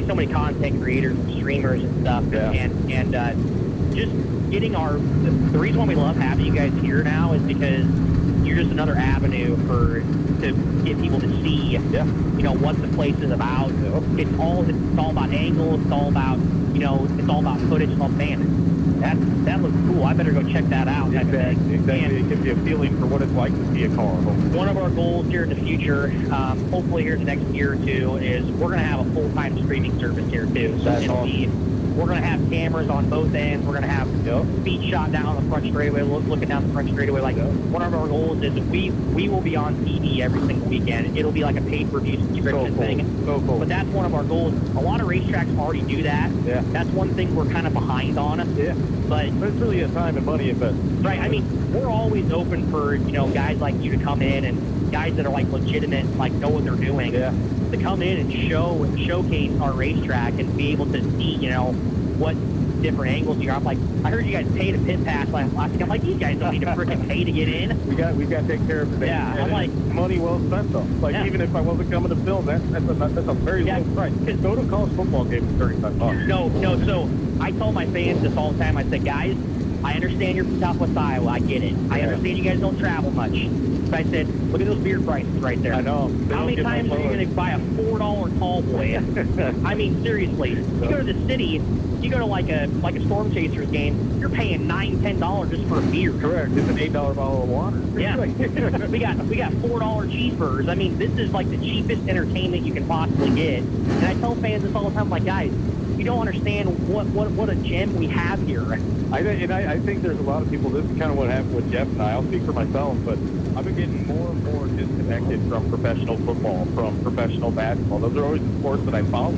so many content creators and streamers and stuff, and just getting the reason why we love having you guys here now is because you're just another avenue to get people to see, what the place is about. It's all about angles. It's all about, it's all about footage. It's all, man, that looks cool. I better go check that out. Exactly. It gives you a feeling for what it's like to see a car. One of our goals here in the future, hopefully here in the next year or two, is we're going to have a full-time streaming service here too. So we're going to have cameras on both ends. We're going to have speed shot down on the front straightaway, looking down the front straightaway. One of our goals is we will be on TV every single weekend. It'll be like a pay-per-view subscription thing. So cool. But that's one of our goals. A lot of racetracks already do that. Yeah. That's one thing we're kind of behind on. Yeah. But it's really a time and money investment. Right. I mean, we're always open for, guys like you to come in and guys that are like legitimate, like know what they're doing. Yeah. To come in and showcase our racetrack and be able to see, what different angles you are. I'm like, I heard you guys pay to pit pass last week. I'm like, these guys don't need to freaking pay to get in. We've got to take care of it. Yeah, I'm like, money well spent though. Even if I wasn't coming to film, that's a very low price. Because go to a college football game is $35. No. So I tell my fans this all the time. I said, guys, I understand you're from Southwest Iowa. I get it. I understand you guys don't travel much. But I said, look at those beer prices right there. I know. How many times are you going to buy a $4 tall boy? I mean, seriously. You go to the city, you go to like a Storm Chasers game, you're paying $9, $10 just for a beer. Correct. It's an $8 bottle of water. Yeah. we got $4 cheeseburgers. I mean, this is like the cheapest entertainment you can possibly get. And I tell fans this all the time, I'm like, guys, you don't understand what a gem we have here. I think there's a lot of people, this is kind of what happened with Jeff and I'll speak for myself, but I've been getting more and more disconnected from professional football, from professional basketball. Those are always the sports that I follow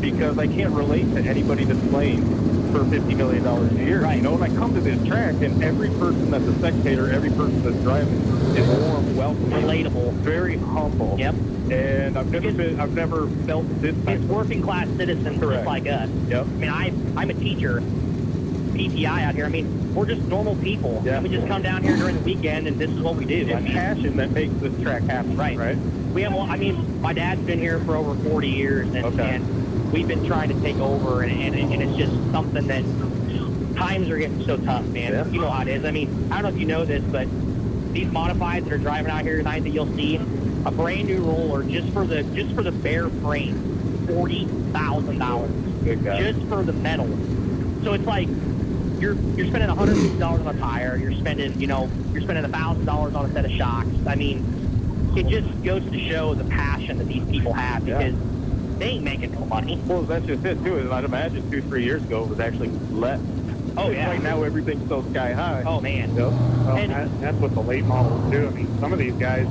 because I can't relate to anybody that's playing for $50 million a year. Right. And I come to this track and every person that's a spectator, every person that's driving is warm, welcoming, relatable, very humble. Yep. And I've never felt this. It's working class citizens just like us. Yep. I mean, I'm a teacher, PTI out here. I mean, we're just normal people. Yeah. And we just come down here during the weekend, and this is what we do. It's passion that makes this track happen. Right. We have. I mean, my dad's been here for over 40 years, and we've been trying to take over, and it's just something that times are getting so tough, man. Yeah. You know how it is. I mean, I don't know if you know this, but these modifieds that are driving out here tonight that you'll see, a brand new roller just for the bare frame, $40,000 just for the metal. So it's like you're spending $150 on a tire. You're spending $1,000 on a set of shocks. I mean, it just goes to show the passion that these people have because they ain't making no money. Well, that's just it too. And I'd imagine 2-3 years ago it was actually less. Oh yeah. Right now everything's so sky high. Oh man. Yep. Well, that's what the late models do. I mean, some of these guys,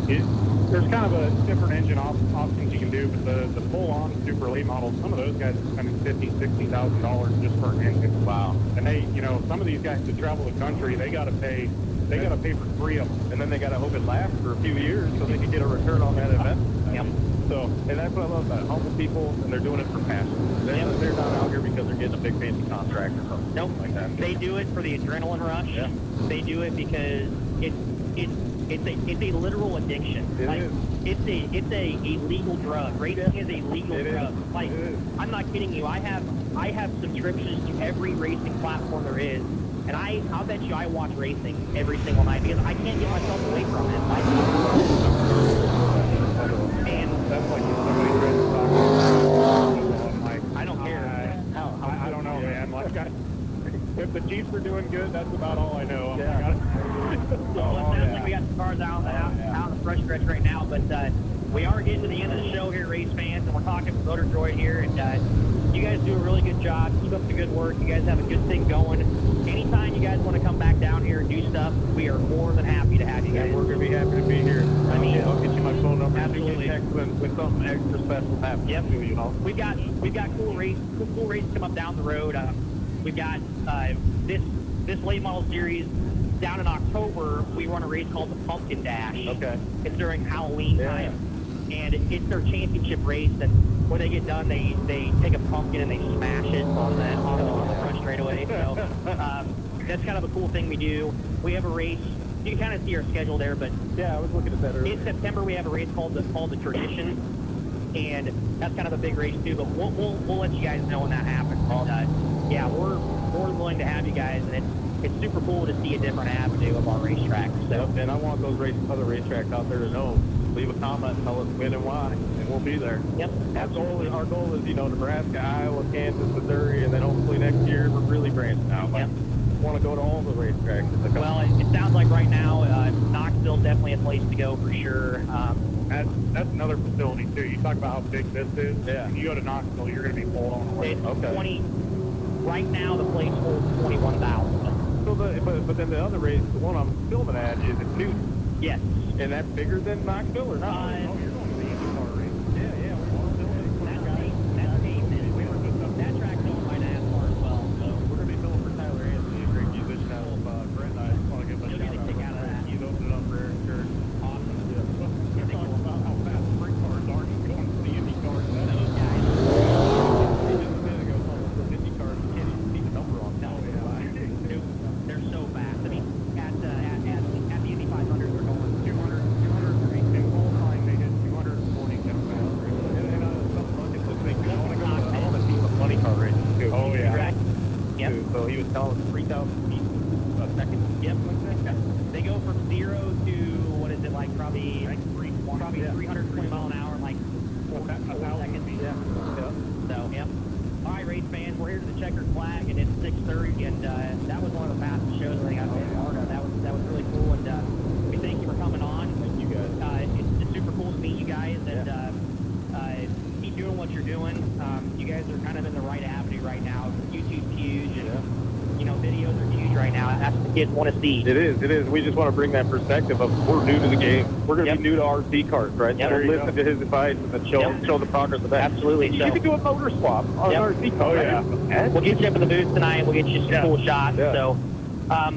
there's kind of a different engine options you can do, but the full-on super late models, some of those guys are spending $50,000-$60,000 just for an engine. Wow. And they, some of these guys to travel the country, they got to pay for 3 of them, and then they got to hope it lasts for a few years so they can get a return on that investment. Yep. So, and that's what I love about it. Humble people, and they're doing it for passion. They're not out here because they're getting a big fancy contract or something. Nope. Like that. They do it for the adrenaline rush. Yeah. They do it because it's a literal addiction. It is. It's a legal drug. Racing is a legal drug. Like, I'm not kidding you. I have subscriptions to every racing platform there is, and I'll bet you I watch racing every single night because I can't get myself away from it. And that's like somebody tries to talk about like, I don't care. I don't know, man. Like, if the Chiefs are doing good, that's about all I know. We got some cars out on the fresh stretch right now, but we are getting to the end of the show here, race fans, and we're talking with Motor Droid here, and you guys do a really good job. Keep up the good work. You guys have a good thing going. Anytime you guys want to come back down here and do stuff, we are more than happy to have you guys. We're going to be happy to be here. I mean, I'll get you my phone number. Absolutely. Text when something extra special happens. Yep. To you know. We've got cool races come up down the road. We've got this late model series down in October. We run a race called the Pumpkin Dash. Okay. It's during Halloween time, and it's their championship race. And when they get done, they take a pumpkin and they smash it on the front straightaway. So that's kind of a cool thing we do. We have a race. You can kind of see our schedule there, but yeah, I was looking at that earlier. In September, we have a race called the Tradition, and that's kind of a big race too. But we'll let you guys know when that happens. And, yeah, we're more than willing to have you guys, and it's super cool to see a different avenue of our racetrack. So, yep, and I want those other racetracks out there to know. Leave a comment and tell us when and why, and we'll be there. Yep, absolutely. Our goal is, Nebraska, Iowa, Kansas, Missouri, and then hopefully next year we're really branching out. Yep. I want to go to all the racetracks. Well, it sounds like right now Knoxville's definitely a place to go for sure. That's another facility too. You talk about how big this is. Yeah. When you go to Knoxville, you're going to be full on. It's Okay. 20. Right now, the place holds 21,000. So but then the other race, the one I'm filming at, is at Newton. Yes. And that's bigger than Knoxville or not? Oh, you're going to the IndyCar race. Yeah. That track's owned by NASCAR as well. So We're going to be filming for Tyler Anthony, a great musician out of Brent. I just want to give him a You'll shout get a kick out of that. He's opened it up for Aaron Church. Awesome. Yeah. You're talking about how fast sprint cars are. You going to the IndyCar. those guys. Just a minute ago, the Indy cars can't even see the number on them. They're so fast. I mean, at the Indy 500, they're going 200 in qualifying, they did 240 miles. And some buckets look like I want to see some money car races too. Oh, yeah. Correct. Yep. So he was telling us 3,000 feet a second. Yep. They go from 0 to, what is it, like probably 320 mile an hour in like 4 seconds. Yeah. So, yep. All right, race fans, we're here to the checkered flag, and it's 6:30, and that was one of the fastest shows I think I've been a part of. That was really cool, and we thank you for coming on. Thank you guys. It's super cool to meet you guys, and keep doing what you're doing. You guys are kind of in the right avenue right now. YouTube's huge, and videos are huge right now. That's what the kids want to see. It is. We just want to bring that perspective of we're new to the game. We're going to be new to RC cars, right? Yep. So listen to his advice and then show the progress of that. Absolutely. You can do a motor swap on an RC car. Oh, yeah. We'll get you up in the booth tonight. We'll get you some cool shots. Yeah. So,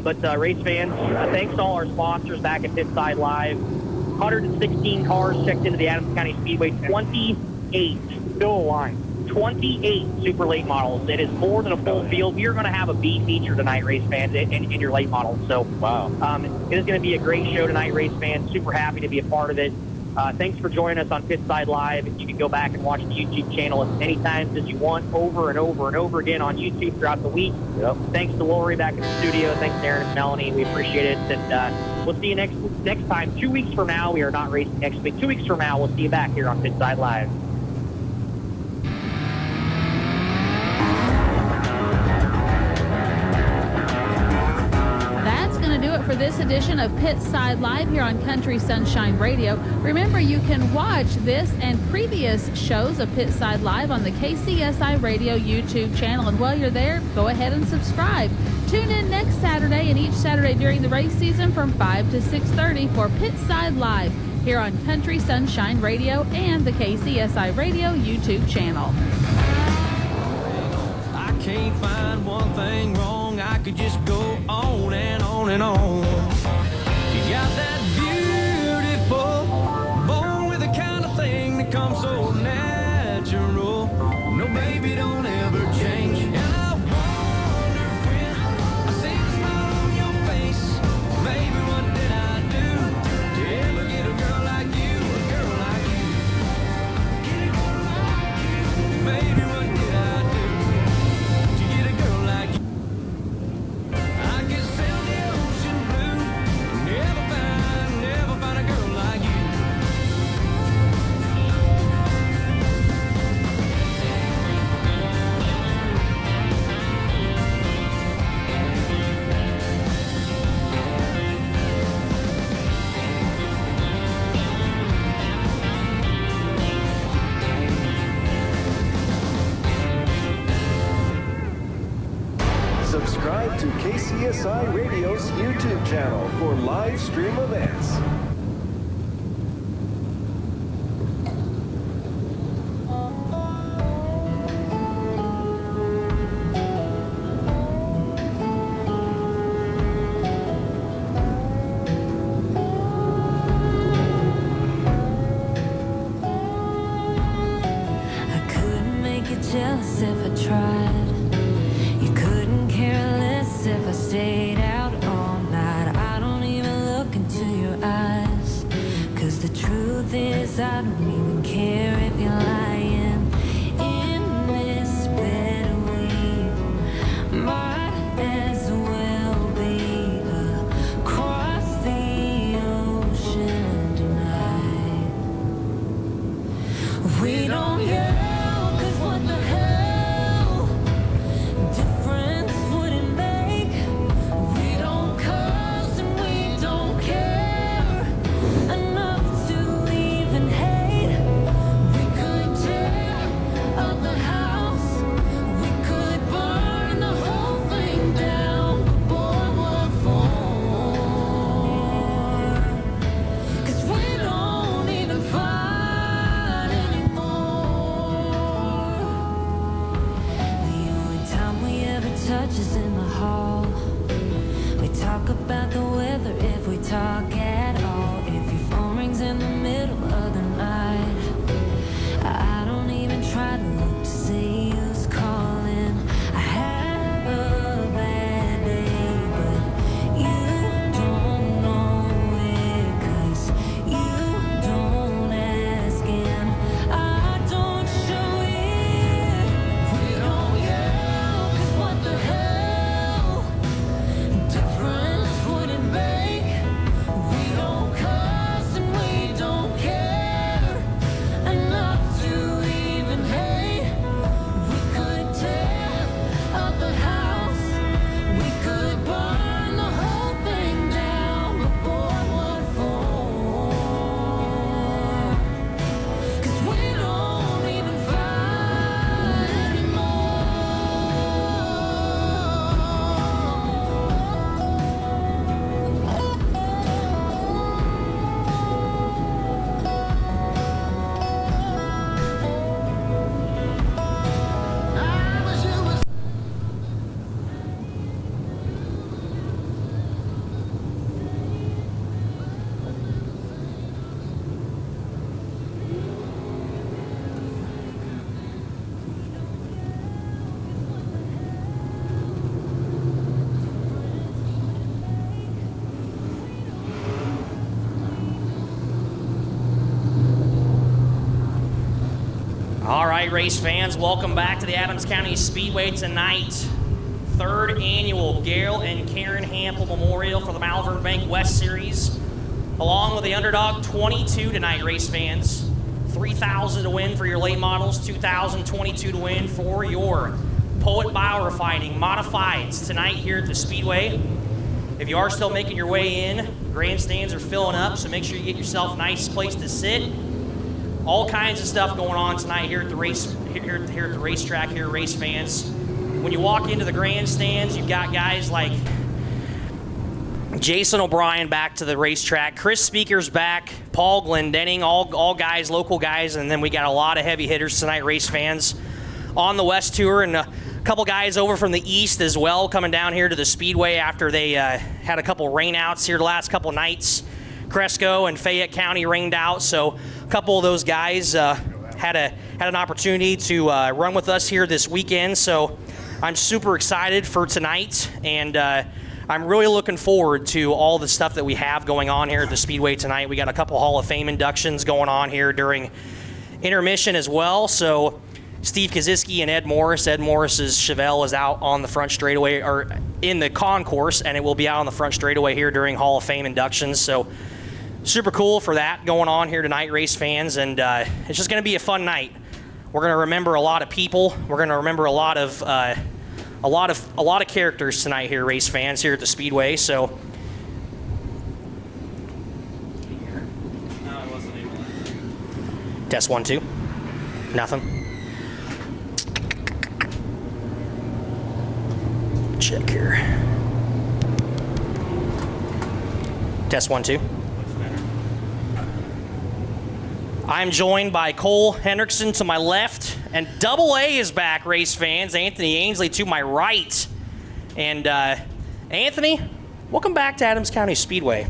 but race fans, thanks to all our sponsors back at Pitside Live. 116 cars checked into the Adams County Speedway. 28 Still a line. 28 super late models. It is more than a full field. We are going to have a B feature tonight, race fans, in your late models. So, Wow. it is going to be a great show tonight, race fans. Super happy to be a part of it. Thanks for joining us on Pitside Live. You can go back and watch the YouTube channel as many times as you want, over and over and over again on YouTube throughout the week. Yep. Thanks to Lori back in the studio. Thanks to Aaron and Melanie. We appreciate it. And we'll see you next time. 2 weeks from now, we are not racing next week. 2 weeks from now, we'll see you back here on Pitside Live. For this edition of Pitside Live here on Country Sunshine Radio. Remember, you can watch this and previous shows of Pitside Live on the KCSI Radio YouTube channel. And while you're there, go ahead and subscribe. Tune in next Saturday and each Saturday during the race season from 5 to 6:30 for Pitside Live here on Country Sunshine Radio and the KCSI Radio YouTube channel. I can't find one thing wrong. I could just go on and on and on. You got that beautiful, born with the kind of thing that comes so natural. No, baby, don't ever change. And I wonder when I see the smile on your face, baby, what did I do to ever get a girl like you, a girl like you? Get a girl like you, baby, what did I do to get a girl like you? I can sail the ocean blue, never find a girl like you. Subscribe to KCSI Radio's YouTube channel for live stream events. I couldn't make you jealous if I tried. You couldn't care less if I stayed out all night. I don't even look into your eyes, 'cause the truth is I don't even care if you're lying. touches in the hall. We talk about the weather if we talk at all. If your phone rings in the middle of the night, I don't even try to look to see who's calling. I had a bad day, but you don't know it, 'cause you don't ask and I don't show it. We don't yell, 'cause what the hell difference would it make? We don't cuss and we don't care enough to even hate. We could tear up the house, we could burn the whole thing down, but boy, what for? 'Cause we don't even fight anymore. I wish it was. All right, race fans, welcome back to the Adams County Speedway tonight. Third annual Gail and Karen Hampel Memorial for the Malvern Bank West Series. Along with the Underdog 22 tonight, race fans. $3,000 to win for your late models, $2,022 to win for your Poet Biorefining Modifieds tonight here at the Speedway. If you are still making your way in, grandstands are filling up, so make sure you get yourself a nice place to sit. All kinds of stuff going on tonight here at the racetrack here, race fans. When you walk into the grandstands, you've got guys like Jason O'Brien back to the racetrack, Chris Speaker's back, Paul Glendenning, all guys, local guys, and then we got a lot of heavy hitters tonight, race fans, on the West Tour, and a couple guys over from the East as well, coming down here to the Speedway after they had a couple rainouts here the last couple nights. Cresco and Fayette County rained out, so a couple of those guys had an opportunity to run with us here this weekend. So I'm super excited for tonight, and I'm really looking forward to all the stuff that we have going on here at the Speedway tonight. We got a couple Hall of Fame inductions going on here during intermission as well. So Steve Kaziski and Ed Morris. Ed Morris's Chevelle is out on the front straightaway, or in the concourse, and it will be out on the front straightaway here during Hall of Fame inductions. So super cool for that going on here tonight, race fans, and it's just going to be a fun night. We're going to remember a lot of people. We're going to remember a lot of characters tonight here, race fans, here at the Speedway. So No, it wasn't even. test 1, 2, nothing. Check here. Test 1, 2. I'm joined by Cole Hendrickson to my left, and Double A is back, race fans. Anthony Ainsley to my right. And Anthony, welcome back to Adams County Speedway.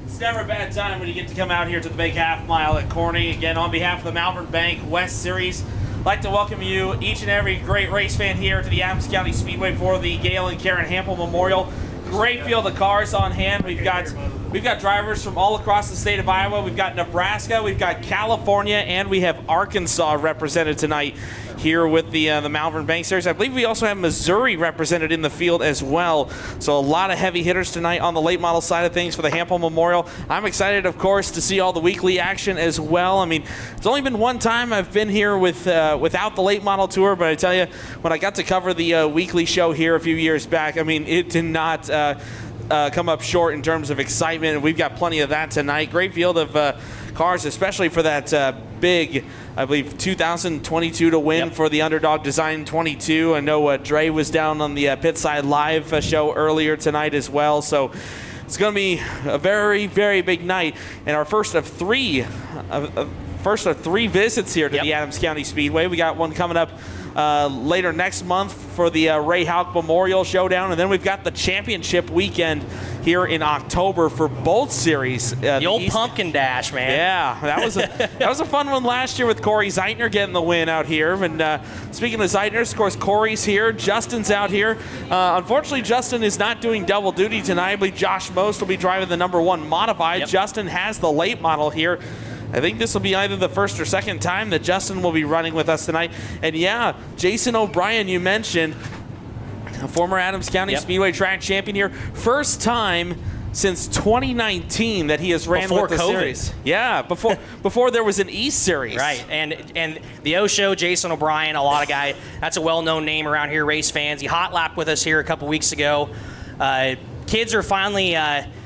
It's never a bad time when you get to come out here to the big half mile at Corning. Again, on behalf of the Malvern Bank West Series, I'd like to welcome you, each and every great race fan, here to the Adams County Speedway for the Gail and Karen Hampel Memorial. Great field of cars on hand. We've got drivers from all across the state of Iowa. We've got Nebraska, we've got California, and we have Arkansas represented tonight here with the Malvern Bank Series. I believe we also have Missouri represented in the field as well. So a lot of heavy hitters tonight on the late model side of things for the Hampel Memorial. I'm excited, of course, to see all the weekly action as well. I mean, it's only been one time I've been here without the late model tour, but I tell you, when I got to cover the weekly show here a few years back, I mean, it did not come up short in terms of excitement, and we've got plenty of that tonight. Great field of cars, especially for that big, I believe, 2022 to win for the Underdog Design 22. I know Dre was down on the Pitside Live show earlier tonight as well, so it's going to be a very, very big night, and our first of three visits here to the Adams County Speedway. We got one coming up later next month for the Ray Houck Memorial Showdown. And then we've got the championship weekend here in October for both series. The old pumpkin dash, man. Yeah, that was a fun one last year with Corey Zeitner getting the win out here. And speaking of Zeitners, of course, Corey's here. Justin's out here. Unfortunately, Justin is not doing double duty tonight. I believe Josh Most will be driving the number 1 modified. Yep. Justin has the late model here. I think this will be either the first or second time that Justin will be running with us tonight. And yeah, Jason O'Brien, you mentioned, a former Adams County Speedway track champion here. First time since 2019 that he has ran before with the COVID. series. Yeah, before there was an East series. Right, and the O Show, Jason O'Brien, a lot of guy. That's a well-known name around here, race fans. He hot lapped with us here a couple weeks ago. Kids are finally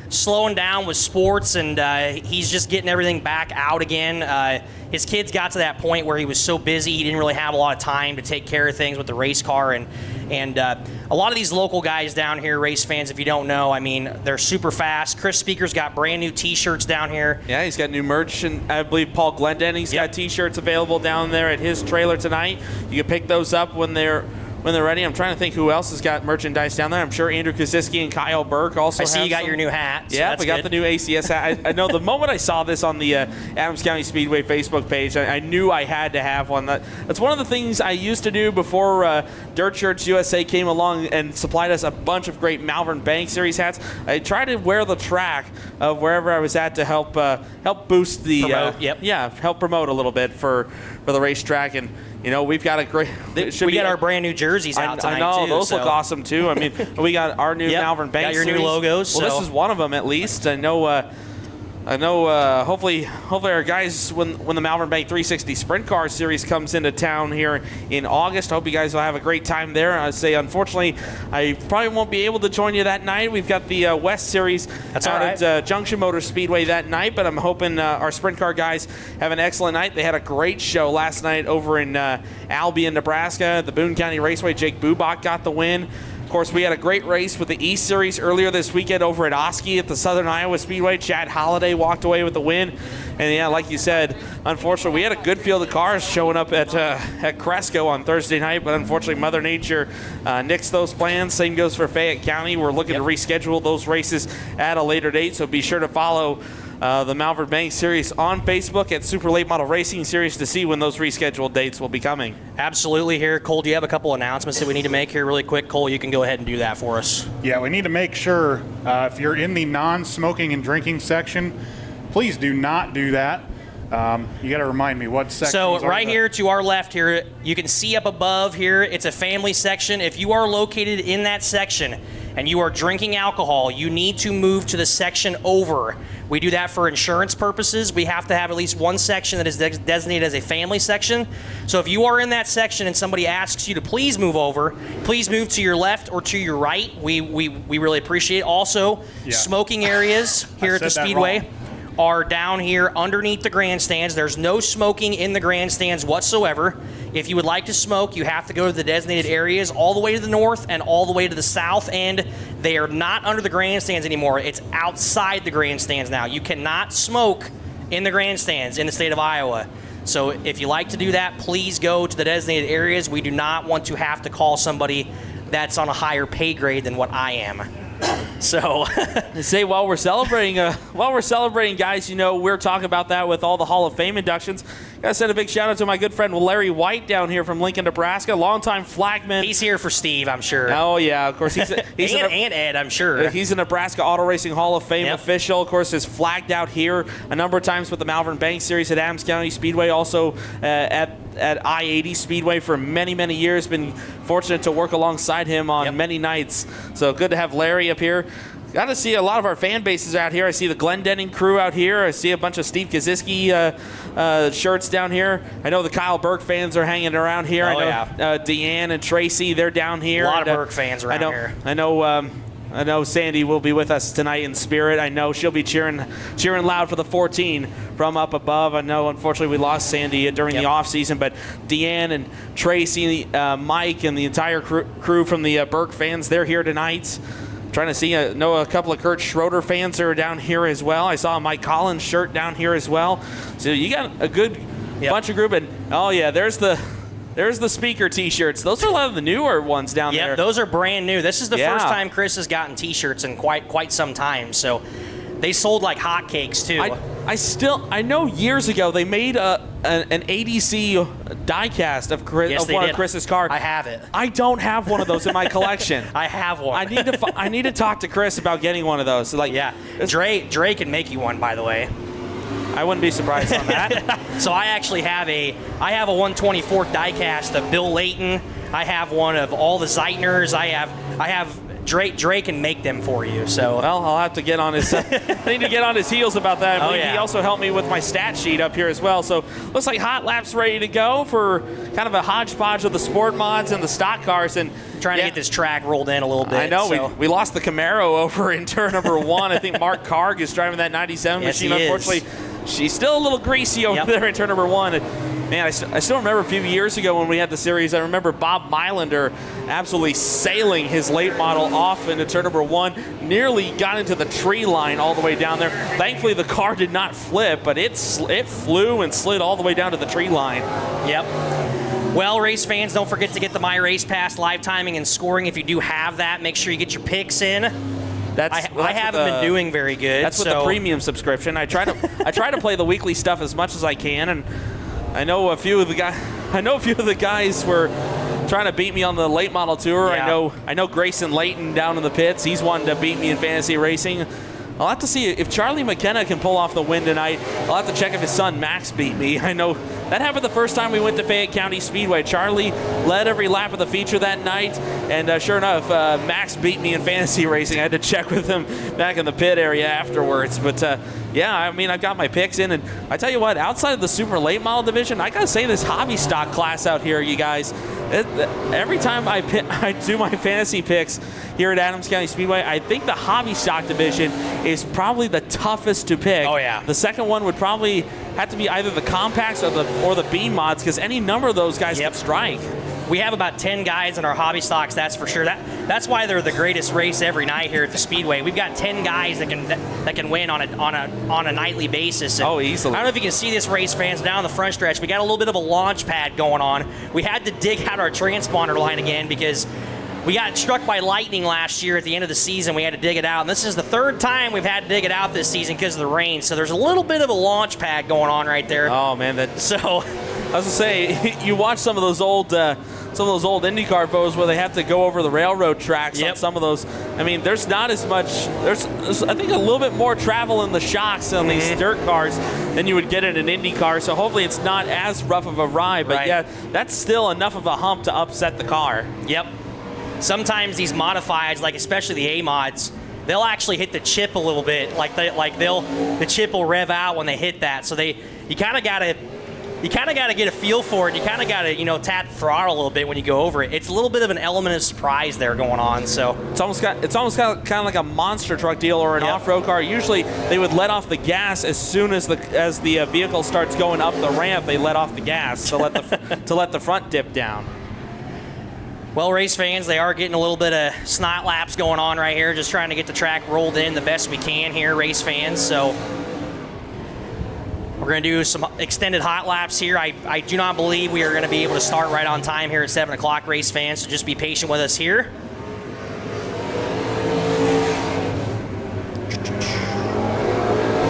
slowing down with sports, and he's just getting everything back out again. His kids got to that point where he was so busy he didn't really have a lot of time to take care of things with the race car, and a lot of these local guys down here, race fans, if you don't know, I mean, they're super fast. Chris Speaker's got brand new T-shirts down here. Yeah, he's got new merch, and I believe Paul Glendenning's got T-shirts available down there at his trailer tonight. You can pick those up when they're ready. I'm trying to think who else has got merchandise down there. I'm sure Andrew Koziski and Kyle Burke also I see you got your new hat. So yeah, we got the new ACS hat. I know the moment I saw this on the Adams County Speedway Facebook page, I knew I had to have one. That's one of the things I used to do before Dirt Shirts USA came along and supplied us a bunch of great Malvern Bank Series hats. I tried to wear the track of wherever I was at to help boost the help promote a little bit for the racetrack. And you know, we've got a great. We got our brand new jerseys out tonight. I know, too, those look awesome too. I mean, we got our new Malvern Bank got your series. new logos. Well, this is one of them at least. I know. Hopefully our guys, when the Malvern Bank 360 Sprint Car Series comes into town here in August, I hope you guys will have a great time there. I say, unfortunately, I probably won't be able to join you that night. We've got the West Series at Junction Motor Speedway that night, but I'm hoping our Sprint Car guys have an excellent night. They had a great show last night over in Albion, Nebraska. The Boone County Raceway, Jake Bubach got the win. Of course, we had a great race with the East Series earlier this weekend over at Oski at the Southern Iowa Speedway. Chad Holliday walked away with the win. And yeah, like you said, unfortunately, we had a good field of cars showing up at Cresco on Thursday night, but unfortunately, Mother Nature nixed those plans. Same goes for Fayette County. We're looking to reschedule those races at a later date, so be sure to follow the Malvern Bank Series on Facebook at Super Late Model Racing Series to see when those rescheduled dates will be coming. Absolutely. Here, Cole, do you have a couple announcements that we need to make here really quick? Cole, you can go ahead and do that for us. Yeah, we need to make sure if you're in the non-smoking and drinking section, please do not do that. You got to remind me what section. So right here to our left here, you can see up above here, it's a family section. If you are located in that section and you are drinking alcohol, you need to move to the section over. We do that for insurance purposes. We have to have at least one section that is designated as a family section. So if you are in that section and somebody asks you to please move over, please move to your left or to your right. We really appreciate it. Also, smoking areas here at the Speedway are down here underneath the grandstands. There's no smoking in the grandstands whatsoever. If you would like to smoke, you have to go to the designated areas all the way to the north and all the way to the south end. They are not under the grandstands anymore. It's outside the grandstands now. You cannot smoke in the grandstands in the state of Iowa. So if you like to do that, please go to the designated areas. We do not want to have to call somebody that's on a higher pay grade than what I am. So, say while we're celebrating, guys, you know, we're talking about that with all the Hall of Fame inductions. Gotta send a big shout out to my good friend Larry White down here from Lincoln, Nebraska, longtime flagman. He's here for Steve, I'm sure. Oh yeah, of course he's and Ed, I'm sure. He's a Nebraska Auto Racing Hall of Fame official. Of course, has flagged out here a number of times with the Malvern Bank Series at Adams County Speedway, also at I-80 Speedway for many, many years. Been fortunate to work alongside him on many nights. So good to have Larry up here. Got to see a lot of our fan bases out here. I see the Glendenning crew out here. I see a bunch of Steve Koziski shirts down here. I know the Kyle Burke fans are hanging around here. I know Deanne and Tracy, they're down here. A lot of Burke fans around here. I know Sandy will be with us tonight in spirit. I know she'll be cheering loud for the 14 from up above. I know, unfortunately, we lost Sandy during the off season, but Deanne and Tracy, Mike, and the entire crew from the Burke fans, they're here tonight. Trying to see, know a couple of Kurt Schroeder fans that are down here as well. I saw a Mike Collins shirt down here as well. So you got a good bunch of group. And there's the There's the speaker T-shirts. Those are a lot of the newer ones down there. Yeah, those are brand new. This is the first time Chris has gotten T-shirts in quite some time. So they sold like hotcakes too. I know years ago they made an ADC diecast of one of Chris's cars. I have it. I don't have one of those in my collection. I have one. I need to talk to Chris about getting one of those. So Dre can make you one, by the way. I wouldn't be surprised on that. So I actually have a 124th diecast of Bill Layton. I have one of all the Zeitners. I have Dre can make them for you. So well, I'll have to get on his. I need to get on his heels about that. He also helped me with my stat sheet up here as well. So looks like Hot Lap's ready to go for kind of a hodgepodge of the sport mods and the stock cars, and trying to get this track rolled in a little bit. I know we lost the Camaro over in turn number 1. I think Mark Karg is driving that 97 machine. Unfortunately, she's still a little greasy over there in turn number 1. Man, I still remember a few years ago when we had the series, I remember Bob Mylander absolutely sailing his late model off into turn number 1, nearly got into the tree line all the way down there. Thankfully, the car did not flip, but it flew and slid all the way down to the tree line. Yep. Well, race fans, don't forget to get the My Race Pass live timing and scoring. If you do have that, make sure you get your picks in. I haven't been doing very good. That's with the premium subscription. I try to play the weekly stuff as much as I can, and I know a few of the guys were trying to beat me on the late model tour. Yeah. I know Grayson Layton down in the pits. He's wanting to beat me in fantasy racing. I'll have to see if Charlie McKenna can pull off the win tonight. I'll have to check if his son Max beat me. I know that happened the first time we went to Fayette County Speedway. Charlie led every lap of the feature that night, and sure enough, Max beat me in fantasy racing. I had to check with him back in the pit area afterwards. But yeah, I mean, I've got my picks in, and I tell you what, outside of the super late model division, I gotta say this hobby stock class out here, you guys. Every time I do my fantasy picks here at Adams County Speedway, I think the hobby stock division is probably the toughest to pick. Oh yeah. The second one would probably have to be either the compacts or the B mods, because any number of those guys can strike. We have about 10 guys in our hobby stocks, that's for sure. That's why they're the greatest race every night here at the Speedway. We've got 10 guys that can win on a nightly basis. And easily. I don't know if you can see this, race fans, down the front stretch. We got a little bit of a launch pad going on. We had to dig out our transponder line again because we got struck by lightning last year at the end of the season. We had to dig it out, and this is the third time we've had to dig it out this season because of the rain. So there's a little bit of a launch pad going on right there. Oh man, I was gonna say, you watch some of those old IndyCar photos where they have to go over the railroad tracks on some of those. I mean, there's not as much. There's I think a little bit more travel in the shocks on these dirt cars than you would get in an IndyCar. So hopefully it's not as rough of a ride. But yeah, that's still enough of a hump to upset the car. Yep. Sometimes these modifieds, like especially the A mods, they'll actually hit the chip a little bit. The chip will rev out when they hit that. So you kind of gotta get a feel for it. You kind of gotta tap the throttle a little bit when you go over it. It's a little bit of an element of surprise there going on. So it's almost kind of like a monster truck deal or an off-road car. Usually they would let off the gas as soon as the vehicle starts going up the ramp. They let off the gas to let the front dip down. Well, race fans, they are getting a little bit of snot laps going on right here, just trying to get the track rolled in the best we can here, race fans. So we're going to do some extended hot laps here. I do not believe we are going to be able to start right on time here at 7 o'clock, race fans, so just be patient with us here.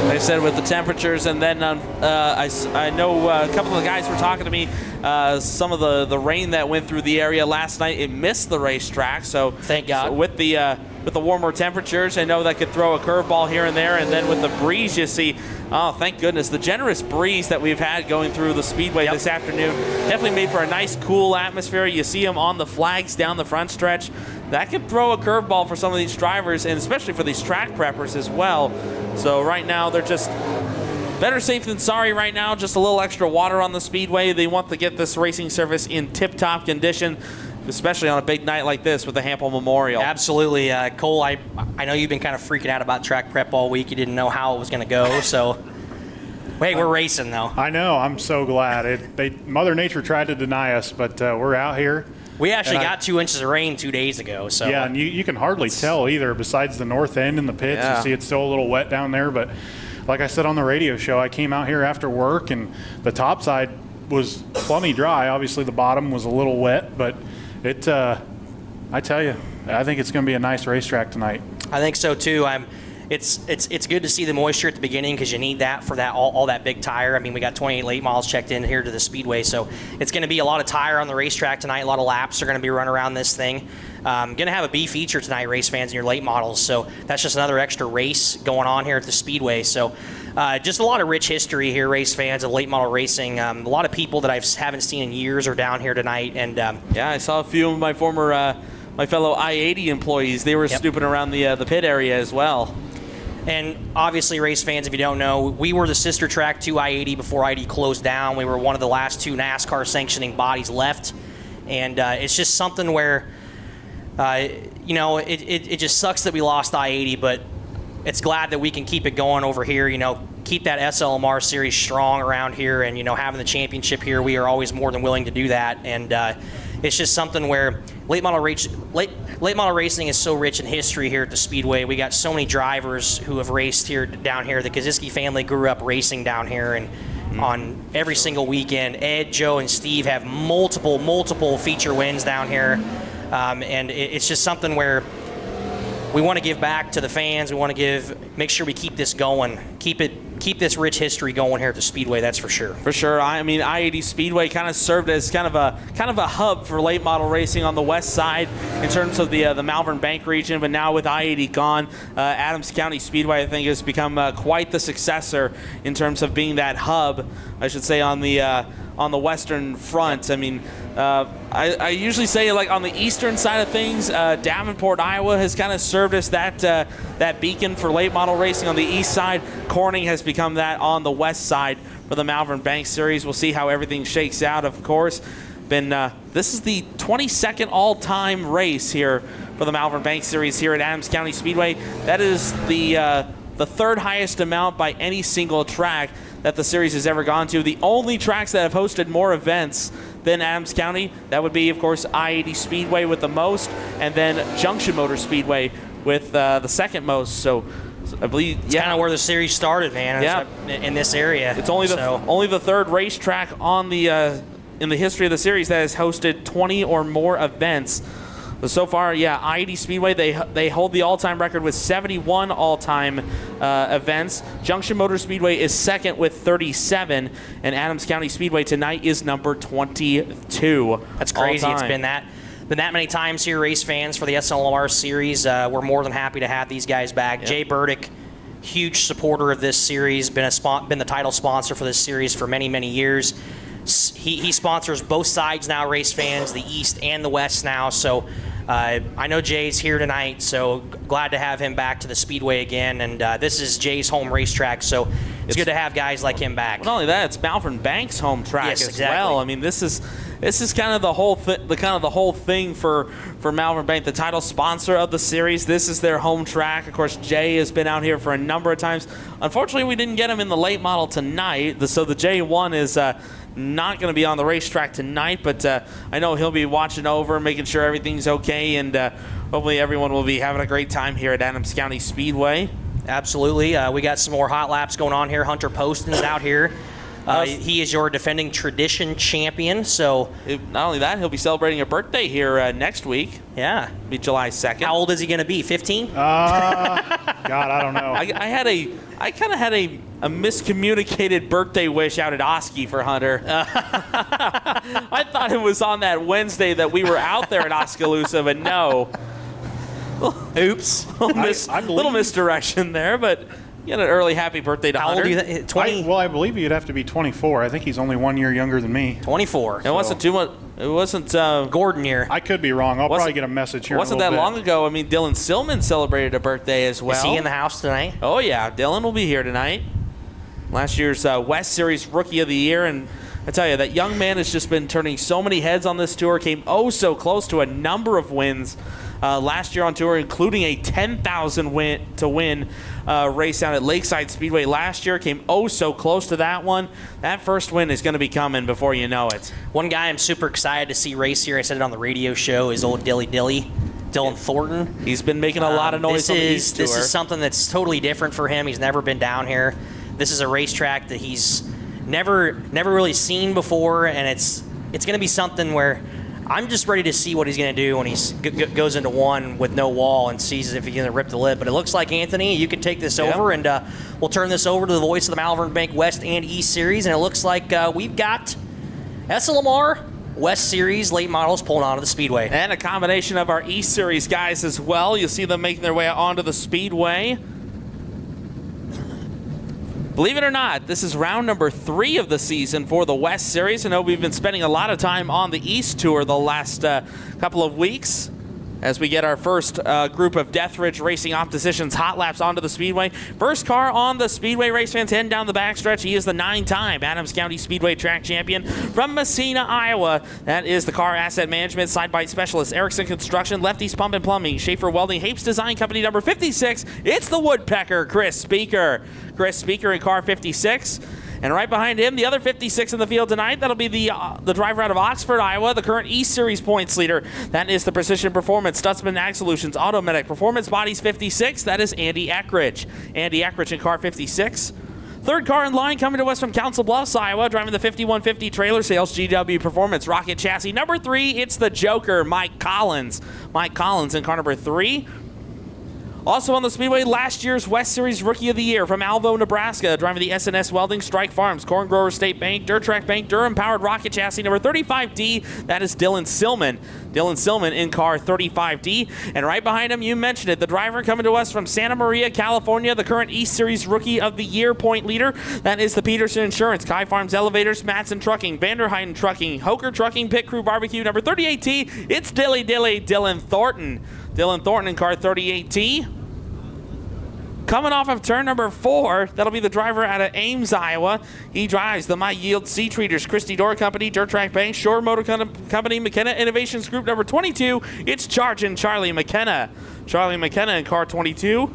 They said with the temperatures, and then I know a couple of the guys were talking to me. Some of the rain that went through the area last night, it missed the racetrack. So thank God. So with the warmer temperatures, I know that could throw a curveball here and there. And then with the breeze, you see, oh, thank goodness, the generous breeze that we've had going through the Speedway this afternoon definitely made for a nice, cool atmosphere. You see them on the flags down the front stretch. That could throw a curveball for some of these drivers, and especially for these track preppers as well. So right now, they're just better safe than sorry right now. Just a little extra water on the Speedway. They want to get this racing surface in tip-top condition, especially on a big night like this with the Hampel Memorial. Absolutely. Cole, I know you've been kind of freaking out about track prep all week. You didn't know how it was going to go, so hey, we're racing, though. I know. I'm so glad. Mother Nature tried to deny us, but we're out here. We actually got 2 inches of rain 2 days ago. So yeah, and you can hardly tell either. Besides the north end in the pits, you see it's still a little wet down there. But like I said on the radio show, I came out here after work, and the top side was plenty dry. Obviously, the bottom was a little wet, but it. I tell you, I think it's going to be a nice racetrack tonight. I think so too. It's good to see the moisture at the beginning because you need that for that all that big tire. I mean, we got 28 late models checked in here to the Speedway, so it's going to be a lot of tire on the racetrack tonight. A lot of laps are going to be run around this thing. Going to have a B feature tonight, race fans, in your late models. So that's just another extra race going on here at the Speedway. So just a lot of rich history here, race fans, of late model racing. A lot of people that I haven't seen in years are down here tonight. And yeah, I saw a few of my former my fellow I-80 employees. They were snooping around the pit area as well. And obviously, race fans, if you don't know, we were the sister track to I-80 before I-80 closed down. We were one of the last 2 NASCAR sanctioning bodies left. And it's just something where, it just sucks that we lost I-80, but it's glad that we can keep it going over here, keep that SLMR series strong around here, and, having the championship here, we are always more than willing to do that. And it's just something where late model racing is so rich in history here at the Speedway. We got so many drivers who have raced here down here. The Kaziski family grew up racing down here, and on every single weekend, Ed, Joe, and Steve have multiple feature wins down here. And it's just something where we want to give back to the fans. We want to make sure we keep this going, keep this rich history going here at the Speedway. That's for sure. For sure. I mean, I-80 Speedway kind of served as kind of a hub for late model racing on the west side in terms of the Malvern Bank region. But now with I-80 gone, Adams County Speedway, I think, has become quite the successor in terms of being that hub, I should say, on the western front. I mean, I usually say, like, on the eastern side of things, Davenport, Iowa has kind of served as that beacon for late model racing. On the east side, Corning has become that on the west side for the Malvern Bank Series. We'll see how everything shakes out, of course. This is the 22nd all-time race here for the Malvern Bank Series here at Adams County Speedway. That is the third highest amount by any single track that the series has ever gone to. The only tracks that have hosted more events than Adams County, that would be, of course, I-80 Speedway with the most, and then Junction Motor Speedway with the second most. So I believe it's kind of where the series started, man. Yeah. In this area. It's only the third racetrack on the in the history of the series that has hosted 20 or more events. So far, I-80 Speedway, they hold the all-time record with 71 all-time events. Junction Motor Speedway is second with 37, and Adams County Speedway tonight is number 22. That's crazy. It's been that many times here, race fans, for the SLMR series. We're more than happy to have these guys back. Yep. Jay Burdick, huge supporter of this series, been the title sponsor for this series for many years. He sponsors both sides now, race fans, the east and the west now. So I know Jay's here tonight, so glad to have him back to the Speedway again. And this is Jay's home racetrack, so it's good to have guys like him back. Not only that, it's Malvern Bank's home track as well. I mean, this is kind of the whole thing for Malvern Bank, the title sponsor of the series. This is their home track. Of course, Jay has been out here for a number of times. Unfortunately, we didn't get him in the late model tonight, so the J1 is not going to be on the racetrack tonight, but I know he'll be watching over, making sure everything's okay, and hopefully everyone will be having a great time here at Adams County Speedway. Absolutely. We got some more hot laps going on here. Hunter Poston's out here. He is your defending tradition champion. So not only that, he'll be celebrating a birthday here next week. Yeah. It'll be July 2nd. How old is he going to be? 15? God, I don't know. I kind of had a miscommunicated birthday wish out at Oski for Hunter. I thought it was on that Wednesday that we were out there at Oskaloosa, but no. Oops. Little misdirection there, but you had an early happy birthday to Hunter. How old are you? 20? I believe you'd have to be 24. I think he's only 1 year younger than me. 24. It wasn't too much. It wasn't Gordon year. I could be wrong. I'll probably get a message here. It wasn't that long ago. I mean, Dylan Silman celebrated a birthday as well. Is he in the house tonight? Oh yeah, Dylan will be here tonight. Last year's West Series Rookie of the Year, and I tell you, that young man has just been turning so many heads on this tour. Came so close to a number of wins last year on tour, including a 10,000 win race down at Lakeside Speedway last year. Came so close to that one. That first win is going to be coming before you know it. One guy I'm super excited to see race here, I said it on the radio show, is old Dylan Thornton. He's been making a lot of noise on the East Tour. This is something that's totally different for him. He's never been down here. This is a racetrack that he's never really seen before, and it's going to be something where I'm just ready to see what he's going to do when he goes into one with no wall and sees if he's going to rip the lid. But it looks like, Anthony, you can take this over, and we'll turn this over to the voice of the Malvern Bank West and East Series, and it looks like we've got SLMR West Series late models pulling onto the Speedway. And a combination of our East Series guys as well. You'll see them making their way onto the Speedway. Believe it or not, this is round number 3 of the season for the West Series. I know we've been spending a lot of time on the East Tour the last couple of weeks as we get our first group of Death Ridge Racing Oppositions hot laps onto the Speedway. First car on the Speedway, race fans heading down the backstretch. He is the 9-time Adams County Speedway track champion from Messina, Iowa. That is the Car Asset Management Side Bite Specialist, Erickson Construction, Lefty's Pump and Plumbing, Schaefer Welding, Hapes Design Company number 56. It's the Woodpecker, Chris Speaker. Chris Speaker in car 56. And right behind him, the other 56 in the field tonight, that'll be the driver out of Oxford, Iowa, the current East Series points leader. That is the Precision Performance, Stutzman Ag Solutions, Automedic, Performance Bodies 56. That is Andy Eckridge. Andy Eckridge in car 56. Third car in line coming to us from Council Bluffs, Iowa, driving the 5150 Trailer Sales GW Performance Rocket Chassis. Number 3, it's the Joker, Mike Collins. Mike Collins in car number 3. Also on the Speedway, last year's West Series Rookie of the Year from Alvo, Nebraska, driving the SNS Welding, Strike Farms, Corn Grower State Bank, Dirt Track Bank, Durham-powered rocket chassis number 35D. That is Dylan Silman. Dylan Silman in car 35D. And right behind him, you mentioned it, the driver coming to us from Santa Maria, California, the current East Series Rookie of the Year point leader. That is the Peterson Insurance, Kai Farms Elevators, Matson Trucking, Vanderheiden Trucking, Hoker Trucking, Pit Crew Barbecue number 38T. It's Dylan Thornton. Dylan Thornton in car 38T. Coming off of turn number 4, that'll be the driver out of Ames, Iowa. He drives the My Yield Seed Treaters, Christie Door Company, Dirt Track Bank, Shore Motor Company, McKenna Innovations Group number 22. It's Charging Charlie McKenna. Charlie McKenna in car 22.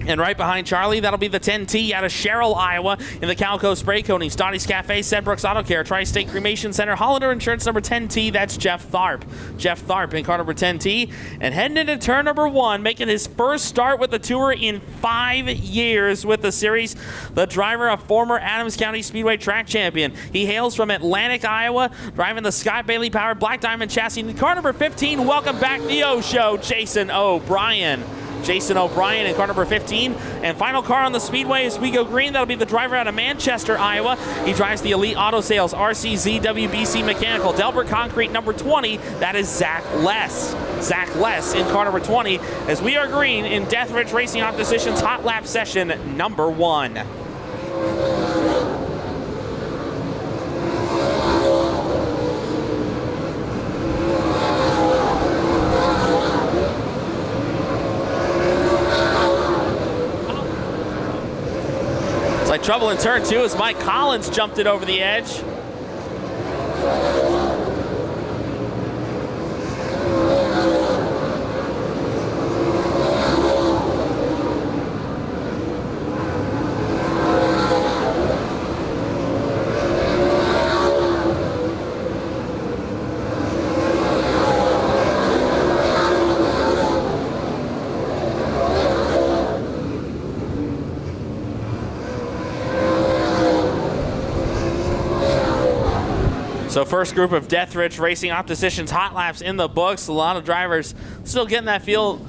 And right behind Charlie, that'll be the 10T out of Sherrill, Iowa, in the Calco Spray Coating, Stotty's Cafe, Sedbrooks Auto Care, Tri-State Cremation Center, Hollander Insurance number 10T. That's Jeff Tharp. Jeff Tharp in car number 10T. And heading into turn number 1, making his first start with the Tour in 5 years with the series, the driver, a former Adams County Speedway track champion. He hails from Atlantic, Iowa, driving the Scott Bailey powered Black Diamond chassis. In car number 15, welcome back the O Show, Jason O'Brien. Jason O'Brien in car number 15. And final car on the Speedway is We Go Green. That'll be the driver out of Manchester, Iowa. He drives the Elite Auto Sales, RCZ, WBC Mechanical, Delbert Concrete number 20. That is Zach Less. Zach Less in car number 20 as We Are Green in Death Ridge Racing Oppositions Hot Lap Session number 1. Trouble in turn 2 as Mike Collins jumped it over the edge. So first group of Death Ridge Racing Oppositions hot laps in the books. A lot of drivers still getting that feel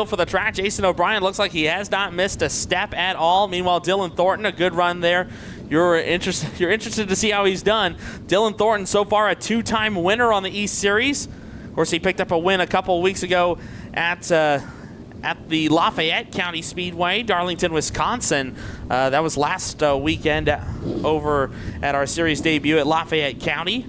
for the track. Jason O'Brien looks like he has not missed a step at all. Meanwhile, Dylan Thornton, a good run there. You're interested to see how he's done. Dylan Thornton, so far a 2-time winner on the East Series. Of course, he picked up a win a couple of weeks ago at the Lafayette County Speedway, Darlington, Wisconsin. That was last weekend over at our series debut at Lafayette County.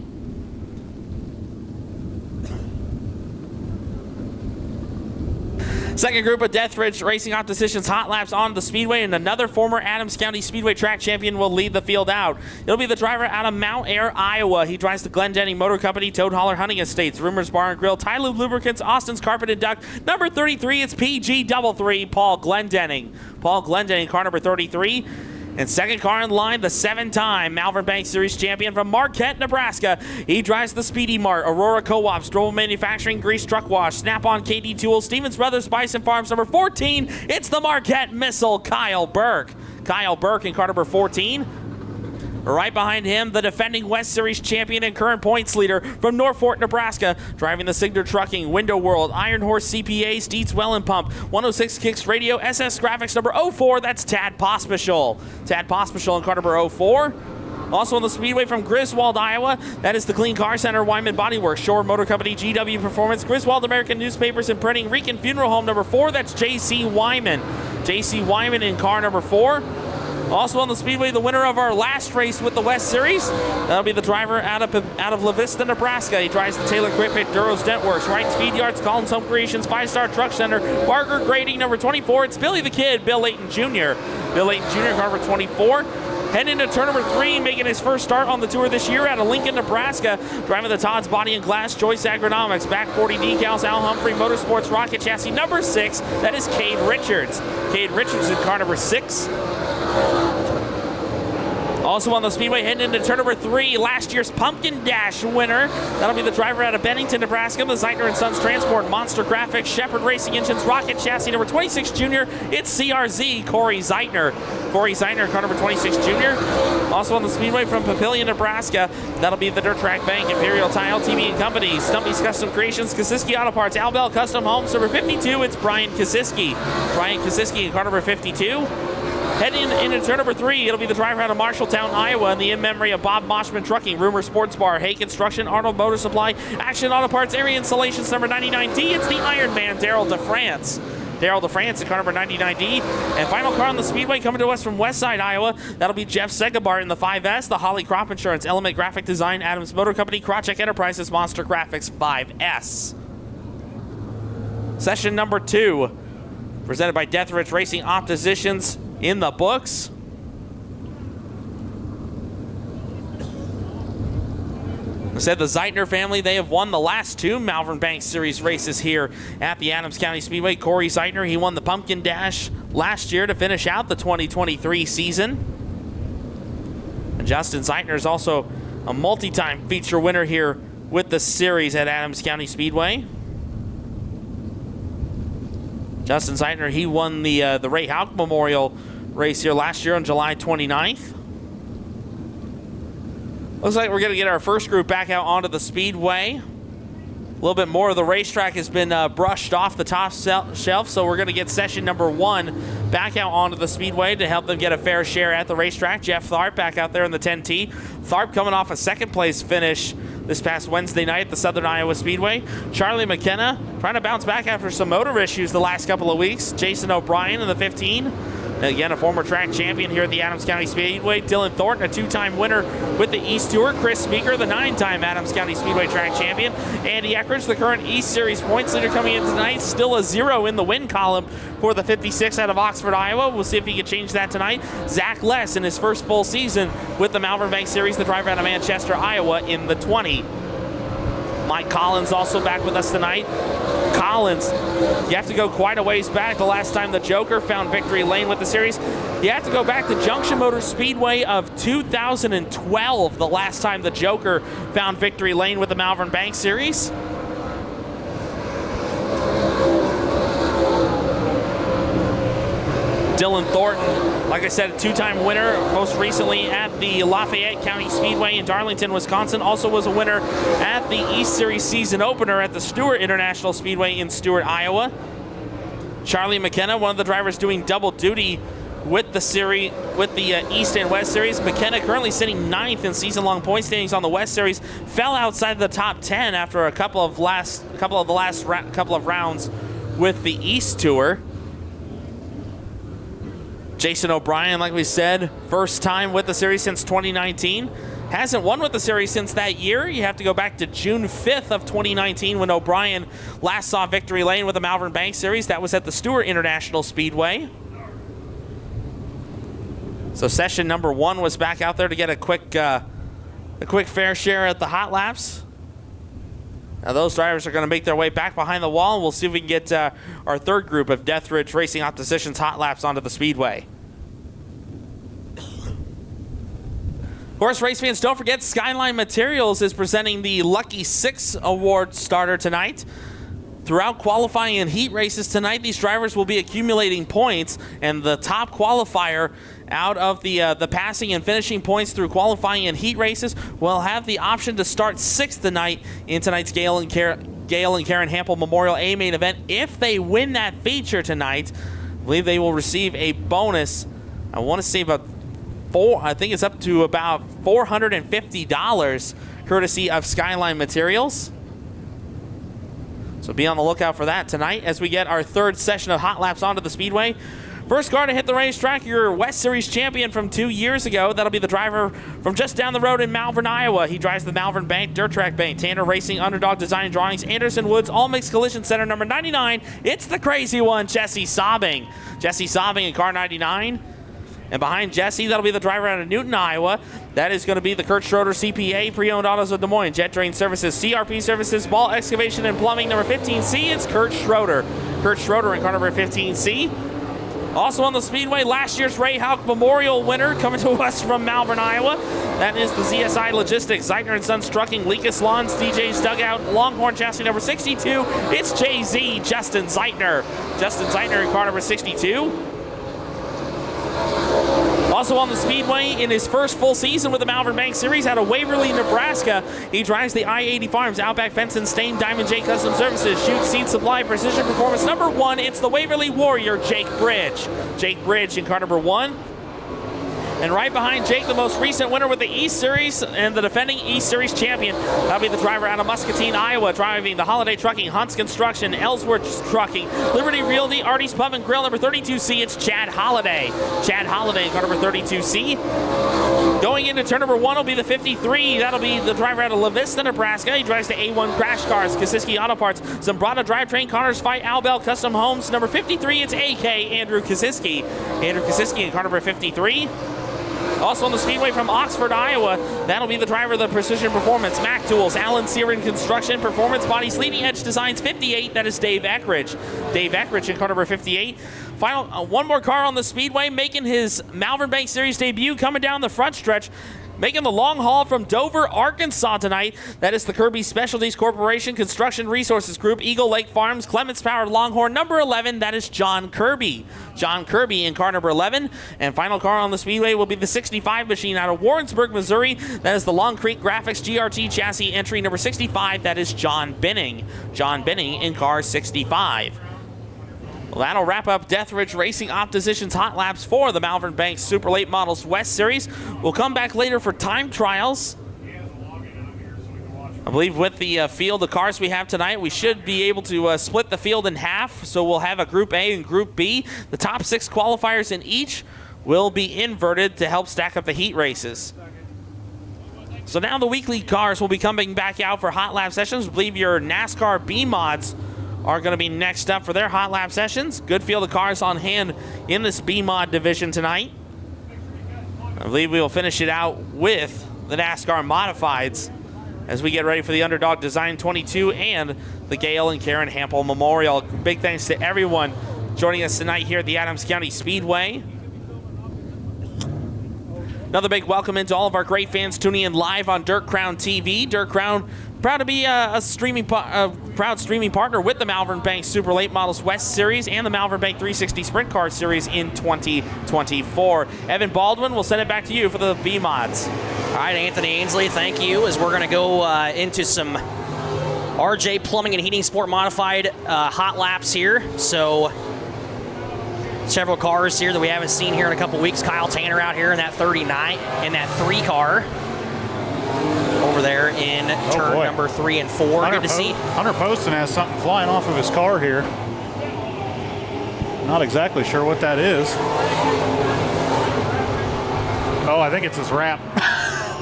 Second group of Death Ridge Racing Oppositions hot laps on the Speedway, and another former Adams County Speedway track champion will lead the field out. It'll be the driver out of Mount Ayr, Iowa. He drives the Glendenning Motor Company, Toad Holler Hunting Estates, Rumors Bar and Grill, Tylube Lubricants, Austin's Carpet and Duck. Number 33, it's PG33, Paul Glendenning. Paul Glendenning, car number 33. And second car in line, the 7-time Malvern Bank Series champion from Marquette, Nebraska. He drives the Speedy Mart, Aurora Co-op, Stroll Manufacturing, Grease Truck Wash, Snap-on KD Tools, Stevens Brothers Bison Farms, number 14. It's the Marquette Missile, Kyle Burke. Kyle Burke in car number 14. Right behind him, the defending West Series champion and current points leader from North Fort, Nebraska, driving the Signer Trucking, Window World, Iron Horse CPA, Steeds Well and Pump, 106 Kicks Radio, SS Graphics number 04. That's Tad Pospischel. Tad Pospischel in car number 04. Also on the Speedway from Griswold, Iowa, that is the Clean Car Center, Wyman Body Works, Shore Motor Company, GW Performance, Griswold American Newspapers and Printing, Rican Funeral Home number 4. That's J.C. Wyman. J.C. Wyman in car number 4. Also on the Speedway, the winner of our last race with the West Series, that'll be the driver out of La Vista, Nebraska. He drives the Taylor Grip Pit, Duros Dentworks, Wright Speed Yards, Collins Home Creations, 5-Star Truck Center, Barker Grading number 24. It's Billy the Kid, Bill Layton Jr. Bill Layton Jr., car number 24. Heading into turn number 3, making his first start on the tour this year out of Lincoln, Nebraska. Driving the Todd's Body and Glass, Joyce Agronomics, Back 40 Decals, Al Humphrey Motorsports, Rocket Chassis number 6. That is Cade Richards. Cade Richards in car number 6. Also on the Speedway, heading into turn number 3, last year's Pumpkin Dash winner. That'll be the driver out of Bennington, Nebraska, the Zeitner & Sons Transport, Monster Graphics, Shepherd Racing Engines, Rocket Chassis number 26 Junior. It's CRZ, Corey Zeitner. Corey Zeitner, car number 26 Junior. Also on the Speedway from Papillion, Nebraska, that'll be the Dirt Track Bank, Imperial Tile, TV and Company, Stumpy's Custom Creations, Kasiski Auto Parts, Al Bell Custom Homes, number 52. It's Brian Kasiski. Brian Kasiski in car number 52. Heading into turn number 3, it'll be the driver out of Marshalltown, Iowa, in the in memory of Bob Moshman Trucking, Rumor Sports Bar, Hay Construction, Arnold Motor Supply, Action Auto Parts, Area Installations, number 99D. It's the Iron Man, Daryl DeFrance. Daryl DeFrance in car number 99D. And final car on the Speedway coming to us from Westside, Iowa. That'll be Jeff Segabart in the 5S, the Holly Crop Insurance, Element Graphic Design, Adams Motor Company, Crotcheck Enterprises, Monster Graphics 5S. Session number 2, presented by Death Ridge Racing Oppositions, in the books. I said the Zeitner family, they have won the last 2 Malvern Bank Series races here at the Adams County Speedway. Corey Zeitner, he won the Pumpkin Dash last year to finish out the 2023 season. And Justin Zeitner is also a multi-time feature winner here with the series at Adams County Speedway. Justin Zeitner, he won the Ray Houck Memorial race here last year on July 29th. Looks like we're going to get our first group back out onto the Speedway. A little bit more of the racetrack has been brushed off the top shelf, so we're going to get session number 1 back out onto the Speedway to help them get a fair share at the racetrack. Jeff Tharp back out there in the 10T. Tharp coming off a second place finish this past Wednesday night at the Southern Iowa Speedway. Charlie McKenna trying to bounce back after some motor issues the last couple of weeks. Jason O'Brien in the 15. Again, a former track champion here at the Adams County Speedway. Dylan Thornton, a 2-time winner with the East Tour. Chris Speaker, the 9-time Adams County Speedway track champion. Andy Eckridge, the current East Series points leader, coming in tonight. Still a 0 in the win column for the 56 out of Oxford, Iowa. We'll see if he can change that tonight. Zach Less in his first full season with the Malvern Bank Series, the driver out of Manchester, Iowa in the 20. Mike Collins also back with us tonight. Collins, you have to go quite a ways back. The last time the Joker found victory lane with the series, you have to go back to Junction Motor Speedway of 2012, the last time the Joker found victory lane with the Malvern Bank Series. Dylan Thornton, like I said, a 2-time winner, most recently at the Lafayette County Speedway in Darlington, Wisconsin. Also was a winner at the East Series season opener at the Stewart International Speedway in Stewart, Iowa. Charlie McKenna, one of the drivers doing double duty with the series, with the East and West Series. McKenna currently sitting 9th in season-long point standings on the West Series. Fell outside the top 10 after a couple of the last rounds with the East Tour. Jason O'Brien, like we said, first time with the series since 2019. Hasn't won with the series since that year. You have to go back to June 5th of 2019 when O'Brien last saw victory lane with the Malvern Bank Series. That was at the Stewart International Speedway. So session number 1 was back out there to get a quick fair share at the hot laps. Now those drivers are going to make their way back behind the wall, and we'll see if we can get our third group of Death Ridge Racing Oppositions hot laps onto the Speedway. Of course, race fans, don't forget Skyline Materials is presenting the Lucky 6 Award starter tonight. throughout qualifying and heat races tonight, these drivers will be accumulating points, and the top qualifier out of the passing and finishing points through qualifying and heat races will have the option to start 6th tonight in tonight's Gale and Karen Hampel Memorial A main event. If they win that feature tonight, I believe they will receive a bonus. I want to say about I think it's up to about $450 courtesy of Skyline Materials. So be on the lookout for that tonight as we get our 3rd session of hot laps onto the Speedway. First car to hit the racetrack, your West Series champion from 2 years ago. That'll be the driver from just down the road in Malvern, Iowa. He drives the Malvern Bank Dirt Track Bank, Tanner Racing, Underdog Design and Drawings, Anderson Woods, All Mix Collision Center, number 99. It's the crazy one, Jesse Sobbing. Jesse Sobbing in car 99. And behind Jesse, that'll be the driver out of Newton, Iowa. That is going to be the Kurt Schroeder CPA, Pre-Owned Autos of Des Moines, Jet Drain Services, CRP Services, Ball Excavation and Plumbing, number 15C. It's Kurt Schroeder. Kurt Schroeder in car number 15C. Also on the Speedway, last year's Ray Houck Memorial winner coming to us from Malvern, Iowa. That is the ZSI Logistics, Zeitner & Sons Trucking, Leakus Lawns, DJ's Dugout, Longhorn Chassis number 62. It's JZ, Justin Zeitner. Justin Zeitner in car number 62. Also on the Speedway, in his first full season with the Malvern Bank Series out of Waverly, Nebraska, he drives the I-80 Farms, Outback Fence and Stain, Diamond J Custom Services, Chute Seed Supply, Precision Performance number 1. It's the Waverly Warrior, Jake Bridge. Jake Bridge in car number 1. And right behind Jake, the most recent winner with the East Series and the defending East Series champion. That'll be the driver out of Muscatine, Iowa, driving the Holiday Trucking, Hunt's Construction, Ellsworth Trucking, Liberty Realty, Artie's Pub and Grill, number 32C. It's Chad Holiday. Chad Holiday in car number 32C. Going into turn number 1 will be the 53. That'll be the driver out of La Vista, Nebraska. He drives the A1 Crash Cars, Kasiski Auto Parts, Zimbrata Drivetrain, Connors Fight, Al Bell Custom Homes. Number 53, it's AK Andrew Kasiski. Andrew Kasiski in car number 53. Also on the Speedway from Oxford, Iowa, that'll be the driver of the Precision Performance, Mac Tools, Alan Searin Construction, Performance Bodies, Leading Edge Designs 58. That is Dave Eckridge. Dave Eckridge in car number 58. Final, one more car on the Speedway, making his Malvern Bank Series debut, coming down the front stretch, making the long haul from Dover, Arkansas tonight. That is the Kirby Specialties Corporation, Construction Resources Group, Eagle Lake Farms, Clements Powered Longhorn, number 11. That is John Kirby. John Kirby in car number 11. And final car on the Speedway will be the 65 machine out of Warrensburg, Missouri. That is the Long Creek Graphics GRT chassis entry number 65. That is John Binning. John Binning in car 65. Well, that'll wrap up Death Ridge Racing Opposition's hot laps for the Malvern Bank Super Late Models West Series. We'll come back later for time trials. I believe with the field of cars we have tonight, we should be able to split the field in half. So we'll have a Group A and Group B. The top 6 qualifiers in each will be inverted to help stack up the heat races. So now the weekly cars will be coming back out for hot lap sessions. I believe your NASCAR B mods are going to be next up for their hot lap sessions. Good field of cars on hand in this B-Mod division tonight. I believe we will finish it out with the NASCAR Modifieds as we get ready for the Underdog Design 22 and the Gale and Karen Hampel Memorial. Big thanks to everyone joining us tonight here at the Adams County Speedway. Another big welcome into all of our great fans tuning in live on Dirt Crown TV. Dirt Crown, proud to be a proud streaming partner with the Malvern Bank Super Late Models West Series and the Malvern Bank 360 Sprint Car Series in 2024. Evan Baldwin, we'll send it back to you for the B-Mods. All right, Anthony Ainsley, thank you, as we're going to go into some RJ Plumbing and Heating Sport Modified hot laps here. So several cars here that we haven't seen here in a couple weeks. Kyle Tanner out here in that 39, in that 3 car. Over there in turn number 3 and 4. Good to see. Hunter Poston has something flying off of his car here. Not exactly sure what that is. Oh, I think it's his wrap.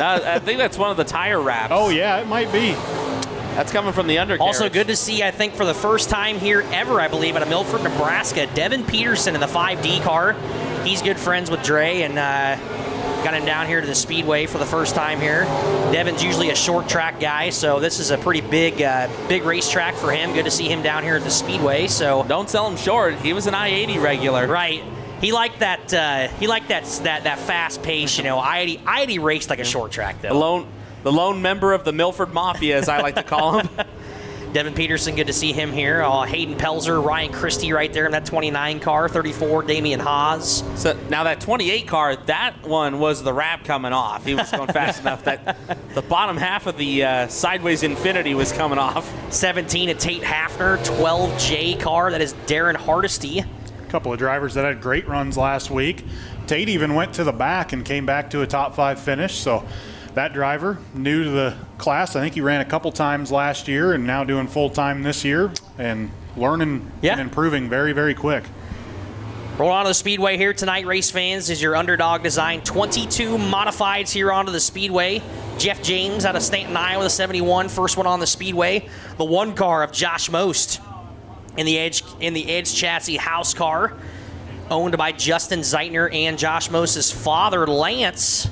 I think that's one of the tire wraps. Oh, yeah, it might be. That's coming from the undercarriage. Also good to see, I think, for the first time here ever, I believe, out of Milford, Nebraska, Devin Peterson in the 5D car. He's good friends with Dre and got him down here to the Speedway for the first time here. Devin's usually a short track guy, so this is a pretty big racetrack for him. Good to see him down here at the Speedway. So don't sell him short. He was an I-80 regular. Right. He liked that. That fast pace. You know, I-80 raced like a short track though. The lone member of the Milford Mafia, as I like to call him. Devin Peterson, good to see him here. Hayden Pelzer, Ryan Christie right there in that 29 car. 34, Damian Haas. So now that 28 car, that one was the wrap coming off. He was going fast enough that the bottom half of the Sideways Infinity was coming off. 17, a Tate Hafner. 12J car, that is Darren Hardesty. A couple of drivers that had great runs last week. Tate even went to the back and came back to a top 5 finish. So that driver, new to the class, I think he ran a couple times last year and now doing full-time this year and learning and improving very, very quick. Roll onto the Speedway here tonight, race fans, is your Underdog Design 22 modifieds here onto the Speedway. Jeff James out of Stanton, Iowa, the 71, first one on the Speedway. The 1 car of Josh Most in the Edge chassis house car, owned by Justin Zeitner and Josh Most's father, Lance.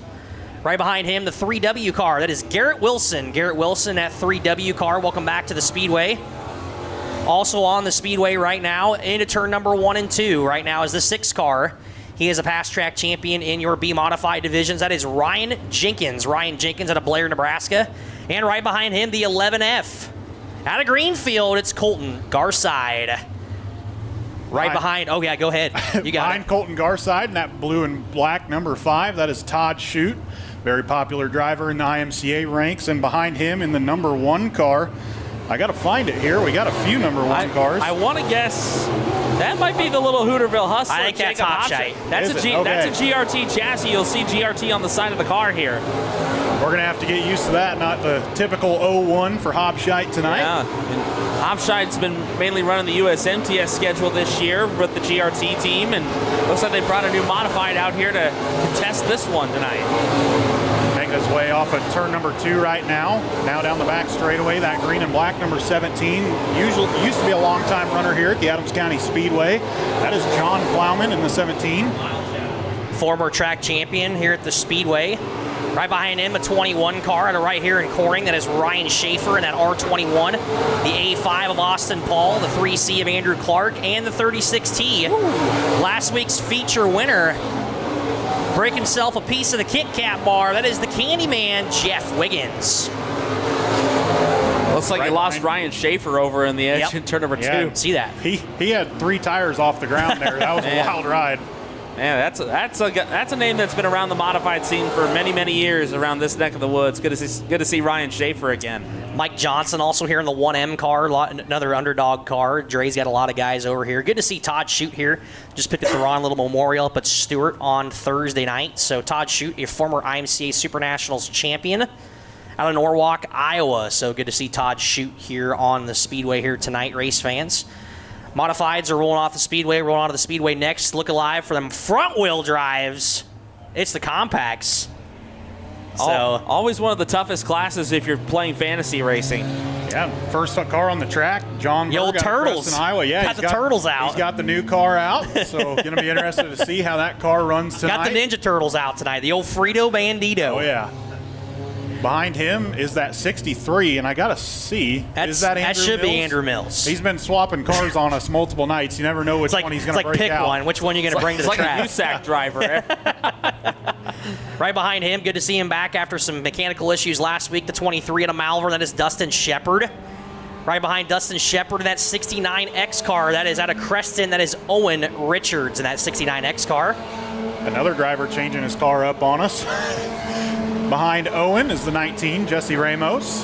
Right behind him, the 3W car. That is Garrett Wilson. Garrett Wilson, that 3W car. Welcome back to the Speedway. Also on the Speedway right now, into turn number 1 and 2. Right now is the 6 car. He is a past track champion in your B modified divisions. That is Ryan Jenkins. Ryan Jenkins out of Blair, Nebraska. And right behind him, the 11F. Out of Greenfield, it's Colton Garside. Right behind, oh yeah, go ahead. You got behind Colton Garside in that blue and black number 5, that is Todd Shute. Very popular driver in the IMCA ranks. And behind him in the number 1 car, I got to find it here. We got a few number 1 cars. I want to guess that might be the little Hooterville Hustler. I think that's Hopshite. That's a GRT chassis. You'll see GRT on the side of the car here. We're going to have to get used to that. Not the typical 01 for Hopshite tonight. Yeah. And Hopshite's been mainly running the USMTS schedule this year with the GRT team, and looks like they brought a new modified out here to contest this one tonight. Making his way off of turn number 2 right now. Now down the back straightaway, that green and black number 17. Used to be a long-time runner here at the Adams County Speedway. That is John Plowman in the 17. Former track champion here at the Speedway. Right behind him, a 21 car out of right here in Corning. That is Ryan Schaefer in that R21. The A5 of Austin Paul, the 3C of Andrew Clark, and the 36T. Last week's feature winner. Break himself a piece of the Kit Kat bar. That is the Candyman, Jeff Wiggins. Looks like you lost Ryan Schaefer over in the edge in turn number 2. See that? He had 3 tires off the ground there. That was a wild ride. Man, that's a name that's been around the modified scene for many, many years around this neck of the woods. Good to see Ryan Schaefer again. Mike Johnson also here in the 1M car, another Underdog car. Dre's got a lot of guys over here. Good to see Todd Shute here. Just picked up the Ron Little Memorial up at Stewart on Thursday night. So Todd Shute, a former IMCA Super Nationals champion out of Norwalk, Iowa. So good to see Todd Shute here on the Speedway here tonight, race fans. Modifieds are rolling off the Speedway, rolling onto the Speedway next. Look alive for them front-wheel drives. It's the compacts. So always one of the toughest classes if you're playing fantasy racing. Yeah, first car on the track, John the old Turtles. In Iowa. Yeah, got the Turtles out. He's got the new car out, so going to be interested to see how that car runs tonight. Got the Ninja Turtles out tonight, the old Frito Bandito. Oh, yeah. Behind him is that 63, and I got to see, is that Andrew That should Mills? Be Andrew Mills. He's been swapping cars on us multiple nights. You never know which one he's going to break pick out. One. Which one you're going to bring to the track. It's like a USAC driver. Right behind him, good to see him back after some mechanical issues last week. The 23 at a Malvern, that is Dustin Shepard. Right behind Dustin Shepard in that 69X car, that is out of Creston, that is Owen Richards in that 69X car. Another driver changing his car up on us. Behind Owen is the 19, Jesse Ramos.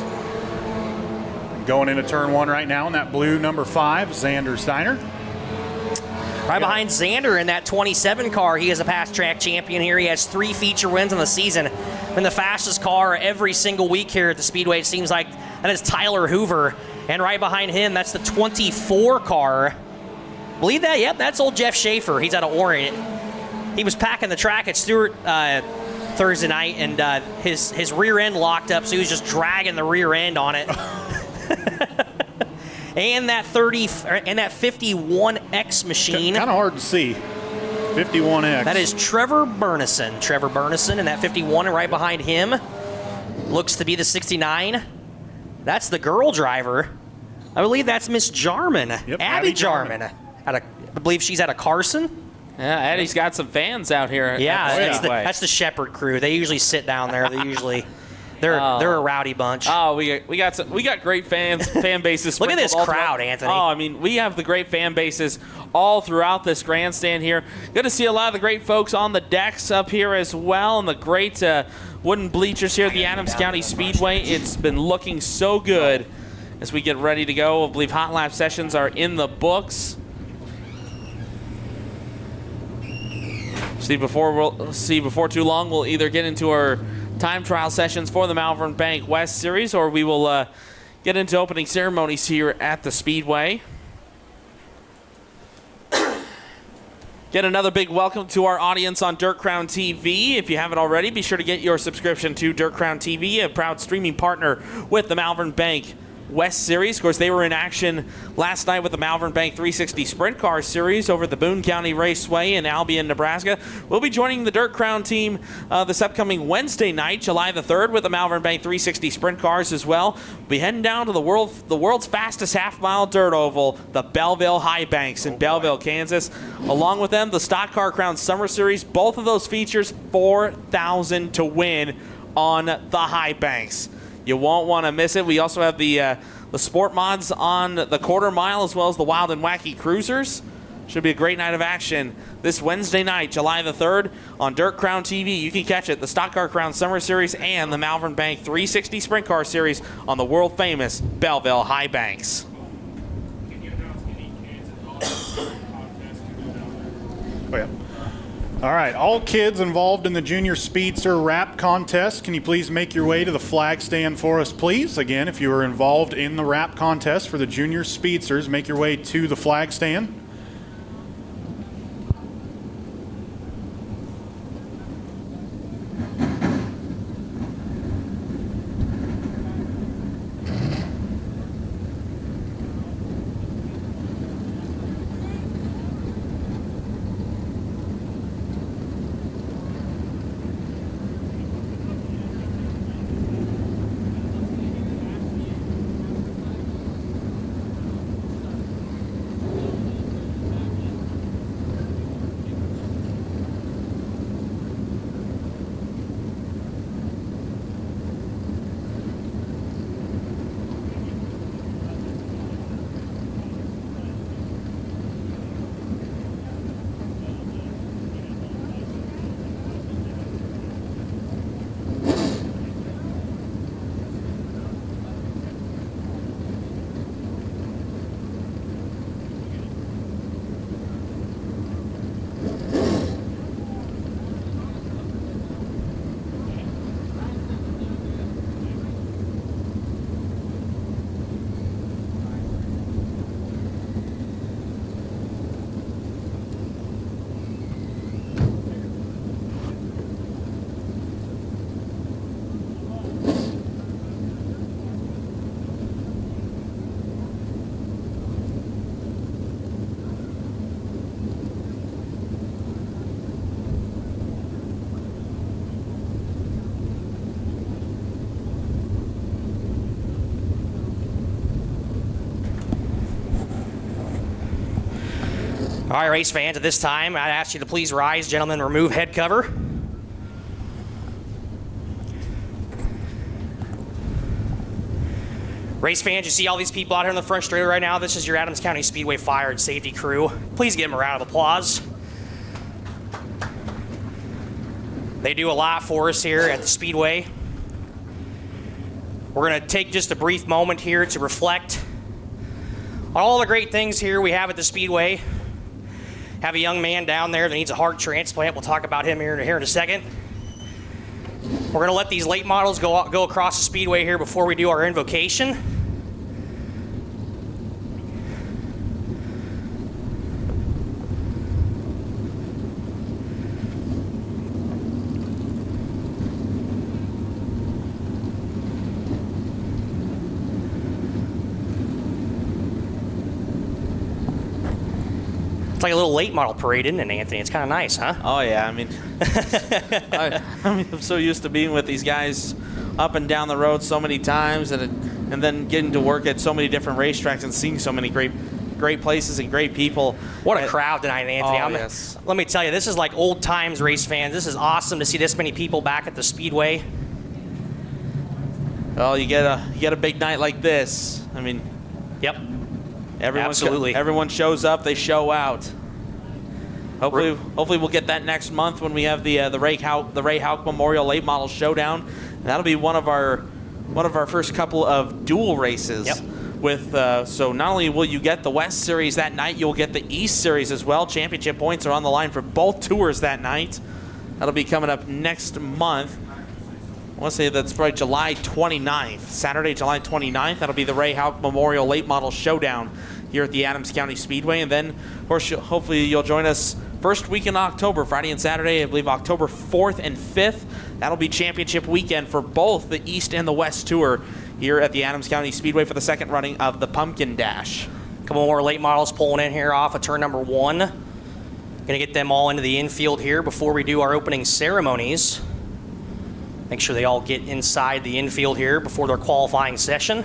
Going into turn 1 right now in that blue number 5, Xander Steiner. Right behind Xander in that 27 car, he is a past track champion here. He has 3 feature wins on the season. Been the fastest car every single week here at the Speedway. It seems like that is Tyler Hoover. And right behind him, that's the 24 car. Believe that? Yep, that's old Jeff Schaefer. He's out of Orient. He was packing the track at Stewart Thursday night, and his rear end locked up, so he was just dragging the rear end on it. And that 51X machine. Kind of hard to see. 51X. That is Trevor Burnison. Trevor Burnison in that 51, and right behind him looks to be the 69. That's the girl driver. I believe that's Miss Jarman. Yep, Abby Jarman. I believe she's out of Carson. Yeah, Eddie's got some fans out here. Yeah, that's the Shepherd crew. They usually sit down there. They They're a rowdy bunch. Oh, we got great fan bases. Look at this all crowd, throughout. Anthony. Oh, I mean, we have the great fan bases all throughout this grandstand here. Good to see a lot of the great folks on the decks up here as well, and the great wooden bleachers here at the Adams County Speedway. It's been looking so good as we get ready to go. I believe hot lap sessions are in the books. Before too long, we'll either get into our time trial sessions for the Malvern Bank West Series, or we will get into opening ceremonies here at the Speedway. Get another big welcome to our audience on Dirt Crown TV. If you haven't already, be sure to get your subscription to Dirt Crown TV, a proud streaming partner with the Malvern Bank West Series. Of course, they were in action last night with the Malvern Bank 360 Sprint Car Series over at the Boone County Raceway in Albion, Nebraska. We'll be joining the Dirt Crown team this upcoming Wednesday night, July the 3rd, with the Malvern Bank 360 Sprint Cars as well. We'll be heading down to the world's fastest half-mile dirt oval, the Belleville High Banks in Belleville, Kansas. Along with them, the Stock Car Crown Summer Series. Both of those features, $4,000 to win on the High Banks. You won't want to miss it. We also have the sport mods on the quarter mile, as well as the Wild and Wacky Cruisers. Should be a great night of action this Wednesday night, July the 3rd, on Dirt Crown TV. You can catch it, the Stock Car Crown Summer Series and the Malvern Bank 360 Sprint Car Series on the world-famous Belleville High Banks. Oh, yeah. All right, all kids involved in the Junior Speedster Rap Contest, can you please make your way to the flag stand for us, please? Again, if you are involved in the Rap Contest for the Junior Speedsters, make your way to the flag stand. All right, race fans, at this time, I'd ask you to please rise. Gentlemen, remove head cover. Race fans, you see all these people out here in the front straight right now? This is your Adams County Speedway Fire and Safety crew. Please give them a round of applause. They do a lot for us here at the Speedway. We're going to take just a brief moment here to reflect on all the great things here we have at the Speedway. Have a young man down there that needs a heart transplant. We'll talk about him here in a second. We're going to let these late models go across the Speedway here before we do our invocation. It's like a little late model parade, isn't it, Anthony? It's kind of nice, huh? Oh, yeah. I mean, I'm so used to being with these guys up and down the road so many times, and then getting to work at so many different racetracks and seeing so many great places and great people. What a crowd tonight, Anthony. Oh, yes. Let me tell you, this is like old times race fans. This is awesome to see this many people back at the Speedway. Well, you get a big night like this. I mean, yep. Absolutely. Everyone shows up. They show out. Hopefully we'll get that next month when we have the Ray Houck Memorial Late Model Showdown. And that'll be one of our first couple of dual races. Yep. With so not only will you get the West Series that night, you'll get the East Series as well. Championship points are on the line for both tours that night. That'll be coming up next month. I want to say that's probably July 29th, Saturday, July 29th. That'll be the Ray Houck Memorial Late Model Showdown here at the Adams County Speedway. And then, of course, hopefully you'll join us first week in October, Friday and Saturday, I believe October 4th and 5th. That'll be championship weekend for both the East and the West Tour here at the Adams County Speedway for the second running of the Pumpkin Dash. A couple more late models pulling in here off of turn number 1. Going to get them all into the infield here before we do our opening ceremonies. Make sure they all get inside the infield here before their qualifying session.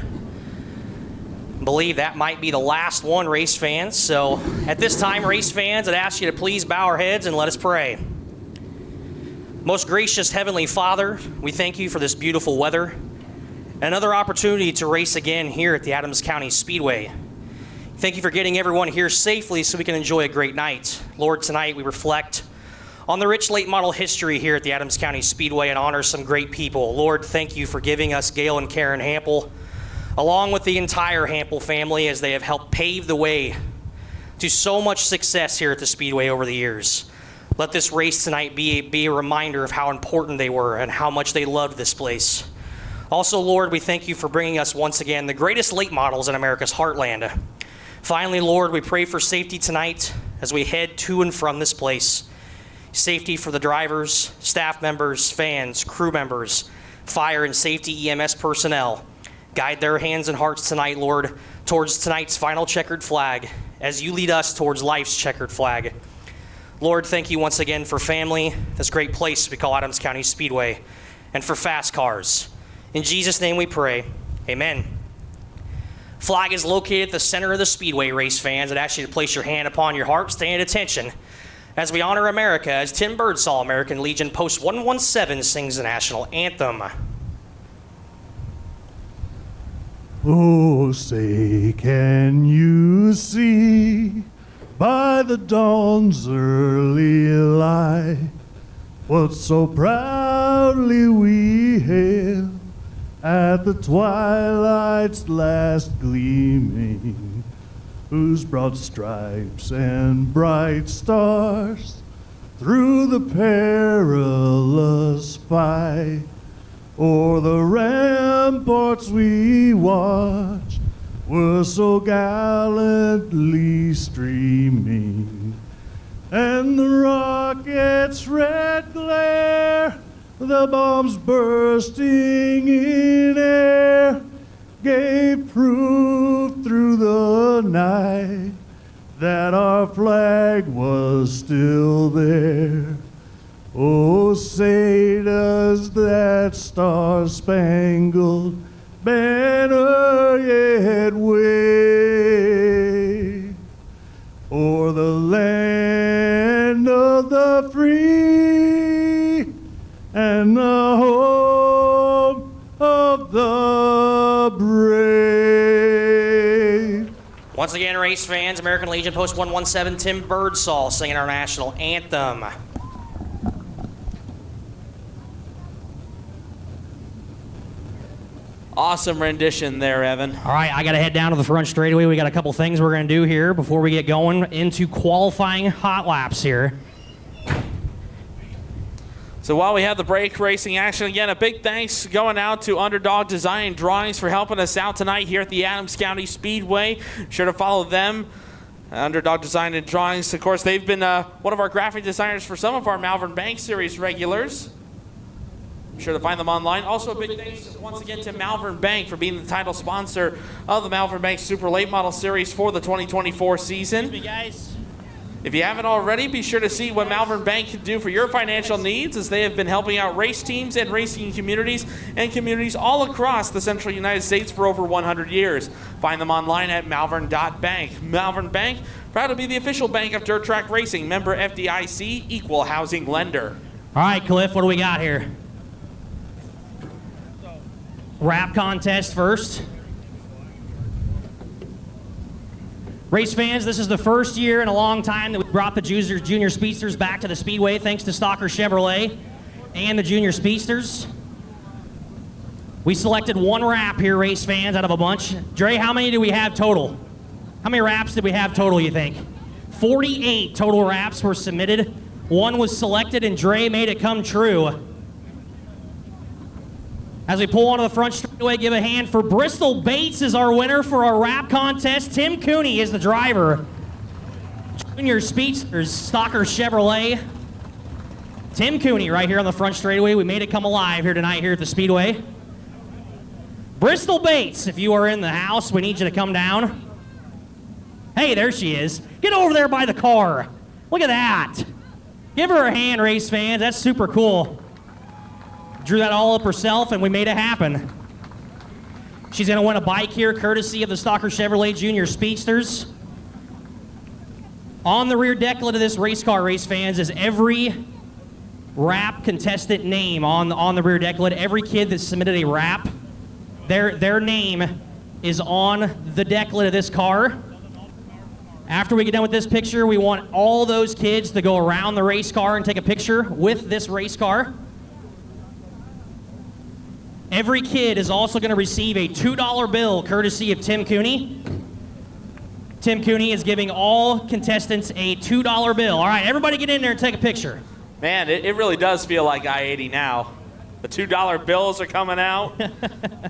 I believe that might be the last one, race fans. So at this time, race fans, I'd ask you to please bow our heads and let us pray. Most gracious Heavenly Father, we thank you for this beautiful weather. Another opportunity to race again here at the Adams County Speedway. Thank you for getting everyone here safely so we can enjoy a great night. Lord, tonight we reflect on the rich late model history here at the Adams County Speedway and honor some great people. Lord, thank you for giving us Gail and Karen Hampel, along with the entire Hampel family, as they have helped pave the way to so much success here at the Speedway over the years. Let this race tonight be a reminder of how important they were and how much they loved this place. Also, Lord, we thank you for bringing us once again the greatest late models in America's heartland. Finally, Lord, we pray for safety tonight as we head to and from this place. Safety for the drivers, staff members, fans, crew members, fire and safety EMS personnel. Guide their hands and hearts tonight, Lord, towards tonight's final checkered flag as you lead us towards life's checkered flag. Lord, thank you once again for family, this great place we call Adams County Speedway, and for fast cars. In Jesus' name we pray, amen. Flag is located at the center of the Speedway, race fans. I'd ask you to place your hand upon your heart, stay at attention, as we honor America as Tim Birdsall, American Legion Post 117, sings the national anthem. Oh, say, can you see by the dawn's early light what so proudly we hailed at the twilight's last gleaming, whose broad stripes and bright stars through the perilous fight o'er the ramparts we watched were so gallantly streaming, and the rocket's red glare, the bombs bursting in air, gave proof through the night that our flag was still there. Oh, say does that star-spangled banner yet wave o'er the land of the free and the home of the brave. Once again, race fans, American Legion Post 117, Tim Birdsall singing our national anthem. Awesome rendition there, Evan. All right, I got to head down to the front straightaway. We got a couple things we're going to do here before we get going into qualifying hot laps here. So while we have the brake racing action, again, a big thanks going out to Underdog Design Drawings for helping us out tonight here at the Adams County Speedway. Sure to follow them. Underdog Design and Drawings, of course, they've been one of our graphic designers for some of our Malvern Bank Series regulars. Be sure to find them online. Also, a big thanks once again to Malvern Bank for being the title sponsor of the Malvern Bank Super Late Model Series for the 2024 season. Excuse me, guys. If you haven't already, be sure to see what Malvern Bank can do for your financial needs, as they have been helping out race teams and racing communities and communities all across the central United States for over 100 years. Find them online at malvern.bank. Malvern Bank, proud to be the official bank of dirt track racing, member FDIC, equal housing lender. All right, Cliff, what do we got here? wrap contest first. Race fans, this is the first year in a long time that we brought the junior speedsters back to the Speedway, thanks to Stalker Chevrolet and the junior speedsters. We selected one wrap here, race fans, out of a bunch. Dre, how many do we have total? How many wraps did we have total, you think? 48 total wraps were submitted. One was selected, and Dre made it come true. As we pull onto the front straightaway, give a hand for Bristol Bates is our winner for our wrap contest. Tim Cooney is the driver. Junior Speedsters, Stalker Chevrolet. Tim Cooney right here on the front straightaway. We made it come alive here tonight here at the Speedway. Bristol Bates, if you are in the house, we need you to come down. Hey, there she is. Get over there by the car. Look at that. Give her a hand, race fans. That's super cool. Drew that all up herself, and we made it happen. She's going to win a bike here, courtesy of the Stalker Chevrolet Junior Speedsters. On the rear decklet of this race car, race fans, is every wrap contestant name on the rear decklet. Every kid that submitted a wrap, their name is on the decklet of this car. After we get done with this picture, we want all those kids to go around the race car and take a picture with this race car. Every kid is also going to receive a $2 bill courtesy of Tim Cooney. Tim Cooney is giving all contestants a $2 bill. All right, everybody get in there and take a picture. Man, it really does feel like I-80 now. The $2 bills are coming out.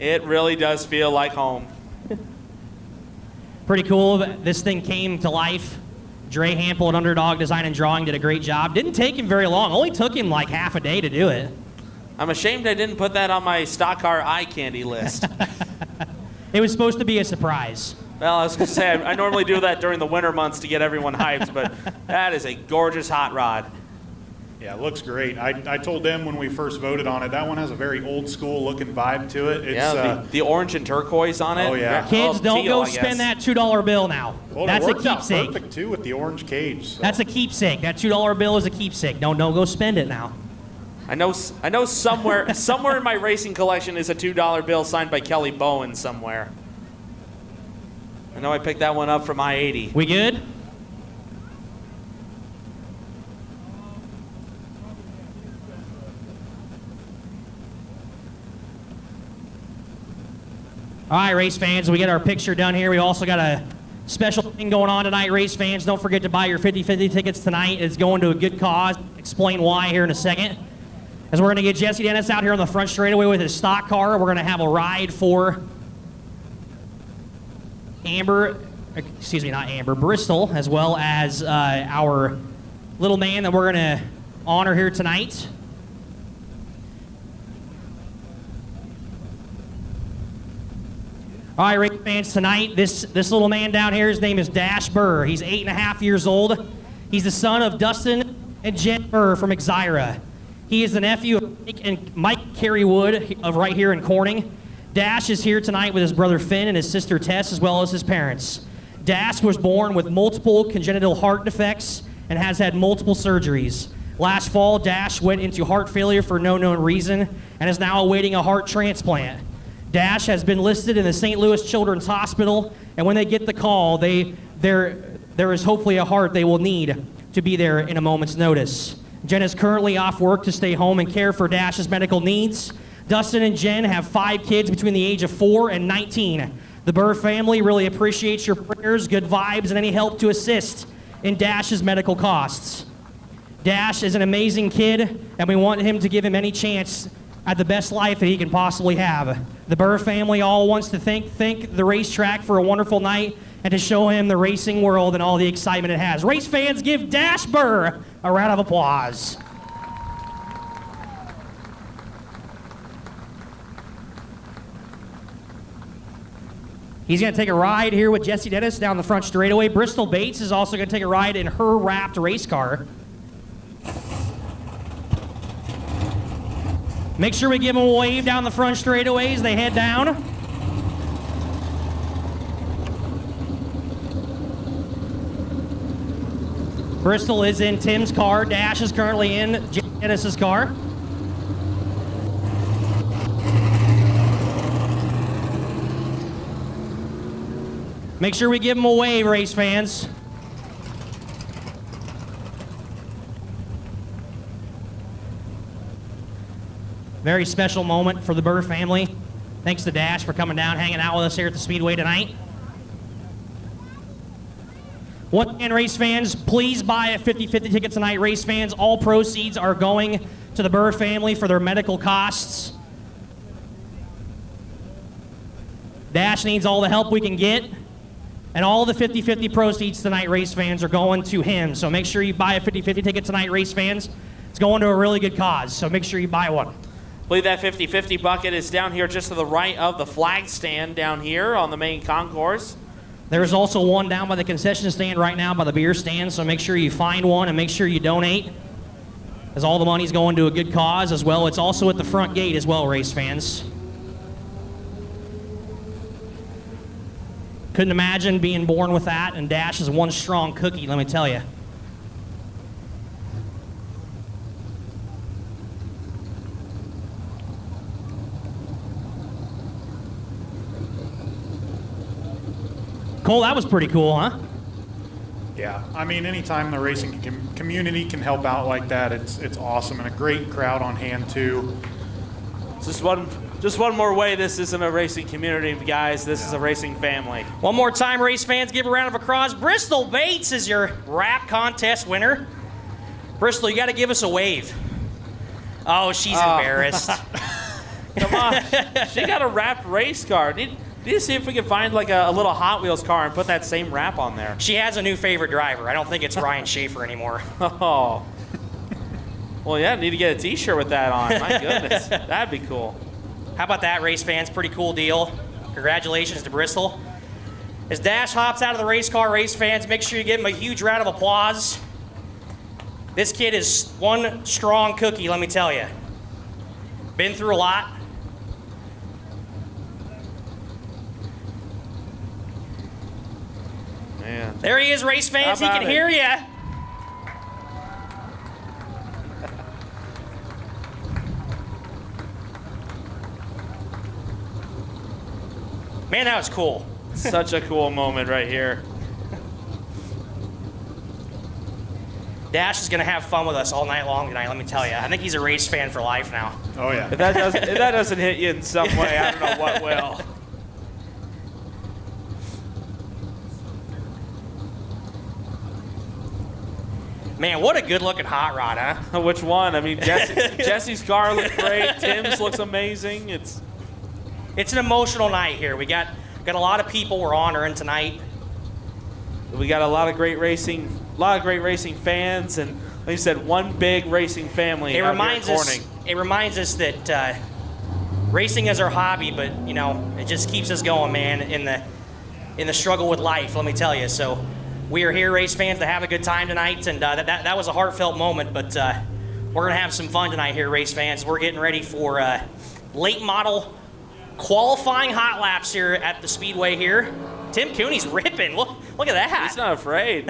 It really does feel like home. Pretty cool. This thing came to life. Dre Hampel at Underdog Design and Drawing did a great job. Didn't take him very long. Only took him like half a day to do it. I'm ashamed I didn't put that on my stock car eye candy list. It was supposed to be a surprise. Well, I was going to say, I normally do that during the winter months to get everyone hyped, but that is a gorgeous hot rod. Yeah, it looks great. I told them when we first voted on it, that one has a very old school looking vibe to it. It's, the orange and turquoise on it. Oh, yeah. Kids, don't go spend that $2 bill now. Well, that's it a worked out keepsake. perfect, too, with the orange cage. So. That's a keepsake. That $2 bill is a keepsake. Don't go spend it now. I know somewhere in my racing collection is a $2 bill signed by Kelly Bowen somewhere. I know I picked that one up from I-80. We good? All right, race fans, we get our picture done here. We also got a special thing going on tonight, race fans. Don't forget to buy your 50/50 tickets tonight. It's going to a good cause. Explain why here in a second. As we're going to get Jesse Dennis out here on the front straightaway with his stock car. We're going to have a ride for Bristol, as well as our little man that we're going to honor here tonight. All right, race fans, tonight, this little man down here, his name is Dash Burr. He's 8.5 years old. He's the son of Dustin and Jen Burr from Exira. He is the nephew of Mike Careywood of right here in Corning. Dash is here tonight with his brother Finn and his sister Tess, as well as his parents. Dash was born with multiple congenital heart defects and has had multiple surgeries. Last fall, Dash went into heart failure for no known reason and is now awaiting a heart transplant. Dash has been listed in the St. Louis Children's Hospital, and when they get the call, there is hopefully a heart they will need to be there in a moment's notice. Jen is currently off work to stay home and care for Dash's medical needs. Dustin and Jen have 5 kids between the age of 4 and 19. The Burr family really appreciates your prayers, good vibes, and any help to assist in Dash's medical costs. Dash is an amazing kid, and we want him to give him any chance at the best life that he can possibly have. The Burr family all wants to thank the racetrack for a wonderful night and to show him the racing world and all the excitement it has. Race fans, give Dash Burr a round of applause. He's going to take a ride here with Jesse Dennis down the front straightaway. Bristol Bates is also going to take a ride in her wrapped race car. Make sure we give them a wave down the front straightaway as they head down. Bristol is in Tim's car. Dash is currently in Dennis's car. Make sure we give them a wave, race fans. Very special moment for the Burr family. Thanks to Dash for coming down, hanging out with us here at the Speedway tonight. Once again, race fans, please buy a 50/50 ticket tonight, race fans. All proceeds are going to the Burr family for their medical costs. Dash needs all the help we can get. And all the 50/50 proceeds tonight, race fans, are going to him. So make sure you buy a 50/50 ticket tonight, race fans. It's going to a really good cause, so make sure you buy one. I believe that 50/50 bucket is down here just to the right of the flag stand down here on the main concourse. There's also one down by the concession stand right now by the beer stand, so make sure you find one and make sure you donate, as all the money's going to a good cause as well. It's also at the front gate as well, race fans. Couldn't imagine being born with that, and Dash is one strong cookie, let me tell you. Cole, that was pretty cool, huh? Yeah, I mean, anytime the racing community can help out like that, it's awesome, and a great crowd on hand too. Just one more way this isn't a racing community, guys. This is a racing family. One more time, race fans, give a round of applause. Bristol Bates is your rap contest winner. Bristol, you got to give us a wave. Oh, she's embarrassed. Come on, she got a wrapped race car. Need to see if we can find like a little Hot Wheels car and put that same wrap on there. She has a new favorite driver. I don't think it's Ryan Schaefer anymore. Oh. Well, yeah, need to get a t-shirt with that on. My goodness, that'd be cool. How about that, race fans? Pretty cool deal. Congratulations to Bristol. As Dash hops out of the race car, race fans, make sure you give him a huge round of applause. This kid is one strong cookie, let me tell you. Been through a lot. Man. There he is, race fans. He can hear you. Man, that was cool. Such a cool moment right here. Dash is going to have fun with us all night long tonight, let me tell you. I think he's a race fan for life now. Oh, yeah. If that doesn't hit you in some way, I don't know what will. Man, what a good-looking hot rod, huh? Which one? I mean, Jesse's car looks great. Tim's looks amazing. It's an emotional night here. We got a lot of people we're honoring tonight. We got a lot of great racing fans, and like you said, one big racing family. It reminds us that racing is our hobby, but you know, it just keeps us going, man, in the struggle with life, let me tell you. So we are here, race fans, to have a good time tonight, and that was a heartfelt moment, but we're going to have some fun tonight here, race fans. We're getting ready for late model qualifying hot laps here at the Speedway here. Tim Cooney's ripping. Look at that. He's not afraid.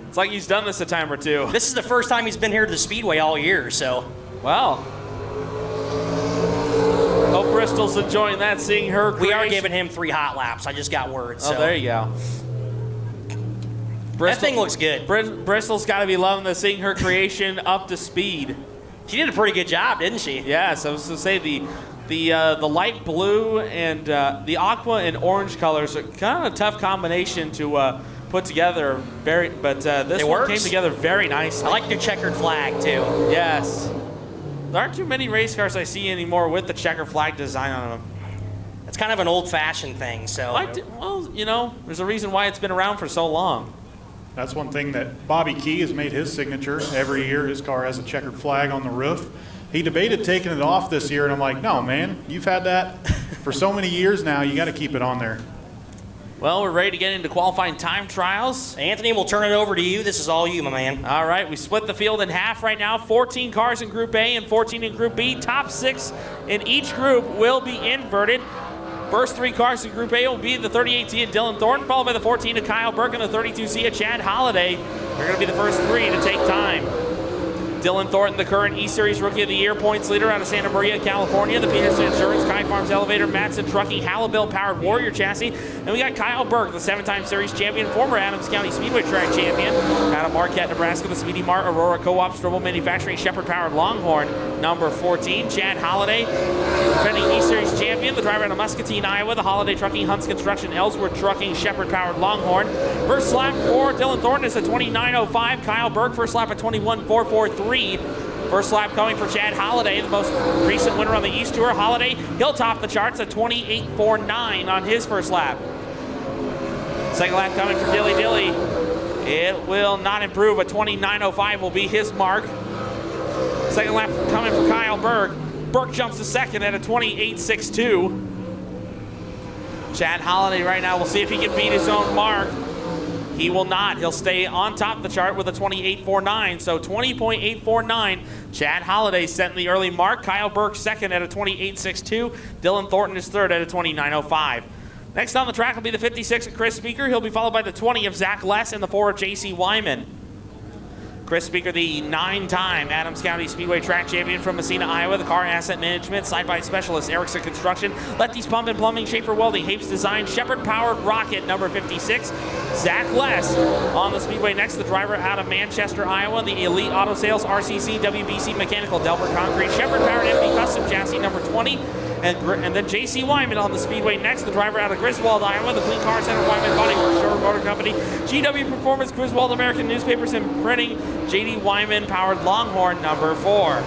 It's like he's done this a time or two. This is the first time he's been here to the Speedway all year, so. Wow. Hope Bristol's enjoying that, seeing her creation. We are giving him 3 hot laps. I just got word. Oh, there you go. That thing looks good. Bristol's got to be loving the seeing her creation up to speed. She did a pretty good job, didn't she? Yes, I was going to say the light blue and the aqua and orange colors are kind of a tough combination to put together. This one came together very nicely. I like the checkered flag too. Yes. There aren't too many race cars I see anymore with the checker flag design on them. It's kind of an old-fashioned thing, so. Well, you know, there's a reason why it's been around for so long. That's one thing that Bobby Key has made his signature. Every year his car has a checkered flag on the roof. He debated taking it off this year, and I'm like, no, man, you've had that for so many years now. You got to keep it on there. Well, we're ready to get into qualifying time trials. Anthony, we'll turn it over to you. This is all you, my man. All right, we split the field in half right now. 14 cars in Group A and 14 in Group B. Top 6 in each group will be inverted. First 3 cars in Group A will be the 38C of Dylan Thornton, followed by the 14 of Kyle Burke and the 32C of Chad Holliday. They're going to be the first 3 to take time. Dylan Thornton, the current E-Series Rookie of the Year points leader out of Santa Maria, California. The Peterson Insurance, Kai Farms Elevator, Matson Trucking, Hallibill Powered Warrior Chassis. And we got Kyle Berg, the 7-time series champion, former Adams County Speedway track champion. Out of Marquette, Nebraska, the Speedy Mart, Aurora Co-op, Strobel Manufacturing, Shepherd Powered Longhorn, number 14. Chad Holliday, defending E-Series champion, the driver out of Muscatine, Iowa, the Holiday Trucking, Hunts Construction, Ellsworth Trucking, Shepherd Powered Longhorn. First lap for Dylan Thornton is a 29.05. Kyle Berg, first lap at 21.443. First lap coming for Chad Holliday, the most recent winner on the East Tour. Holliday, he'll top the charts at 28.49 on his first lap. Second lap coming for Dilly Dilly. It will not improve. A 29.05 will be his mark. Second lap coming for Kyle Berg. Berg jumps to second at a 28.62. Chad Holliday right now, we'll see if he can beat his own mark. He will not. He'll stay on top of the chart with a 28.49. So 20.849. Chad Holliday set in the early mark. Kyle Berg second at a 28.62. Dylan Thornton is third at a 29.05. Next on the track will be the 56 of Chris Speaker. He'll be followed by the 20 of Zach Less and the 4 of J.C. Wyman. Chris Speaker, the 9-time Adams County Speedway track champion from Messina, Iowa. The car asset management, side-by specialist, Erickson Construction, Letty's Pump and Plumbing, Schaefer Welding, Hapes Design, Shepherd Powered Rocket, number 56. Zach Less on the Speedway next, the driver out of Manchester, Iowa. The Elite Auto Sales, RCC, WBC Mechanical, Delbert Concrete, Shepherd Powered MP Custom Chassis, number 20. And then J.C. Wyman on the Speedway next, the driver out of Griswold, Iowa, the Clean Car Center, Wyman Body Works, Sherwood Motor Company, GW Performance, Griswold American Newspapers and Printing, J.D. Wyman Powered Longhorn, number 4.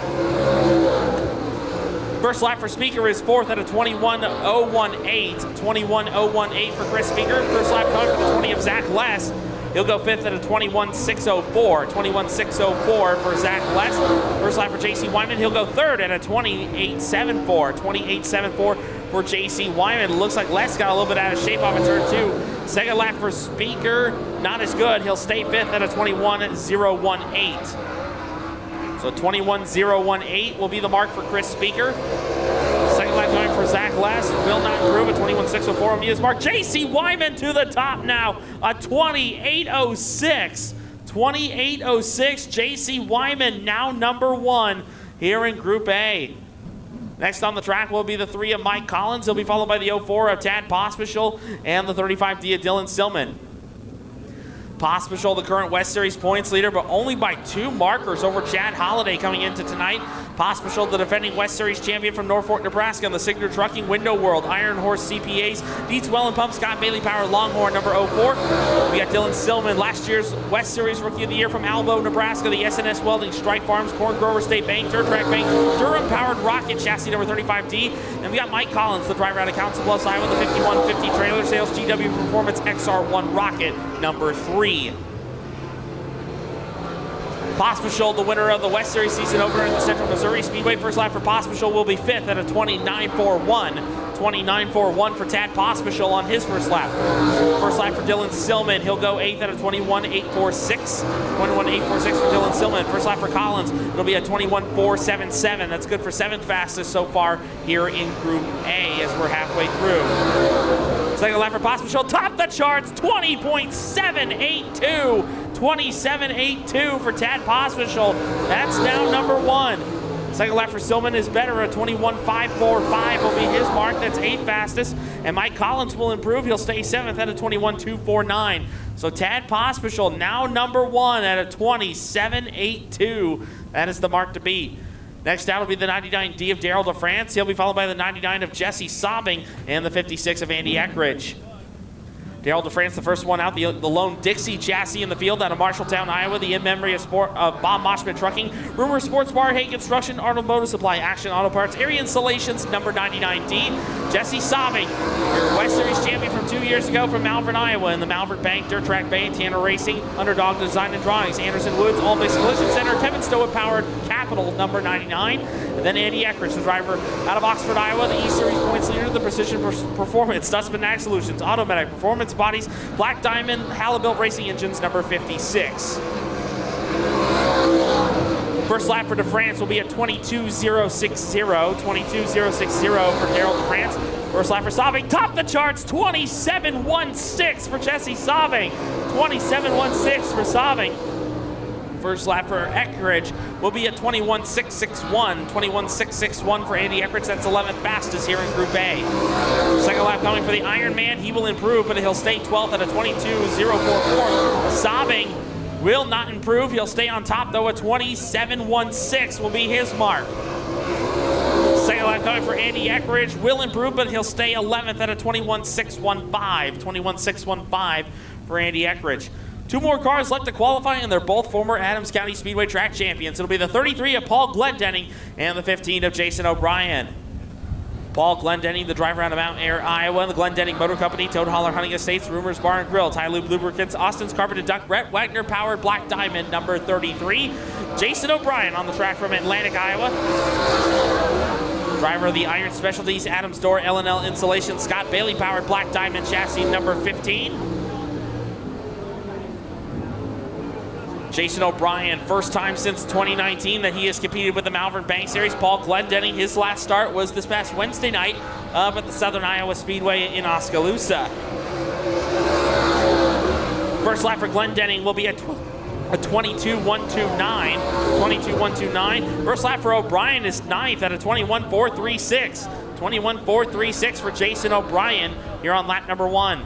First lap for Speaker is fourth at a 21.018. 21.018 for Chris Speaker. First lap coming for the 20 of Zach Less. He'll go fifth at a 21.604. 21.604 for Zach Less. First lap for J.C. Wyman. He'll go third at a 28.74. 28.74 for J.C. Wyman. Looks like Less got a little bit out of shape off of turn 2. Second lap for Speaker, not as good. He'll stay fifth at a 21.018. So 21.018 will be the mark for Chris Speaker. Second lap going for Zach Less. Will not improve. A 21.604 will be his mark. J.C. Wyman to the top now. A 28.06. 28.06. J.C. Wyman now number 1 here in Group A. Next on the track will be the 3 of Mike Collins. He'll be followed by the 04 of Tad Pospischel and the 35D of Dylan Stillman. Pospischel, the current West Series points leader, but only by 2 markers over Chad Holliday coming into tonight. Pospischel, the defending West Series champion from Norfolk, Nebraska, in the Signer Trucking, Window World, Iron Horse CPAs, Dietz Well and Pump, Scott Bailey Powered Longhorn, number 04. We got Dylan Stillman, last year's West Series Rookie of the Year from Albo, Nebraska, the SNS Welding, Strike Farms, Corn Grower State Bank, Dirt Track Bank, Durham Powered Rocket Chassis, number 35D. And we got Mike Collins, the driver out of Council Bluffs, Iowa, the 5150 Trailer Sales, GW Performance XR1 Rocket, number 3. Pospischel, the winner of the West Series season opener in the Central Missouri Speedway. First lap for Pospischel will be fifth at a 29.41. 29.41 for Tad Pospischel on his first lap. First lap for Dylan Stillman. He'll go 8th at a 21.846. 21.846 for Dylan Stillman. First lap for Collins. It'll be a 21.477. That's good for 7th fastest so far here in Group A as we're halfway through. Second lap for Pospischel. Top the charts. 20.782. 27.82 for Tad Pospischel. That's now number 1. Second lap for Stillman is better. A 21.545 will be his mark. That's 8th fastest. And Mike Collins will improve. He'll stay 7th at a 21.249. So Tad Pospischel now number 1 at a 27.82. That is the mark to beat. Next out will be the 99D of Daryl DeFrance. He'll be followed by the 99 of Jesse Sobbing and the 56 of Andy Eckridge. Daryl DeFrance, the first one out, the lone Dixie chassis in the field out of Marshalltown, Iowa, the in memory of Bob Moshman Trucking, Rumor Sports Bar, Hay Construction, Arnold Motor Supply, Action Auto Parts, Area Installations, number 99D. Jesse Sobbing, your West Series champion from 2 years ago from Malvern, Iowa, in the Malvern Bank, Dirt Track Bay, Tanner Racing, Underdog Design and Drawings, Anderson Woods, All Base Collision Center, Kevin Stowe Powered Capital, number 99. And then Andy Eckridge, the driver out of Oxford, Iowa, the E-Series points leader, the Precision Performance, Dustman Ag Solutions, Automatic Performance Bodies, Black Diamond, Hallibill Racing Engines, number 56. First lap for DeFrance will be at 22.060. 22.060 for Daryl DeFrance. First lap for Sobbing, top the charts, 27.16 for Jesse Sobbing. 27.16 for Sobbing. First lap for Eckridge will be a 21.661. 21.661 for Andy Eckridge. That's 11th fastest here in Group A. Second lap coming for the Ironman. He will improve, but he'll stay 12th at a 22.044. Sobbing will not improve. He'll stay on top, though. A 27.16 will be his mark. Second lap coming for Andy Eckridge. Will improve, but he'll stay 11th at a 21.615. 21.615 for Andy Eckridge. Two more cars left to qualify, and they're both former Adams County Speedway track champions. It'll be the 33 of Paul Glendenning and the 15 of Jason O'Brien. Paul Glendenning, the driver out of Mount Ayr, Iowa, the Glendenning Motor Company, Toad Holler Hunting Estates, Rumors Bar and Grill, Ty Lube Lubricants, Austin's Carpeted Duck, Brett Wagner Powered Black Diamond, number 33. Jason O'Brien on the track from Atlantic, Iowa. Driver of the Iron Specialties, Adams Door, L&L Insulation, Scott Bailey Powered Black Diamond chassis, number 15. Jason O'Brien, first time since 2019 that he has competed with the Malvern Bank Series. Paul Glendenning, his last start was this past Wednesday night up at the Southern Iowa Speedway in Oskaloosa. First lap for Glendenning will be a 22.129. 22.129. First lap for O'Brien is 9th at a 21.436. 21.436 for Jason O'Brien here on lap number 1.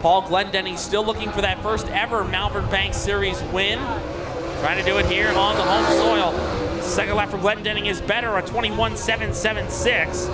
Paul Glendenning still looking for that first ever Malvern Bank Series win. Trying to do it here on the home soil. Second lap for Glendenning is better, a 21.776.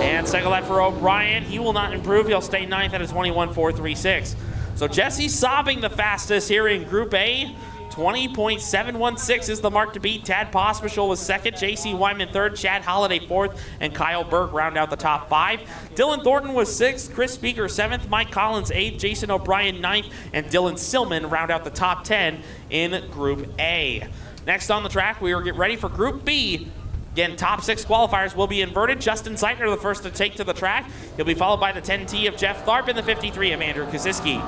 And second lap for O'Brien, he will not improve. He'll stay 9th at a 21.436. So Jesse Sobbing the fastest here in Group A. 20.716 is the mark to beat. Tad Pospischel was second, J.C. Wyman third, Chad Holliday fourth, and Kyle Burke round out the top 5. Dylan Thornton was 6th, Chris Speaker 7th, Mike Collins 8th, Jason O'Brien 9th, and Dylan Silman round out the top 10 in Group A. Next on the track, we are getting ready for Group B. Again, top 6 qualifiers will be inverted. Justin Zeitner, the first to take to the track. He'll be followed by the 10T of Jeff Tharp and the 53 of Andrew Koziski.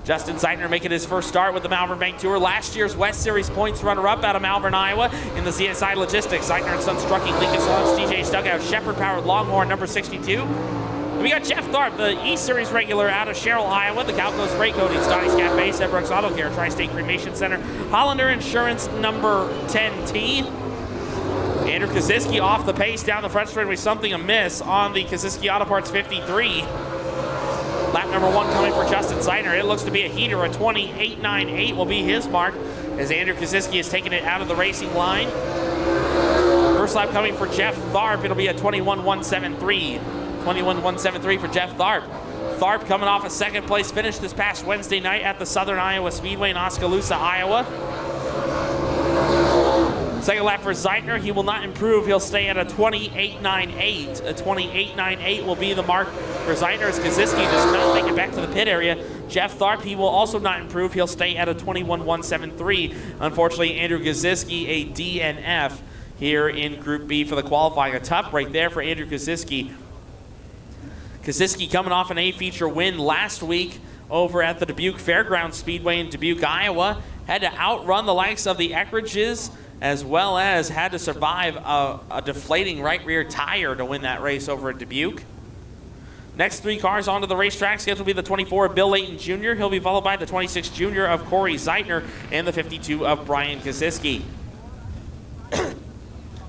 Justin Zeitner making his first start with the Malvern Bank Tour. Last year's West Series points runner-up out of Malvern, Iowa in the CSI Logistics. Zeitner and Sons Trucking, Lincoln Launch, DJ Stughouse, Shepherd-powered Longhorn, number 62. We got Jeff Tharp, the East Series regular out of Sherrill, Iowa. The Calco Spray Coatings, Donnie's Cafe, Sedbrooks Auto Care, Tri-State Cremation Center, Hollander Insurance, number 10T. Andrew Koziski off the pace down the front straight with something amiss on the Koziski Auto Parts 53. Lap number 1 coming for Justin Zeitner. It looks to be a heater. A 28.98 will be his mark as Andrew Koziski is taking it out of the racing line. First lap coming for Jeff Tharp. It'll be a 21.173. 21.173 for Jeff Tharp. Tharp coming off a second place finish this past Wednesday night at the Southern Iowa Speedway in Oskaloosa, Iowa. Second lap for Zeitner. He will not improve. He'll stay at a 28.98. A 28.98 will be the mark for Zeitner as Koziski does not make it back to the pit area. Jeff Tharp, he will also not improve. He'll stay at a 21.173. Unfortunately, Andrew Koziski, a DNF here in Group B for the qualifying. A tough break there for Andrew Koziski. Koziski coming off an A-feature win last week over at the Dubuque Fairgrounds Speedway in Dubuque, Iowa. Had to outrun the likes of the Eckridges, as well as had to survive a deflating right rear tire to win that race over at Dubuque. Next 3 cars onto the racetrack schedule will be the 24 of Bill Layton Jr. He'll be followed by the 26 Junior of Corey Zeitner and the 52 of Brian Koziski.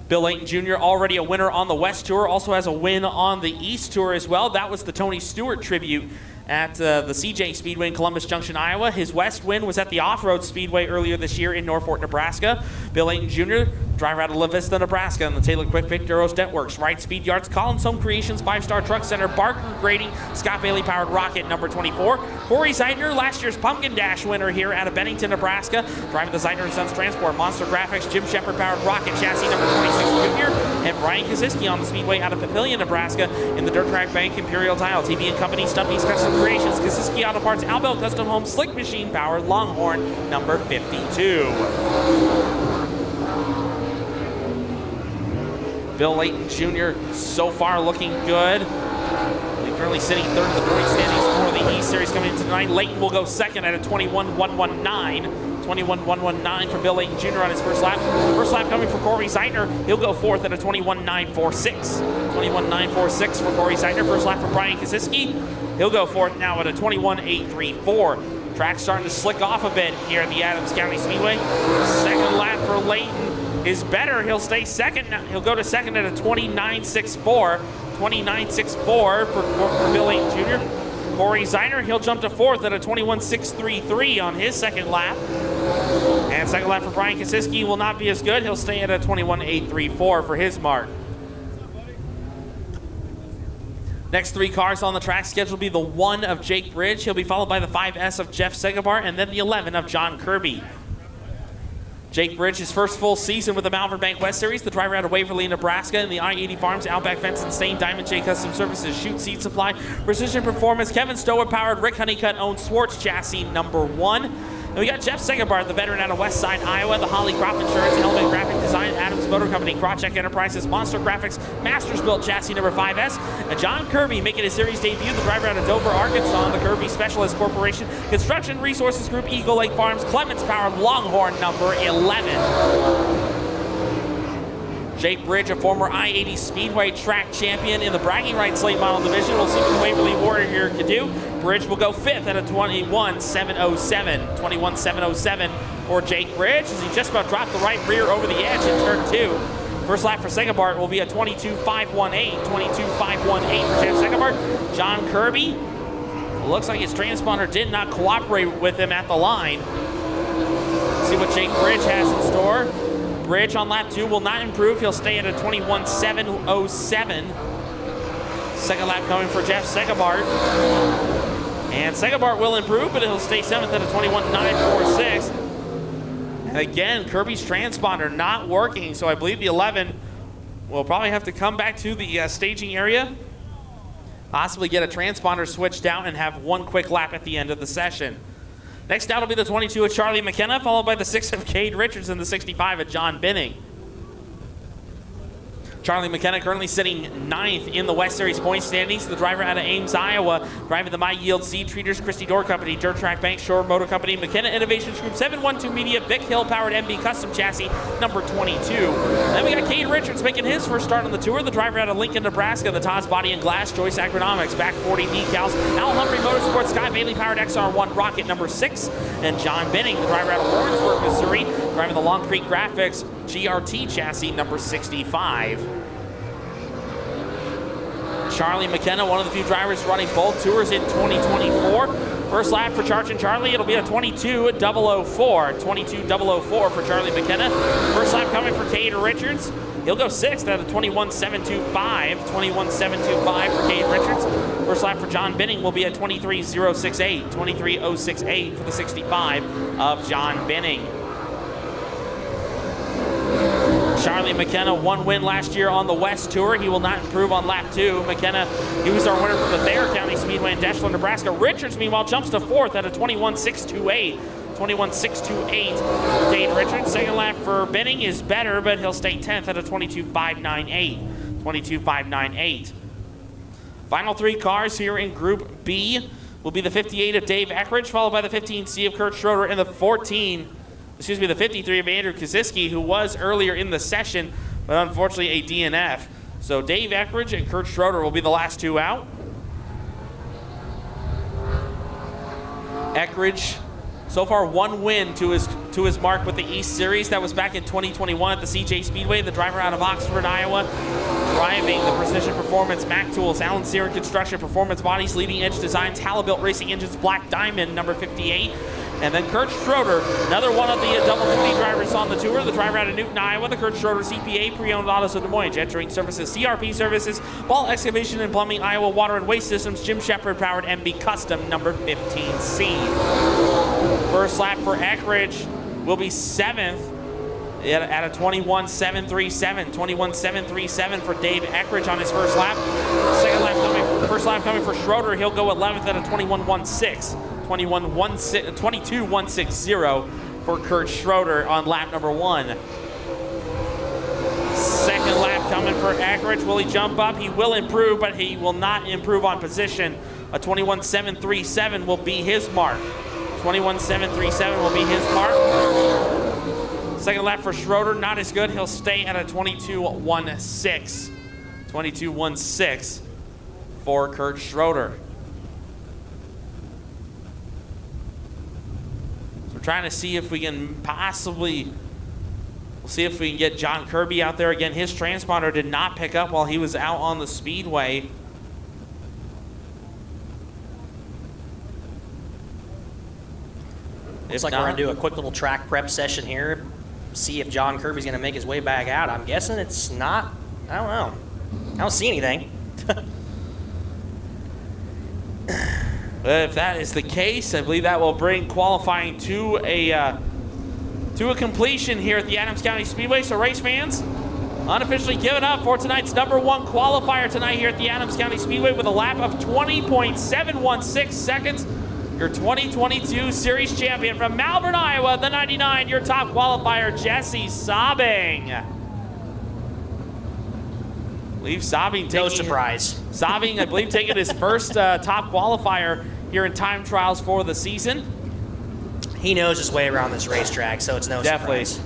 Bill Layton Jr., already a winner on the West Tour, also has a win on the East Tour as well. That was the Tony Stewart tribute at the CJ Speedway in Columbus Junction, Iowa. His West win was at the Off-Road Speedway earlier this year in Norfolk, Nebraska. Bill Layton Jr., driver out of La Vista, Nebraska, and the Taylor Quick Pick Duros Networks, Wright Speed Yards, Collins Home Creations, 5-Star Truck Center, Barker Grading, Scott Bailey Powered Rocket, number 24. Corey Zeitner, last year's Pumpkin Dash winner here out of Bennington, Nebraska, driving the Zeitner & Sons Transport, Monster Graphics, Jim Shepard Powered Rocket, chassis number 26 Junior, and Brian Koziski on the Speedway out of Papillion, Nebraska, in the Dirt Track Bank Imperial Tile, TV & Company, Stumpy's Custom Creations, Koziski Auto Parts, Albell Custom Home, Slick Machine Powered Longhorn, number 52. Bill Layton Jr. so far looking good. He's currently sitting third in the point standings for the E Series coming into tonight. Layton will go second at a 21.119. 21.119 for Bill Layton Jr. on his first lap. First lap coming for Corey Zeitner. He'll go fourth at a 21.946. 21.946 for Corey Zeitner. First lap for Brian Koziski. He'll go fourth now at a 21.834. Track's starting to slick off a bit here at the Adams County Speedway. Second lap for Layton is better. He'll stay second. He'll go to second at a 29.64. 29.64 for Bill Layton Jr. Corey Zeiner, he'll jump to fourth at a 21.633 on his second lap. And second lap for Brian Kosiski will not be as good. He'll stay at a 21.834 for his mark. Next 3 cars on the track schedule will be the 1 of Jake Bridge. He'll be followed by the 5S of Jeff Segabart, and then the 11 of John Kirby. Jake Bridge, his first full season with the Malvern Bank West Series, the driver out of Waverly, Nebraska, in the I-80 Farms, Outback Fence and Stain, Diamond J Custom Services, Chute Seed Supply, Precision Performance, Kevin Stower-powered, Rick Honeycutt owned Swartz chassis number 1. And we got Jeff Segabart, the veteran out of West Side, Iowa, the Holly Crop Insurance, Element Graphic Design, Adams Motor Company, Crotcheck Enterprises, Monster Graphics, Masters Built chassis number 5S, and John Kirby making his series debut, the driver out of Dover, Arkansas, the Kirby Specialist Corporation, Construction Resources Group, Eagle Lake Farms, Clements Powered, Longhorn number 11. Jake Bridge, a former I-80 Speedway track champion in the bragging rights late model division. We'll see what the Waverly Warrior can do. Bridge will go 5th at a 21.707. 21.707 for Jake Bridge as he just about dropped the right rear over the edge in turn 2. First lap for Segabart will be a 22.518. 22.518 for Jeff Segabart. John Kirby, looks like his transponder did not cooperate with him at the line. See what Jake Bridge has in store. Bridge on lap 2 will not improve. He'll stay at a 21.707. Second lap coming for Jeff Segabart. And Segabart will improve, but he'll stay 7th at a 21.946. And again, Kirby's transponder not working, so I believe the 11 will probably have to come back to the staging area, possibly get a transponder switched out and have one quick lap at the end of the session. Next out will be the 22 of Charlie McKenna, followed by the 6 of Cade Richards and the 65 of John Binning. Charlie McKenna currently sitting 9th in the West Series point standings. The driver out of Ames, Iowa, driving the My Yield Seed Treaters, Christie Door Company, Dirt Track Bank, Shore Motor Company, McKenna Innovations Group, 712 Media, Vic Hill Powered MB Custom Chassis, number 22. Then we got Cade Richards making his first start on the tour. The driver out of Lincoln, Nebraska, the Todd's Body and Glass, Joyce Agronomics, Back 40 Decals, Al Humphrey Motorsports, Scott Bailey Powered XR1 Rocket, number 6. And John Binning, the driver out of Warrensburg, Missouri, driving the Long Creek Graphics GRT chassis, number 65. Charlie McKenna, one of the few drivers running both tours in 2024. First lap for Chargin' Charlie, it'll be a 22.004. 22.004 for Charlie McKenna. First lap coming for Cade Richards. He'll go 6th at a 21.725. 21.725 for Cade Richards. First lap for John Binning will be at 23.068. 23.068 for the 65 of John Binning. Charlie McKenna, 1 win last year on the West Tour. He will not improve on lap 2. McKenna, he was our winner for the Thayer County Speedway in Deschler, Nebraska. Richards, meanwhile, jumps to 4th at a 21.628. 21.628 for Cade Richards. Second lap for Binning is better, but he'll stay 10th at a 22.598. 22.598. Final 3 cars here in Group B will be the 58 of Dave Eckridge, followed by the 15C of Kurt Schroeder, and the 53 of Andrew Kaziski, who was earlier in the session, but unfortunately a DNF. So Dave Eckridge and Kurt Schroeder will be the last 2 out. Eckridge, so far 1 win to his mark with the East Series. That was back in 2021 at the CJ Speedway. The driver out of Oxford, Iowa, driving the Precision Performance Mac Tools, Allen Searing Construction, Performance Bodies, Leading Edge Designs, Hallibuilt Racing Engines, Black Diamond, number 58. And then Kurt Schroeder, another one of the double duty drivers on the tour. The driver out of Newton, Iowa, the Kurt Schroeder CPA, Pre-Owned Autos of Des Moines, Entering Services, CRP Services, Ball Excavation and Plumbing, Iowa Water and Waste Systems, Jim Shepard Powered MB Custom, number 15C. First lap for Eckridge will be 7th at a 21.737. 21.737 for Dave Eckridge on his first lap. First lap coming for Schroeder. He'll go 11th at a 21.16. 22.160 for Kurt Schroeder on lap number 1. Second lap coming for Eckridge. Will he jump up? He will improve, but he will not improve on position. A 21.737 will be his mark. 21.737 will be his mark. Second lap for Schroeder, not as good. He'll stay at a 22.16. 22.16 for Kurt Schroeder. trying to see if we can possibly, we'll see if we can get John Kirby out there again. His transponder did not pick up while he was out on the Speedway. Looks like we're going to do a quick little track prep session here, see if John Kirby's going to make his way back out. I'm guessing it's not. I don't know. I don't see anything. If that is the case, I believe that will bring qualifying to a completion here at the Adams County Speedway. So race fans, unofficially giving up for tonight's #1 qualifier tonight here at the Adams County Speedway with a lap of 20.716 seconds. Your 2022 Series champion from Malvern, Iowa, the 99, your top qualifier, Jesse Sobbing. I believe Sobbing taking... No surprise. Sobbing, I believe, taking his first top qualifier here in time trials for the season. He knows his way around this racetrack, so it's no surprise.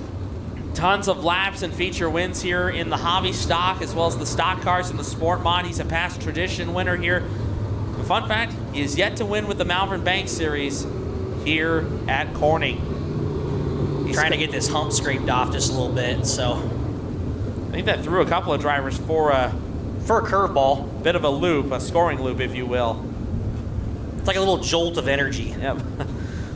Tons of laps and feature wins here in the hobby stock, as well as the stock cars and the sport mod. He's a past tradition winner here. The fun fact, he is yet to win with the Malvern Bank Series here at Corning. He's trying to get this hump scraped off just a little bit, so. I think that threw a couple of drivers for a curveball. Bit of a loop, a scoring loop, if you will. It's like a little jolt of energy. Yep.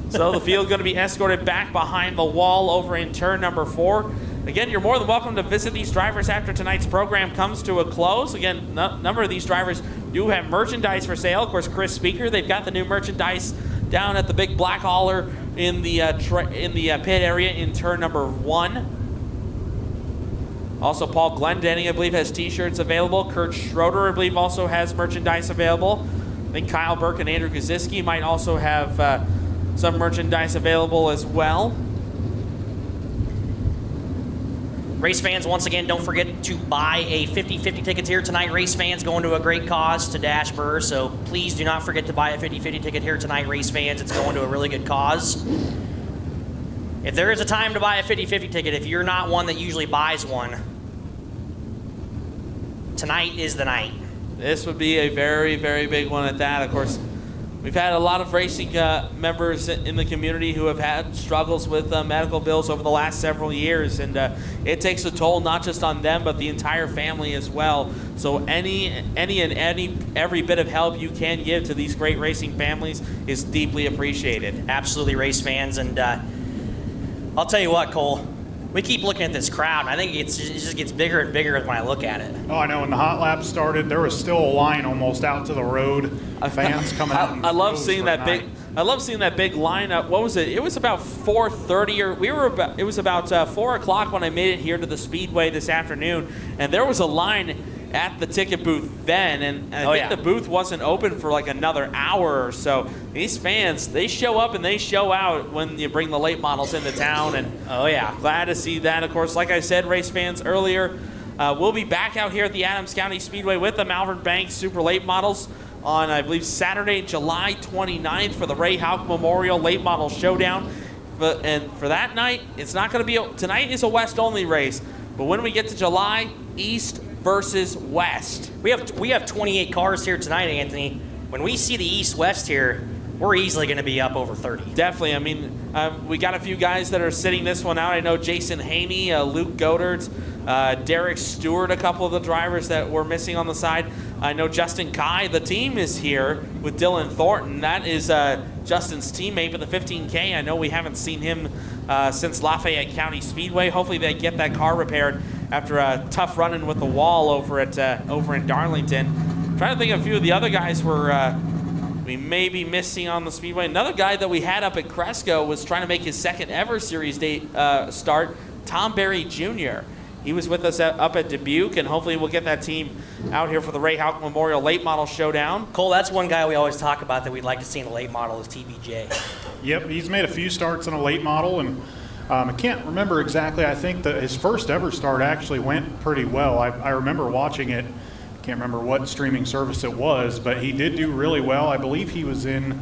So the field going to be escorted back behind the wall over in turn #4. Again, you're more than welcome to visit these drivers after tonight's program comes to a close. Again, a number of these drivers do have merchandise for sale. Of course, Chris Speaker, they've got the new merchandise down at the big black hauler in the pit area in turn #1. Also, Paul Glendenning, I believe, has T-shirts available. Kurt Schroeder, I believe, also has merchandise available. I think Kyle Burke and Andrew Kaziski might also have some merchandise available as well. Race fans, once again, don't forget to buy a 50-50 ticket here tonight. Race fans, going to a great cause to Dash Burr, so please do not forget to buy a 50-50 ticket here tonight, race fans. It's going to a really good cause. If there is a time to buy a 50-50 ticket, if you're not one that usually buys one, tonight is the night. This would be a very, very big one at that. Of course, we've had a lot of racing members in the community who have had struggles with medical bills over the last several years, and it takes a toll not just on them but the entire family as well. So every bit of help you can give to these great racing families is deeply appreciated. Absolutely, race fans, and I'll tell you what, Cole. We keep looking at this crowd, and I think it just gets bigger and bigger when I look at it. Oh, I know. When the hot lap started, there was still a line almost out to the road. Fans coming out. I love seeing that big. I love seeing that big lineup. What was it? It was about 4:30, or it was about 4 o'clock when I made it here to the Speedway this afternoon, and there was a line at the ticket booth then, and I think the booth wasn't open for like another hour or so. These fans, they show up and they show out when you bring the late models into town, and glad to see that. Of course, like I said, race fans earlier, we'll be back out here at the Adams County Speedway with the Malvern Bank Super Late Models on, I believe, Saturday, July 29th for the Ray Houck Memorial Late Model Showdown. And for that night, it's not going to be, tonight is a West-only race, but when we get to July, East versus West. We have 28 cars here tonight, Anthony. When we see the East-West here, we're easily going to be up over 30. Definitely. I mean, we got a few guys that are sitting this one out. I know Jason Haney, Luke Godert, Derek Stewart, a couple of the drivers that were missing on the side. I know Justin Kai, the team is here with Dylan Thornton. That is Justin's teammate for the 15K. I know we haven't seen him since Lafayette County Speedway. Hopefully they get that car repaired after a tough run-in with the wall over in Darlington. I'm trying to think of a few of the other guys we may be missing on the Speedway. Another guy that we had up at Cresco was trying to make his second ever series day start, Tom Berry Jr. He was with us up at Dubuque, and hopefully we'll get that team out here for the Ray Houck Memorial Late Model Showdown. Cole, that's one guy we always talk about that we'd like to see in a late model is TBJ. Yep, he's made a few starts in a late model, and I can't remember exactly. I think that his first ever start actually went pretty well. I remember watching it. Can't remember what streaming service it was, but he did do really well. I believe he was in,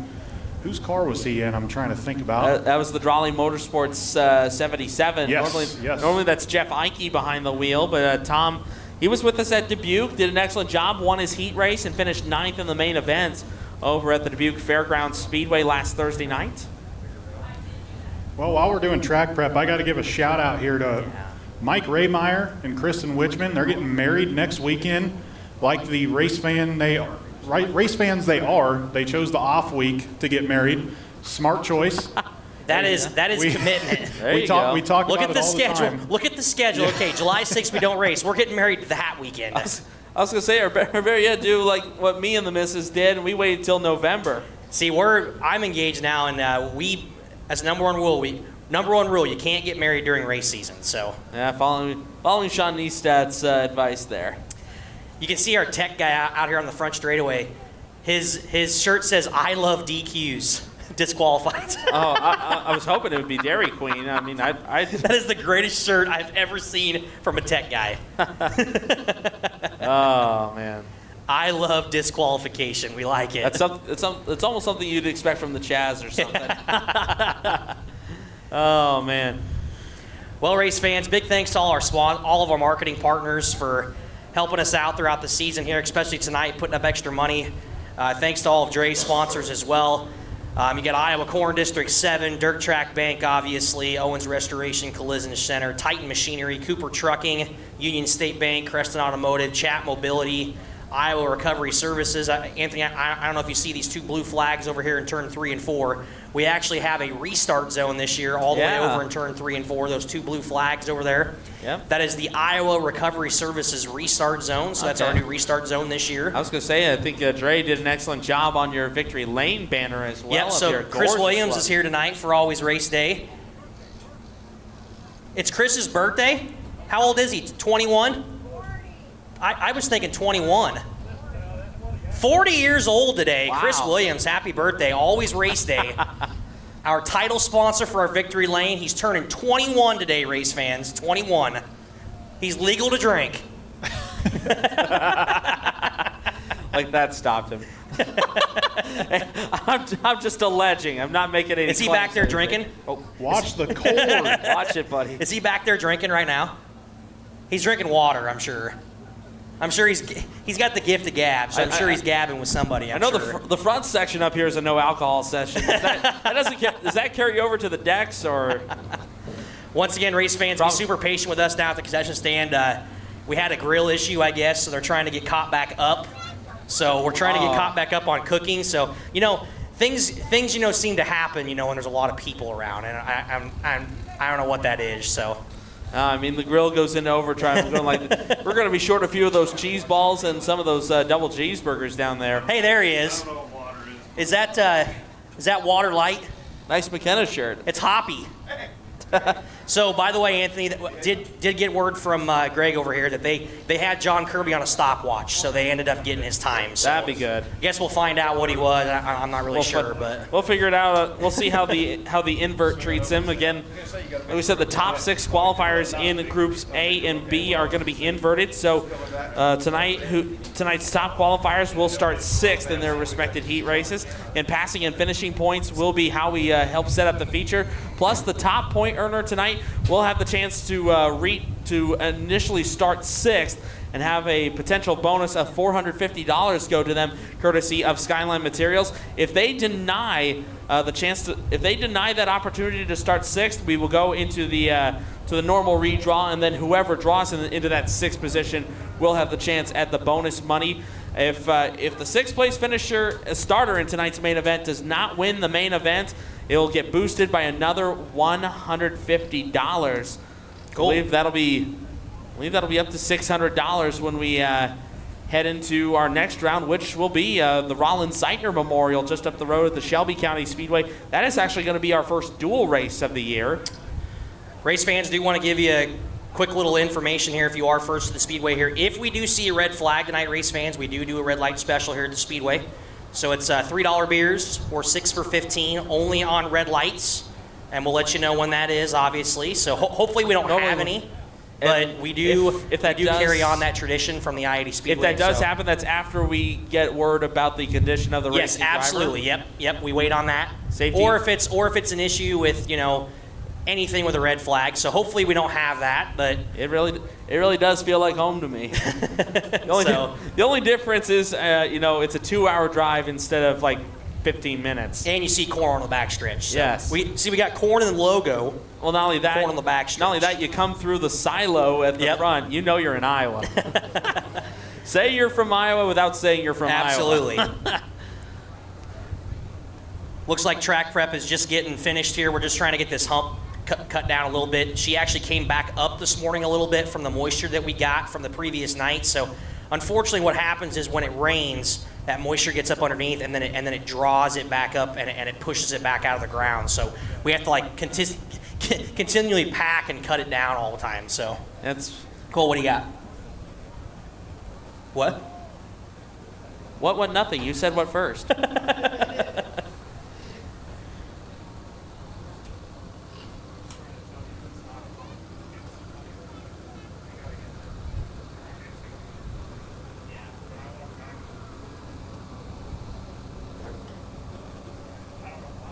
whose car was he in? I'm trying to think about. That was the Drawley Motorsports 77. Yes, Normally that's Jeff Eike behind the wheel, but Tom, he was with us at Dubuque, did an excellent job, won his heat race, and finished 9th in the main event over at the Dubuque Fairgrounds Speedway last Thursday night. Well, while we're doing track prep, I got to give a shout out here to Mike Raymeyer and Kristen Wichman. They're getting married next weekend. Like the race fans they are, they chose the off week to get married. Smart choice. That is commitment. We talk Look about at the it all schedule. the time. Look at the schedule. Okay, July 6th we don't race. We're getting married that weekend. I was going to say, or better yet, do like what me and the missus did, and we waited till November. See, I'm engaged now, and we, as number one rule, you can't get married during race season. So yeah, following Sean Neistadt's advice there. You can see our tech guy out here on the front straightaway. His shirt says "I love DQs." Disqualified. I was hoping it would be Dairy Queen. I mean, that is the greatest shirt I've ever seen from a tech guy. Oh man. I love disqualification. We like it. It's almost something you'd expect from the Chaz or something. Oh man. Well, race fans, big thanks to all of our marketing partners for helping us out throughout the season here, especially tonight, putting up extra money. Thanks to all of Dre's sponsors as well. You got Iowa Corn District 7, Dirt Track Bank, obviously, Owens Restoration Collision Center, Titan Machinery, Cooper Trucking, Union State Bank, Creston Automotive, Chat Mobility, Iowa Recovery Services. Anthony, I don't know if you see these two blue flags over here in turn 3 and 4. We actually have a restart zone this year all the way over in turn 3 and 4, those two blue flags over there. Yep. That is the Iowa Recovery Services restart zone, so that's our new restart zone this year. I was going to say, I think Dre did an excellent job on your Victory Lane banner as well. Yep, so Chris Williams is here tonight for Always Race Day. It's Chris's birthday. How old is he, 21? I was thinking 21. 40 years old today. Wow. Chris Williams, happy birthday. Always Race Day. Our title sponsor for our Victory Lane. He's turning 21 today, race fans. 21. He's legal to drink. Like that stopped him. I'm just alleging. I'm not making any. Is he back there drinking? Oh, watch the cord. Watch it, buddy. Is he back there drinking right now? He's drinking water, I'm sure. I'm sure he's got the gift of gab, so I'm sure he's gabbing with somebody. I know the front section up here is a no alcohol session. Does that carry over to the decks or? Once again, race fans, be super patient with us down at the concession stand. We had a grill issue, I guess, so they're trying to get caught back up. So we're trying to get caught back up on cooking. So things seem to happen when there's a lot of people around, and I don't know what that is. So. I mean, the grill goes into overdrive. We're going to be short a few of those cheese balls and some of those double cheeseburgers down there. Hey, there he is. I don't know what water is. Is that Water Light? Nice McKenna shirt. It's hoppy. So, by the way, Anthony, did get word from Greg over here that they had John Kirby on a stopwatch, so they ended up getting his time. So that'd be good. I guess we'll find out what he was. I'm not really sure, but we'll figure it out. We'll see how the invert treats him. Again, like we said, the top 6 qualifiers in groups A and B are going to be inverted. So tonight's top qualifiers will start 6th in their respective heat races, and passing and finishing points will be how we help set up the feature. Plus, the top point earner tonight will have the chance to initially start 6th and have a potential bonus of $450 go to them, courtesy of Skyline Materials. If they deny that opportunity to start 6th, we will go into the normal redraw, and then whoever draws into that 6th position will have the chance at the bonus money. If the 6th place finisher starter in tonight's main event does not win the main event, it will get boosted by another $150. Cool. I believe that'll be up to $600 when we head into our next round, which will be the Rollins Zeitner Memorial just up the road at the Shelby County Speedway. That is actually going to be our first dual race of the year. Race fans, do want to give you a quick little information here if you are first to the Speedway here. If we do see a red flag tonight, race fans, we do a red light special here at the Speedway. So it's $3 beers or 6 for $15 only on red lights, and we'll let you know when that is, obviously. So hopefully we don't have any, but we do carry on that tradition from the I-80 Speedway. If that does happen, that's after we get word about the condition of the racing driver. Yes, absolutely. Yep. We wait on that. Safety. Or if it's an issue with anything with a red flag. So hopefully we don't have that, but it really does feel like home to me. The only difference is it's a 2-hour drive instead of like 15 minutes. And you see corn on the backstretch. So yes. We got corn in the logo. Well, not only that, corn on the backstretch. Not only that, you come through the silo at the front. You know you're in Iowa. Say you're from Iowa without saying you're from Absolutely. Iowa. Looks like track prep is just getting finished here. We're just trying to get this hump cut down a little bit. She actually came back up this morning a little bit from the moisture that we got from the previous night. So unfortunately what happens is when it rains, that moisture gets up underneath and then it draws it back up and it pushes it back out of the ground. So we have to like continually pack and cut it down all the time. So that's cool. What do you got? What? What? Nothing. You said what first?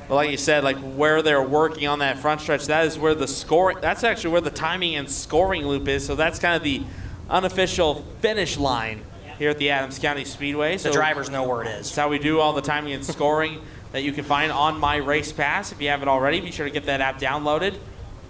Well, like you said, like where they're working on that front stretch, that is where the scoring, that's actually where the timing and scoring loop is. So that's kind of the unofficial finish line here at the Adams County Speedway. So the drivers know where it is. That's how we do all the timing and scoring that you can find on My Race Pass. If you haven't already, be sure to get that app downloaded.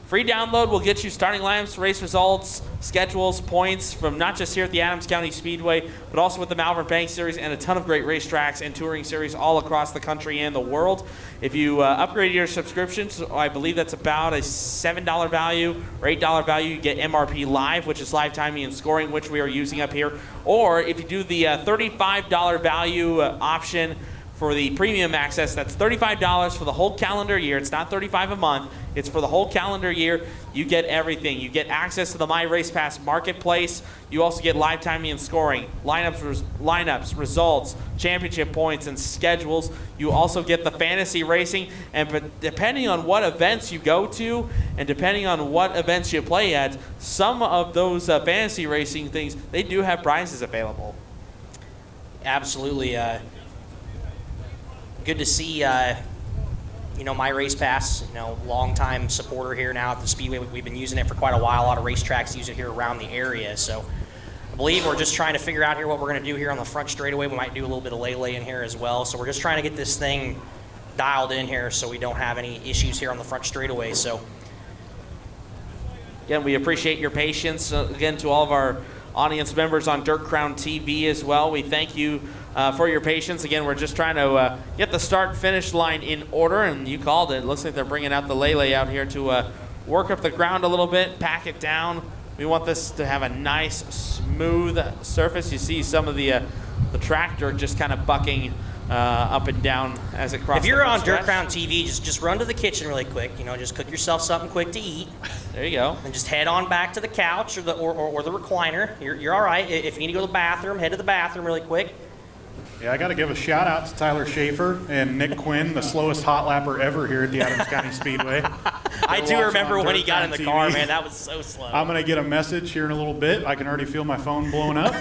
Free download will get you starting lineups, race results, schedules, points from not just here at the Adams County Speedway, but also with the Malvern Bank Series and a ton of great racetracks and touring series all across the country and the world. If you upgrade your subscription, so I believe that's about a $7 value or $8 value, you get MRP Live, which is live timing and scoring, which we are using up here. Or if you do the $35 value option for the premium access, that's $35 for the whole calendar year. It's not $35 a month. It's for the whole calendar year. You get everything. You get access to the My Race Pass marketplace. You also get live timing and scoring, lineups, results, championship points, and schedules. You also get the fantasy racing. And depending on what events you go to and depending on what events you play at, some of those fantasy racing things, they do have prizes available. Absolutely. Good to see, My Race Pass, longtime supporter here now at the Speedway. We've been using it for quite a while. A lot of racetracks use it here around the area. So I believe we're just trying to figure out here what we're going to do here on the front straightaway. We might do a little bit of lay in here as well. So we're just trying to get this thing dialed in here so we don't have any issues here on the front straightaway. So again, we appreciate your patience. Again, to all of our audience members on Dirt Crown TV as well, we thank you for your patience. Again, we're just trying to get the start-finish line in order, and you called it. It looks like they're bringing out the lay out here to work up the ground a little bit, pack it down. We want this to have a nice, smooth surface. You see some of the tractor just kind of bucking up and down as it crosses. If you're on Dirt Crown TV, just run to the kitchen really quick. Just cook yourself something quick to eat. There you go. And just head on back to the couch or the recliner. You're all right. If you need to go to the bathroom, head to the bathroom really quick. Yeah, I got to give a shout out to Tyler Schaefer and Nick Quinn, the slowest hot lapper ever here at the Adams County Speedway. I do remember when he got in the car, man. That was so slow. I'm going to get a message here in a little bit. I can already feel my phone blowing up.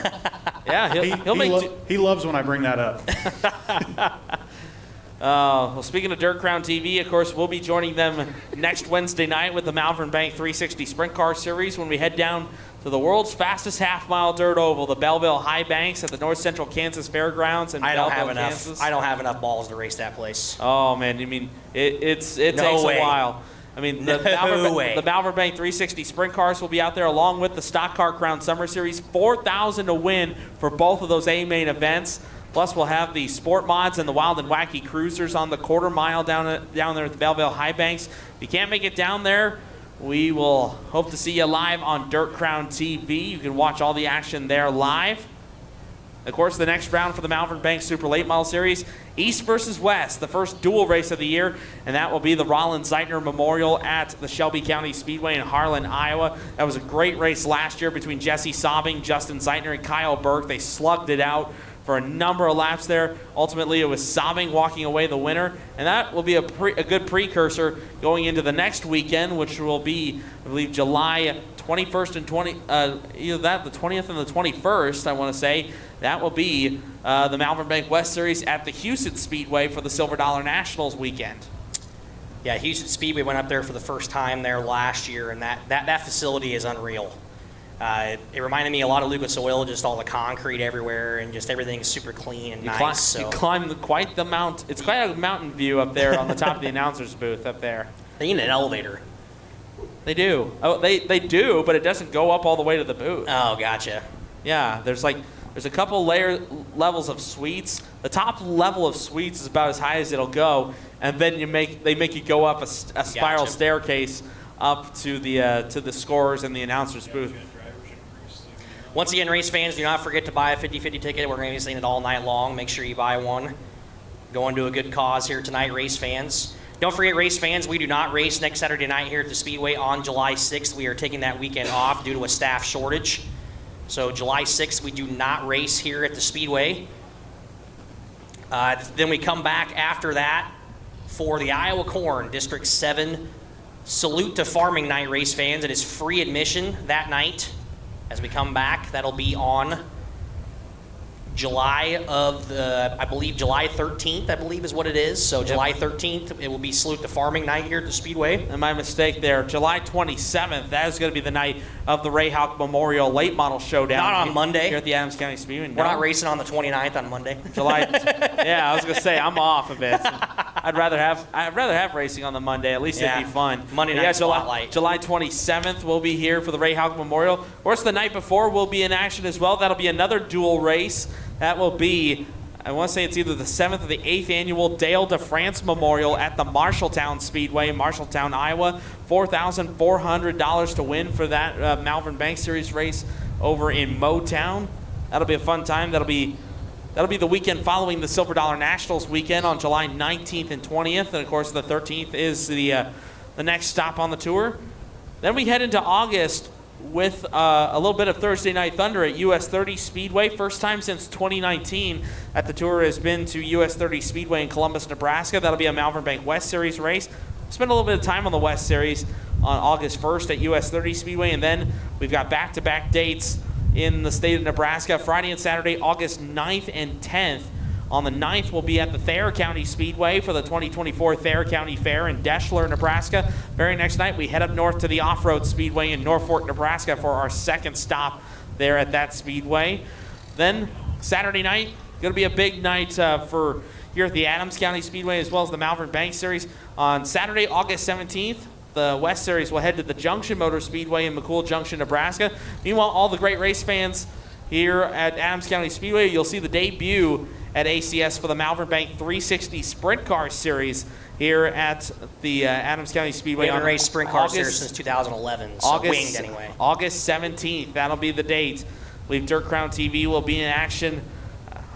Yeah, he loves when I bring that up. Well, speaking of Dirt Crown TV, of course, we'll be joining them next Wednesday night with the Malvern Bank 360 Sprint Car Series when we head down to the world's fastest half-mile dirt oval, the Belleville High Banks at the North Central Kansas Fairgrounds in Belleville, Kansas. I don't have enough balls to race that place. Oh man, you mean it takes a while. I mean, the Malvern Bank 360 Sprint Cars will be out there along with the Stock Car Crown Summer Series. $4,000 to win for both of those A-main events. Plus, we'll have the Sport Mods and the Wild and Wacky Cruisers on the quarter mile down there at the Belleville High Banks. If you can't make it down there, we will hope to see you live on Dirt Crown TV. You can watch all the action there live. Of course, the next round for the Malvern Bank Super Late Model Series, East versus West, the first dual race of the year, and that will be the Rollins Zeitner Memorial at the Shelby County Speedway in Harlan, Iowa. That was a great race last year between Jesse Sobbing, Justin Zeitner, and Kyle Burke. They slugged it out for a number of laps there. Ultimately, it was Sobbing walking away the winner, and that will be a good precursor going into the next weekend, which will be, I believe, July 21st and either that, the 20th and the 21st, I want to say. That will be the Malvern Bank West Series at the Houston Speedway for the Silver Dollar Nationals weekend. Yeah, Houston Speedway went up there for the first time there last year, and that facility is unreal. It reminded me a lot of Lucas Oil, just all the concrete everywhere and just everything's super clean and nice. You climb quite the mount. It's quite a mountain view up there on the top of the announcer's booth up there. They need an elevator. They do. Oh, they do, but it doesn't go up all the way to the booth. Oh, gotcha. Yeah, there's a couple levels of suites. The top level of suites is about as high as it'll go, and then they make you go up a spiral staircase up to the scorers and the announcer's booth. Once again, race fans, do not forget to buy a 50/50 ticket. We're going to be seeing it all night long. Make sure you buy one. Going to a good cause here tonight, race fans. Don't forget, race fans, we do not race next Saturday night here at the Speedway on July 6th. We are taking that weekend off due to a staff shortage. So July 6th, we do not race here at the Speedway. Then we come back after that for the Iowa Corn District 7 Salute to Farming Night, race fans. It is free admission that night. As we come back, that'll be on July 13th, I believe is what it is. So July 13th, it will be Salute to Farming Night here at the Speedway. And my mistake there, July 27th, that is going to be the night of the Ray Houck Memorial Late Model Showdown. Not on Monday. Here at the Adams County Speedway. We're not racing on the 29th on Monday. Yeah, I was going to say, I'm off a bit. I'd rather have racing on the Monday. At least it'd be fun. Monday night spotlight. July 27th, we'll be here for the Ray Houck Memorial. Of course, the night before, we'll be in action as well. That'll be another dual race. That will be, I want to say it's either the 7th or the 8th annual Dale de France Memorial at the Marshalltown Speedway in Marshalltown, Iowa. $4,400 to win for that Malvern Bank Series race over in Motown. That'll be a fun time. That'll be the weekend following the Silver Dollar Nationals weekend on July 19th and 20th. And, of course, the 13th is the next stop on the tour. Then we head into August with a little bit of Thursday Night Thunder at US 30 Speedway. First time since 2019 that the tour has been to US 30 Speedway in Columbus, Nebraska. That'll be a Malvern Bank West Series race. Spend a little bit of time on the West Series on August 1st at US 30 Speedway. And then we've got back-to-back dates in the state of Nebraska, Friday and Saturday, August 9th and 10th. On the 9th, we'll be at the Thayer County Speedway for the 2024 Thayer County Fair in Deschler, Nebraska. Very next night, we head up north to the Off-Road Speedway in Norfolk, Nebraska for our second stop there at that speedway. Then Saturday night, going to be a big night for here at the Adams County Speedway as well as the Malvern Bank Series. On Saturday, August 17th, the West Series will head to the Junction Motor Speedway in McCool Junction, Nebraska. Meanwhile, all the great race fans here at Adams County Speedway, you'll see the debut at ACS for the Malvern Bank 360 Sprint Car Series here at the Adams County Speedway. We haven't raced sprint cars here since 2011, so winged anyway. August 17th, that'll be the date. I believe Dirt Crown TV will be in action,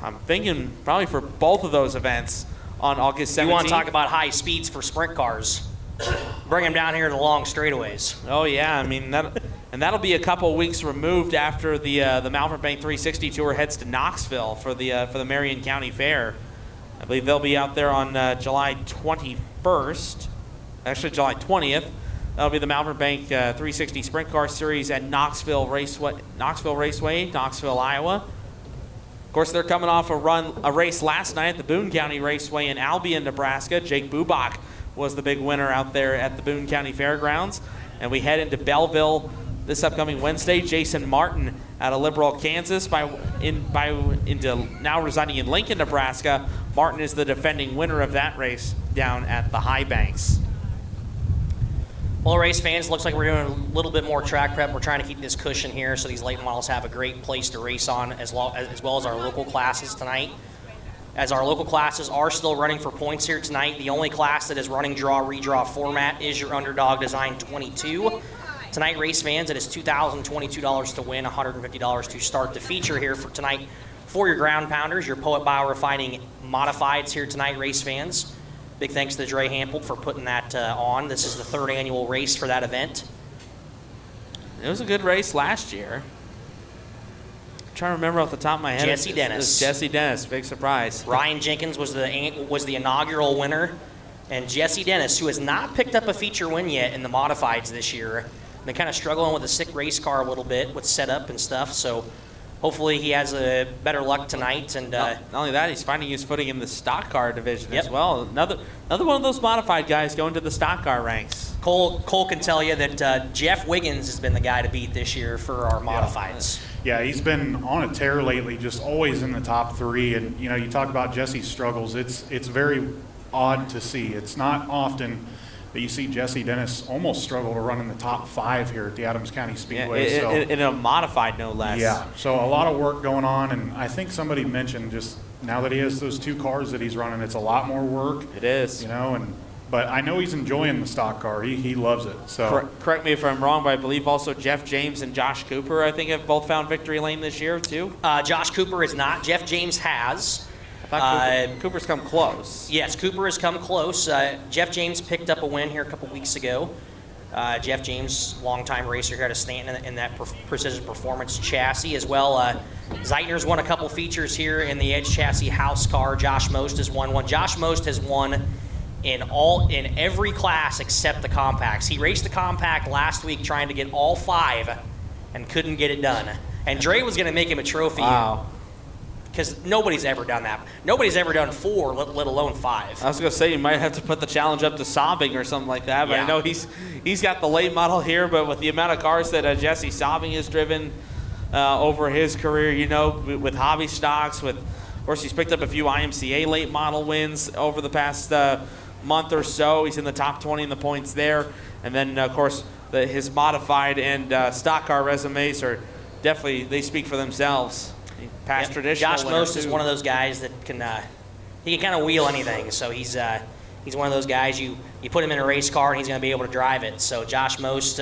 I'm thinking probably for both of those events on August 17th. You want to talk about high speeds for sprint cars? Bring them down here to the long straightaways. Oh, yeah. I mean, that'll be a couple weeks removed after the Malvern Bank 360 Tour heads to Knoxville for the Marion County Fair. I believe they'll be out there on July 21st. Actually, July 20th. That'll be the Malvern Bank 360 Sprint Car Series at Knoxville Raceway, Knoxville, Iowa. Of course, they're coming off a race last night at the Boone County Raceway in Albion, Nebraska. Jake Bubach was the big winner out there at the Boone County Fairgrounds. And we head into Belleville this upcoming Wednesday. Jason Martin out of Liberal, Kansas, into now residing in Lincoln, Nebraska. Martin is the defending winner of that race down at the High Banks. Well, race fans, looks like we're doing a little bit more track prep. We're trying to keep this cushion here so these late models have a great place to race on, as well as our local classes tonight. As our local classes are still running for points here tonight, the only class that is running draw-redraw format is your Underdog Design 22. Tonight, race fans, it is $2,022 to win, $150 to start the feature here for tonight for your ground pounders, your Poet Biorefining Modifieds here tonight, race fans. Big thanks to Dre Hample for putting that on. This is the third annual race for that event. It was a good race last year. I'm trying to remember off the top of my head. Jesse Dennis. Jesse Dennis, big surprise. Ryan Jenkins was the inaugural winner. And Jesse Dennis, who has not picked up a feature win yet in the Modifieds this year, been kind of struggling with a sick race car a little bit with setup and stuff. So hopefully he has a better luck tonight. And not only that, he's finding his footing in the stock car division as well. Another one of those modified guys going to the stock car ranks. Cole can tell you that Jeff Wiggins has been the guy to beat this year for our modifieds. Yeah, he's been on a tear lately, just always in the top 3. And, you know, you talk about Jesse's struggles. It's very odd to see. It's not often that you see Jesse Dennis almost struggle to run in the top 5 here at the Adams County Speedway. Yeah, in a modified, no less. Yeah, so a lot of work going on. And I think somebody mentioned just now that he has those 2 cars that he's running, it's a lot more work. It is. You know, but I know he's enjoying the stock car. He loves it. So correct me if I'm wrong, but I believe also Jeff James and Josh Cooper, I think, have both found victory lane this year too. Josh Cooper is not. Jeff James has. I thought Cooper's come close. Yes, Cooper has come close. Jeff James picked up a win here a couple weeks ago. Jeff James, longtime racer here at Stanton in that Precision Performance chassis as well. Zeitner's won a couple features here in the Edge chassis house car. Josh Most has won one. Josh Most has won in every class except the compacts. He raced the compact last week trying to get all 5 and couldn't get it done. And Dre was going to make him a trophy. Wow. Because nobody's ever done that. Nobody's ever done 4, let alone 5. I was going to say, you might have to put the challenge up to Sobbing or something like that. But yeah. I know he's got the late model here, but with the amount of cars that Jesse Sobbing has driven over his career, you know, with hobby stocks, of course, he's picked up a few IMCA late model wins over the past month or so. He's in the top 20 in the points there. And then, of course, his modified and stock car resumes are definitely, they speak for themselves. Past traditional. Josh Most is one of those guys that he can kind of wheel anything. So he's one of those guys you put him in a race car and he's going to be able to drive it. So Josh Most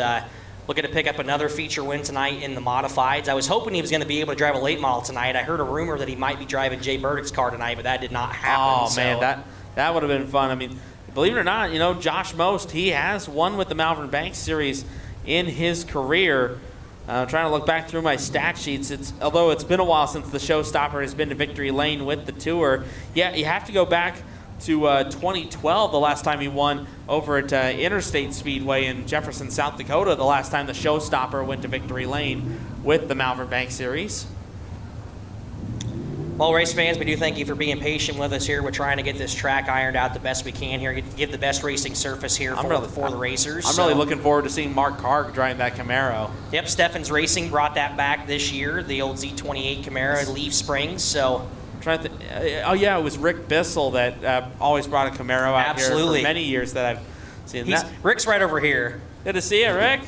looking to pick up another feature win tonight in the modifieds. I was hoping he was going to be able to drive a late model tonight. I heard a rumor that he might be driving Jay Burdick's car tonight, but that did not happen. Oh man, that would have been fun. I mean, believe it or not, you know, Josh Most, he has won with the Malvern Bank Series in his career. Trying to look back through my stat sheets. Although it's been a while since the showstopper has been to victory lane with the tour. Yeah, you have to go back to 2012, the last time he won over at Interstate Speedway in Jefferson, South Dakota, the last time the showstopper went to victory lane with the Malvern Bank Series. Well, race fans, we do thank you for being patient with us here. We're trying to get this track ironed out the best we can here, give the best racing surface here for the racers. I'm really looking forward to seeing Mark Karg driving that Camaro. Yep, Steffens Racing brought that back this year, the old Z28 Camaro, Leaf Springs. So, oh yeah, it was Rick Bissell that always brought a Camaro out here for many years that I've seen. Rick's right over here. Good to see you, Rick.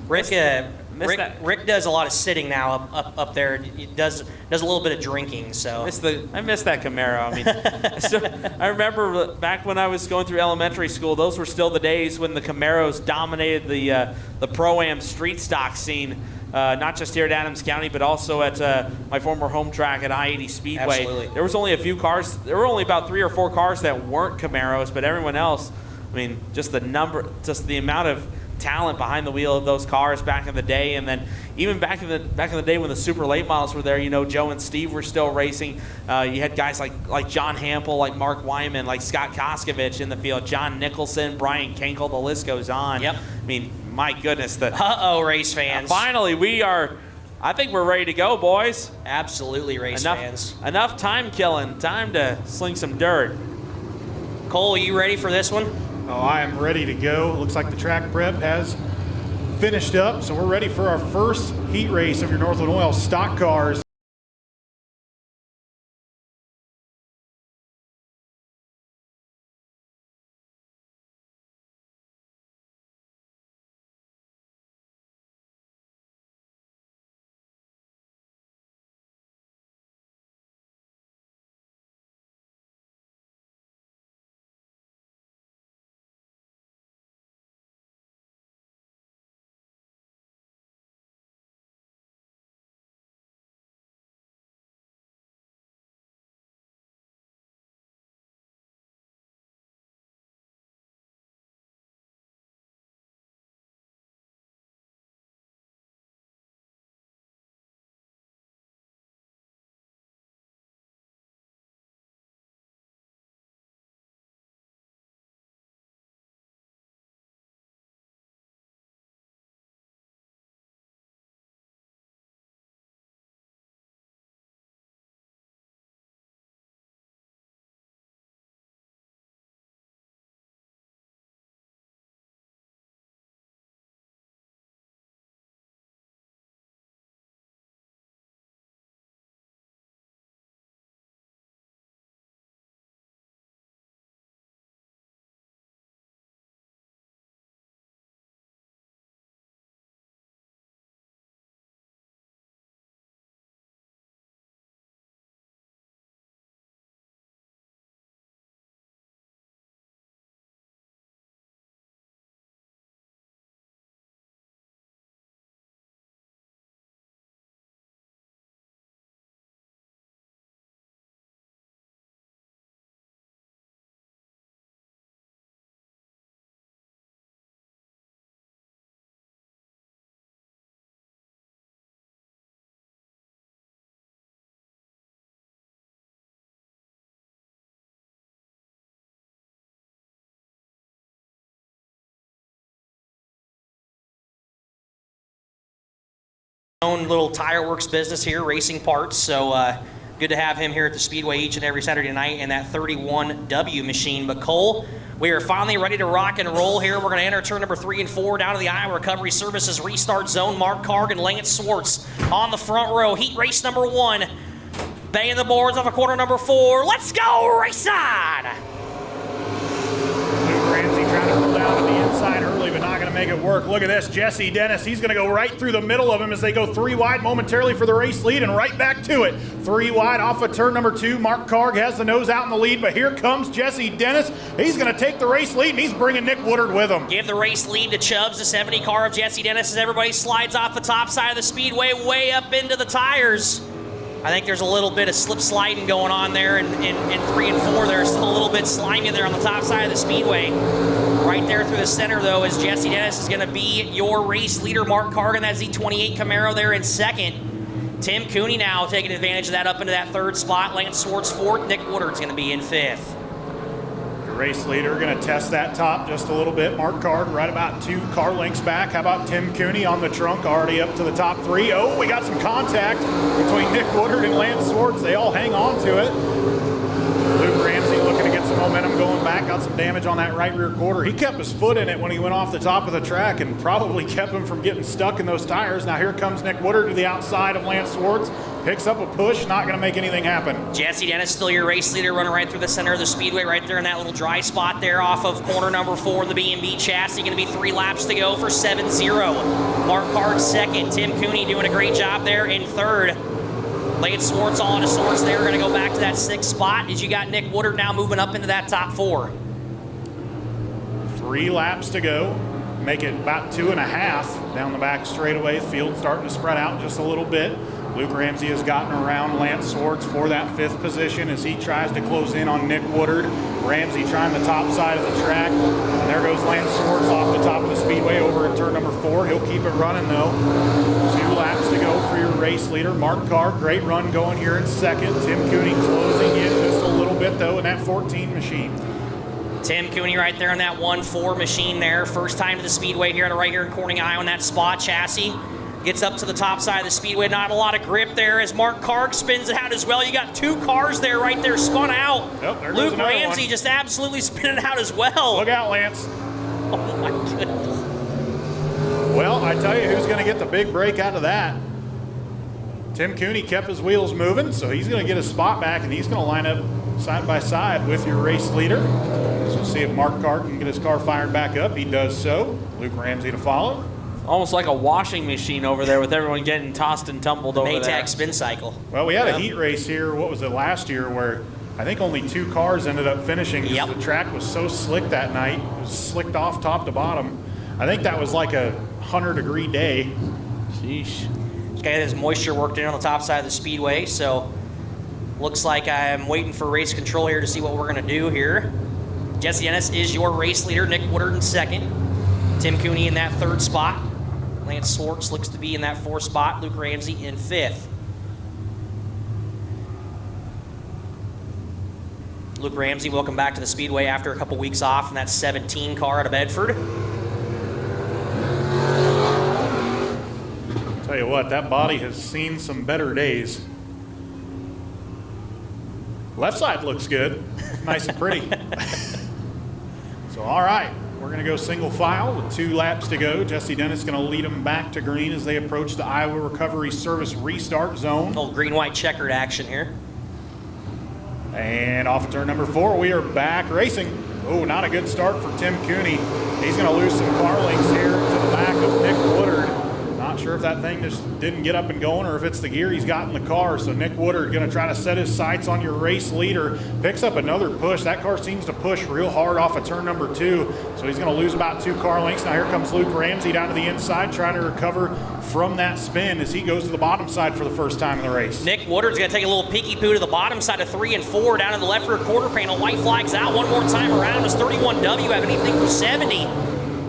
Rick does a lot of sitting now up there. He does a little bit of drinking. So I miss that Camaro. I mean, I remember back when I was going through elementary school. Those were still the days when the Camaros dominated the Pro-Am street stock scene. Not just here at Adams County, but also at my former home track at I-80 Speedway. Absolutely. There was only a few cars. There were only about 3 or 4 cars that weren't Camaros, but everyone else. I mean, just the amount of talent behind the wheel of those cars back in the day, and then even back in the day when the super late models were there, you know, Joe and Steve were still racing. You had guys like John Hampel, like Mark Wyman, like Scott Koskovich in the field, John Nicholson, Brian Kenkel, the list goes on. Yep. I mean, my goodness. Race fans. Finally, I think we're ready to go, boys. Absolutely, race fans. Enough time killing. Time to sling some dirt. Cole, are you ready for this one? Oh, I am ready to go. Looks like the track prep has finished up, so we're ready for our first heat race of your Northland Oil stock cars. own little tire works business here, racing parts. So good to have him here at the Speedway each and every Saturday night in that 31W machine. But Cole, we are finally ready to rock and roll here. We're going to enter turn number 3 and 4 down to the Iowa Recovery Services restart zone. Mark Karg and Lance Swartz on the front row. Heat race number 1. Banging the boards off of quarter number 4. Let's go, race on! Luke Ramsey trying to pull down to the inside early, but not going to make it work. Look at this, Jesse Dennis. He's going to go right through the middle of him as they go 3 wide momentarily for the race lead and right back to it. 3 wide off of turn number 2. Mark Karg has the nose out in the lead, but here comes Jesse Dennis. He's going to take the race lead, and he's bringing Nick Woodard with him. Give the race lead to Chubbs, the 70 car of Jesse Dennis, as everybody slides off the top side of the Speedway way up into the tires. I think there's a little bit of slip sliding going on there in 3 and 4. There's still a little bit slimy there on the top side of the Speedway. Right there through the center, though, is Jesse Dennis is going to be your race leader. Mark Karg in that Z28 Camaro there in second. Tim Cooney now taking advantage of that up into that 3rd spot. Lance Swartz 4th. Nick Woodard's going to be in 5th. The race leader going to test that top just a little bit. Mark Karg right about 2 car lengths back. How about Tim Cooney on the trunk, already up to the top 3. Oh, we got some contact between Nick Woodard and Lance Swartz. They all hang on to it. Luke Ramsey looking to get some momentum going back. Got some damage on that right rear quarter. He kept his foot in it when he went off the top of the track and probably kept him from getting stuck in those tires. Now here comes Nick Woodard to the outside of Lance Swartz. Picks up a push, not going to make anything happen. Jesse Dennis still your race leader, running right through the center of the Speedway, right there in that little dry spot there off of corner number 4 of the B&B chassis. Going to be 3 laps to go for 7-0. Mark Karg 2nd. Tim Cooney doing a great job there in 3rd. Lance Swartz all on a source there. We're going to go back to that 6th spot as you got Nick Woodard now moving up into that top 4. 3 laps to go. Make it about 2.5 down the back straightaway. Field starting to spread out just a little bit. Luke Ramsey has gotten around Lance Swartz for that 5th position as he tries to close in on Nick Woodard. Ramsey trying the top side of the track. And there goes Lance Swartz off the top of the Speedway over at turn number 4. He'll keep it running though. 2 laps to go for your race leader. Mark Karg, great run going here in 2nd. Tim Cooney closing in just a little bit though in that 14 machine. Tim Cooney right there in that 1-4 machine there. First time to the Speedway here right here in Corning, Iowa, in that spot chassis. Gets up to the top side of the Speedway. Not a lot of grip there as Mark Karg spins it out as well. You got 2 cars there right there spun out. Yep, there goes Luke another Ramsey one. just absolutely spinning out as well. Look out, Lance. Oh my goodness. Well, I tell you who's going to get the big break out of that. Tim Cooney kept his wheels moving, so he's going to get his spot back, and he's going to line up side by side with your race leader. So we'll see if Mark Karg can get his car fired back up. He does so. Luke Ramsey to follow. Almost like a washing machine over there with everyone getting tossed and tumbled over there. Maytag spin cycle. Well, we had a heat race here, what was it, last year, where I think only 2 cars ended up finishing because the track was so slick that night. It was slicked off top to bottom. I think that was like a 100-degree day. Sheesh. Okay, there's moisture worked in on the top side of the Speedway, so looks like I'm waiting for race control here to see what we're going to do here. Jesse Dennis is your race leader. Nick Woodard in 2nd. Tim Cooney in that 3rd spot. Lance Swartz looks to be in that 4th spot. Luke Ramsey in 5th. Luke Ramsey, welcome back to the Speedway after a couple weeks off in that 17 car out of Bedford. Tell you what, that body has seen some better days. Left side looks good. Nice and pretty. So, all right. We're going to go single file with 2 laps to go. Jesse Dennis going to lead them back to green as they approach the Iowa Recovery Service restart zone. Old green-white checkered action here. And off of turn number 4, we are back racing. Oh, not a good start for Tim Cooney. He's going to lose some car lengths here to the back of Nick Woodard. Not sure if that thing just didn't get up and going or if it's the gear he's got in the car. So Nick Woodard going to try to set his sights on your race leader. Picks up another push. That car seems to push real hard off of turn number 2. So he's going to lose about 2 car lengths. Now here comes Luke Ramsey down to the inside trying to recover from that spin as he goes to the bottom side for the first time in the race. Nick Woodard's going to take a little peeky-poo to the bottom side of 3 and 4 down in the left rear quarter panel. White flags out one more time around. Does 31W have anything for 70?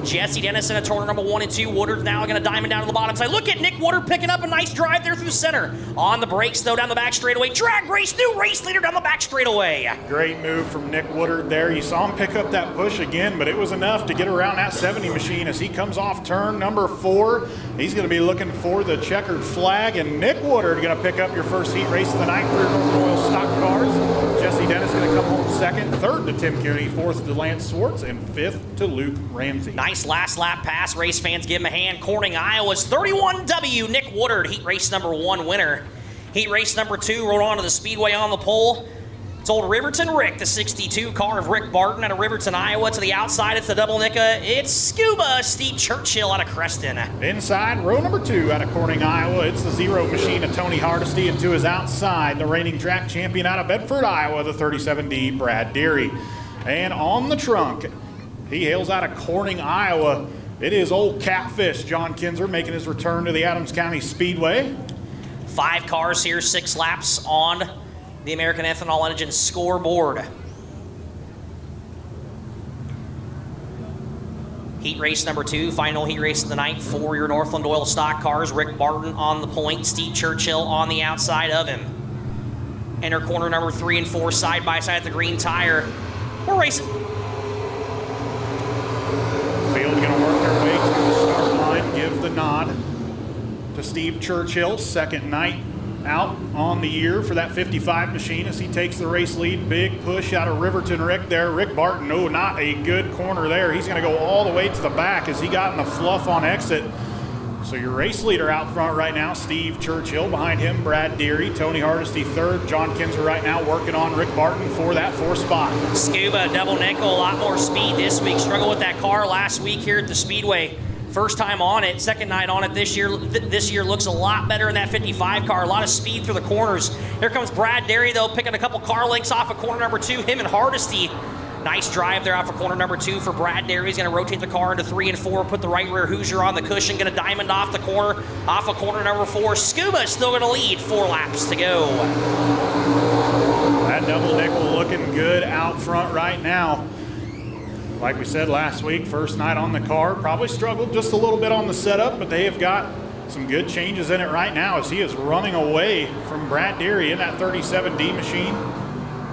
Jesse Dennison at turn number 1 and 2. Woodard's now going to diamond down to the bottom side. Look at Nick Woodard picking up a nice drive there through the center. On the brakes, though, down the back straightaway. Drag race, new race leader down the back straightaway. Great move from Nick Woodard there. You saw him pick up that push again, but it was enough to get around that 70 machine as he comes off turn number 4. He's going to be looking for the checkered flag, and Nick Woodard going to pick up your first heat race of the night for your North Royal stock cars. Jesse Dennis going to come home second, third to Tim Cooney, fourth to Lance Swartz, and fifth to Luke Ramsey. Nice last lap pass. Race fans give him a hand. Corning, Iowa's 31W. Nick Woodard, heat race number 1 winner. Heat race number 2 rode on to the Speedway on the pole. It's old Riverton Rick, the 62 car of Rick Barton out of Riverton, Iowa. To the outside, it's the double nicka. It's Scuba, Steve Churchill out of Creston. Inside, row number 2 out of Corning, Iowa. It's the Zero machine of Tony Hardesty, and to his outside, the reigning track champion out of Bedford, Iowa, the 37D, Brad Deary. And on the trunk, he hails out of Corning, Iowa. It is old Catfish, John Kinzer, making his return to the Adams County Speedway. 5 cars here, 6 laps on the American Ethanol Engine scoreboard. Heat race number 2, final heat race of the night for your Northland Oil stock cars. Rick Barton on the point, Steve Churchill on the outside of him. Enter corner number 3 and 4 side by side at the green tire. We're racing. Field going to work their way to the start line, give the nod to Steve Churchill, second night out on the year for that 55 machine as he takes the race lead. Big push out of Riverton Rick there. Rick Barton, oh, not a good corner there. He's going to go all the way to the back as he got in the fluff on exit. So your race leader out front right now, Steve Churchill. Behind him, Brad Deary, Tony Hardesty third. John Kinzer right now working on Rick Barton for that 4th spot. Scuba, double nickel, a lot more speed this week. Struggled with that car last week here at the Speedway. First time on it, second night on it this year. This year looks a lot better in that 55 car. A lot of speed through the corners. Here comes Brad Deary, though, picking a couple car lengths off of corner number 2. Him and Hardesty. Nice drive there off of corner number 2 for Brad Deary. He's going to rotate the car into 3 and 4, put the right rear Hoosier on the cushion, going to diamond off the corner, off of corner number 4. Scuba still going to lead, 4 laps to go. That double nickel looking good out front right now. Like we said last week, first night on the car, probably struggled just a little bit on the setup, but they have got some good changes in it right now as he is running away from Brad Deary in that 37D machine.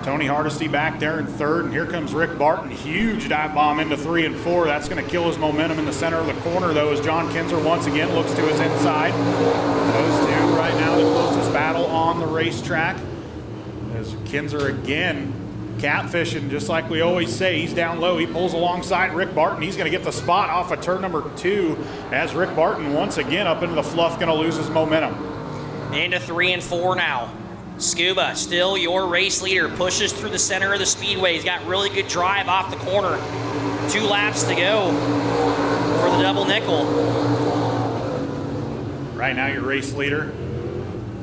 Tony Hardesty back there in third, and here comes Rick Barton. Huge dive bomb into 3 and 4. That's going to kill his momentum in the center of the corner, though, as John Kinzer once again looks to his inside. Those two right now the closest battle on the racetrack. As Kinzer again catfishing, just like we always say. He's down low. He pulls alongside Rick Barton. He's going to get the spot off of turn number 2 as Rick Barton once again up into the fluff, going to lose his momentum. Into 3 and 4 now. Scuba, still your race leader, pushes through the center of the Speedway. He's got really good drive off the corner. 2 laps to go for the double nickel. Right now your race leader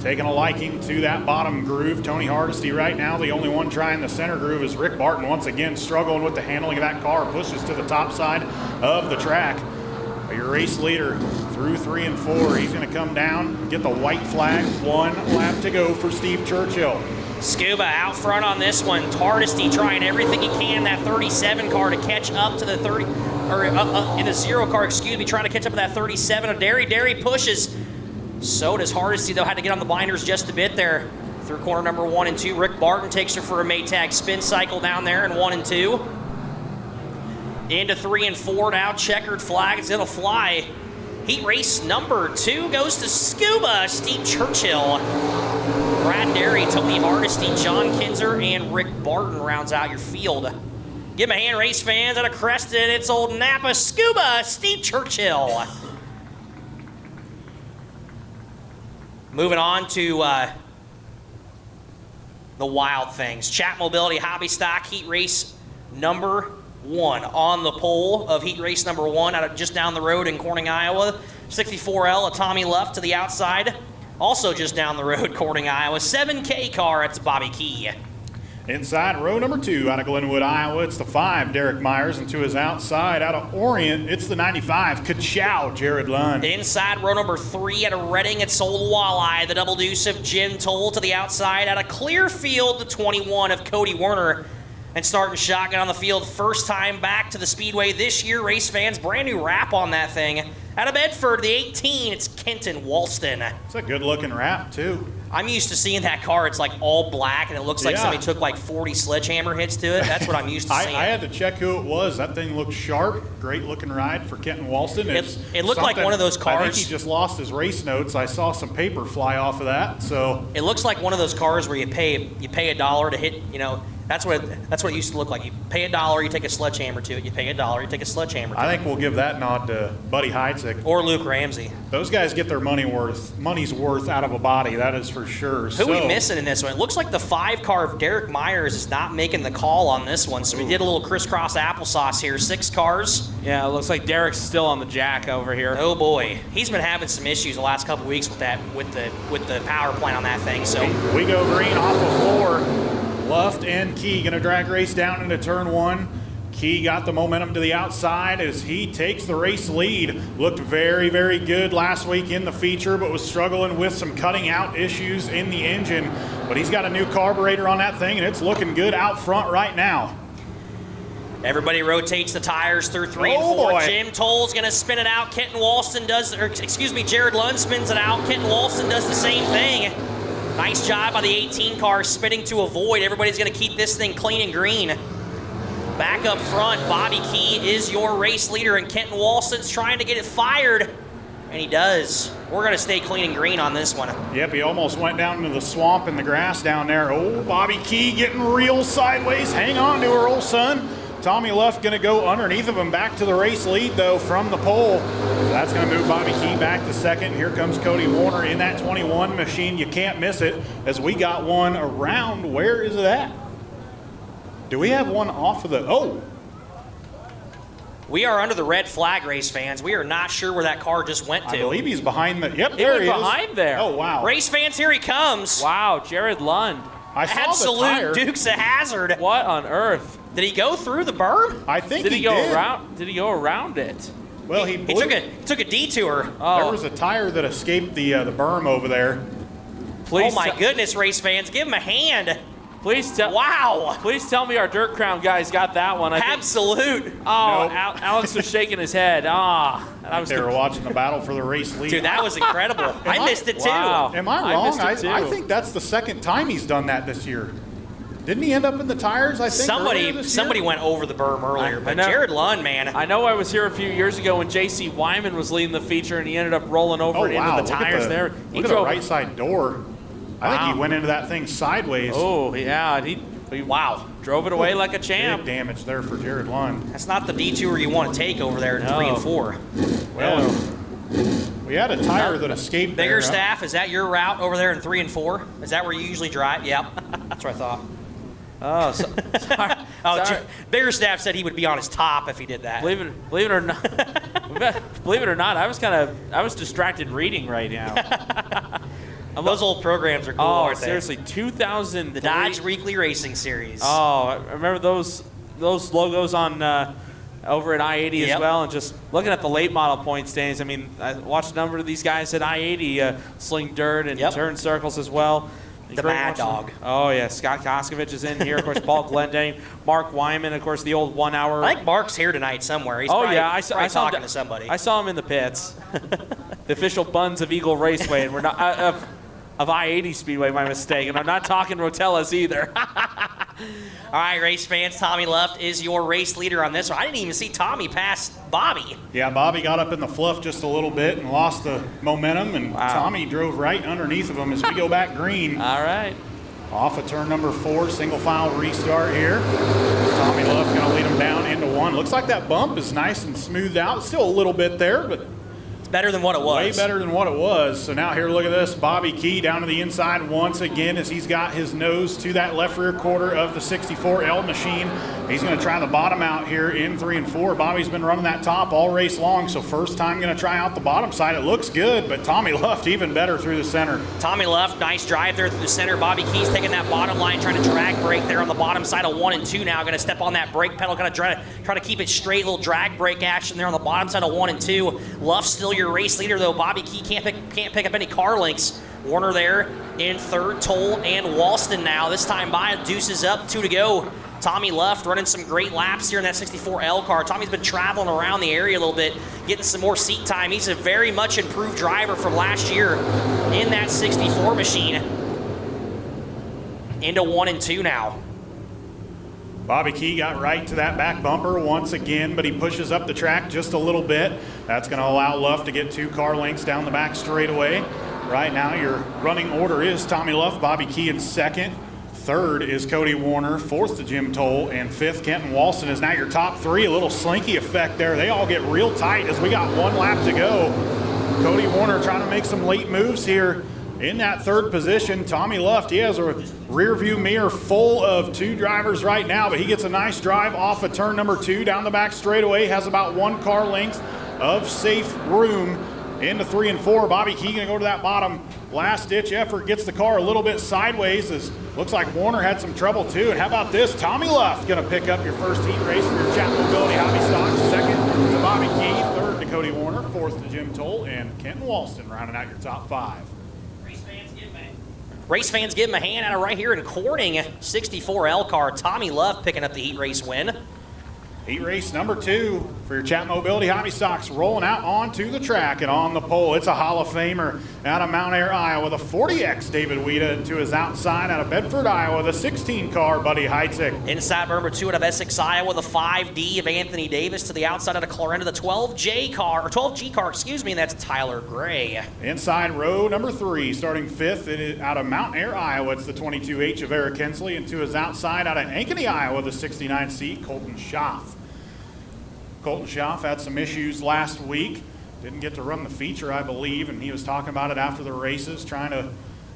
taking a liking to that bottom groove. Tony Hardesty right now, the only one trying the center groove, is Rick Barton once again struggling with the handling of that car. Pushes to the top side of the track. Your race leader through 3 and 4. He's going to come down, get the white flag. 1 lap to go for Steve Churchill. Scuba out front on this one. Hardesty trying everything he can in that 37 car to catch up to the 30, or in the 0 car, excuse me, trying to catch up to that 37 of Deary. Deary pushes. So does Hardesty, though, had to get on the binders just a bit there. Through corner number 1 and 2, Rick Barton takes her for a Maytag spin cycle down there in 1 and 2. Into 3 and 4 now, checkered flag is gonna fly. Heat race number 2 goes to Scuba, Steve Churchill. Brad Deary, Tony Hardesty, John Kinzer, and Rick Barton rounds out your field. Give him a hand, race fans, out of Creston, it's old Napa, Scuba, Steve Churchill. Moving on to the wild things. Chat Mobility Hobby Stock Heat Race number 1 on the pole of heat race number 1 out of just down the road in Corning, Iowa. 64L, a Tommy Luff to the outside. Also just down the road, Corning, Iowa. 7K car, it's Bobby Key. Inside row number 2 out of Glenwood, Iowa, it's the 5, Derek Myers, and to his outside out of Orient, it's the 95, Ka-chow, Jared Lund. Inside row number 3 out of Reading, it's Old Walleye, the double deuce of Jim Toll. To the outside out of Clearfield, the 21 of Cody Werner. And starting shotgun on the field, first time back to the Speedway this year. Race fans, brand new wrap on that thing. Out of Bedford, the 18, it's Kenton Walston. It's a good-looking wrap, too. I'm used to seeing that car. It's like all black, and it looks like somebody took like 40 sledgehammer hits to it. That's what I'm used to seeing. I had to check who it was. That thing looked sharp. Great-looking ride for Kenton Walston. It looked like one of those cars. I think he just lost his race notes. I saw some paper fly off of that. So it looks like one of those cars where you pay $1 to hit. That's what it used to look like. You pay $1, you take a sledgehammer to it. You pay $1, you take a sledgehammer to it. I think we'll give that nod to Buddy Heidsieck. Or Luke Ramsey. Those guys get their money's worth out of a body, that is for sure. Who are we missing in this one? It looks like the 5 car of Derek Myers is not making the call on this one, so we did a little crisscross applesauce here. 6 cars. Yeah, it looks like Derek's still on the jack over here. Oh boy, he's been having some issues the last couple weeks with the power plant on that thing. So we go green off of 4. Luft and Key going to drag race down into turn 1. Key got the momentum to the outside as he takes the race lead. Looked very, very good last week in the feature, but was struggling with some cutting out issues in the engine. But he's got a new carburetor on that thing, and it's looking good out front right now. Everybody rotates the tires through 3 and 4. Boy. Jim Toll's going to spin it out. Jared Lund spins it out. Kenton Walston does the same thing. Nice job by the 18 car spinning to avoid. Everybody's going to keep this thing clean and green. Back up front, Bobby Key is your race leader, and Kenton Walston's trying to get it fired, and he does. We're going to stay clean and green on this one. Yep, he almost went down into the swamp and the grass down there. Oh, Bobby Key getting real sideways. Hang on to her, old son. Tommy Luft going to go underneath of him back to the race lead, though, from the pole. That's going to move Bobby Key back to second. Here comes Cody Warner in that 21 machine. You can't miss it, as we got one around. Where is it at? Do we have one off of the... Oh! We are under the red flag, race fans. We are not sure where that car just went to. I believe he's behind the... Yep, there he is. Behind there. Oh, wow. Race fans, here he comes. Wow, Jared Lund. I saw Absolute the tire. Dukes of Hazzard. What on earth? Did he go through the berm? I think Did he go around? Did he go around it? Well, he took a detour. Oh. There was a tire that escaped the berm over there. Oh my goodness, race fans, give him a hand. Please tell. Wow. Please tell me our Dirt Crown guys got that one. Absolute. Oh, Nope. Alex was shaking his head. They were watching the battle for the race lead. Dude, that was incredible. I missed it too. Wow. Am I wrong? I missed it too. I think that's the second time he's done that this year. Didn't he end up in the tires, I think, Somebody went over the berm earlier, but know. Jared Lund, man. I know I was here a few years ago when J.C. Wyman was leading the feature, and he ended up rolling over into the tires there. Look at the right side door. I think he went into that thing sideways. Oh, yeah. He drove it away like a champ. Big damage there for Jared Lund. That's not the detour you want to take over there in 3 and 4. Well, we had a tire that escaped there. Biggerstaff, is that your route over there in 3 and 4? Is that where you usually drive? Yep. That's what I thought. Oh, sorry. Sorry. Biggerstaff said he would be on his top if he did that. Believe it or not, I was distracted reading right now. Those old programs are cool, aren't they? Seriously, 2000. The Dodge Weekly Racing Series. Oh, I remember those logos on over at I-80 as well, and just looking at the late model point standings. I mean, I watched a number of these guys at I-80 sling dirt and turn circles as well. The Mad Dog. Oh, yeah. Scott Koskovich is in here. Of course, Paul Glendenning. Mark Wyman, of course, the old 1 hour. I think Mark's here tonight somewhere. He's I saw talking to somebody. I saw him in the pits. The official buns of Eagle Raceway, and we're not of I-80 Speedway, my mistake. And I'm not talking Rotellas either. All right, race fans, Tommy Luft is your race leader on this one. I didn't even see Tommy pass Bobby. Yeah, Bobby got up in the fluff just a little bit and lost the momentum, and Tommy drove right underneath of him as we go back green. All right. Off of turn number 4, single file restart here. Tommy Luft going to lead him down into 1. Looks like that bump is nice and smoothed out. Still a little bit there, but better than what it was. Way better than what it was. So now here, look at this. Bobby Key down to the inside once again as he's got his nose to that left rear quarter of the 64L machine. He's going to try the bottom out here in 3 and 4. Bobby's been running that top all race long, so first time going to try out the bottom side. It looks good, but Tommy Luft even better through the center. Tommy Luft, nice drive there through the center. Bobby Key's taking that bottom line, trying to drag brake there on the bottom side of 1 and 2 now. Going to step on that brake pedal, going to try to keep it straight. Little drag brake action there on the bottom side of 1 and 2. Luft still your race leader, though. Bobby Key can't pick up any car links. Warner there in third, Toll and Walston now. This time by, deuces up, 2 to go. Tommy Luft running some great laps here in that 64L car. Tommy's been traveling around the area a little bit, getting some more seat time. He's a very much improved driver from last year in that 64 machine. Into 1 and 2 now. Bobby Key got right to that back bumper once again, but he pushes up the track just a little bit. That's going to allow Luft to get 2 car lengths down the back straightaway. Right now, your running order is Tommy Luft, Bobby Key in second. Third is Cody Warner, fourth to Jim Toll, and fifth, Kenton Walston is now your top 3. A little slinky effect there. They all get real tight as we got 1 lap to go. Cody Warner trying to make some late moves here in that 3rd position. Tommy Luft, he has a rear view mirror full of 2 drivers right now, but he gets a nice drive off of turn number 2 down the back straightaway, has about 1 car length of safe room into 3 and 4. Bobby Key gonna go to that bottom last ditch effort, gets the car a little bit sideways as looks like Warner had some trouble too. And how about this? Tommy Luft gonna pick up your first heat race for your Chat Mobility Hobby Stocks. Second to Bobby Key, third to Cody Warner, fourth to Jim Toll, and Kenton Walston rounding out your top 5. Race fans give him a hand out of right here in Corning. 64L car, Tommy Luft picking up the heat race win. Heat race number 2 for your Chat Mobility Hobby Stocks, rolling out onto the track and on the pole. It's a Hall of Famer out of Mount Air, Iowa, the 40X David Weeda. To his outside out of Bedford, Iowa, the 16 car Buddy Heitzig. Inside number 2 out of Essex, Iowa, the 5D of Anthony Davis. To the outside out of Clarinda, the 12G car, and that's Tyler Gray. Inside row number 3, starting 5th out of Mount Air, Iowa, it's the 22H of Eric Hensley. And to his outside out of Ankeny, Iowa, the 69C Colton Schaff. Colton Schaff had some issues last week. Didn't get to run the feature, I believe, and he was talking about it after the races, trying to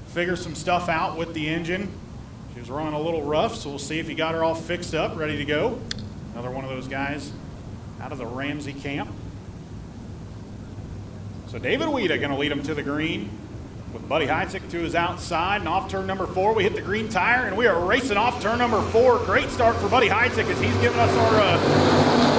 figure some stuff out with the engine. She was running a little rough, so we'll see if he got her all fixed up, ready to go. Another one of those guys out of the Ramsey camp. So David Weeda going to lead him to the green with Buddy Heitzig to his outside. And off turn number 4, we hit the green tire, and we are racing off turn number 4. Great start for Buddy Heitzig as he's giving us our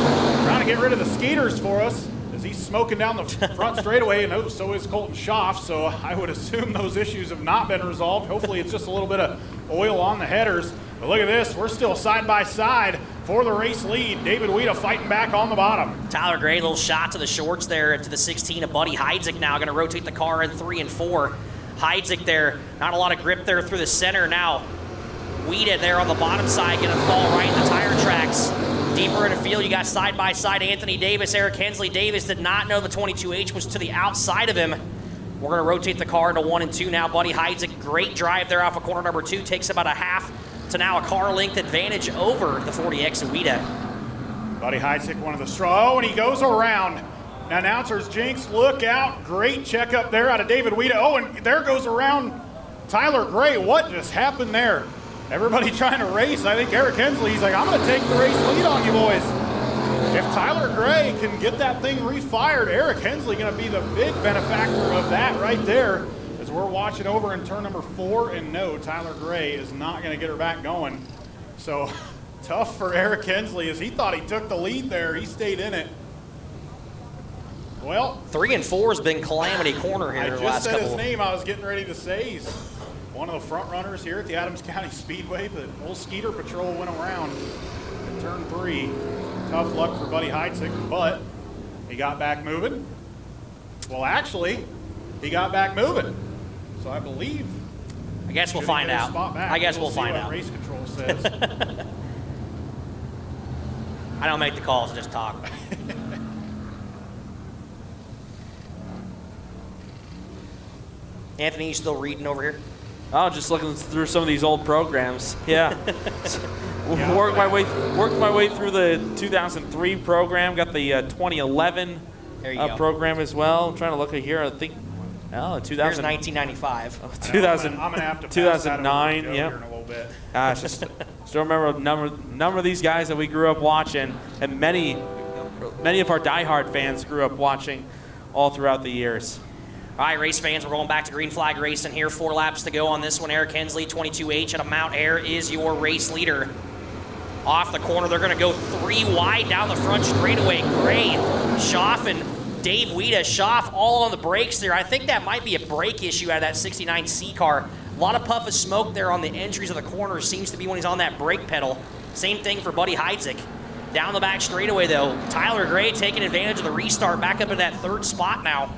trying to get rid of the skaters for us as he's smoking down the front straightaway, and so is Colton Schaff. So I would assume those issues have not been resolved. Hopefully it's just a little bit of oil on the headers. But look at this, we're still side by side for the race lead. David Weeda fighting back on the bottom. Tyler Gray, little shot to the shorts there to the 16 of Buddy Heitzig now. Going to rotate the car in 3 and 4. Heitzig there, not a lot of grip there through the center now. Weeda there on the bottom side, going to fall right in the tire tracks. Deeper in the field, you got side-by-side Anthony Davis, Eric Hensley. Davis did not know the 22H was to the outside of him. We're going to rotate the car into 1 and 2 now. Buddy Heitzig, great drive there off of corner number 2. Takes about a half to now a car length advantage over the 40X of Weeda. Buddy Heitzig, one of the strong. Oh, and he goes around. Now, announcers, Jinx, look out. Great checkup there out of David Weeda. Oh, and there goes around Tyler Gray. What just happened there? Everybody trying to race. I think Eric Hensley, he's like, I'm going to take the race lead on you boys. If Tyler Gray can get that thing refired, Eric Hensley going to be the big benefactor of that right there as we're watching over in turn number 4. And no, Tyler Gray is not going to get her back going. So tough for Eric Hensley as he thought he took the lead there. He stayed in it. Well, 3 and 4 has been Calamity Corner here the last couple. I just said his name. I was getting ready to say he's one of the front runners here at the Adams County Speedway. The old Skeeter Patrol went around in turn 3. Tough luck for Buddy Heitzig, but he got back moving. Well, actually, he got back moving. So I believe. I guess we'll find out. I guess we'll find out. Race control says. I don't make the calls, just talk. Anthony, you still reading over here? Oh, just looking through some of these old programs. Yeah. Worked my way through the 2003 program. Got the 2011 program as well. I'm trying to look at here. I think. Oh, 2000. Here's 1995. 2000. I'm gonna have to 2009. Yep. Yep. Here in a little bit. Just still remember a number of these guys that we grew up watching, and many of our diehard fans grew up watching all throughout the years. All right, race fans, we're going back to green flag racing here. 4 laps to go on this one. Eric Hensley, 22H out of Mount Air, is your race leader. Off the corner, they're going to go 3 wide down the front straightaway. Gray, Schaff, and Dave Weeda. Schaff all on the brakes there. I think that might be a brake issue out of that 69C car. A lot of puff of smoke there on the entries of the corner. Seems to be when he's on that brake pedal. Same thing for Buddy Heidzik. Down the back straightaway, though. Tyler Gray taking advantage of the restart, back up in that 3rd spot now.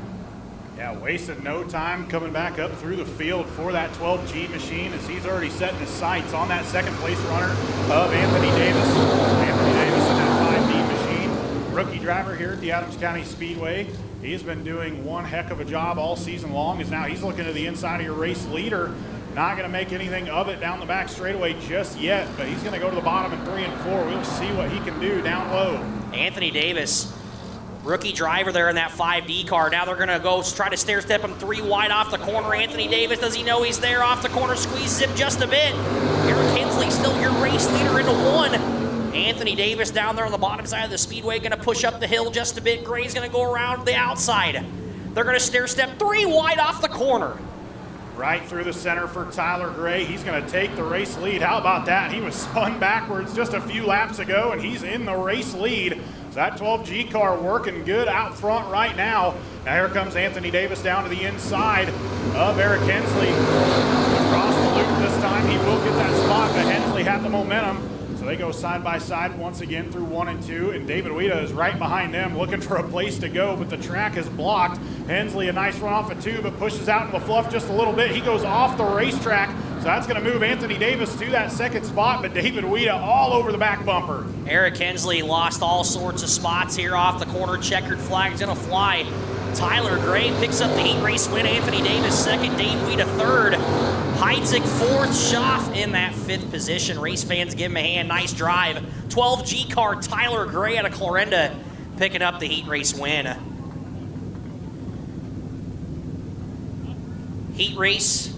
Yeah, wasted no time coming back up through the field for that 12G machine as he's already setting his sights on that 2nd place runner of Anthony Davis. Anthony Davis in that 5D machine. Rookie driver here at the Adams County Speedway. He's been doing one heck of a job all season long, as now he's looking to the inside of your race leader. Not going to make anything of it down the back straightaway just yet, but he's going to go to the bottom in 3 and 4. We'll see what he can do down low. Anthony Davis, rookie driver there in that 5D car. Now they're going to go try to stair step him 3 wide off the corner. Anthony Davis, does he know he's there? Off the corner, squeezes him just a bit. Eric Hensley still your race leader into 1. Anthony Davis down there on the bottom side of the speedway, going to push up the hill just a bit. Gray's going to go around the outside. They're going to stair step 3 wide off the corner. Right through the center for Tyler Gray. He's going to take the race lead. How about that? He was spun backwards just a few laps ago, and he's in the race lead. So that 12G car working good out front right now. Now here comes Anthony Davis down to the inside of Eric Hensley. Across the loop this time. He will get that spot, but Hensley had the momentum. So they go side by side once again through 1 and 2, and David Weida is right behind them looking for a place to go, but the track is blocked. Hensley, a nice run off of 2, but pushes out in the fluff just a little bit. He goes off the racetrack, so that's going to move Anthony Davis to that 2nd spot, but David Weida all over the back bumper. Eric Hensley lost all sorts of spots here off the corner. Checkered flag's going to fly. Tyler Gray picks up the heat race win. Anthony Davis 2nd, Dave Weida 3rd. Heidzik 4th, Schaff in that 5th position. Race fans give him a hand. Nice drive. 12G car Tyler Gray out of Clarinda picking up the heat race win. Heat race.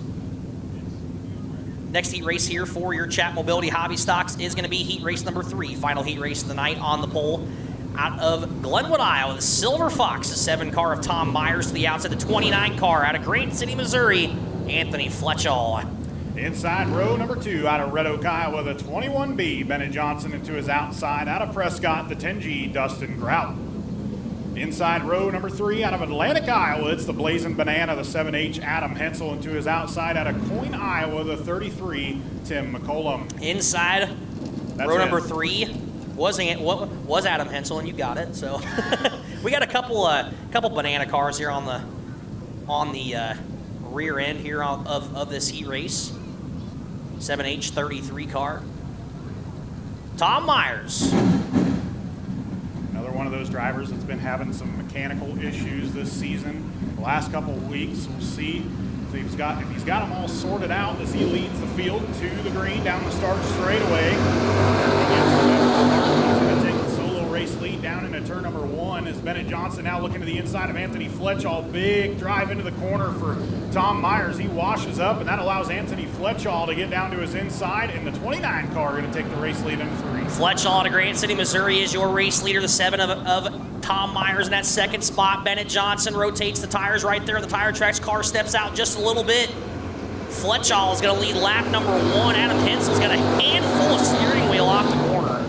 Next heat race here for your Chat Mobility Hobby Stocks is going to be heat race number 3. Final heat race of the night on the pole. Out of Glenwood, Iowa, the Silver Fox, the 7 car of Tom Myers to the outside, the 29 car out of Grant City, Missouri, Anthony Fletchall. Inside row number 2 out of Red Oak, Iowa, the 21B, Bennett Johnson into his outside. Out of Prescott, the 10G, Dustin Grout. Inside row number 3 out of Atlantic, Iowa, it's the Blazing Banana, the 7H, Adam Hensel into his outside. Out of Coyne, Iowa, the 33, Tim McCollum. Inside row number 3 was Adam Hensel, and you got it. So we got a couple banana cars here on the rear end here of this heat race. 7H 33 car. Tom Myers. Another one of those drivers that's been having some mechanical issues this season. The last couple of weeks, we'll see if he's got them all sorted out as he leads the field to the green down the start straightaway. He's going to take the solo race lead down into turn number 1 as Bennett Johnson now looking to the inside of Anthony Fletchall. Big drive into the corner for Tom Myers. He washes up, and that allows Anthony Fletchall to get down to his inside, and the 29 car going to take the race lead into 3. Fletchall out of Grant City, Missouri is your race leader. The 7 of Tom Myers in that 2nd spot. Bennett Johnson rotates the tires right there. The tire tracks. Car steps out just a little bit. Fletchall is going to lead lap number 1. Adam Hensel's got a handful of steering wheel off the corner.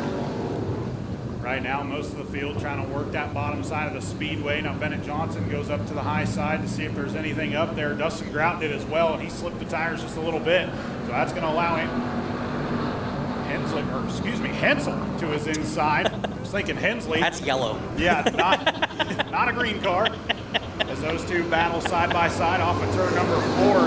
Right now, most of the field trying to work that bottom side of the speedway. Now Bennett Johnson goes up to the high side to see if there's anything up there. Dustin Grout did as well, and he slipped the tires just a little bit. So that's going to allow Hensel to his inside. I was thinking Hensley. That's yellow. Yeah, not a green car. As those two battle side by side off of turn number 4.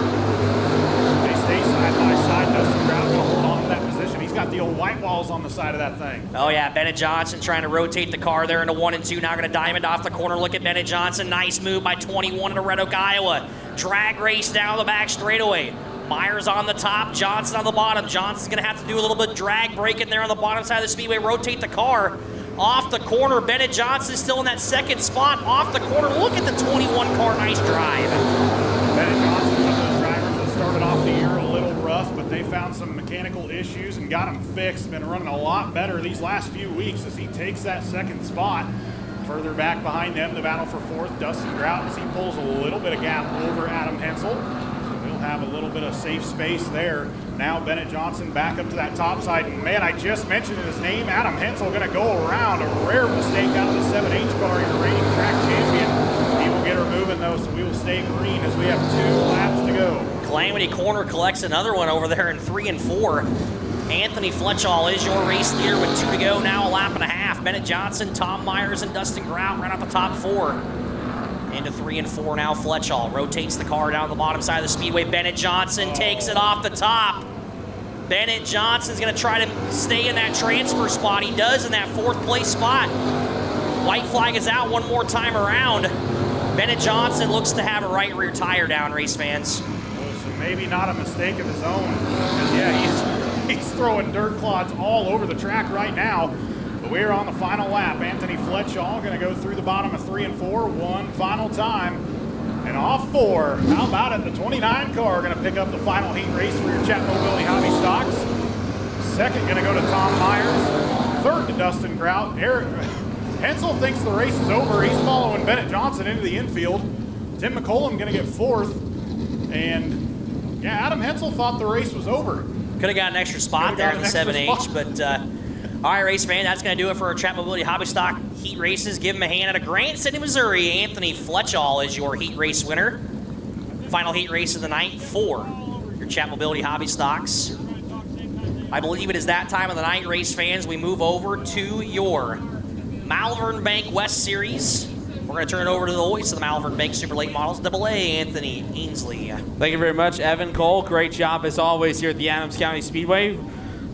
They stay side by side. Dustin Grout going to hold on to that position. He's got the old white walls on the side of that thing. Oh yeah, Bennett Johnson trying to rotate the car there into 1 and 2. Now going to diamond off the corner. Look at Bennett Johnson. Nice move by 21 to Red Oak, Iowa. Drag race down the back straightaway. Myers on the top, Johnson on the bottom. Johnson's going to have to do a little bit of drag braking there on the bottom side of the speedway. Rotate the car off the corner. Bennett Johnson still in that 2nd spot off the corner. Look at the 21 car. Nice drive. Bennett Johnson, one of those drivers that started off the year a little rough, but they found some mechanical issues and got them fixed. Been running a lot better these last few weeks as he takes that 2nd spot. Further back behind them, the battle for 4th, Dustin Grout, as he pulls a little bit of gap over Adam Hensel. Have a little bit of safe space there. Now Bennett Johnson back up to that top side. And man, I just mentioned his name. Adam Hensel going to go around. A rare mistake out of the 7H car, your reigning track champion. He will get her moving though, so we will stay green as we have 2 laps to go. Calamity Corner collects another one over there in 3 and 4. Anthony Fletchall is your race leader with 2 to go, now a lap and a half. Bennett Johnson, Tom Myers, and Dustin Grout right off the top 4. Into 3 and 4 now. Fletchall rotates the car down the bottom side of the speedway. Bennett Johnson takes it off the top. Bennett Johnson's going to try to stay in that transfer spot. He does in that 4th place spot. White flag is out one more time around. Bennett Johnson looks to have a right rear tire down, race fans. So maybe not a mistake of his own. Because, yeah, he's throwing dirt clods all over the track right now. But we're on the final lap. Anthony Fletchall going to go through the bottom of 3 and 4 one final time. And off 4. How about it? The 29 car going to pick up the final heat race for your Chat Mobility Hobby Stocks. Second going to go to Tom Myers. Third to Dustin Grout. Hensel thinks the race is over. He's following Bennett Johnson into the infield. Tim McCollum going to get 4th. And, yeah, Adam Hensel thought the race was over. Could have got an extra spot there in the 7H, but all right, race fan, that's going to do it for our Chat Mobility Hobby Stock heat races. Give them a hand at a Grant City, Missouri. Anthony Fletchall is your heat race winner. Final heat race of the night for your Chat Mobility Hobby Stocks. I believe it is that time of the night, race fans. We move over to your Malvern Bank West Series. We're going to turn it over to the voice of the Malvern Bank Super Late Models, AA, Anthony Ainsley. Thank you very much, Evan Cole. Great job, as always, here at the Adams County Speedway.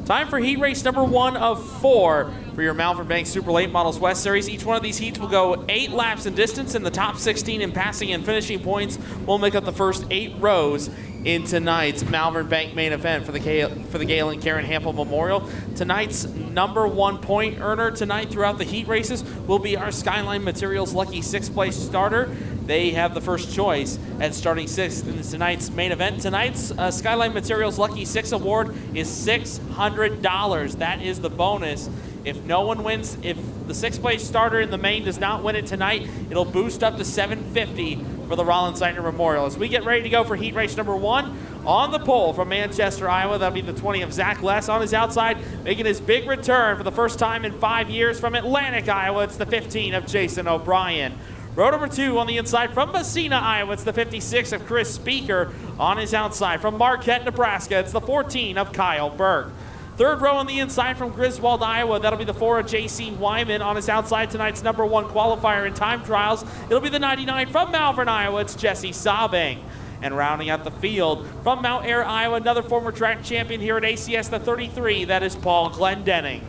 Time for heat race number 1 of 4 for your Malvern Bank Super Late Models West Series. Each one of these heats will go 8 laps in distance, and the top 16 in passing and finishing points will make up the first 8 rows in tonight's Malvern Bank main event for the Gail and Karen Hampel Memorial. Tonight's number 1 point earner tonight throughout the heat races will be our Skyline Materials lucky 6th place starter. They have the first choice at starting 6th in tonight's main event. Tonight's Skyline Materials Lucky 6 award is $600. That is the bonus. If no one wins, if the 6th place starter in the main does not win it tonight, it'll boost up to $750 for the Rollins Zeitner Memorial. As we get ready to go for heat race number 1, on the pole from Manchester, Iowa, that'll be the 20 of Zach Less. On his outside, making his big return for the first time in 5 years from Atlantic, Iowa, it's the 15 of Jason O'Brien. Row number 2 on the inside from Messina, Iowa, it's the 56 of Chris Speaker. On his outside from Marquette, Nebraska, it's the 14 of Kyle Burke. Third row on the inside from Griswold, Iowa, that'll be the 4 of J.C. Wyman. On his outside, tonight's number 1 qualifier in time trials, it'll be the 99 from Malvern, Iowa, it's Jesse Saubing. And rounding out the field from Mount Ayr, Iowa, another former track champion here at ACS, the 33, that is Paul Glendenning.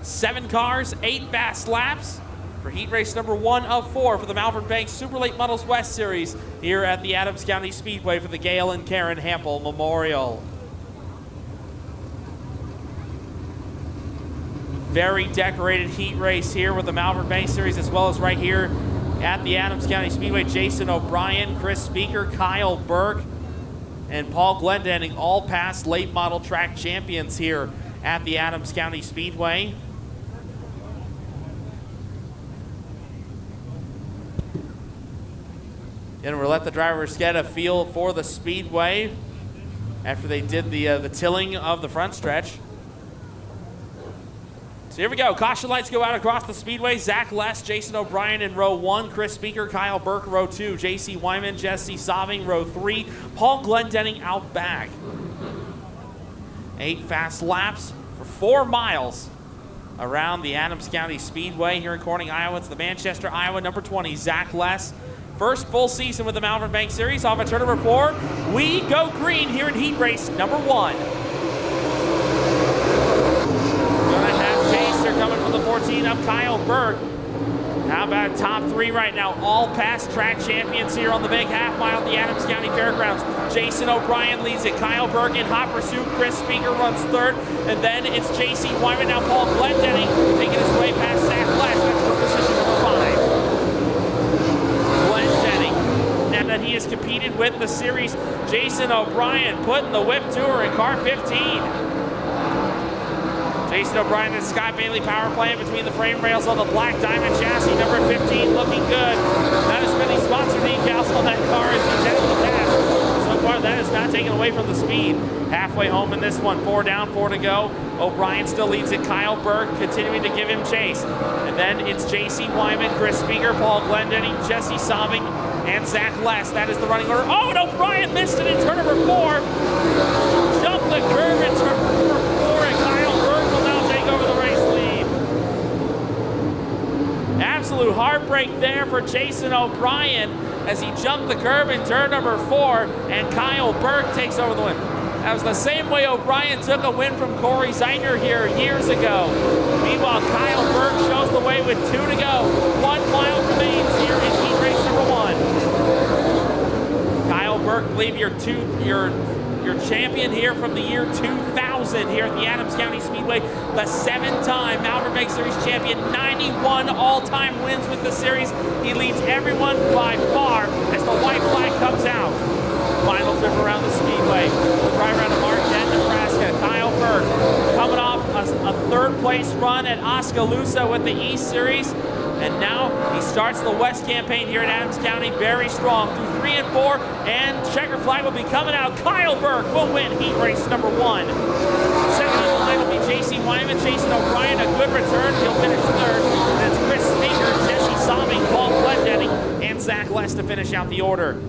7 cars, 8 fast laps for heat race number 1 of 4 for the Malvern Bank Super Late Models West Series here at the Adams County Speedway for the Gail and Karen Hampel Memorial. Very decorated heat race here with the Malvern Bank Series, as well as right here at the Adams County Speedway. Jason O'Brien, Chris Speaker, Kyle Burke, and Paul Glendenning, all past late model track champions here at the Adams County Speedway. And we'll let the drivers get a feel for the speedway after they did the tilling of the front stretch. So here we go. Caution lights go out across the speedway. Zach Less, Jason O'Brien in row 1. Chris Speaker, Kyle Burke, row 2. J.C. Wyman, Jesse Saubing, row 3. Paul Glendenning out back. 8 fast laps for 4 miles around the Adams County Speedway here in Corning, Iowa. It's the Manchester, Iowa, number 20, Zach Less. First full season with the Malvern Bank Series. Off of turn number 4, we go green here in heat race number 1. Gonna have Chaser coming from the 14 of Kyle Burke. How about top 3 right now? All past track champions here on the big half mile at the Adams County Fairgrounds. Jason O'Brien leads it. Kyle Burke in hot pursuit. Chris Speaker runs 3rd. And then it's J.C. Wyman. Now Paul Glendenning taking his way past Zach Less. That's for position number 5. Glendenning, now that he has competed with the series, Jason O'Brien putting the whip to her in car 15. Jason O'Brien and Scott Bailey power plant between the frame rails on the black diamond chassis, number 15, looking good. Not as many sponsor decals on that car as he's had in the past. So far, that is not taken away from the speed. Halfway home in this one, 4 down, 4 to go. O'Brien still leads it. Kyle Burke continuing to give him chase. And then it's J.C. Wyman, Chris Speaker, Paul Glendenning, Jesse Saubing, and Zach Less. That is the running order. Oh, and O'Brien missed it in turn number 4. Jumped the curve in turn absolute heartbreak there for Jason O'Brien as he jumped the curb in turn number 4, and Kyle Burke takes over the win. That was the same way O'Brien took a win from Corey Zeitner here years ago. Meanwhile, Kyle Burke shows the way with 2 to go. 1 mile remains here in heat race number 1. Kyle Burke, I believe your champion here from the year 2000 here at the Adams County Speedway, the 7-time Malvern Bank Series champion, 91 all-time wins with the series. He leads everyone by far as the white flag comes out. Final trip around the Speedway. The driver out of Marquette, Nebraska, Kyle Burke, coming off a 3rd place run at Oskaloosa with the East Series. And now he starts the West campaign here at Adams County very strong through 3 and 4, and checker flag will be coming out. Kyle Burke will win heat race number 1. Second on the line will be J.C. Wyman, Jason O'Brien, a good return. He'll finish 3rd. And it's Chris Speaker, Jesse Somming, Paul Glendenning, and Zach Less to finish out the order.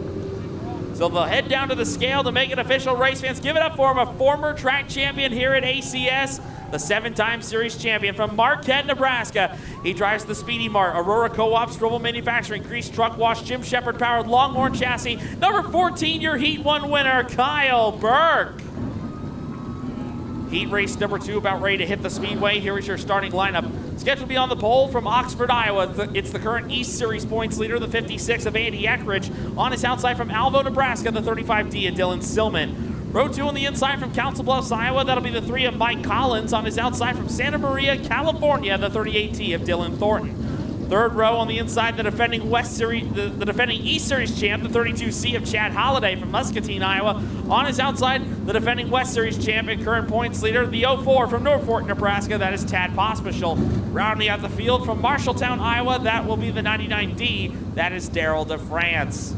So they'll head down to the scale to make it official. Race fans, give it up for him, a former track champion here at ACS, the 7-time series champion from Marquette, Nebraska. He drives the Speedy Mart, Aurora Co-op, Strobel Manufacturing, Grease Truck Wash, Jim Shepard powered Longhorn chassis. Number 14, your Heat 1 winner, Kyle Burke. Heat race number 2 about ready to hit the Speedway. Here is your starting lineup. Scheduled to be on the pole from Oxford, Iowa. It's the current East Series points leader, the 56 of Andy Eckridge. On his outside from Alvo, Nebraska, the 35D of Dylan Stillman. Row 2 on the inside from Council Bluffs, Iowa. That'll be the 3 of Mike Collins. On his outside from Santa Maria, California, the 38T of Dylan Thornton. 3rd row on the inside, the defending West Series, the defending East Series champ, the 32C of Chad Holliday from Muscatine, Iowa. On his outside, the defending West Series champ and current points leader, the 04 from Norfolk, Nebraska, that is Tad Pospischel. Rounding out the field from Marshalltown, Iowa, that will be the 99D, that is Daryl DeFrance.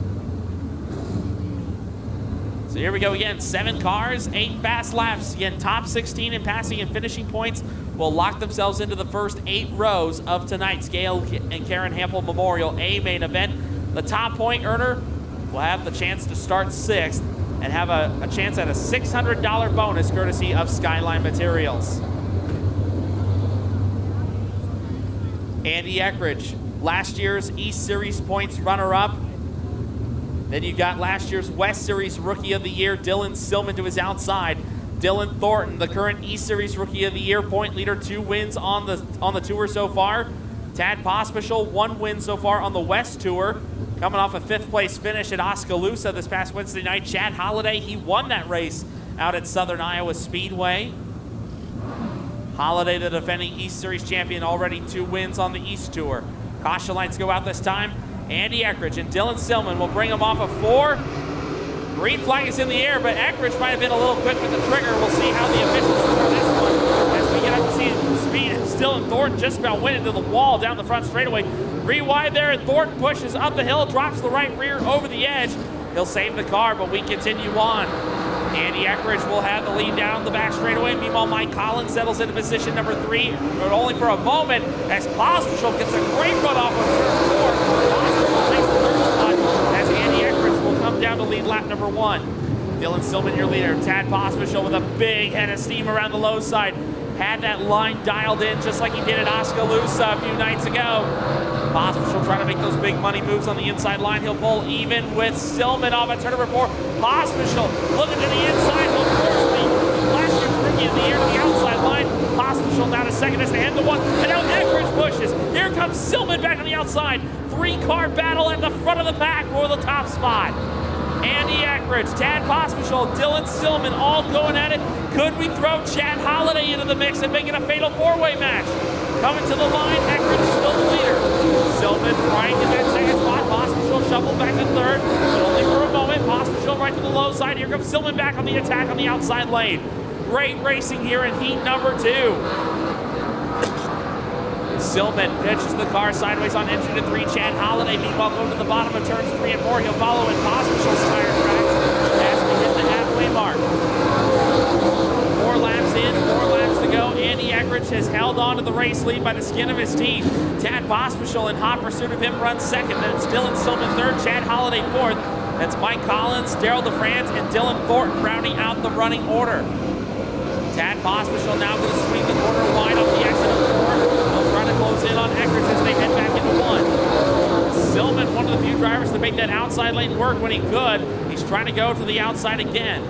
So here we go again, 7 cars, 8 fast laps. Again, top 16 in passing and finishing points will lock themselves into the first 8 rows of tonight's Gail and Karen Hampel Memorial A main event. The top point earner will have the chance to start 6th and have a chance at a $600 bonus courtesy of Skyline Materials. Andy Eckridge, last year's East Series points runner-up. Then you got last year's West Series Rookie of the Year, Dylan Stillman, to his outside. Dylan Thornton, the current East Series Rookie of the Year, point leader, 2 wins on the tour so far. Tad Pospischel, 1 win so far on the West Tour. Coming off a 5th place finish at Oskaloosa this past Wednesday night. Chad Holliday, he won that race out at Southern Iowa Speedway. Holliday, the defending East Series champion, already 2 wins on the East Tour. Caution lights go out this time. Andy Eckridge and Dylan Stillman will bring him off of 4. Green flag is in the air, but Eckridge might have been a little quick with the trigger. We'll see how the officials score this one as we get up to see speed. Dylan Thornton just about went into the wall down the front straightaway. Re-wide there, and Thornton pushes up the hill, drops the right rear over the edge. He'll save the car, but we continue on. Andy Eckridge will have the lead down the back straightaway. Meanwhile, Mike Collins settles into position number 3, but only for a moment as Pospischel gets a great run off of turn 4. Pospischel takes the 3rd spot as Andy Eckridge will come down to lead lap number 1. Dylan Stillman, your leader. Tad Pospischel with a big head of steam around the low side. Had that line dialed in just like he did at Oskaloosa a few nights ago. Pospischel trying to make those big money moves on the inside line. He'll pull even with Stillman off at turn number 4. Pospischel looking to the inside. He'll force the last year's Rookie of the Year to the outside line. Pospischel down to 2nd as they head to 1. And now Eckridge pushes. Here comes Stillman back on the outside. 3-car battle at the front of the pack for the top spot. Andy Eckridge, Tad Pospischel, Dylan Stillman all going at it. Could we throw Chad Holliday into the mix and make it a fatal 4-way match? Coming to the line, Eckridge is still the leader. Stillman trying to get 2nd spot. Pospischel shuffled back to 3rd, but only for a moment. Pospischel right to the low side. Here comes Stillman back on the attack on the outside lane. Great racing here in heat number 2. Stillman pitches the car sideways on entry to 3. Chad Holliday, meanwhile, going to the bottom of turns 3 and 4. He'll follow in Pospischel's tire tracks as we hit the halfway mark. 4 laps in, 4 laps to go. Andy Eckridge has held on to the race lead by the skin of his teeth. Tad Pospischel in hot pursuit of him runs 2nd. Then it's Dylan Stillman 3rd, Chad Holliday 4th. That's Mike Collins, Daryl DeFrance, and Dylan Thornton rounding out the running order. Tad Pospischel now going to sweep the corner wide off the exit of 4. They'll try to close in on Eckridge as they head back into 1. works to make that outside lane work when he could. He's trying to go to the outside again.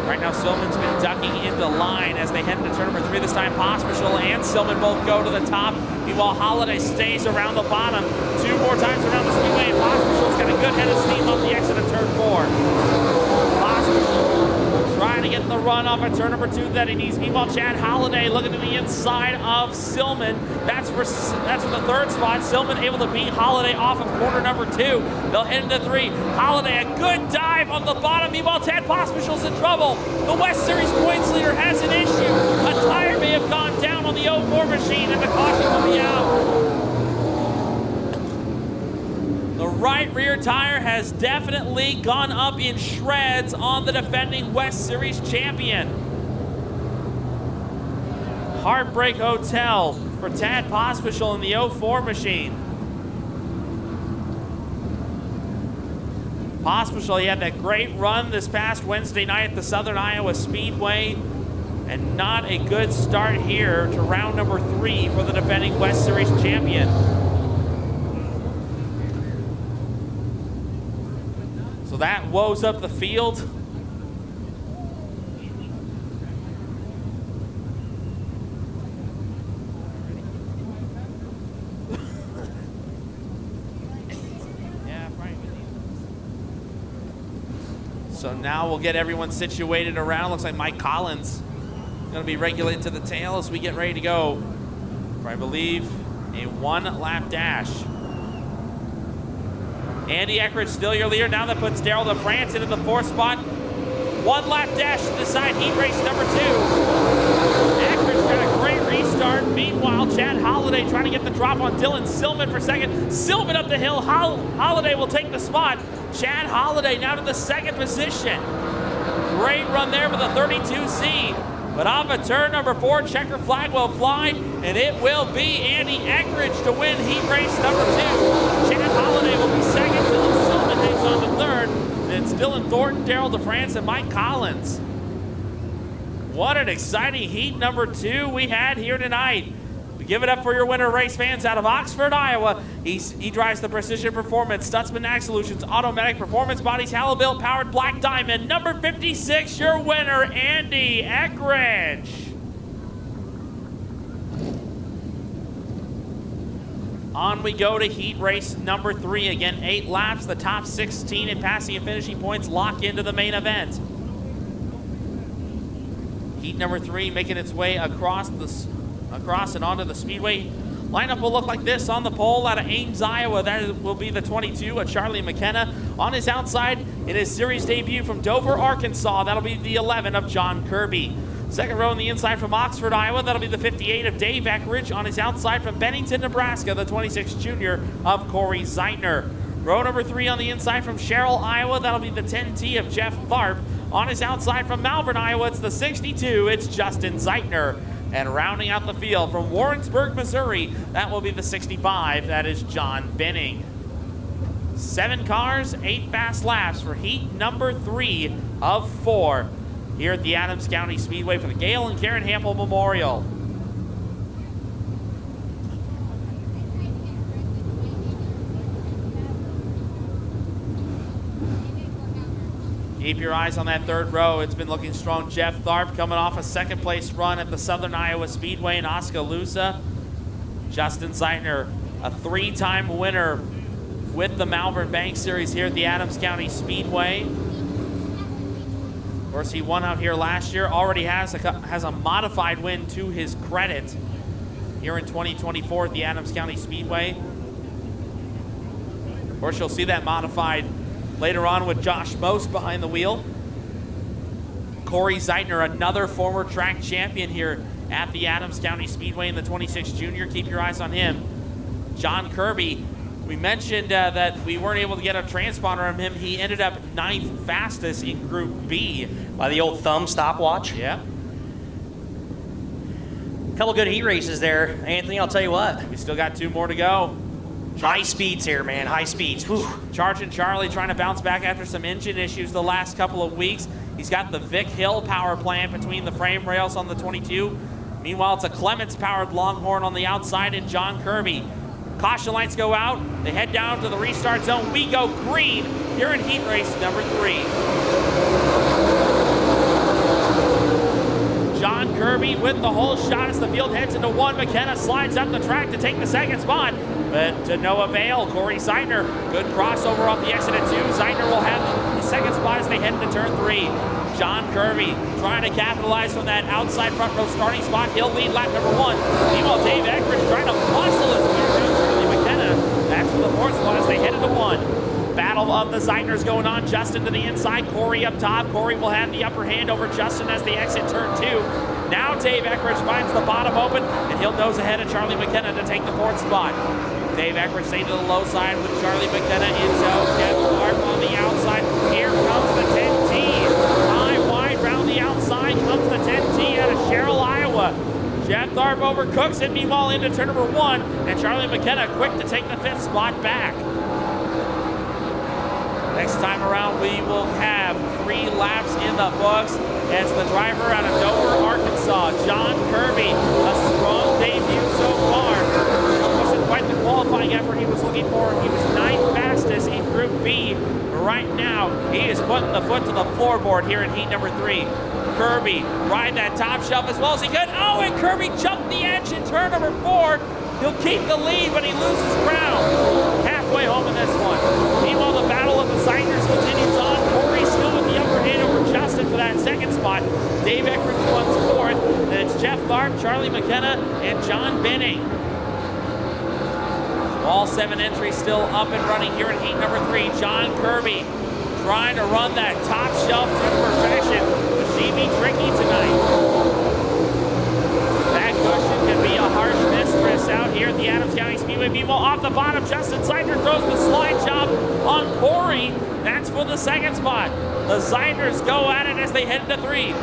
Right now, Silman's been ducking into line as they head into turn number 3. This time, Pospisil and Silman both go to the top. Meanwhile, Holiday stays around the bottom. 2 more times around the speedway, and Pospisil's got a good head of steam up the exit of turn 4. Pospisil trying to get the run off at turn number 2 that he needs. Meanwhile, Chad Holiday looking to the inside of Silman. That's for the 3rd spot. Silman able to beat Holiday off of corner number 2. They'll head into 3. Holiday, a good dive on the bottom. Meanwhile, Tad Pospisil's in trouble. The West Series points leader has an issue. A tire may have gone down on the 04 machine, and the caution will be out. The right rear tire has definitely gone up in shreds on the defending West Series champion. Heartbreak Hotel for Tad Pospisil in the 04 machine. Pospisil, he had that great run this past Wednesday night at the Southern Iowa Speedway, and not a good start here to round number 3 for the defending West Series champion. So that woes up the field. So now we'll get everyone situated around. Looks like Mike Collins is going to be regulated to the tail as we get ready to go for, I believe, a 1-lap dash. Andy Eckridge still your leader. Now that puts Daryl DeFrance into the 4th spot. 1-lap dash to the side, heat race number 2. Eckridge got a great restart. Meanwhile, Chad Holiday trying to get the drop on Dylan Silman for 2nd. Silman up the hill. Holiday will take the spot. Chad Holiday now to the 2nd position. Great run there with a 32C. But off of turn number 4, checker flag will fly, and it will be Andy Eckridge to win heat race number 2. Chad Holiday will be 2nd, Dylan Silman hangs on to 3rd. And it's Dylan Thornton, Daryl DeFrance, and Mike Collins. What an exciting heat number 2 we had here tonight. Give it up for your winner, race fans, out of Oxford, Iowa. He drives the Precision Performance, Stutzman Ag Solutions, Automatic Performance Bodies, Hallibill Powered Black Diamond. Number 56, your winner, Andy Eckridge. On we go to heat race number 3. Again, 8 laps. The top 16 in passing and finishing points lock into the main event. Heat number 3 making its way across and onto the speedway. Lineup will look like this on the pole out of Ames, Iowa. That will be the 22 of Charlie McKenna. On his outside, in his series debut from Dover, Arkansas, that'll be the 11 of John Kirby. 2nd row on the inside from Oxford, Iowa, that'll be the 58 of Dave Eckridge. On his outside from Bennington, Nebraska, the 26 junior of Corey Zeitner. Row number 3 on the inside from Sherrill, Iowa, that'll be the 10T of Jeff Tharp. On his outside from Malvern, Iowa, it's the 62, it's Justin Zeitner. And rounding out the field from Warrensburg, Missouri, that will be the 65. That is John Benning. 7 cars, 8 fast laps for heat number 3 of 4 here at the Adams County Speedway for the Gail and Karen Hampel Memorial. Keep your eyes on that 3rd row. It's been looking strong. Jeff Tharp coming off a 2nd place run at the Southern Iowa Speedway in Oskaloosa. Justin Zeitner, a 3-time winner with the Malvern Bank Series here at the Adams County Speedway. Of course, he won out here last year. Already has a modified win to his credit here in 2024 at the Adams County Speedway. Of course, you'll see that modified later on with Josh Most behind the wheel. Corey Zeitner, another former track champion here at the Adams County Speedway in the 26 junior. Keep your eyes on him. John Kirby, we mentioned that we weren't able to get a transponder on him. He ended up 9th fastest in Group B. By the old thumb stopwatch. Yeah. A couple good heat races there, Anthony, I'll tell you what. We still got 2 more to go. High speeds here, man, high speeds. Whew. Charging Charlie trying to bounce back after some engine issues the last couple of weeks. He's got the Vic Hill power plant between the frame rails on the 22. Meanwhile, it's a Clements-powered Longhorn on the outside and John Kirby. Caution lights go out. They head down to the restart zone. We go green here in heat race number 3. John Kirby with the whole shot as the field heads into 1. McKenna slides up the track to take the second spot, but to no avail. Corey Zeidner, good crossover off the exit at 2. Zeidner will have the second spot as they head into turn 3. John Kirby trying to capitalize from that outside front row starting spot. He'll lead lap number 1. Meanwhile, Dave Eckridge trying to muscle his way through Charlie McKenna. That's for the 4th spot as they head into 1. Battle of the Zeidners going on. Justin to the inside, Corey up top. Corey will have the upper hand over Justin as they exit turn 2. Now Dave Eckridge finds the bottom open, and he'll nose ahead of Charlie McKenna to take the 4th spot. Dave Eckridge staying to the low side with Charlie McKenna in tow. Jeff Clark on the outside. Here comes the 10T. High, wide, round the outside comes the 10T out of Sherrill, Iowa. Jeff Tharp over Cooks and meanwhile into turn number 1, and Charlie McKenna quick to take the 5th spot back. Next time around, we will have 3 laps in the books as the driver out of Dover, Arkansas, John Kirby, a strong debut so far. It wasn't quite the qualifying effort he was looking for. He was 9th fastest in Group B. Right now, he is putting the foot to the floorboard here in heat number 3. Kirby ride that top shelf as well as he could. Oh, and Kirby jumped the edge in turn number 4. He'll keep the lead, but he loses ground. Halfway home in this one. Meanwhile, the battle of the Zeidners continues on. Corey still with the upper hand over Justin for that second spot. Dave Eckridge runs 4th. Then it's Jeff Tharp, Charlie McKenna, and John Benning. All 7 entries still up and running here in heat number 3. John Kirby trying to run that top shelf to perfection. But she be tricky tonight. That cushion can be a harsh mistress out here at the Adams County Speedway. Meanwhile, off the bottom, Justin Zeidner throws the slide job on Corey. That's for the second spot. The Zeidners go at it as they head into 3.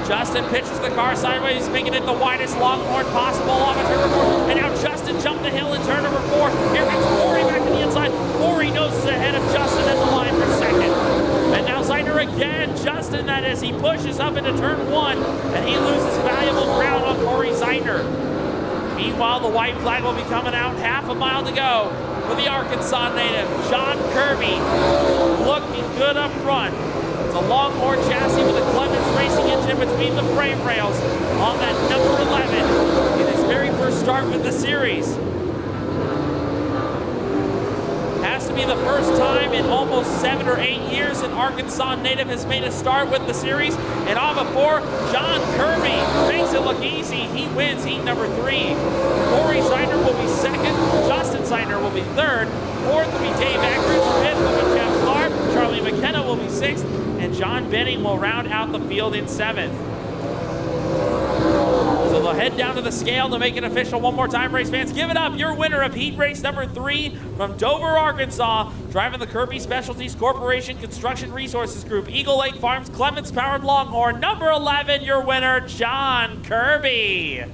Justin pitches the car sideways, making it the widest longhorn possible off of turn number 4. And now Justin jumped the hill in turn number 4. Here comes Corey back to the inside. Corey noses ahead of Justin at the line for second. And now Zeidner again, Justin that is, he pushes up into turn 1, and he loses valuable ground on Corey Zeidner. Meanwhile, the white flag will be coming out, half a mile to go for the Arkansas native, John Kirby, looking good up front. It's a Longhorn chassis with a Clemens Racing engine between the frame rails on that number 11 in his very first start with the series. Has to be the first time in almost 7 or 8 years an Arkansas native has made a start with the series. And on before, John Kirby makes it look easy. He wins heat number 3. Corey Zeidner will be 2nd. Justin Zeidner will be 3rd. 4th will be Dave Eckridge. 5th will be Jeff Clark. Charlie McKenna will be 6th. And John Benning will round out the field in 7th. So they'll head down to the scale to make it official one more time, race fans. Give it up, your winner of heat race number 3 from Dover, Arkansas, driving the Kirby Specialties Corporation Construction Resources Group, Eagle Lake Farms, Clements Powered Longhorn, number 11, your winner, John Kirby.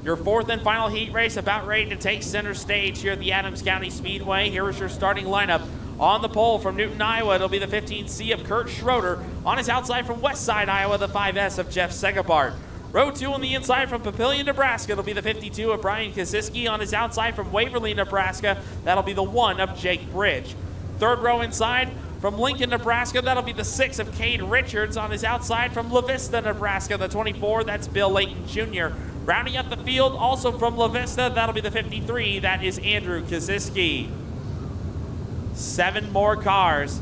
Your 4th and final heat race about ready to take center stage here at the Adams County Speedway. Here is your starting lineup. On the pole from Newton, Iowa, it'll be the 15C of Kurt Schroeder. On his outside from Westside, Iowa, the 5S of Jeff Segapart. Row 2 on the inside from Papillion, Nebraska, it'll be the 52 of Brian Kosiski. On his outside from Waverly, Nebraska, that'll be the 1 of Jake Bridge. 3rd row inside from Lincoln, Nebraska, that'll be the 6 of Cade Richards. On his outside from La Vista, Nebraska, the 24, that's Bill Layton Jr. Rounding up the field, also from La Vista, that'll be the 53, that is Andrew Kosiski. 7 more cars.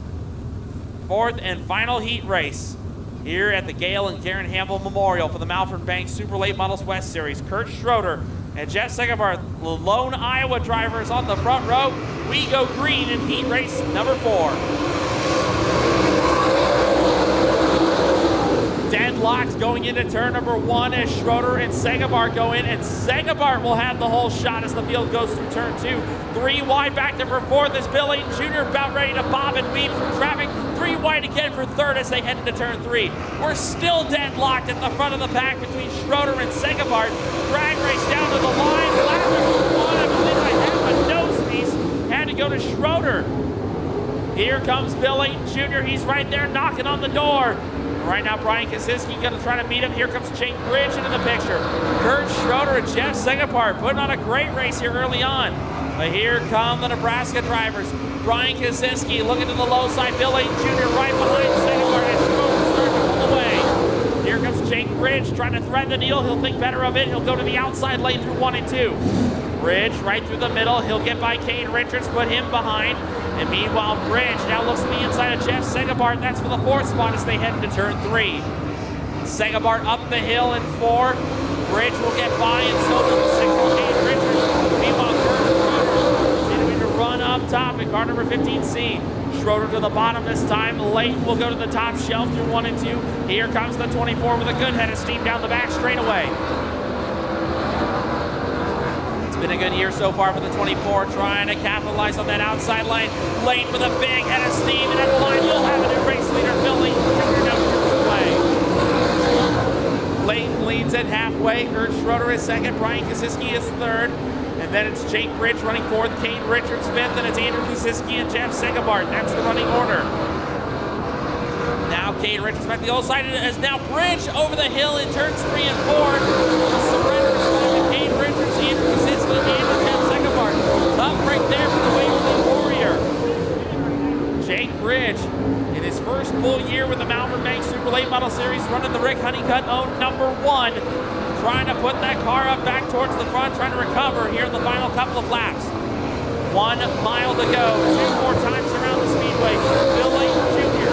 4th and final heat race here at the Gale and Karen Hamble Memorial for the Malvern Bank Super Late Models West Series. Kurt Schroeder and Jeff Segapart, the lone Iowa drivers on the front row. We go green in heat race number 4. Deadlocked going into turn number 1 as Schroeder and Segapart go in, and Segapart will have the whole shot as the field goes through turn 2. 3 wide back there for 4th as Bill Layton Jr. about ready to bob and weave through traffic. 3 wide again for 3rd as they head into turn 3. We're still deadlocked at the front of the pack between Schroeder and Segapart. Drag race down to the line. Lap number 1, I believe I have a nose piece. Had to go to Schroeder. Here comes Bill Layton Jr. He's right there knocking on the door. Right now, Brian Kaczynski going to try to meet him. Here comes Jake Bridge into the picture. Kurt Schroeder and Jeff Segapart putting on a great race here early on. But here come the Nebraska drivers. Brian Kaczynski looking to the low side. Bill Layton Jr. right behind Segapart as Schroeder starting to pull away. Here comes Jake Bridge trying to thread the needle. He'll think better of it. He'll go to the outside lane through 1 and 2. Bridge right through the middle. He'll get by Kane Richards, put him behind. And meanwhile, Bridge now looks to the inside of Jeff Segapart. That's for the 4th spot as they head into turn 3. Segapart up the hill in 4. Bridge will get by, and so will the 6 Kane Richards. Meanwhile, Schroeder continuing to run up top in car number 15C. Schroeder to the bottom this time. Layton will go to the top shelf through 1 and 2. Here comes the 24 with a good head of steam down the back straightaway. Been a good year so far for the 24, trying to capitalize on that outside lane. Layton with a big head of steam, and at the line you'll have a new race leader, Bill Layton Jr. away. Layton leads at halfway. Kurt Schroeder is second. Brian Kaczynski is third. And then it's Jake Bridge running fourth. Kane Richards fifth. And it's Andrew Kaczynski and Jeff Segapart. That's the running order. Now Kane Richards back to the old side. As now Bridge over the hill in turns 3 and 4. The surrender is going to Kane Richards, Andrew Kaczynski, and Jeff Segapart. Tough right there for the Waverly Warrior. Jake Bridge, in his first full year with the Malvern Bank Super Late Model Series, running the Rick Honeycutt owned number 1. Trying to put that car up back towards the front, trying to recover here in the final couple of laps. 1 mile to go. 2 more times around the Speedway. Bill Layton Jr.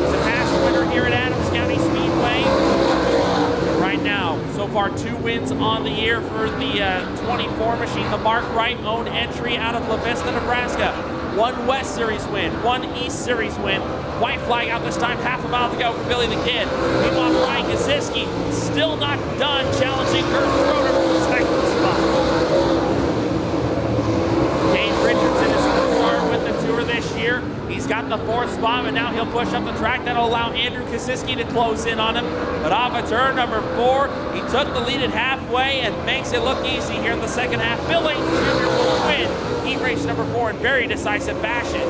is a past winner here at Adams County Speedway. Right now, so far 2 wins on the year for the 24 machine. The Mark Wright owned entry out of La Vista, Nebraska. 1 West Series win, 1 East Series win. White flag out this time, half a mile to go for Billy the Kid. Meanwhile, Brian Kaczynski still not done challenging Kurt Schroeder for the second spot. Kane Richards in his first start with the tour this year. He's got the 4th spot, but now he'll push up the track. That'll allow Andrew Kaczynski to close in on him. But off of turn number 4, he took the lead at halfway and makes it look easy here in the second half. Bill Layton Jr. will win heat race number 4 in very decisive fashion.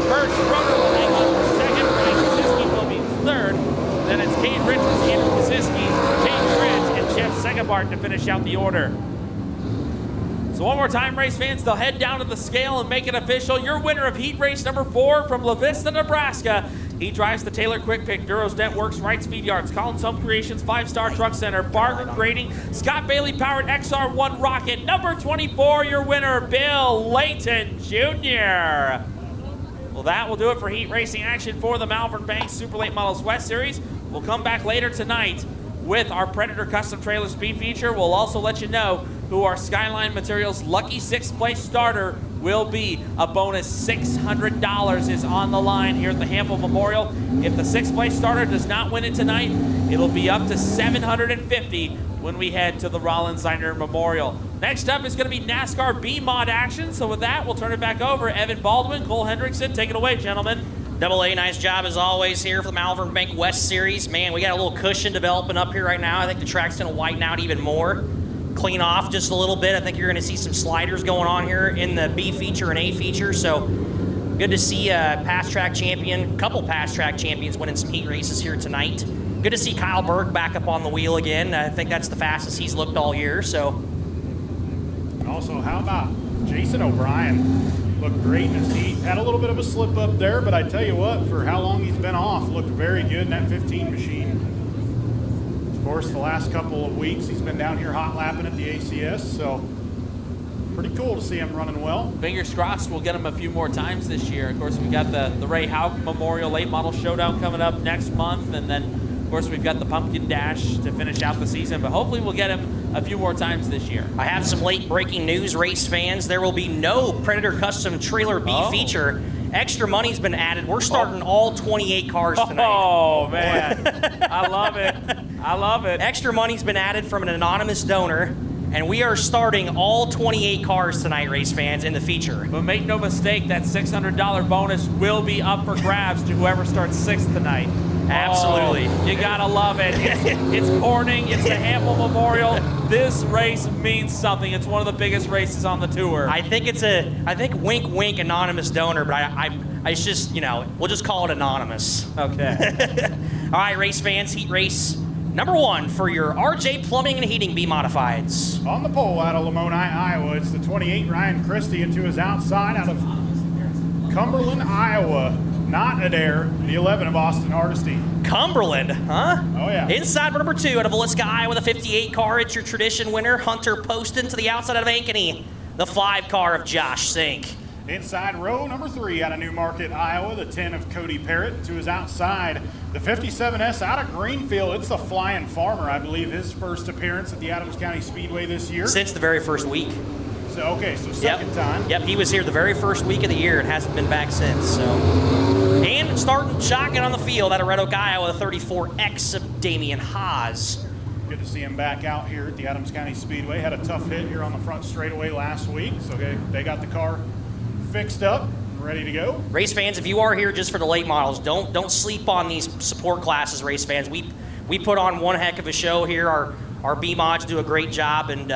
Kurt Schroeder will hang on for second. Brian Kaczynski will be third. Then it's Kane Richards, Andrew Kaczynski, Jake Bridge, and Jeff Segapart to finish out the order. So one more time, race fans, they'll head down to the scale and make it official. Your winner of heat race number 4 from La Vista, Nebraska. He drives the Taylor Quick Pick, Duros Dent Works, Wright Speed Yards, Collins Home Creations, 5-Star Truck Center, Barger Grading, Scott Bailey powered XR1 Rocket. Number 24, your winner, Bill Layton Jr. Well, that will do it for heat racing action for the Malvern Bank Super Late Models West Series. We'll come back later tonight with our Predator Custom Trailer Speed feature. We'll also let you know who our Skyline Materials lucky 6th place starter will be. A bonus $600 is on the line here at the Hample Memorial. If the 6th place starter does not win it tonight, it'll be up to $750 when we head to the Rollins Zeiner Memorial. Next up is going to be NASCAR B-Mod action. So with that, we'll turn it back over. Evan Baldwin, Cole Hendrickson, take it away, gentlemen. Double A, nice job as always here for the Malvern Bank West Series. Man, we got a little cushion developing up here right now. I think the track's going to widen out even more. Clean off just a little bit. I think you're going to see some sliders going on here in the B feature and A feature. So good to see a past track champion, couple past track champions winning some heat races here tonight. Good to see Kyle Berg back up on the wheel again. I think that's the fastest he's looked all year. So, and also, how about Jason O'Brien? Looked great in his heat. Had a little bit of a slip up there, but I tell you what, for how long he's been off, looked very good in that 15 machine. Of course, the last couple of weeks, he's been down here hot lapping at the ACS, so pretty cool to see him running well. Fingers crossed we'll get him a few more times this year. Of course, we got the Ray Hauk Memorial Late Model Showdown coming up next month, and then, of course, we've got the Pumpkin Dash to finish out the season, but hopefully we'll get him a few more times this year. I have some late breaking news, race fans. There will be no Predator Custom Trailer B feature. Extra money's been added. We're starting all 28 cars tonight. Oh, man. I love it. I love it. Extra money's been added from an anonymous donor, and we are starting all 28 cars tonight, race fans, in the feature. But make no mistake, that $600 bonus will be up for grabs to whoever starts 6th tonight. Absolutely. Oh, you gotta love it. It's Corning. It's the Hample Memorial. This race means something. It's one of the biggest races on the tour. I think wink, wink, anonymous donor, but I it's just, we'll just call it anonymous. Okay. All right, race fans, heat race number 1 for your RJ Plumbing and Heating B Modifieds. On the pole out of Lamoni, Iowa, it's the 28 Ryan Christie, and to his outside out of Cumberland, Iowa, not Adair, the 11 of Austin Hardesty. Cumberland, huh? Oh, yeah. Inside number 2 out of Villisca, Iowa, the 58 car. It's your tradition winner, Hunter Poston. To the outside out of Ankeny, the 5 car of Josh Sink. Inside row number 3 out of Newmarket, Iowa, the 10 of Cody Parrott. To his outside, the 57S out of Greenfield. It's the Flying Farmer, I believe, his first appearance at the Adams County Speedway this year. Since the very first week. So, okay, so second time. Yep, he was here the very first week of the year and hasn't been back since. So, and starting shotgun on the field out of Red Oak, Iowa, the 34X of Damian Haas. Good to see him back out here at the Adams County Speedway. Had a tough hit here on the front straightaway last week, so they got the car fixed up and ready to go. Race fans, if you are here just for the late models, don't sleep on these support classes, race fans. We put on one heck of a show here. Our B mods do a great job, and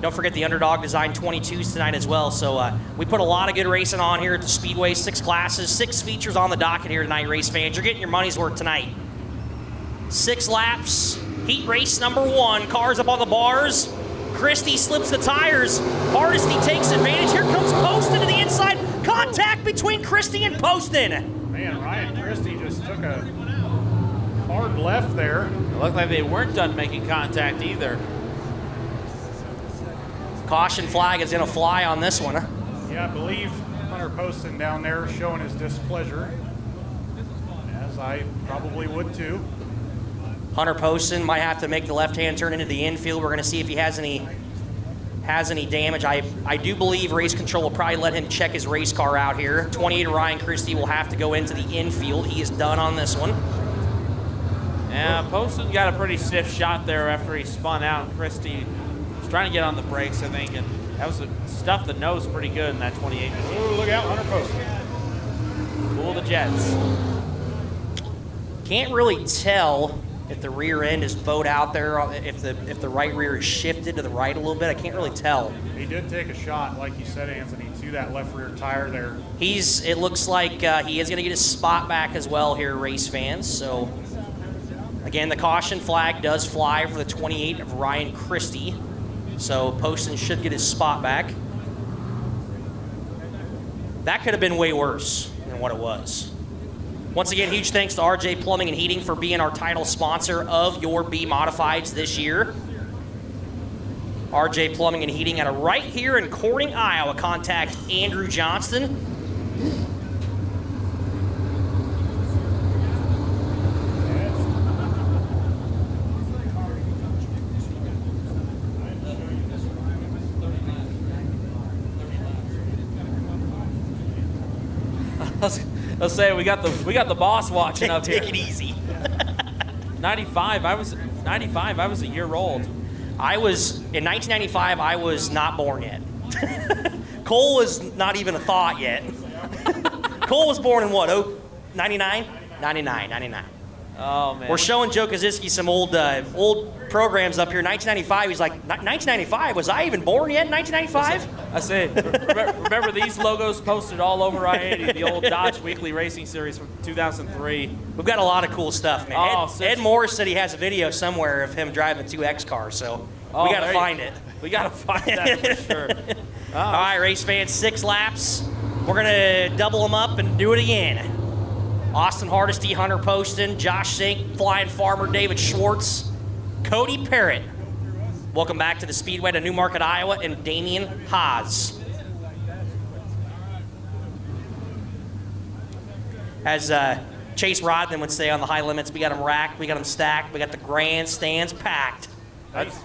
don't forget the Underdog Design 22s tonight as well. So we put a lot of good racing on here at the Speedway. 6 classes, 6 features on the docket here tonight, race fans. You're getting your money's worth tonight. 6 laps, heat race number 1. Cars up on the bars. Christie slips the tires. Hardesty takes advantage. Here comes Poston to the inside. Contact between Christie and Poston. Man, Ryan Christie just took a hard left there. It looked like they weren't done making contact either. Caution flag is going to fly on this one. Yeah, I believe Hunter Poston down there showing his displeasure, as I probably would too. Hunter Poston might have to make the left-hand turn into the infield. We're going to see if he has any damage. I do believe race control will probably let him check his race car out here. 28 Ryan Christie will have to go into the infield. He is done on this one. Yeah, Poston got a pretty stiff shot there after he spun out, and Christie was trying to get on the brakes, I think, and that was stuffed the nose pretty good in that 28. Ooh, look out, Hunter Poston. Cool the Jets. Can't really tell if the rear end is bowed out there, if the right rear is shifted to the right a little bit. I can't really tell. He did take a shot, like you said, Anthony, to that left rear tire there. It looks like he is going to get his spot back as well here, race fans. So, again, the caution flag does fly for the 28 of Ryan Christie. So Poston should get his spot back. That could have been way worse than what it was. Once again, huge thanks to RJ Plumbing and Heating for being our title sponsor of your B Modifieds this year. RJ Plumbing and Heating out of right here in Corning, Iowa. Contact Andrew Johnston. Let's say we got the boss watching up here. Take it easy. 95. I was a year old. In 1995. I was not born yet. Cole was not even a thought yet. Cole was born in what? 99. Oh man. We're showing Joe Kaczynski some old programs up here. 1995. He's like, 1995. Was I even born yet in 1995? I say, remember these logos posted all over I-80, the old Dodge Weekly Racing Series from 2003. We've got a lot of cool stuff, man. Oh, Ed Morris said he has a video somewhere of him driving the 2X car, so we got to find it. We got to find that for sure. All right, race fans, 6 laps. We're going to double them up and do it again. Austin Hardesty, Hunter Poston, Josh Sink, Flying Farmer, David Schwartz, Cody Parrott. Welcome back to the Speedway to Newmarket, Iowa, and Damian Haas. As Chase Rodman would say on the high limits, we got them racked, we got them stacked, we got the grandstands packed.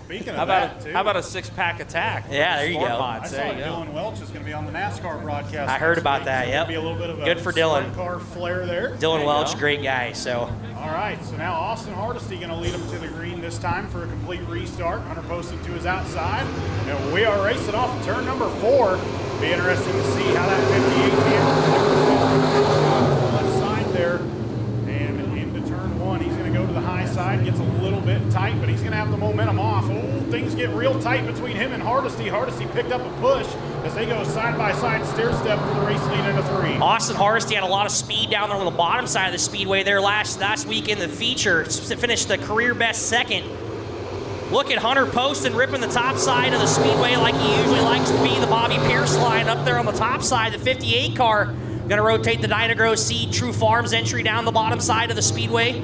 Speaking of How that, about a 6-pack attack? Yeah, there you go. I saw Dylan Welch is going to be on the NASCAR broadcast. I heard about that, yep. Be a little bit of a good for Dylan. car flair there. Dylan Welch, great guy, so. All right, so now Austin Hardesty going to lead him to the green this time for a complete restart. Hunter Poston to his outside. And we are racing off turn number 4. Be interesting to see how that 58 left side there. And into turn 1, he's going to go to the high side. Gets a little bit tight, but he's going to have the momentum off. Oh, things get real tight between him and Hardesty. Hardesty picked up a push. as they go side-by-side stair-step for the race lead into 3. Austin Hardesty had a lot of speed down there on the bottom side of the speedway there last week in the feature. Finished the career best second. Look at Hunter Poston ripping the top side of the speedway like he usually likes to be. The Bobby Pierce line up there on the top side. The 58 car going to rotate the Dynagrow Seed True Farms entry down the bottom side of the speedway.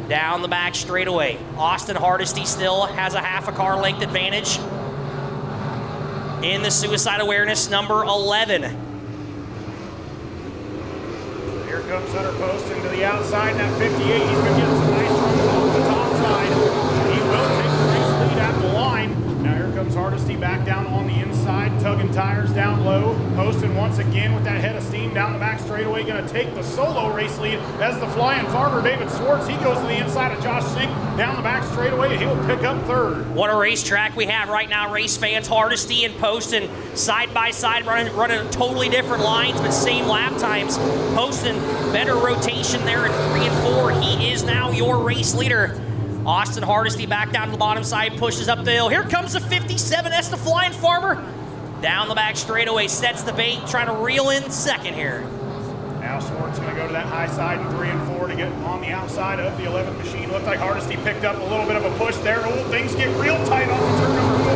Down the back straightaway. Austin Hardesty still has a half a car length advantage in the Suicide Awareness number 11. Here comes Hunter Poston to the outside, and that 58, he's going to get some nice runs off the top side. He will take the race lead at the line. Now here comes Hardesty back down on the inside, tugging tires down low. Poston once again with that head of steam down the back straightaway, going to take the solo race lead as the flying farmer David Swartz. He goes to the inside of Josh Sink down the back straightaway, and he will pick up third. What a racetrack we have right now, race fans. Hardesty and Poston side by side running totally different lines, but same lap times. Poston, better rotation there in 3 and 4. He is now your race leader. Austin Hardesty back down to the bottom side, pushes up the hill. Here comes the 57. That's the flying farmer. Down the back straightaway, sets the bait, trying to reel in second here. Now Swartz going to go to that high side in 3 and 4 to get on the outside of the 11th machine. Looked like Hardesty picked up a little bit of a push there. Oh, things get real tight off of turn number 4.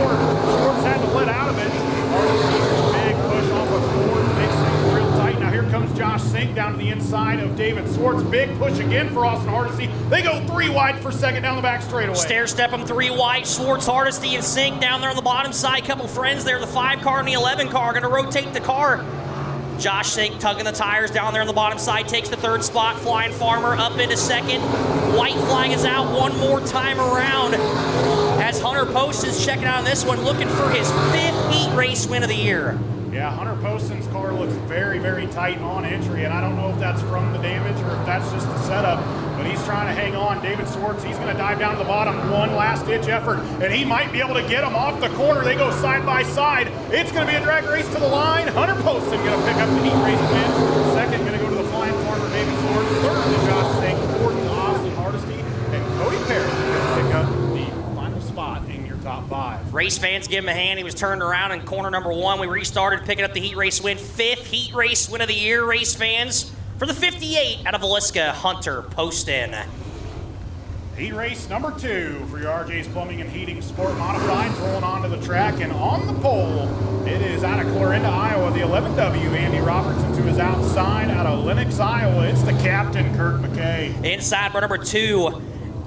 Swartz had to let out of it. Hardesty, big push off of 4, makes things real tight. Now here comes Josh Sink down to the inside of David Swartz. Big push again for Austin Hardesty. They go 3 wide for second down the back straightaway. Stair step them 3 wide. Swartz, Hardesty, and Sink down there on the bottom side. Couple friends there. The 5 car and the 11 car going to rotate the car. Josh Sink tugging the tires down there on the bottom side, takes the 3rd spot. Flying Farmer up into 2nd. White flag is out one more time around as Hunter Poston's checking out on this one, looking for his 5th heat race win of the year. Yeah, Hunter Poston's car looks very, very tight on entry, and I don't know if that's from the damage or if that's just the setup, but he's trying to hang on. David Swartz, he's going to dive down to the bottom, one last-ditch effort, and he might be able to get him off the corner. They go side by side. It's going to be a drag race to the line. Hunter Poston going to pick up the heat race win. Second, going to go to the flying farmer, David Swartz. Third to Josh Sink. Fourth to Austin Hardesty, and Cody Perry going to pick up the final spot in your top 5. Race fans give him a hand. He was turned around in corner number 1. We restarted, picking up the heat race win. 5th heat race win of the year, race fans. For the 58 out of Villisca, Hunter Poston. Heat race number 2 for your RJ's Plumbing and Heating Sport Modifieds, rolling onto the track, and on the pole, it is out of Clarinda, Iowa, the 11W, Andy Robertson to his outside out of Lenox, Iowa. It's the captain, Kurt McKay. Inside bar number 2,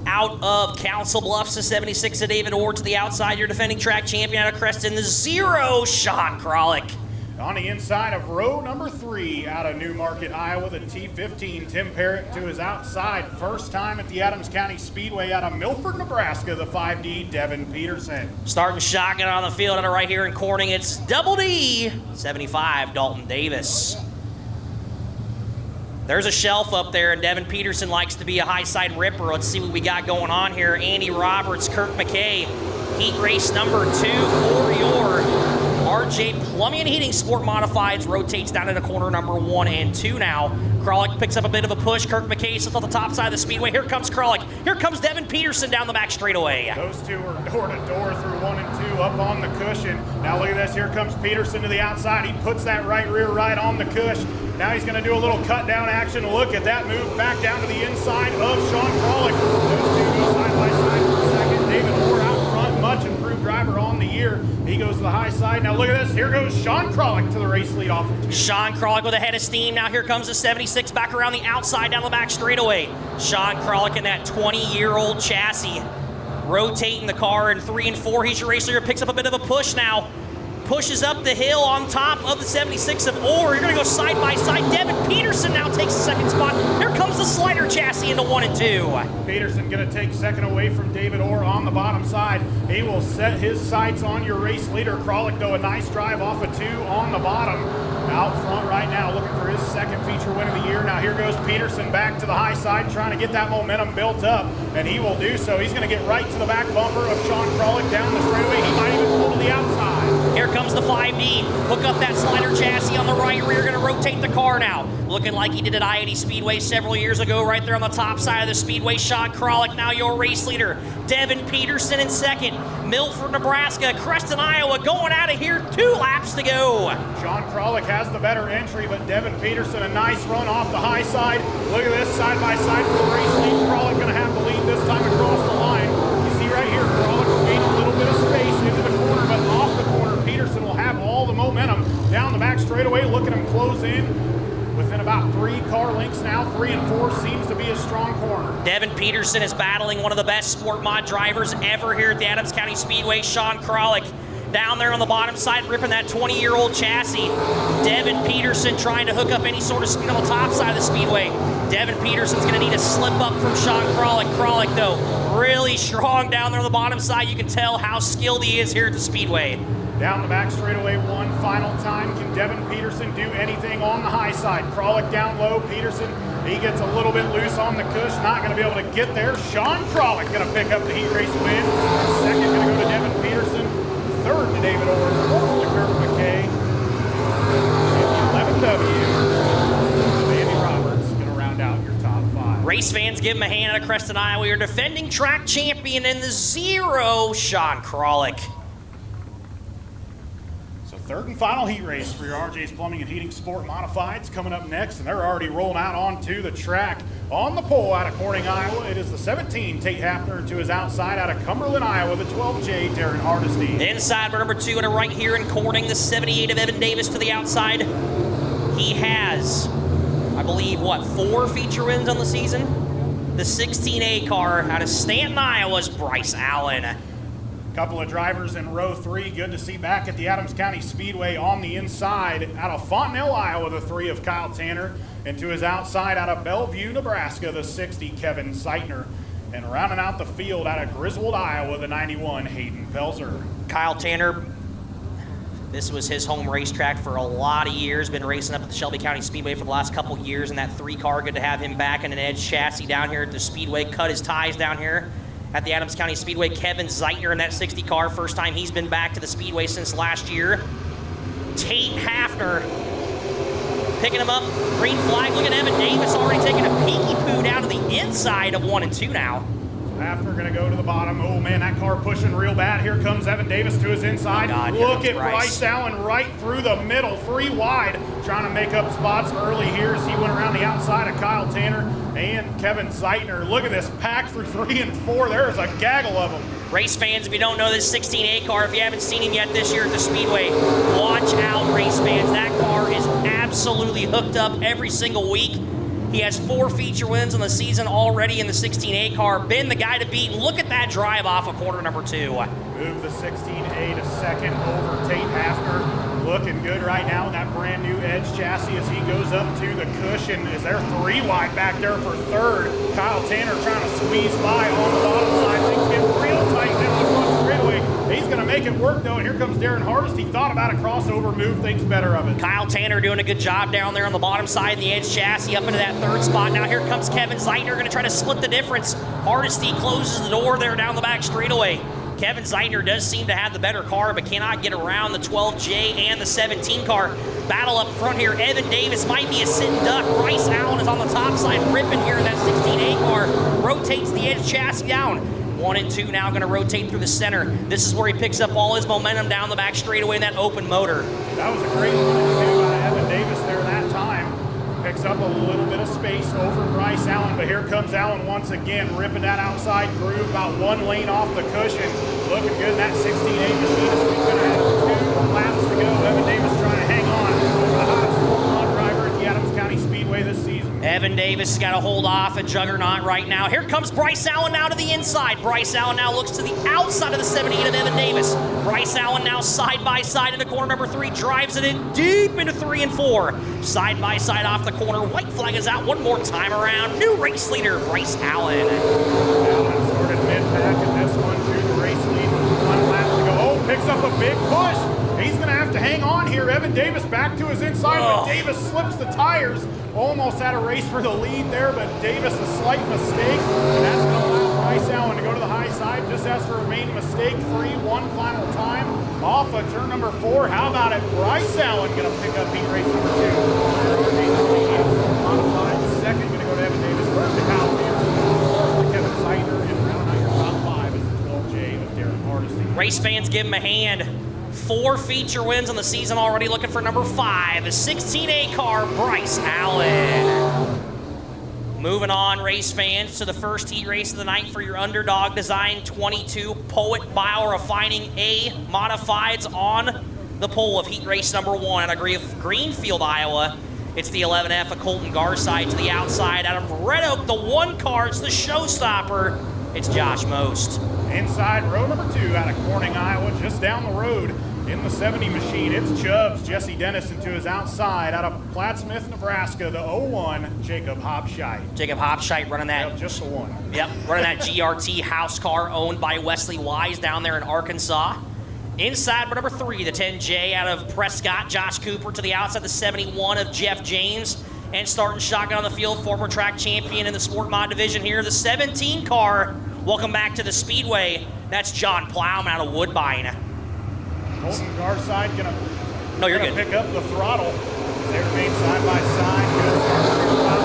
out of Council Bluffs, the 76 of David Orr to the outside, your defending track champion out of Creston, the 0, Sean Kralik. On the inside of row number 3, out of Newmarket, Iowa, the T15, Tim Parrott to his outside. First time at the Adams County Speedway out of Milford, Nebraska, the 5D, Devin Peterson. Starting shotgun on the field out of right here in Corning, it's Double D, 75, Dalton Davis. There's a shelf up there, and Devin Peterson likes to be a high side ripper. Let's see what we got going on here. Andy Roberts, Kirk McKay, heat race number 2 for your RJ Plumbing and Heating Sport Modifieds, rotates down into corner number 1 and 2 now. Kralik picks up a bit of a push. Kirk McKay sits on the top side of the speedway. Here comes Kralik. Here comes Devin Peterson down the back straightaway. Those two are door to door through 1 and 2 up on the cushion. Now look at this. Here comes Peterson to the outside. He puts that right rear right on the cush. Now he's going to do a little cut down action. Look at that move back down to the inside of Sean Kralik. Those two go side by side for second. David Moore out front, much improved driver on the year. He goes to the high side. Now look at this. Here goes Sean Kralik to the race lead off of 2. Sean Kralik with a head of steam. Now here comes the 76 back around the outside down the back straightaway. Sean Kralik in that 20-year-old chassis, rotating the car in 3 and 4. He's your race leader. Picks up a bit of a push now. Pushes up the hill on top of the 76 of Orr. You're going to go side by side. Devin Peterson now takes the 2nd spot. Here comes the slider chassis into 1 and 2. Peterson going to take second away from David Orr on the bottom side. He will set his sights on your race leader. Kralik, though, a nice drive off of 2 on the bottom. Out front right now, looking for his 2nd feature win of the year. Now here goes Peterson back to the high side, trying to get that momentum built up, and he will do so. He's going to get right to the back bumper of Sean Kralik down the straightaway. He might even pull to the outside. Here comes the 5D. Hook up that slider chassis on the right rear. Going to rotate the car now. Looking like he did at I-80 Speedway several years ago, right there on the top side of the speedway. Sean Kralik, now your race leader. Devin Peterson in 2nd. Milford, Nebraska, Creston, Iowa, going out of here. 2 laps to go. Sean Kralik has the better entry, but Devin Peterson, a nice run off the high side. Look at this side-by-side for the race lead. Kralik going to have the lead this time across the line. You see right here, Kralik will gain a little bit of space into the corner, but off the corner, Peterson will have all the momentum down the back straightaway. Look at him close in. Within about 3 car lengths now, 3 and 4 seems to be a strong corner. Devin Peterson is battling one of the best sport mod drivers ever here at the Adams County Speedway. Sean Kralik down there on the bottom side, ripping that 20-year-old chassis. Devin Peterson trying to hook up any sort of speed on the top side of the Speedway. Devin Peterson's going to need a slip up from Sean Kralik. Kralik, though, really strong down there on the bottom side. You can tell how skilled he is here at the Speedway. Down the back straightaway one final time. Can Devin Peterson do anything on the high side? Kralik down low. Peterson, he gets a little bit loose on the cush. Not going to be able to get there. Sean Kralik going to pick up the heat race win. Second going to go to Devin Peterson. Third to David Orr. Fourth to Kirk McKay. And the 11W. Andy Roberts going to round out your top 5. Race fans, give him a hand out of Creston, Iowa. Your defending track champion in the 0, Sean Kralik. Third and final heat race for your RJ's Plumbing and Heating Sport Modifieds coming up next, and they're already rolling out onto the track. On the pole out of Corning, Iowa, it is the 17, Tate Hafner, to his outside out of Cumberland, Iowa, the 12J, Darren Hardesty. Inside, number 2, and a right here in Corning, the 78 of Evan Davis to the outside. He has, I believe, 4 feature wins on the season? The 16A car out of Stanton, Iowa's Bryce Allen. Couple of drivers in row 3. Good to see back at the Adams County Speedway on the inside. Out of Fontenelle, Iowa, the 3 of Kyle Tanner. And to his outside out of Bellevue, Nebraska, the 60, Kevin Zeitner. And rounding out the field out of Griswold, Iowa, the 91, Hayden Pelzer. Kyle Tanner, this was his home racetrack for a lot of years. Been racing up at the Shelby County Speedway for the last couple years in that 3 car. Good to have him back in an Edge chassis down here at the Speedway. Cut his ties down here at the Adams County Speedway. Kevin Zeitner in that 60 car. First time he's been back to the Speedway since last year. Tate Hafner picking him up. Green flag. Look at Evan Davis already taking a peeky poo down to the inside of 1 and 2 now. Hafner going to go to the bottom. Oh, man, that car pushing real bad. Here comes Evan Davis to his inside. God, look at Bryce Allen right through the middle, 3 wide, trying to make up spots early here as he went around the outside of Kyle Tanner and Kevin Zeitner. Look at this pack through 3 and 4. There's a gaggle of them. Race fans, if you don't know this 16A car, if you haven't seen him yet this year at the Speedway, watch out, race fans. That car is absolutely hooked up every single week. He has 4 feature wins on the season already in the 16A car. Been the guy to beat. Look at that drive off of corner number 2. Move the 16A to second over Tate Hafner. Looking good right now in that brand new Edge chassis as he goes up to the cushion. Is there 3 wide back there for third? Kyle Tanner trying to squeeze by on the bottom side. Things get real tight down the front straightaway. He's going to make it work, though, and here comes Darren Hardesty. Thought about a crossover move, thinks better of it. Kyle Tanner doing a good job down there on the bottom side in the Edge chassis up into that 3rd spot. Now here comes Kevin Zeitner, going to try to split the difference. Hardesty closes the door there down the back straightaway. Kevin Zeitner does seem to have the better car, but cannot get around the 12J and the 17 car. Battle up front here. Evan Davis might be a sitting duck. Bryce Allen is on the top side, ripping here in that 16A car. Rotates the Edge chassis down. 1 and 2 now going to rotate through the center. This is where he picks up all his momentum down the back straightaway in that open motor. That was a great 1 and 2 out of Evan Davis there that time. Picks up a little bit of space over Bryce Allen, but here comes Allen once again, ripping that outside groove about 1 lane off the cushion. Looking good in that 16A machine. He's going to have 2 laps to go. Evan Davis trying to hang on. The hottest full-on driver at the Adams County Speedway this season. Evan Davis has got to hold off a juggernaut right now. Here comes Bryce Allen now to the inside. Bryce Allen now looks to the outside of the 78 of Evan Davis. Bryce Allen now side by side into corner number 3, drives it in deep into 3 and 4. Side by side off the corner. White flag is out one more time around. New race leader, Bryce Allen. Allen started mid-pack in this one to the race lead with 1 lap to go. Oh, picks up a big push. He's going to have to hang on here. Evan Davis back to his inside, but Davis slips the tires. Almost had a race for the lead there, but Davis a slight mistake. And that's going to allow Bryce Allen to go to the high side. Just has to remain mistake-free 1 final time. Off of turn number 4. How about it? Bryce Allen going to pick up heat race number 2. Modified second, going to go to Evan Davis. Third to Kyle Tanner. Fourth to Kevin Zeitner. And rounding out your top 5 is the 12J of Darren Hardesty. Race fans, give him a hand. 4 feature wins on the season already, looking for number 5, the 16A car, Bryce Allen. Moving on, race fans, to the first heat race of the night for your Underdog Design 22 Poet Biorefining A Modifieds on the pole of heat race number 1 out of Greenfield, Iowa. It's the 11F of Colton Garside to the outside. Out of Red Oak, the 1 car, it's the showstopper. It's Josh Most. Inside row number 2 out of Corning, Iowa, just down the road in the 70 machine. It's Chubbs, Jesse Dennison to his outside. Out of Plattsmouth, Nebraska, the 01, Jacob Hopscheit. Jacob Hopscheit running that. Yep, just the one. Yep, running that GRT house car owned by Wesley Wise down there in Arkansas. Inside row number 3, the 10J out of Prescott, Josh Cooper to the outside, the 71 of Jeff James. And starting shotgun on the field, former track champion in the Sport Mod division here, the 17 car. Welcome back to the Speedway. That's John Plowman out of Woodbine. Colton Garside gonna pick up the throttle. They remain side by side. Good start.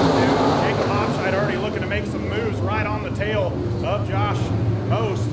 Jacob Hopscheit already looking to make some moves right on the tail of Josh Most.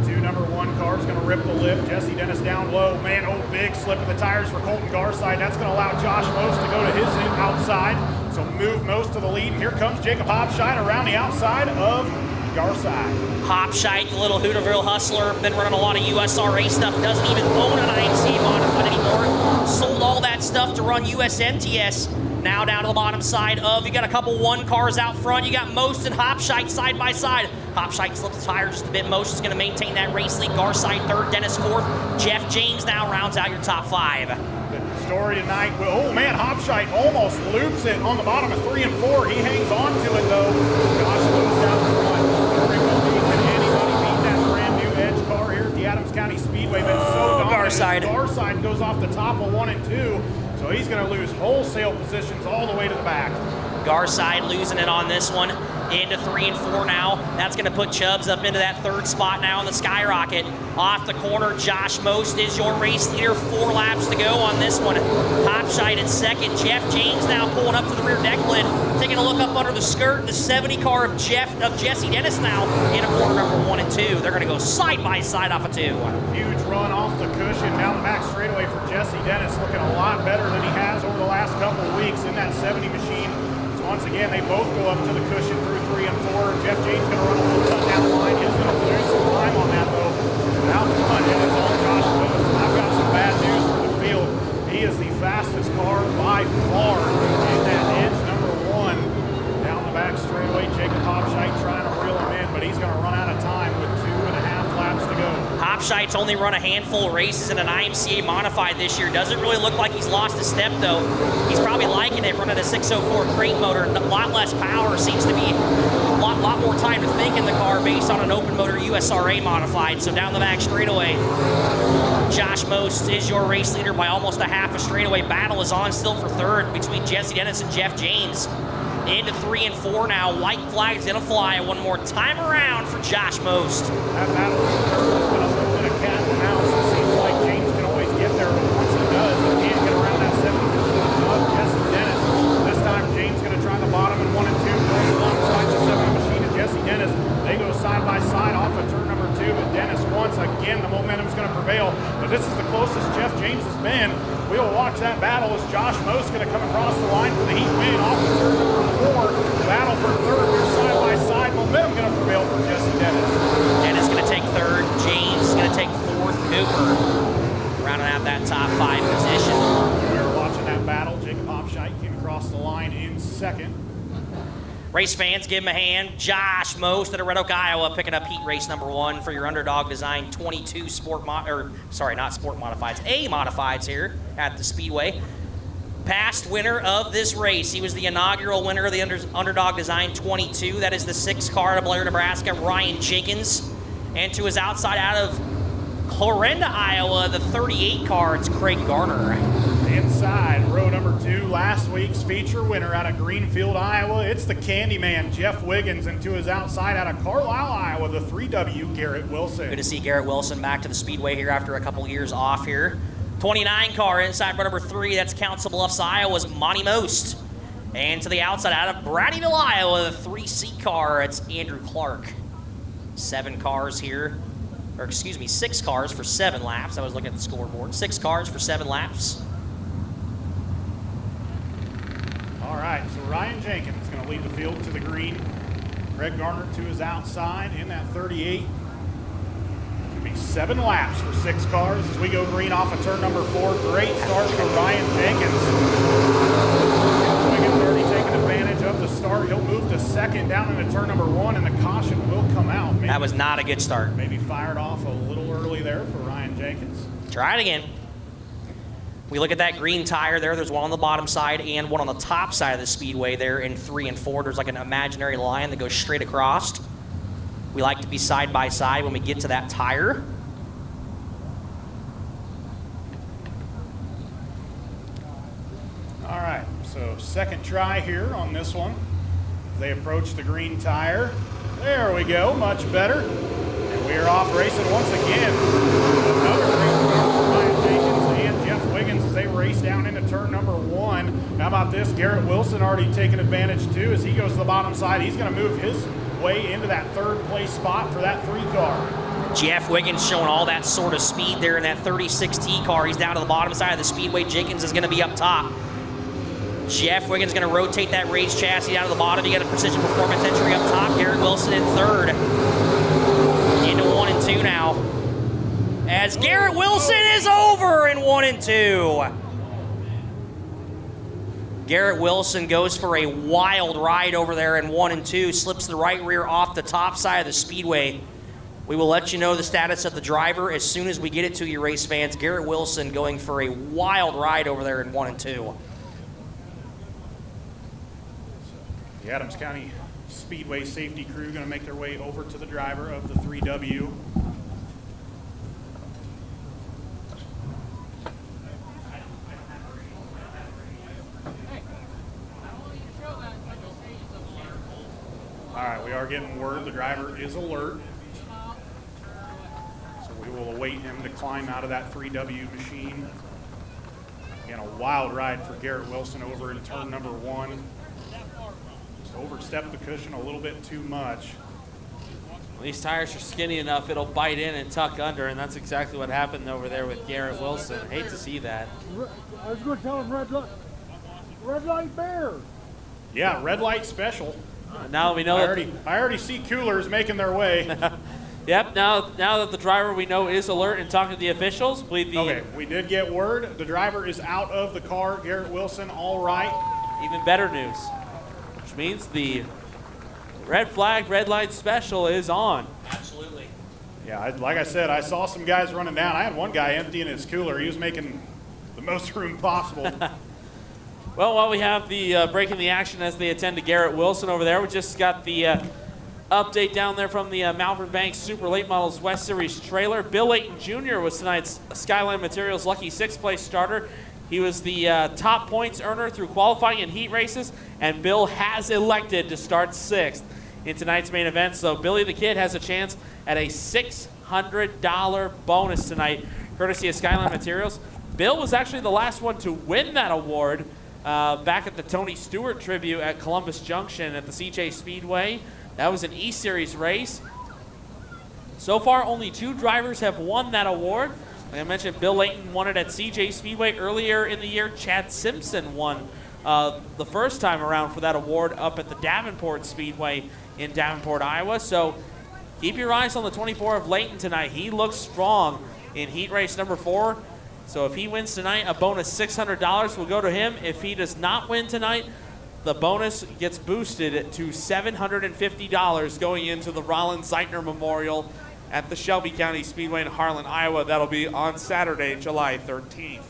The 2 number 1 car is going to rip the lip. Jesse Dennis down low. Man, big slip of the tires for Colton Garside. That's going to allow Josh Most to go to his outside. So move Most to the lead. And here comes Jacob Hopscheit around the outside of Garside. Hopscheit, the little Hooterville hustler, been running a lot of USRA stuff, doesn't even own an IMCA modified anymore. Sold all that stuff to run USMTS. Now down to the bottom side of, you got a couple 1 cars out front. You got Most and Hopscheit side by side. Hopscheit slips the tires just a bit. Most is going to maintain that race lead. Garside 3rd, Dennis 4th. Jeff James now rounds out your top 5. The story tonight, oh man, Hopscheit almost loops it on the bottom of 3 and 4. He hangs on to it though. Josh moves down front. Can anybody beat that brand new Edge car here at the Adams County Speedway? Been so dominant. Garside goes off the top of 1 and 2. So he's going to lose wholesale positions all the way to the back. Garside losing it on this one. Into 3 and 4 now. That's going to put Chubbs up into that 3rd spot now on the Skyrocket. Off the corner, Josh Most is your race leader. 4 laps to go on this one. Hopscheit in 2nd. Jeff James now pulling up to the rear deck lid. Taking a look up under the skirt. The 70 car of Jesse Dennis now in corner number 1 and 2. They're going to go side by side off of 2. Huge run off the cushion down the back straightaway for Jesse Dennis. Looking a lot better than he has over the last couple of weeks in that 70 machine. Once again, they both go up to the cushion through 3 and 4. Jeff James going to run a little cut down the line. He's going to lose some time on that, though. Out front, it is all Josh Most. I've got some bad news for the field. He is the fastest car by far in that Edge number 1. Down the back straightaway, Jacob Hopscheit trying to reel him in, but he's going to run out of time with 2.5 laps to go. Hopscheit's only run a handful of races in an IMCA modified this year. Doesn't really look like he's lost a step, though. He's probably liking it, running a 604 crate motor. A lot less power, seems to be a lot more time to think in the car based on an open motor USRA modified. So down the back straightaway, Josh Most is your race leader by almost a half a straightaway. Battle is on still for 3rd between Jesse Dennis and Jeff James. Into 3 and 4 now. White flag's gonna fly one more time around for Josh Most. That battle has been a little bit of cat and mouse. It seems like James can always get there, but once he does, he can't get around that 70 machine of Jesse Dennis. This time, James going to try the bottom in 1 and 2, goes alongside the 70 machine of Jesse Dennis. They go side by side off of turn number 2, but Dennis once again, the momentum's going to prevail. But this is the closest Jeff James has been. We'll watch that battle as Josh Most going to come across the line for the heat win off of turn number 4. Battle for 3rd, here side by side. Momentum going to prevail for Jesse Dennis. Dennis going to take 3rd. James is going to take 4th. Cooper rounding out that top 5 position. We were watching that battle. Jacob Hopscheit came across the line in 2nd. Race fans, give him a hand. Josh Most out of Red Oak, Iowa, picking up heat race number 1 for your Underdog Design 22 not sport modifieds, A modifieds here at the Speedway. Past winner of this race. He was the inaugural winner of the Underdog Design 22. That is the 6 car out of Blair, Nebraska, Ryan Jenkins. And to his outside out of Clarinda, Iowa, the 38 car, it's Craig Garner. Inside, row number 2, last week's feature winner out of Greenfield, Iowa. It's the Candyman, Jeff Wiggins, and to his outside out of Carlisle, Iowa, the 3W, Garrett Wilson. Good to see Garrett Wilson back to the Speedway here after a couple years off here. 29 car inside row number 3, that's Council Bluffs, Iowa's Monty Most. And to the outside out of Bradyville, Iowa, the 3C car, it's Andrew Clark. 7 cars here or excuse me, 6 cars for 7 laps. I was looking at the scoreboard. 6 cars for 7 laps. All right, so Ryan Jenkins is going to lead the field to the green. Greg Garner to his outside in that 38. It's going to be 7 laps for 6 cars as we go green off of turn number 4. Great start for Ryan Jenkins. Wiggins already taking advantage of the start. He'll move to second down into turn number 1, and the caution will come out. That was not a good start. Maybe fired off a little early there for Ryan Jenkins. Try it again. We look at that green tire there. There's one on the bottom side and one on the top side of the speedway there in 3 and 4. There's like an imaginary line that goes straight across. We like to be side by side when we get to that tire. All right, so second try here on this one. They approach the green tire. There we go, much better. And we are off racing once again. Another great start for Ryan Jenkins and Jeff Wiggins as they race down into turn number 1. How about this? Garrett Wilson already taking advantage too as he goes to the bottom side. He's going to move his way into that 3rd place spot for that 3 car. Jeff Wiggins showing all that sort of speed there in that 36T car. He's down to the bottom side of the speedway. Jenkins is going to be up top. Jeff Wiggins is going to rotate that race chassis down to the bottom. You got a Precision Performance entry up top. Garrett Wilson in 3rd. Into 1 and 2 now. As Garrett Wilson is over in 1 and 2. Garrett Wilson goes for a wild ride over there in 1 and 2. Slips the right rear off the top side of the speedway. We will let you know the status of the driver as soon as we get it to you, race fans. Garrett Wilson going for a wild ride over there in 1 and 2. The Adams County Speedway safety crew going to make their way over to the driver of the 3W. All right, we are getting word the driver is alert. So we will await him to climb out of that 3W machine. Again, a wild ride for Garrett Wilson over in turn number 1. Overstepped the cushion a little bit too much. These tires are skinny enough, it'll bite in and tuck under, and that's exactly what happened over there with Garrett Wilson. Hate to see that. I was going to tell him red light bear. Yeah, red light special. Now we know I already see coolers making their way. Yep, now that the driver we know is alert and talking to the officials, okay, we did get word. The driver is out of the car. Garrett Wilson, all right. Even better news. Means the red flag, red light special is on. Absolutely. Yeah, like I said, I saw some guys running down. I had one guy emptying his cooler. He was making the most room possible. Well, while we have the breaking the action as they attend to Garrett Wilson over there, we just got the update down there from the Malvern Bank Super Late Models West Series trailer. Bill Layton Jr. was tonight's Skyline Materials lucky 6th place starter. He was the top points earner through qualifying and heat races, and Bill has elected to start 6th in tonight's main event. So Billy the Kid has a chance at a $600 bonus tonight, courtesy of Skyline Materials. Bill was actually the last one to win that award back at the Tony Stewart tribute at Columbus Junction at the CJ Speedway. That was an E-Series race. So far, only 2 drivers have won that award. Like I mentioned, Bill Layton won it at CJ Speedway earlier in the year. Chad Simpson won the first time around for that award up at the Davenport Speedway in Davenport, Iowa. So keep your eyes on the 24 of Layton tonight. He looks strong in heat race number 4. So if he wins tonight, a bonus $600 will go to him. If he does not win tonight, the bonus gets boosted to $750 going into the Rollins Zeitner Memorial at the Shelby County Speedway in Harlan, Iowa. That'll be on Saturday, July 13th.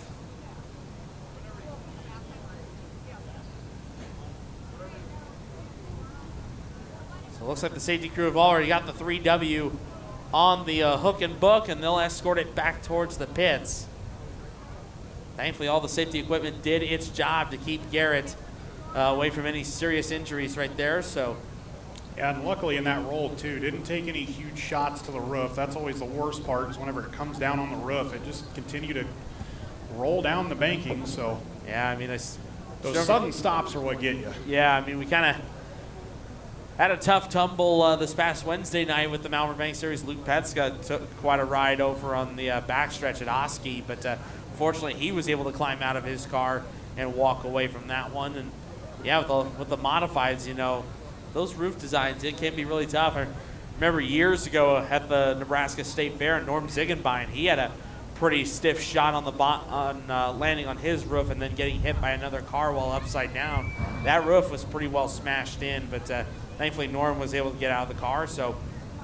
So it looks like the safety crew have already got the 3W on the hook and book, and they'll escort it back towards the pits. Thankfully, all the safety equipment did its job to keep Garrett away from any serious injuries right there. So. Yeah, and luckily in that roll, too, didn't take any huge shots to the roof. That's always the worst part, is whenever it comes down on the roof, it just continued to roll down the banking. So yeah, I mean, those sudden stops are what get you. Yeah, I mean, we kind of had a tough tumble this past Wednesday night with the Malvern Bank Series. Luke Petska took quite a ride over on the backstretch at Oski, but fortunately he was able to climb out of his car and walk away from that one. And yeah, with the modifieds, you know, those roof designs, it can be really tough. I remember years ago at the Nebraska State Fair, Norm Ziegenbein, he had a pretty stiff shot on the landing on his roof and then getting hit by another car while upside down. That roof was pretty well smashed in, but thankfully Norm was able to get out of the car. So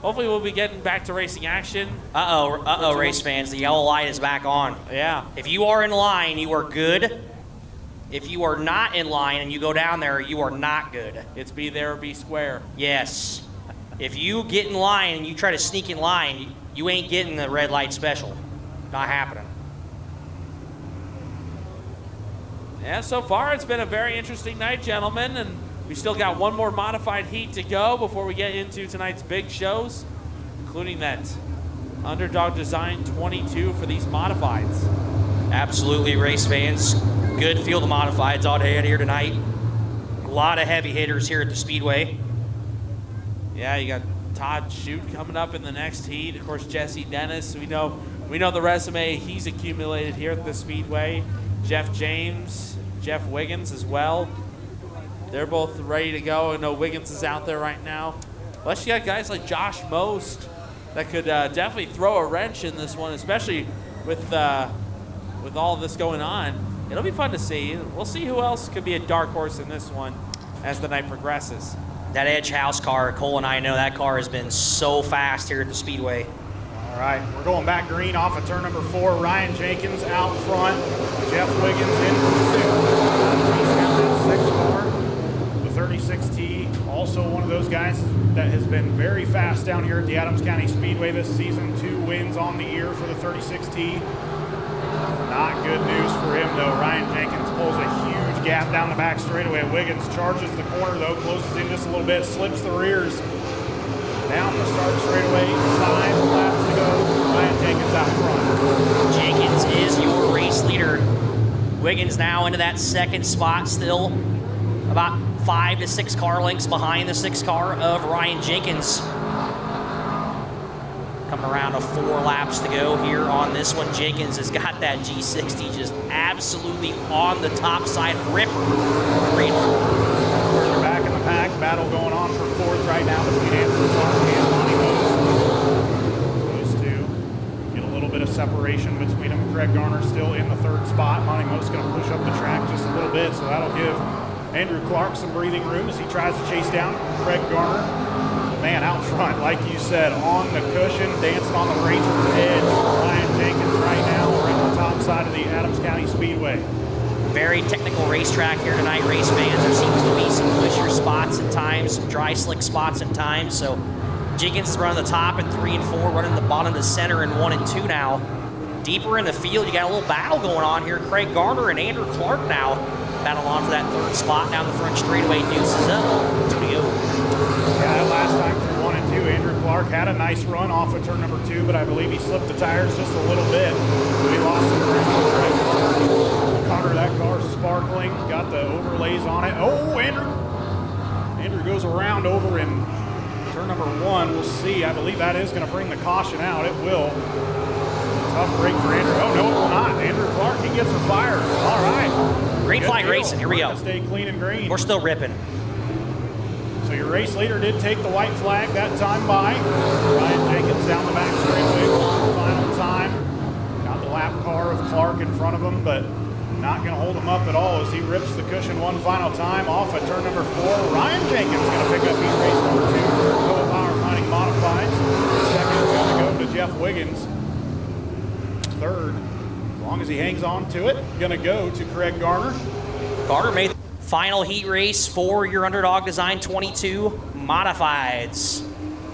hopefully we'll be getting back to racing action. Uh-oh, race fans. The yellow light is back on. Yeah. If you are in line, you are good. If you are not in line and you go down there, you are not good. It's be there or be square. Yes. If you get in line and you try to sneak in line, you ain't getting the red light special. Not happening. Yeah, so far it's been a very interesting night, gentlemen, and we still got one more modified heat to go before we get into tonight's big shows, including that Underdog Design 22 for these modifieds. Absolutely, race fans. Good field of modifieds all day out here tonight. A lot of heavy hitters here at the Speedway. Yeah, you got Todd Shute coming up in the next heat. Of course, Jesse Dennis. We know the resume he's accumulated here at the Speedway. Jeff James, Jeff Wiggins as well. They're both ready to go. I know Wiggins is out there right now. Plus, you got guys like Josh Most that could definitely throw a wrench in this one, especially with all this going on. It'll be fun to see. We'll see who else could be a dark horse in this one as the night progresses. That Edge House car, Cole and I know that car has been so fast here at the Speedway. All right, we're going back green off of turn number 4. Ryan Jenkins out front. Jeff Wiggins in pursuit. He's down that 6 car. The 36T, also one of those guys that has been very fast down here at the Adams County Speedway this season. 2 wins on the year for the 36T. Not good news for him, though. Ryan Jenkins pulls a huge gap down the back straightaway. Wiggins charges the corner, though, closes in just a little bit, slips the rears. Down the start straightaway, 5 laps to go. Ryan Jenkins out front. Jenkins is your race leader. Wiggins now into that second spot, still about 5 to 6 car lengths behind the 6 car of Ryan Jenkins. Coming around to 4 laps to go here on this one. Jenkins has got that G60 just absolutely on the top side ripper. Great. Further back in the pack, battle going on for 4th right now between Andrew Clark and Monty Most. Those two get a little bit of separation between them. Craig Garner still in the 3rd spot. Monty Most going to push up the track just a little bit, so that'll give Andrew Clark some breathing room as he tries to chase down Craig Garner. Man, out front, like you said, on the cushion, dancing on the razor's edge. Ryan Jenkins right now right on the top side of the Adams County Speedway. Very technical racetrack here tonight, race fans. There seems to be some pusher spots at times, some dry slick spots at times. So Jenkins is running the top in 3 and 4, running the bottom to center in 1 and 2 now. Deeper in the field, you got a little battle going on here. Craig Garner and Andrew Clark now battle on for that 3rd spot down the front straightaway. Deuces up. 2 to go. Yeah, last time through 1 and 2, Andrew Clark had a nice run off of turn number 2, but I believe he slipped the tires just a little bit. He lost some ground. Carter, that car's sparkling, got the overlays on it. Oh, Andrew goes around over in turn number 1. We'll see. I believe that is going to bring the caution out. It will. Tough break for Andrew. Oh, no, it will not. Andrew Clark, he gets her fired. All right. Green flag racing. Here we go. Stay clean and green. We're still ripping. So your race leader did take the white flag that time by. Ryan Jenkins down the back straightaway for the final time. Got the lap car of Clark in front of him, but not going to hold him up at all as he rips the cushion one final time off at turn number 4. Ryan Jenkins going to pick up heat race number 2 for Total Power Finding Modifieds. Second is going to go to Jeff Wiggins. Third, as long as he hangs on to it, going to go to Craig Garner. Garner made final heat race for your Underdog Design 22 Modifieds.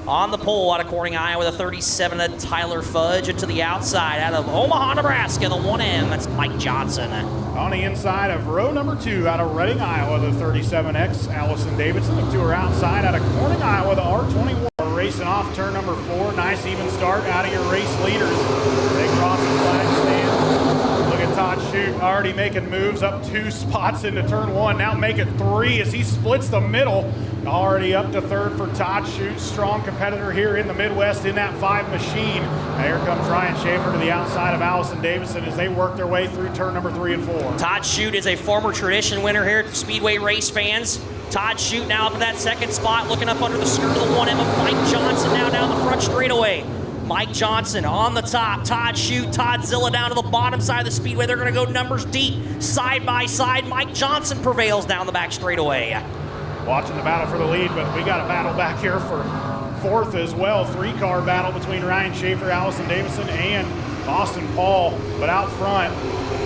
On the pole out of Corning, Iowa, the 37 of Tyler Fudge. And to the outside out of Omaha, Nebraska, the 1M, that's Mike Johnson. On the inside of row number 2 out of Reading, Iowa, the 37X, Allison Davidson. The 2 are outside out of Corning, Iowa, the R21. Racing off turn number 4. Nice even start out of your race leaders. They cross the flag stand. Look at Todd Shoot already making moves up 2 spots into turn 1. Now make it 3 as he splits the middle. Already up to third for Todd Shoot. Strong competitor here in the Midwest in that 5 machine. And here comes Ryan Schaefer to the outside of Allison Davison as they work their way through turn number 3 and 4. Todd Shoot is a former tradition winner here at the Speedway race fans. Todd Shoot now up in that second spot, looking up under the skirt of the 1M of Mike Johnson now down the front straightaway. Mike Johnson on the top, Todd Shoot, Todd Zilla down to the bottom side of the Speedway. They're going to go numbers deep, side by side. Mike Johnson prevails down the back straightaway. Watching the battle for the lead, but we got a battle back here for 4th as well. 3-car battle between Ryan Schaefer, Allison Davison, and Austin Paul. But out front,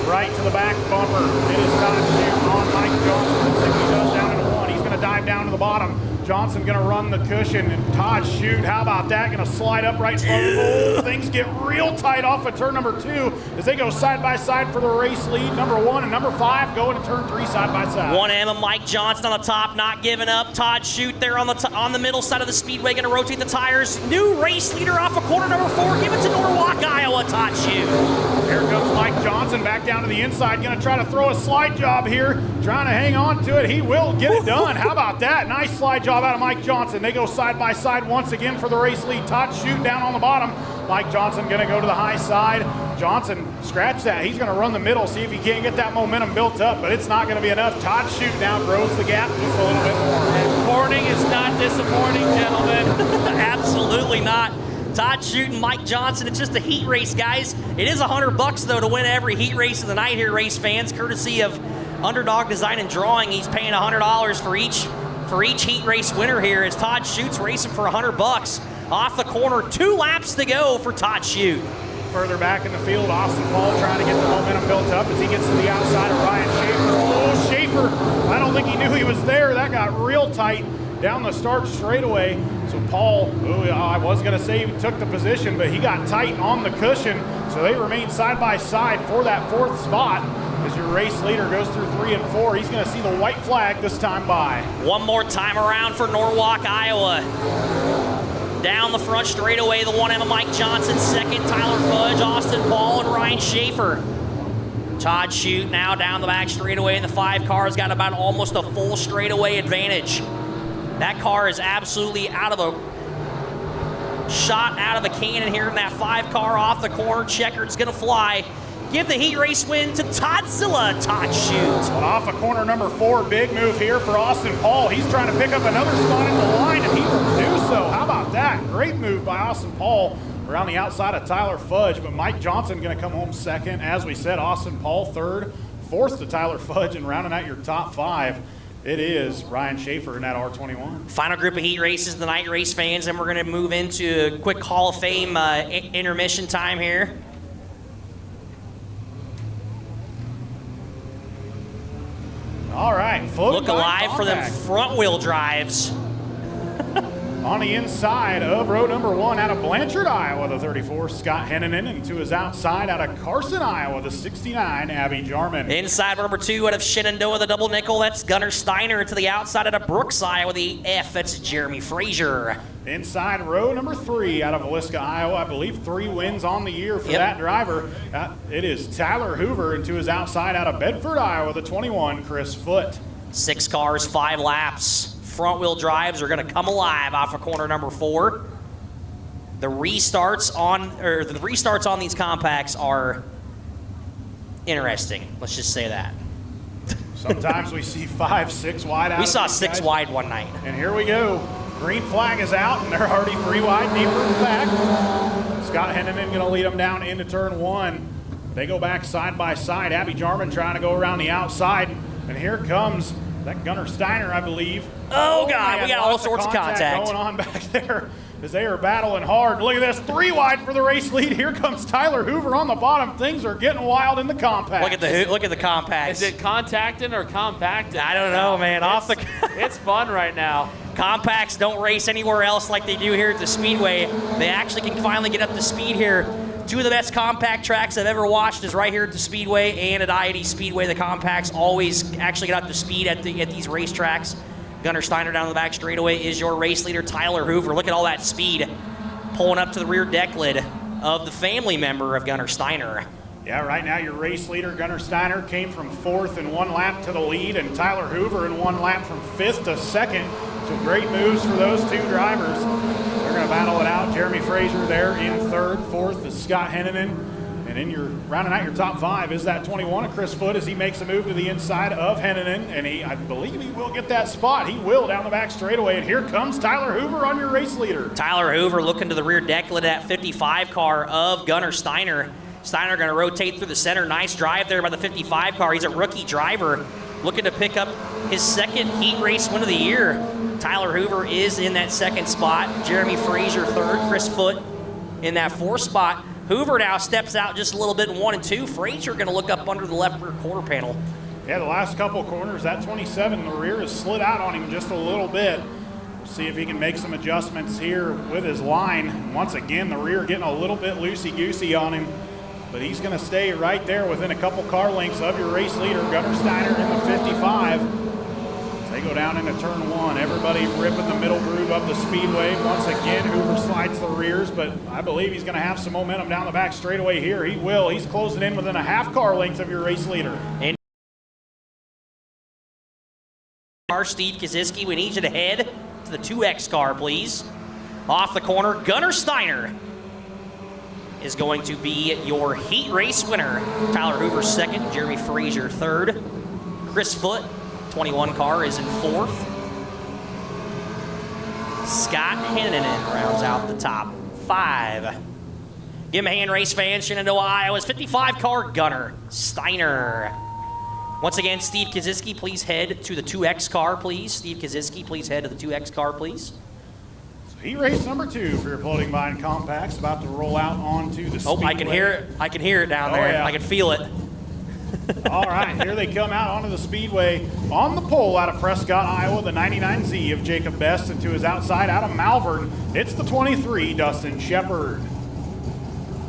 right to the back bumper, it is Todd Shoot on Mike Johnson. Let's see what he does down into 1. He's going to dive down to the bottom. Johnson going to run the cushion, and Todd Shoot, how about that? Going to slide up right in front of the goal. Things get real tight off of turn number 2 as they go side by side for the race lead. Number 1 and number 5 going to turn 3 side by side. 1M of Mike Johnson on the top, not giving up. Todd Shoot there on the middle side of the Speedway, going to rotate the tires. New race leader off of corner number 4. Give it to Norwalk, Iowa, Todd Shoot. Here comes Mike Johnson back down to the inside, going to try to throw a slide job here, trying to hang on to it. He will get it done. How about that? Nice slide job out of Mike Johnson. They go side by side once again for the race lead. Todd Shoot down on the bottom. Mike Johnson going to go to the high side. Johnson, scratch that. He's going to run the middle, see if he can't get that momentum built up, but it's not going to be enough. Todd Shoot now grows the gap just a little bit more. And Corning is not disappointing, gentlemen. Absolutely not. Todd Shoot and Mike Johnson, it's just a heat race, guys. It is $100 though to win every heat race of the night here, race fans, courtesy of Underdog Design and Drawing. He's paying $100 for each heat race winner here as Todd Shoot's racing for $100. Off the corner, 2 laps to go for Todd Shoot. Further back in the field, Austin Paul trying to get the momentum built up as he gets to the outside of Ryan Schaefer. Oh, Schaefer, I don't think he knew he was there. That got real tight down the start straightaway. So Paul, I was going to say he took the position, but he got tight on the cushion. So they remain side by side for that 4th spot. As your race leader goes through 3 and 4, he's going to see the white flag this time by. One more time around for Norwalk, Iowa. Down the front straightaway, the 1M of Mike Johnson, 2nd Tyler Fudge, Austin Paul, and Ryan Schaefer. Todd Shoot now down the back straightaway, and the 5 car's got about almost a full straightaway advantage. That car is absolutely shot out of a cannon here in that 5 car off the corner. Checkered's gonna fly. Give the heat race win to Todd Zilla, Todd Shoot. Off of corner number 4, big move here for Austin Paul. He's trying to pick up another spot in the line, and he will do so. How about that? Great move by Austin Paul around the outside of Tyler Fudge, but Mike Johnson going to come home 2nd. As we said, Austin Paul 3rd, 4th to Tyler Fudge, and rounding out your top 5, it is Ryan Schaefer in that R21. Final group of heat races tonight, race fans, and we're going to move into a quick Hall of Fame intermission time here. All right, look alive for them front-wheel drives. On the inside of row number 1 out of Blanchard, Iowa, the 34, Scott Henneman, and to his outside out of Carson, Iowa, the 69, Abby Jarman. Inside row number 2 out of Shenandoah, the double nickel, that's Gunnar Steiner. To the outside out of Brooks, Iowa, the F, that's Jeremy Frazier. Inside row number 3 out of Villisca, Iowa, I believe 3 wins on the year for that driver. It is Tyler Hoover, and to his outside out of Bedford, Iowa, the 21, Chris Foote. 6 cars, 5 laps. Front-wheel drives are going to come alive off of corner number 4. The restarts on these compacts are interesting. Let's just say that. Sometimes we see 5, 6 wide out. We saw 6 wide one night. And here we go. Green flag is out, and they're already 3 wide deeper in the back. Scott Henneman going to lead them down into turn 1. They go back side by side. Abby Jarman trying to go around the outside. And here comes that Gunnar Steiner, I believe. Oh, God, man, we got all sorts of contact going on back there as they are battling hard. Look at this, 3 wide for the race lead. Here comes Tyler Hoover on the bottom. Things are getting wild in the compact. Look at the compacts. Is it contacting or compacting? I don't know, man. It's fun right now. Compacts don't race anywhere else like they do here at the Speedway. They actually can finally get up to speed here. 2 of the best compact tracks I've ever watched is right here at the Speedway and at I-80 Speedway. The compacts always actually get up to speed at these racetracks. Gunnar Steiner down the back straightaway is your race leader, Tyler Hoover. Look at all that speed pulling up to the rear deck lid of the family member of Gunnar Steiner. Yeah, right now your race leader, Gunnar Steiner, came from 4th in 1 lap to the lead, and Tyler Hoover in 1 lap from 5th to 2nd. So great moves for those 2 drivers. They're going to battle it out. Jeremy Frazier there in 3rd. 4th is Scott Henneman. And in your rounding out your top 5 is that 21 of Chris Foote as he makes a move to the inside of Henneman. And I believe he will get that spot. He will down the back straightaway. And here comes Tyler Hoover on your race leader. Tyler Hoover looking to the rear deck lid at that 55 car of Gunnar Steiner. Steiner going to rotate through the center. Nice drive there by the 55 car. He's a rookie driver looking to pick up his 2nd heat race win of the year. Tyler Hoover is in that 2nd spot. Jeremy Frazier 3rd. Chris Foote in that 4th spot. Hoover now steps out just a little bit in 1 and 2. Frazier going to look up under the left rear quarter panel. Yeah, the last couple corners, that 27 in the rear has slid out on him just a little bit. We'll see if he can make some adjustments here with his line. Once again, the rear getting a little bit loosey-goosey on him, but he's going to stay right there within a couple car lengths of your race leader, Gunnar Steiner in the 55. They go down into turn 1. Everybody ripping the middle groove of the Speedway. Once again, Hoover slides the rears, but I believe he's going to have some momentum down the back straightaway here. He will. He's closing in within a half car length of your race leader. And Steve Kaziski, we need you to head to the 2X car, please. Off the corner, Gunnar Steiner is going to be your heat race winner. Tyler Hoover 2nd, Jeremy Frazier 3rd. Chris Foote, 21 car, is in 4th. Scott Henneman rounds out the top 5. Give him a hand, race fans. Shenandoah, Iowa's 55 car Gunnar Steiner. Once again, Steve Kaziski, please head to the 2X car, please. Steve Kaziski, please head to the 2X car, please. So heat race number 2 for your floating vine compacts, about to roll out onto the Speedway. Oh, I can hear it. I can hear it down there. Yeah. I can feel it. All right, here they come out onto the Speedway. On the pole out of Prescott, Iowa, the 99Z of Jacob Best, and to his outside out of Malvern, it's the 23, Dustin Shepard.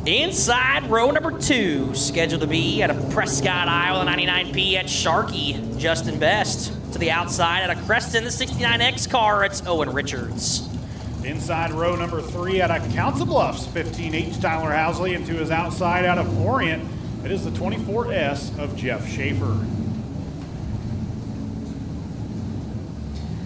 Inside row number 2, scheduled to be out of Prescott, Iowa, the 99P at Sharkey, Justin Best. To the outside out of Creston, the 69X car, it's Owen Richards. Inside row number 3 out of Council Bluffs, 15H Tyler Housley, and to his outside out of Orient, it is the 24S of Jeff Schaefer.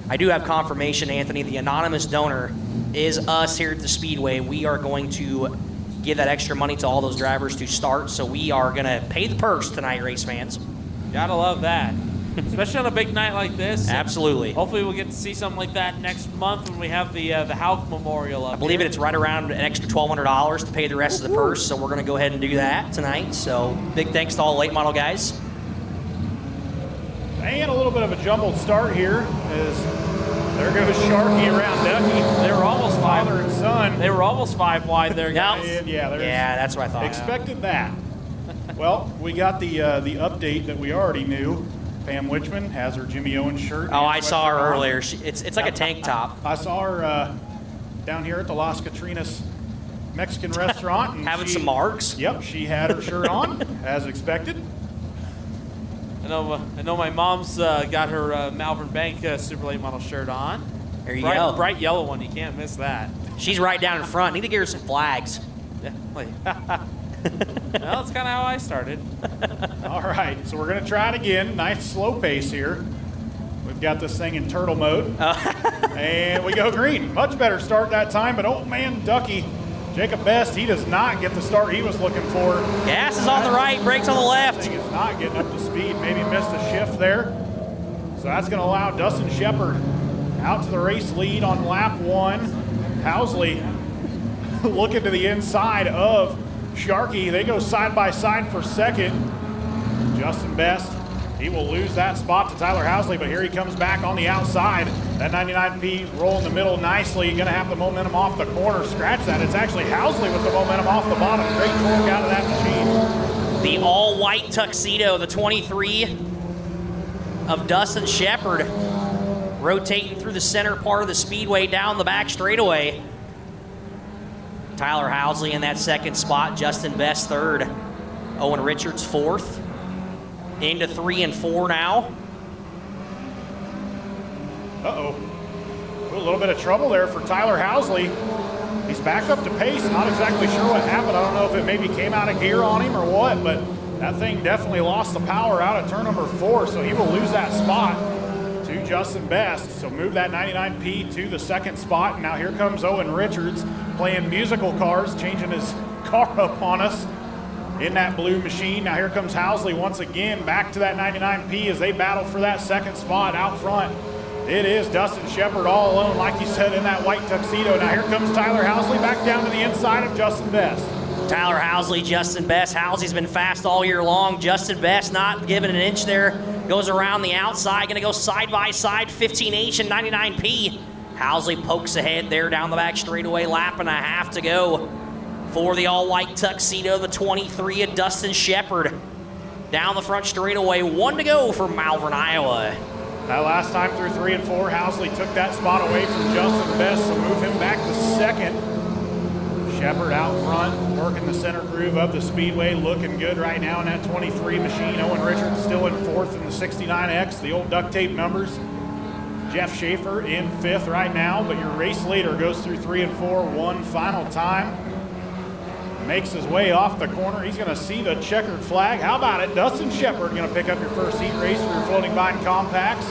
I do have confirmation, Anthony. The anonymous donor is us here at the Speedway. We are going to give that extra money to all those drivers to start, so we are going to pay the purse tonight, race fans. Gotta love that. Especially on a big night like this. Absolutely. Hopefully we'll get to see something like that next month when we have the Houck Memorial up I believe here. it's right around an extra $1,200 to pay the rest of the purse, so we're going to go ahead and do that tonight. So big thanks to all the late model guys. And a little bit of a jumbled start here as there goes Sharkey around Ducky. They were almost father and son. They were almost 5 wide there, guys. Yeah, that's what I thought. Expected that. Well, we got the update that we already knew. Pam Witchman has her Jimmy Owens shirt. Oh, I saw her earlier. It's like a tank top. I saw her down here at the Las Catrinas Mexican restaurant. And having some marks? Yep, she had her shirt on, as expected. I know my mom's got her Malvern Bank super late model shirt on. There you go. Bright yellow one. You can't miss that. She's right down in front. Need to get her some flags. Definitely. Well, that's kind of how I started. All right, so we're going to try it again. Nice slow pace here. We've got this thing in turtle mode. And we go green. Much better start that time, but old man Ducky, Jacob Best, he does not get the start he was looking for. Gas is on the right, brakes on the left. This thing is not getting up to speed. Maybe missed a shift there. So that's going to allow Dustin Shepard out to the race lead on lap 1. Housley looking to the inside of Sharkey. They go side by side for second. Justin Best, he will lose that spot to Tyler Housley, but here he comes back on the outside. That 99P roll in the middle nicely. Going to have the momentum off the corner. Scratch that. It's actually Housley with the momentum off the bottom. Great torque out of that machine. The all-white tuxedo, the 23 of Dustin Shepard, rotating through the center part of the Speedway down the back straightaway. Tyler Housley in that second spot, Justin Best third, Owen Richards fourth. Into 3 and 4 now. Uh-oh. A little bit of trouble there for Tyler Housley. He's back up to pace. Not exactly sure what happened. I don't know if it maybe came out of gear on him or what, but that thing definitely lost the power out of turn number 4, so he will lose that spot to Justin Best. So move that 99P to the second spot. And now here comes Owen Richards playing musical cars, changing his car up on us in that blue machine. Now here comes Housley once again back to that 99P as they battle for that second spot out front. It is Dustin Shepard all alone, like you said, in that white tuxedo. Now here comes Tyler Housley back down to the inside of Justin Best. Tyler Housley, Justin Best. Housley's been fast all year long. Justin Best not giving an inch there. Goes around the outside, gonna go side by side, 15H and 99P. Housley pokes ahead there down the back straightaway, lap and a half to go for the all-white tuxedo, the 23 of Dustin Shepard. Down the front straightaway, 1 to go for Malvern, Iowa. That last time through 3 and 4, Housley took that spot away from Justin Best, so move him back to second. Shepard out front, working the center groove of the Speedway, looking good right now in that 23 machine. Owen Richards still in 4th in the 69X, the old duct tape numbers. Jeff Schaefer in 5th right now, but your race leader goes through 3 and 4 one final time. Makes his way off the corner. He's going to see the checkered flag. How about it? Dustin Shepard going to pick up your first heat race for your floating vine compacts.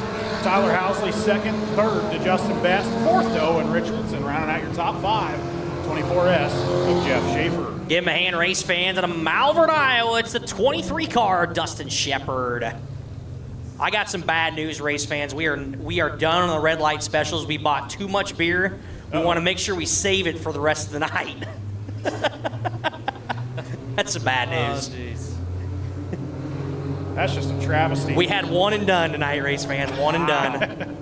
Tyler Housley second, third to Justin Best, 4th to Owen Richards, and rounding out your top 5, 24S of Jeff Schaefer. Give him a hand, race fans, and a Malvern, Iowa. It's the 23 car, Dustin Shepard. I got some bad news, race fans. We are done on the red light specials. We bought too much beer. We want to make sure we save it for the rest of the night. That's some bad news. That's just a travesty. We had one and done tonight, race fans. One and done.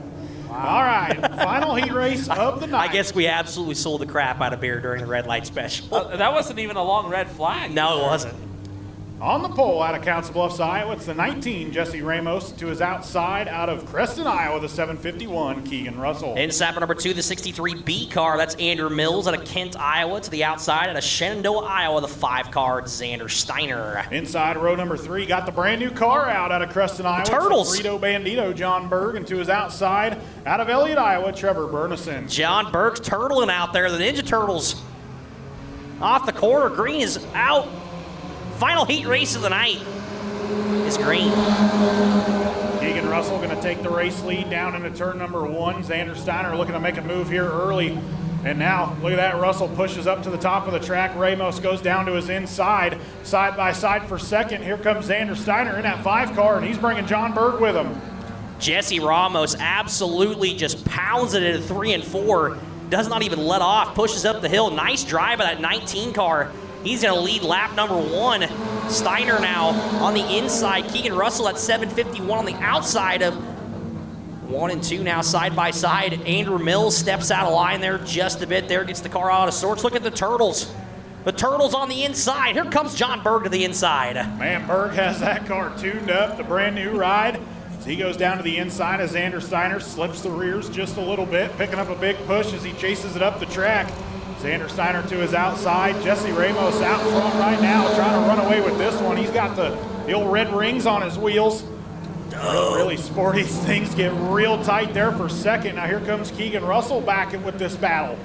All right, final heat race of the night. I guess we absolutely sold the crap out of beer during the red light special. That wasn't even a long red flag. No, it wasn't. On the pole out of Council Bluffs, Iowa, it's the 19, Jesse Ramos. To his outside, out of Creston, Iowa, the 751, Keegan Russell. In Sapper number 2, the 63B car, that's Andrew Mills out of Kent, Iowa. To the outside, out of Shenandoah, Iowa, the 5 car, Xander Steiner. Inside row number 3, got the brand new car out of Creston, Iowa. Turtles. Frito Bandito, John Berg. And to his outside, out of Elliott, Iowa, Trevor Burnison. John Berg's turtling out there, the Ninja Turtles. Off the corner, green is out. Final heat race of the night is green. Keegan Russell going to take the race lead down into turn number 1. Xander Steiner looking to make a move here early. And now, look at that, Russell pushes up to the top of the track. Ramos goes down to his inside, side by side for second. Here comes Xander Steiner in that 5 car, and he's bringing John Berg with him. Jesse Ramos absolutely just pounds it at 3 and 4. Does not even let off, pushes up the hill. Nice drive by that 19 car. He's going to lead lap number 1. Steiner now on the inside. Keegan Russell at 751 on the outside of 1 and 2 now side by side. Andrew Mills steps out of line there just a bit there, gets the car out of sorts. Look at the Turtles. The Turtles on the inside. Here comes John Berg to the inside. Man, Berg has that car tuned up, the brand new ride. As he goes down to the inside as Xander Steiner slips the rears just a little bit, picking up a big push as he chases it up the track. Xander Steiner to his outside. Jesse Ramos out front right now trying to run away with this one. He's got the old red rings on his wheels. Really sporty. Things get real tight there for second. Now here comes Keegan Russell back with this battle.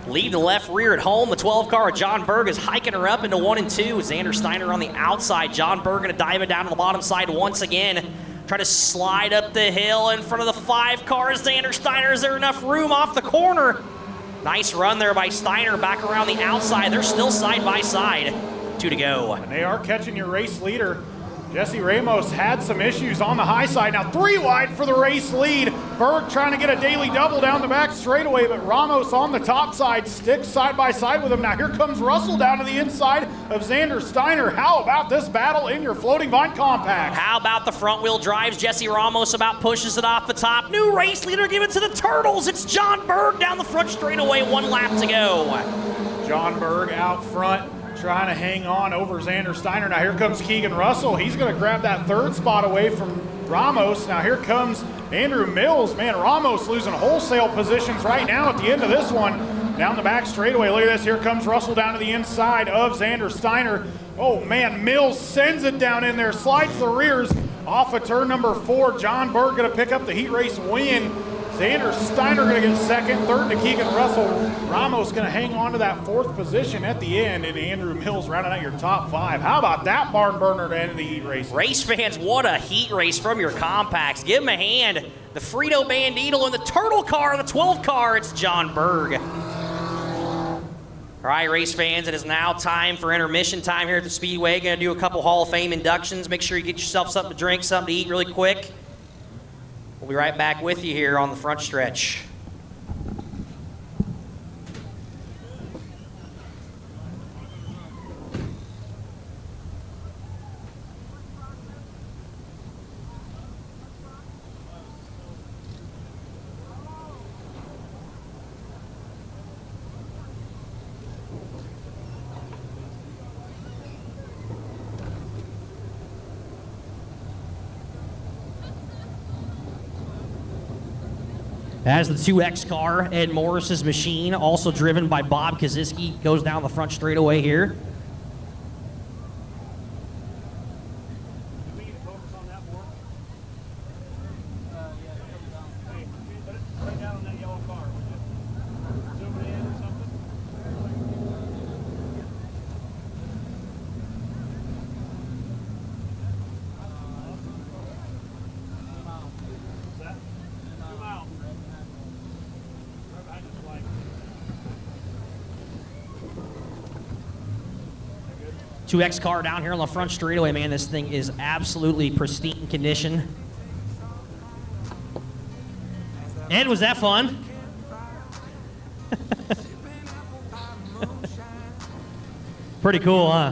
Lead the left rear at home. The 12 car, John Berg, is hiking her up into 1 and 2. Xander Steiner on the outside. John Berg going to dive it down to the bottom side once again. Try to slide up the hill in front of the 5 cars. Xander Steiner, is there enough room off the corner? Nice run there by Steiner back around the outside. They're still side by side. 2 to go. And they are catching your race leader. Jesse Ramos had some issues on the high side. Now 3 wide for the race lead. Berg trying to get a daily double down the back straightaway, but Ramos on the top side sticks side by side with him. Now here comes Russell down to the inside of Xander Steiner. How about this battle in your floating vine compact? How about the front wheel drives? Jesse Ramos about pushes it off the top. New race leader, give it to the Turtles. It's John Berg down the front straightaway, 1 lap to go. John Berg out front, trying to hang on over Xander Steiner. Now here comes Keegan Russell. He's going to grab that 3rd spot away from Ramos. Now here comes Andrew Mills. Man, Ramos losing wholesale positions right now at the end of this one. Down the back straightaway. Look at this. Here comes Russell down to the inside of Xander Steiner. Oh man, Mills sends it down in there, slides the rears off of turn number 4. John Berg going to pick up the heat race win. Xander Steiner going to get second, third to Keegan Russell. Ramos going to hang on to that fourth position at the end, and Andrew Mills rounding out your top 5. How about that barn burner to end the heat race? Race fans, what a heat race from your compacts. Give them a hand. The Frito Bandito and the Turtle car, the 12 car, it's John Berg. All right, race fans, it is now time for intermission time here at the Speedway. Going to do a couple Hall of Fame inductions. Make sure you get yourself something to drink, something to eat really quick. We'll be right back with you here on the front stretch. As the 2X car, Ed Morris's machine, also driven by Bob Kaziski, goes down the front straightaway here. Two X car down here on the front straightaway, man. This thing is absolutely pristine condition. Ed, was that fun? Pretty cool, huh?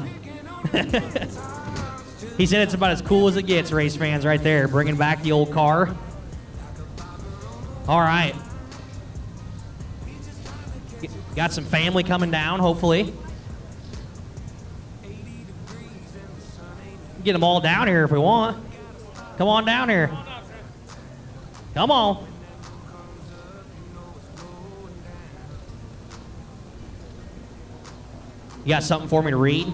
He said it's about as cool as it gets, race fans, right there. Bringing back the old car. All right. Got some family coming down, hopefully. Get them all down here if we want. Come on down here. Come on. You got something for me to read?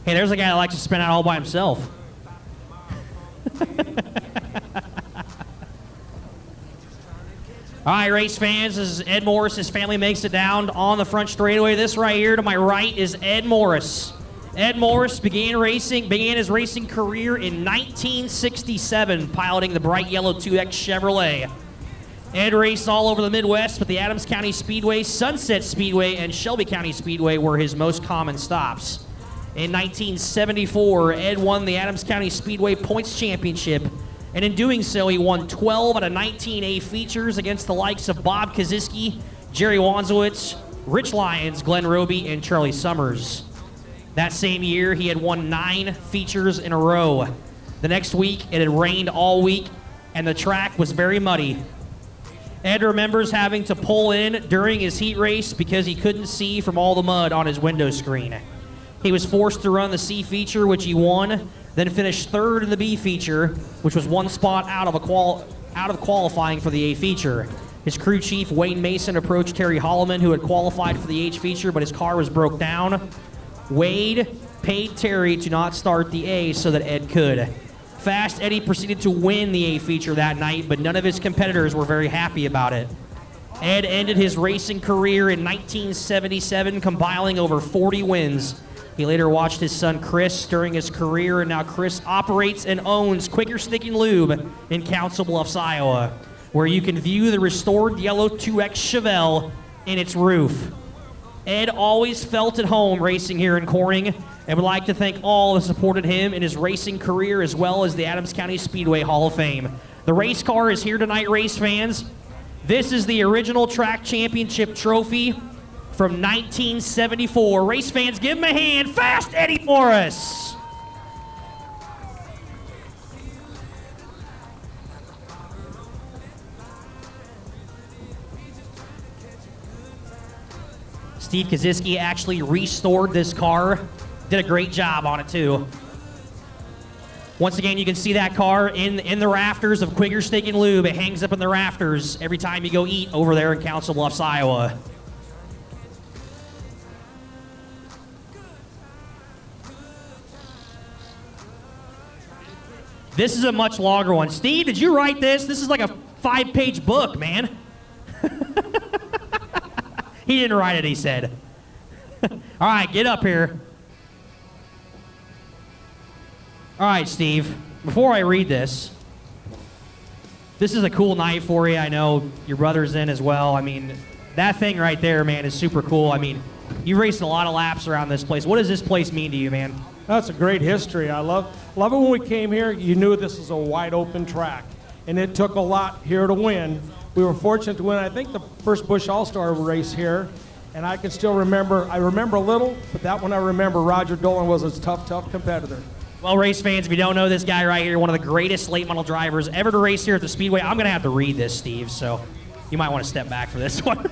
Hey, there's a guy that likes to spin out all by himself. All right, race fans, as Ed Morris, his family makes it down on the front straightaway. This right here to my right is Ed Morris. Ed Morris began his racing career in 1967, piloting the bright yellow 2X Chevrolet. Ed raced all over the Midwest, but the Adams County Speedway, Sunset Speedway, and Shelby County Speedway were his most common stops. In 1974, Ed won the Adams County Speedway Points Championship, and in doing so, he won 12 out of 19 A features against the likes of Bob Kaziski, Jerry Wanzowitz, Rich Lyons, Glenn Roby, and Charlie Summers. That same year, he had won 9 features in a row. The next week, it had rained all week, and the track was very muddy. Ed remembers having to pull in during his heat race because he couldn't see from all the mud on his window screen. He was forced to run the C feature, which he won, then finished third in the B feature, which was one spot out of qualifying for the A feature. His crew chief, Wayne Mason, approached Terry Holloman, who had qualified for the H feature, but his car was broke down. Wade paid Terry to not start the A so that Ed could. Fast Eddie proceeded to win the A feature that night, but none of his competitors were very happy about it. Ed ended his racing career in 1977, compiling over 40 wins. He later watched his son Chris during his career, and now Chris operates and owns Quicker Stick and Lube in Council Bluffs, Iowa, where you can view the restored yellow 2X Chevelle in its roof. Ed always felt at home racing here in Corning, and would like to thank all that supported him in his racing career, as well as the Adams County Speedway Hall of Fame. The race car is here tonight, race fans. This is the original track championship trophy from 1974. Race fans, give him a hand. Fast Eddie Morris. Steve Kaziski actually restored this car. Did a great job on it, too. Once again, you can see that car in the rafters of Quicker Steak and Lube. It hangs up in the rafters every time you go eat over there in Council Bluffs, Iowa. This is a much longer one. Steve, did you write this? This is like a 5-page book, man. He didn't write it, he said. All right, get up here. All right, Steve, before I read this is a cool night for you. I know your brother's in as well. I mean, that thing right there, man, is super cool. I mean, you raced a lot of laps around this place. What does this place mean to you, man? That's a great history. I love it when we came here. You knew this was a wide open track, and it took a lot here to win. We were fortunate to win, I think, the first Busch All-Star race here, and I can still remember. I remember a little, but that one I remember. Roger Dolan was a tough competitor. Well, race fans, if you don't know this guy right here, one of the greatest late model drivers ever to race here at the Speedway. I'm going to have to read this, Steve, so you might want to step back for this one.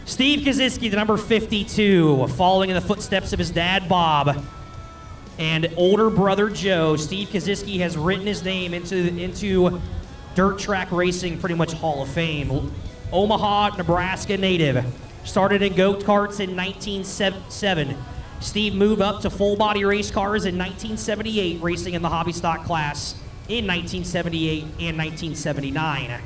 Steve Kaziski, the number 52, following in the footsteps of his dad, Bob, and older brother, Joe. Steve Kaziski has written his name into dirt track racing, pretty much Hall of Fame. Omaha, Nebraska native. Started in go-karts in 1977. Steve moved up to full-body race cars in 1978, racing in the hobby stock class in 1978 and 1979.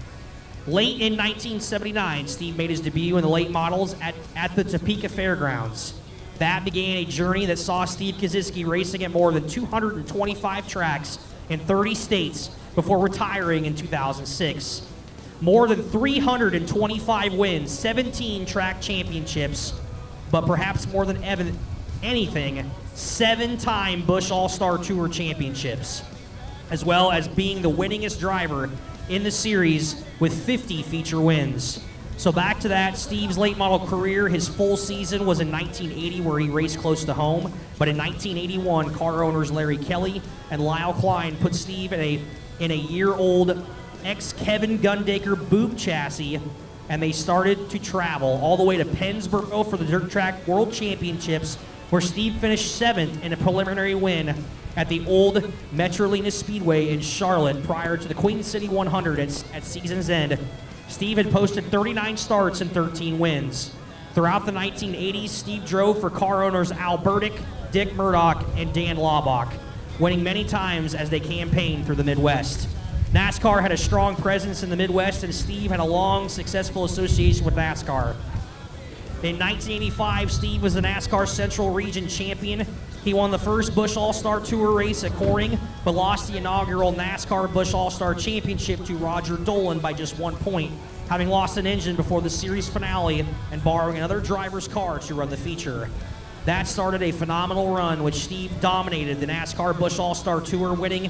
Late in 1979, Steve made his debut in the late models at the Topeka Fairgrounds. That began a journey that saw Steve Kaziski racing at more than 225 tracks in 30 states before retiring in 2006. More than 325 wins, 17 track championships, but perhaps more than anything, 7-time Busch All-Star Tour championships, as well as being the winningest driver in the series with 50 feature wins. So back to that, Steve's late model career, his full season was in 1980 where he raced close to home, but in 1981, car owners Larry Kelly and Lyle Klein put Steve in a year-old ex-Kevin Gundaker boob chassis, and they started to travel all the way to Pennsboro for the Dirt Track World Championships, where Steve finished 7th in a preliminary win at the old Metrolina Speedway in Charlotte prior to the Queen City 100 at season's end. Steve had posted 39 starts and 13 wins. Throughout the 1980s, Steve drove for car owners Al Burdick, Dick Murdoch, and Dan Laubach, winning many times as they campaigned through the Midwest. NASCAR had a strong presence in the Midwest, and Steve had a long, successful association with NASCAR. In 1985, Steve was the NASCAR Central Region champion. He won the first Busch All-Star Tour race at Corning, but lost the inaugural NASCAR Busch All-Star Championship to Roger Dolan by just 1 point, having lost an engine before the series finale and borrowing another driver's car to run the feature. That started a phenomenal run, which Steve dominated the NASCAR Busch All-Star Tour, winning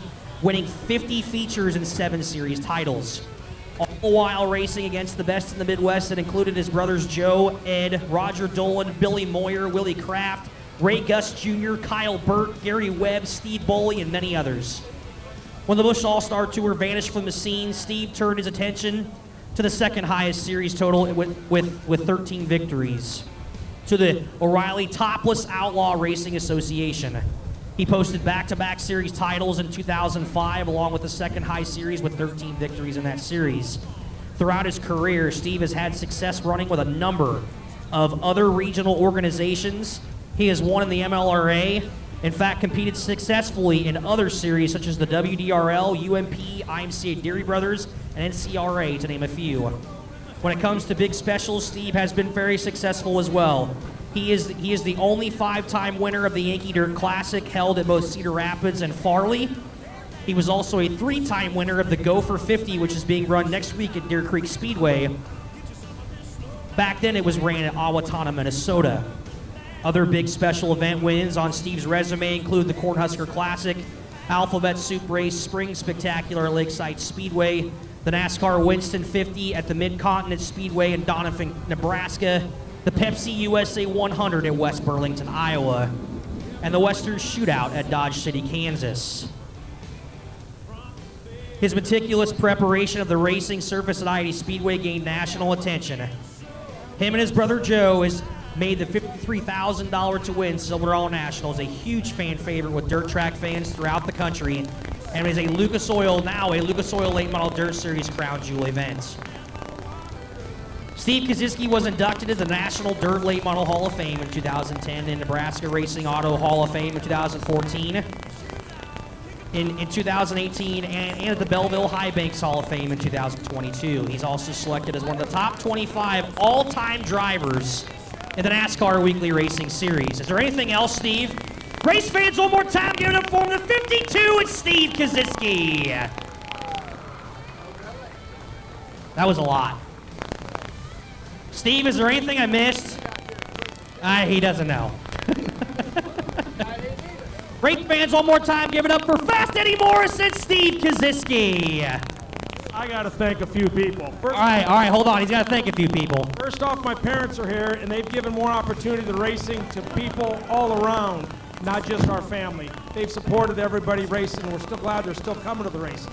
50 features and 7 series titles. All the while racing against the best in the Midwest that included his brothers Joe, Ed, Roger Dolan, Billy Moyer, Willie Kraft, Ray Gus Jr., Kyle Burt, Gary Webb, Steve Boley, and many others. When the Busch All-Star Tour vanished from the scene, Steve turned his attention to the second highest series total with 13 victories, to the O'Reilly Topless Outlaw Racing Association. He posted back-to-back series titles in 2005, along with the second high series with 13 victories in that series. Throughout his career, Steve has had success running with a number of other regional organizations. He has won in the MLRA, in fact, competed successfully in other series such as the WDRL, UMP, IMCA Deary Brothers, and NCRA, to name a few. When it comes to big specials, Steve has been very successful as well. He is the only 5-time winner of the Yankee Dirt Classic held at both Cedar Rapids and Farley. He was also a 3-time winner of the Gopher 50, which is being run next week at Deer Creek Speedway. Back then it was ran at Owatonna, Minnesota. Other big special event wins on Steve's resume include the Cornhusker Classic, Alphabet Soup Race, Spring Spectacular at Lakeside Speedway, the NASCAR Winston 50 at the Mid-Continent Speedway in Donovan, Nebraska, the Pepsi USA 100 at West Burlington, Iowa, and the Western Shootout at Dodge City, Kansas. His meticulous preparation of the racing surface at I-80 Speedway gained national attention. Him and his brother Joe has made the $53,000 to win Silver All Nationals a huge fan favorite with dirt track fans throughout the country, and is a Lucas Oil Late Model Dirt Series Crown Jewel event. Steve Kaziski was inducted into the National Dirt Late Model Hall of Fame in 2010 and Nebraska Racing Auto Hall of Fame in 2014. in 2018 and at the Belleville High Banks Hall of Fame in 2022. He's also selected as one of the top 25 all-time drivers in the NASCAR Weekly Racing Series. Is there anything else, Steve? Race fans, one more time, give it up for him. The 52, it's Steve Kaziski. That was a lot. Steve, is there anything I missed? He doesn't know. Race fans, one more time, give it up for Fast Eddie Morris and Steve Kaziski. I got to thank a few people. All right, hold on. He's got to thank a few people. First off, my parents are here, and they've given more opportunity to racing to people all around, not just our family. They've supported everybody racing, and we're still glad they're still coming to the races.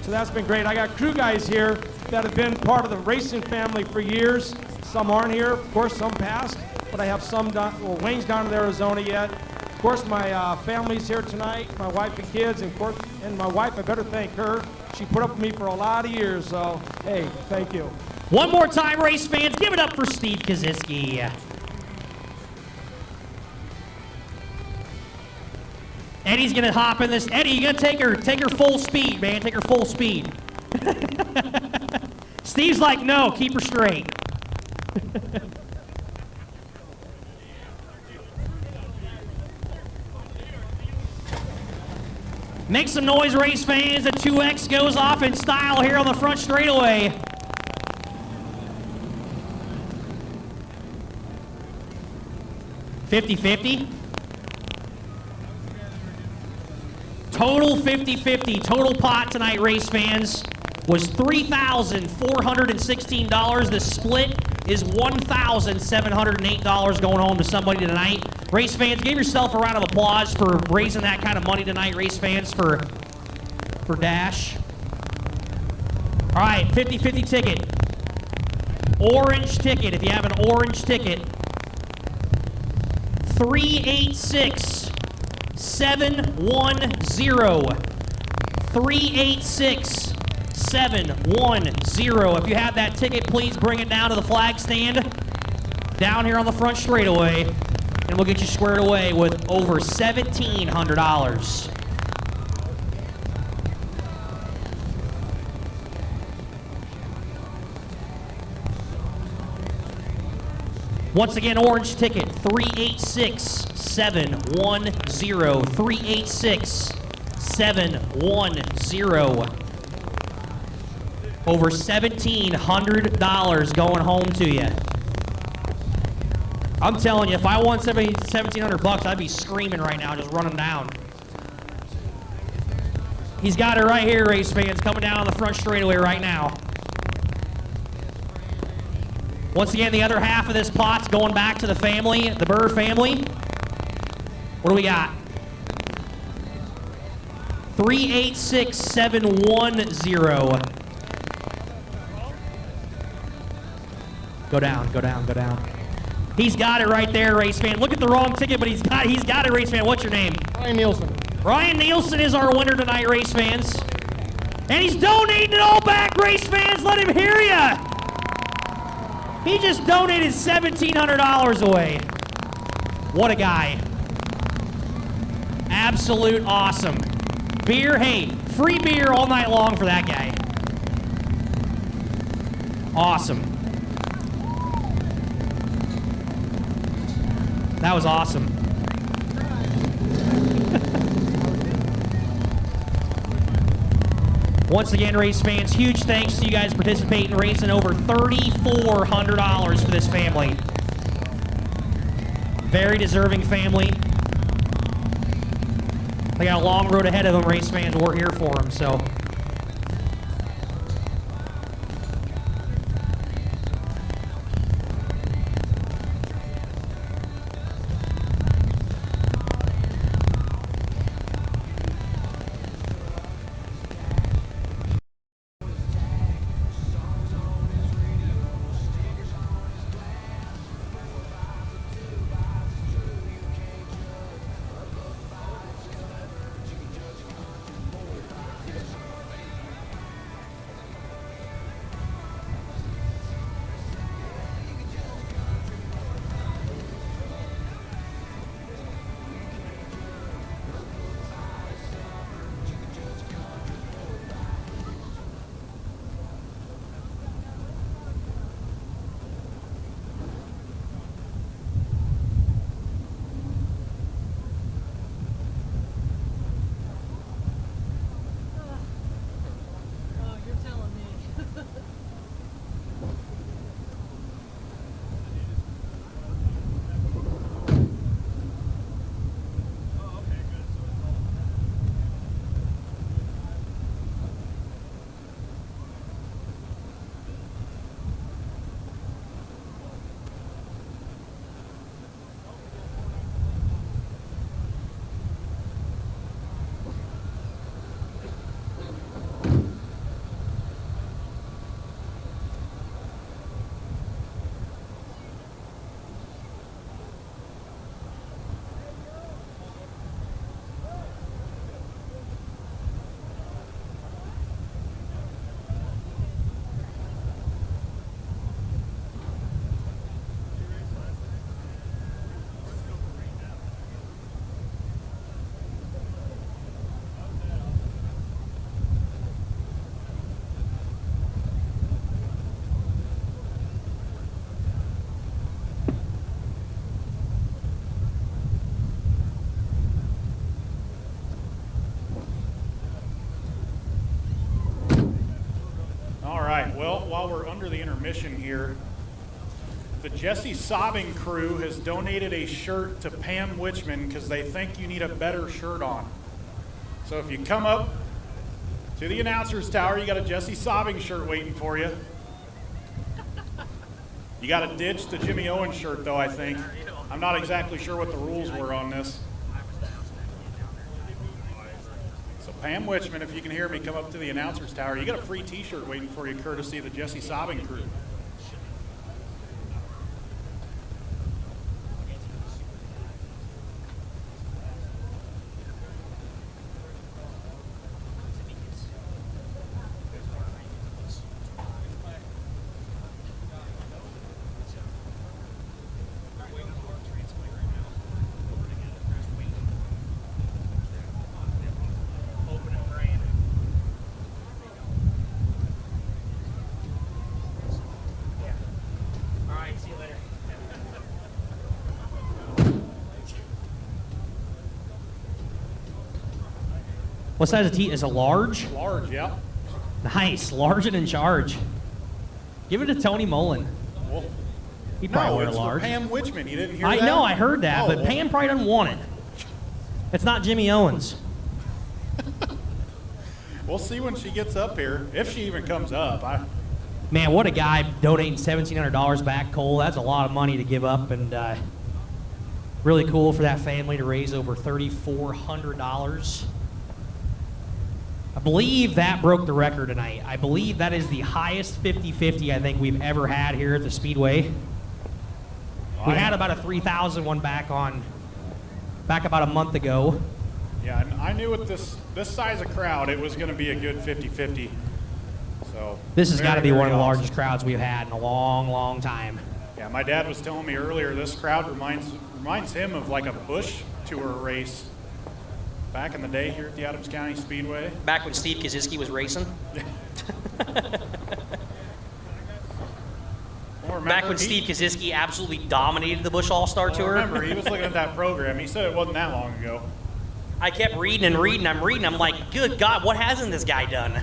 So that's been great. I got crew guys here that have been part of the racing family for years. Some aren't here, of course, some passed, but I have some down, well, Wayne's down in Arizona yet. Of course, my family's here tonight, my wife and kids, and, of course, and my wife, I better thank her. She put up with me for a lot of years, so, hey, thank you. One more time, race fans, give it up for Steve Kaziski. Eddie's gonna hop in this. Eddie, you gotta take her full speed, man. Take her full speed. Steve's like, no, keep her straight. Make some noise, race fans. The 2X goes off in style here on the front straightaway. $50-50. Total 50-50. Total pot tonight, race fans, was $3,416. The split is $1,708 going home to somebody tonight. Race fans, give yourself a round of applause for raising that kind of money tonight, race fans, for Dash. All right, 50-50 ticket. Orange ticket, if you have an orange ticket. 386-710. 386-710. If you have that ticket, please bring it down to the flag stand down here on the front straightaway, and we'll get you squared away with over $1,700. Once again, orange ticket, 386-710. 386-710. Over $1,700 going home to you. I'm telling you, if I won $1,700, I'd be screaming right now, just running down. He's got it right here, race fans, coming down on the front straightaway right now. Once again, the other half of this pot's going back to the family, the Burr family. What do we got? 386-710. Go down, go down, go down. He's got it right there, race fan. Look at the wrong ticket, but he's got it, race fan. What's your name? Ryan Nielsen. Ryan Nielsen is our winner tonight, race fans. And he's donating it all back, race fans. Let him hear ya. He just donated $1,700 away. What a guy. Absolute awesome. Beer, hey, free beer all night long for that guy. Awesome. That was awesome. Once again, race fans, huge thanks to you guys participating, raising over $3,400 for this family. Very deserving family. They got a long road ahead of them, race fans. We're here for them, so. the intermission here, the Jesse Sobbing crew has donated a shirt to Pam Wichman because they think you need a better shirt on. So if you come up to the announcer's tower, you got a Jesse Sobbing shirt waiting for you. You got to ditch the Jimmy Owens shirt, though, I think. I'm not exactly sure what the rules were on this. So Pam Wichman, if you can hear me, come up to the announcer's tower. You got a free t-shirt waiting for you, courtesy of the Jesse Sobbing crew. What size of tee? Is it large? Large, yeah. Nice. Large and in charge. Give it to Tony Mullen. Well, He'd probably wear a it's large. for Pam Wichman. You didn't hear I that? know, I heard that, but well. Pam probably doesn't want it. It's not Jimmy Owens. We'll see when she gets up here, if she even comes up. Man, what a guy donating $1,700 back, Cole. That's a lot of money to give up, and really cool for that family to raise over $3,400. I believe that broke the record tonight. I believe that is the highest 50-50 I think we've ever had here at the Speedway. We had about a 3,000 one back about a month ago. Yeah, and I knew with this size of crowd, it was going to be a good 50-50. So This has got to be one of the awesome. largest crowds we've had in a long, long time. Yeah, my dad was telling me earlier, this crowd reminds him of like a Busch Tour race back in the day here at the Adams County Speedway. Back when Steve Kaczynski was racing. Back when Steve Kaczynski absolutely dominated the Busch All-Star Tour. Remember, he was looking at that program. He said it wasn't that long ago. I kept reading and reading. I'm like, good God, what hasn't this guy done?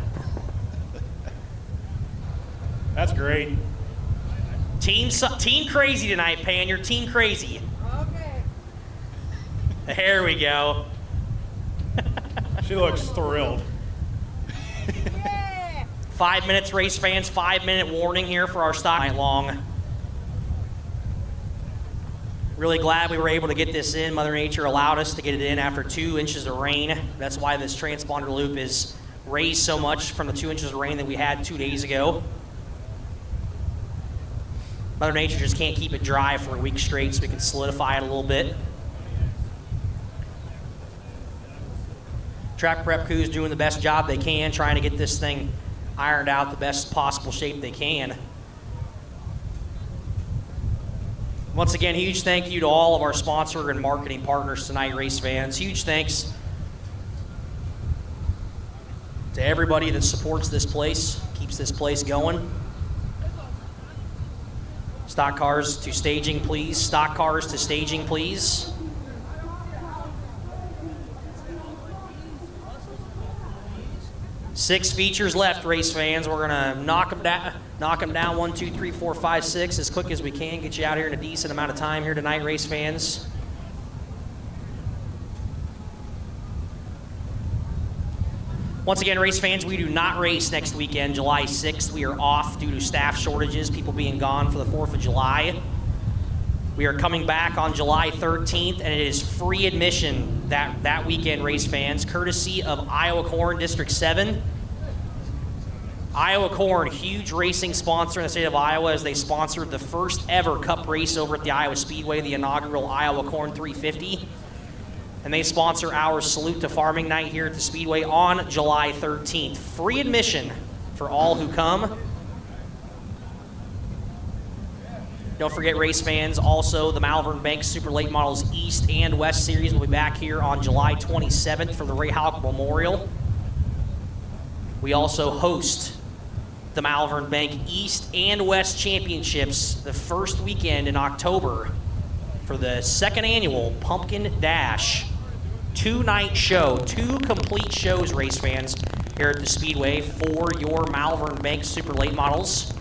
That's great. Team crazy tonight, Pan. You're team crazy. Okay. There we go. She looks thrilled. 5 minutes, race fans. 5-minute warning here for our stock night long. Really glad we were able to get this in. Mother Nature allowed us to get it in after 2 inches of rain. That's why this transponder loop is raised so much from the 2 inches of rain that we had 2 days ago. Mother Nature just can't keep it dry for a week straight, so we can solidify it a little bit. Track prep crew's doing the best job they can, trying to get this thing ironed out the best possible shape they can. Once again, huge thank you to all of our sponsor and marketing partners tonight, race fans. Huge thanks to everybody that supports this place, keeps this place going. Stock cars to staging, please. Stock cars to staging, please. Six features left, race fans. We're gonna knock them down 1, 2, 3, 4, 5, 6 as quick as we can. Get you out here in a decent amount of time here tonight, race fans. Once again, race fans, we do not race next weekend, July 6th. We are off due to staff shortages, people being gone for the 4th of July. We are coming back on July 13th, and it is free admission that weekend, race fans, courtesy of Iowa Corn District 7. Iowa Corn, huge racing sponsor in the state of Iowa, as they sponsored the first ever Cup race over at the Iowa Speedway, the inaugural Iowa Corn 350. And they sponsor our Salute to Farming Night here at the Speedway on July 13th. Free admission for all who come. Don't forget, race fans, also the Malvern Bank Super Late Models East and West Series will be back here on July 27th for the Ray Houck Memorial. We also host the Malvern Bank East and West Championships the first weekend in October for the second annual Pumpkin Dash 2-night show, 2 complete shows, race fans, here at the Speedway for your Malvern Bank Super Late Models.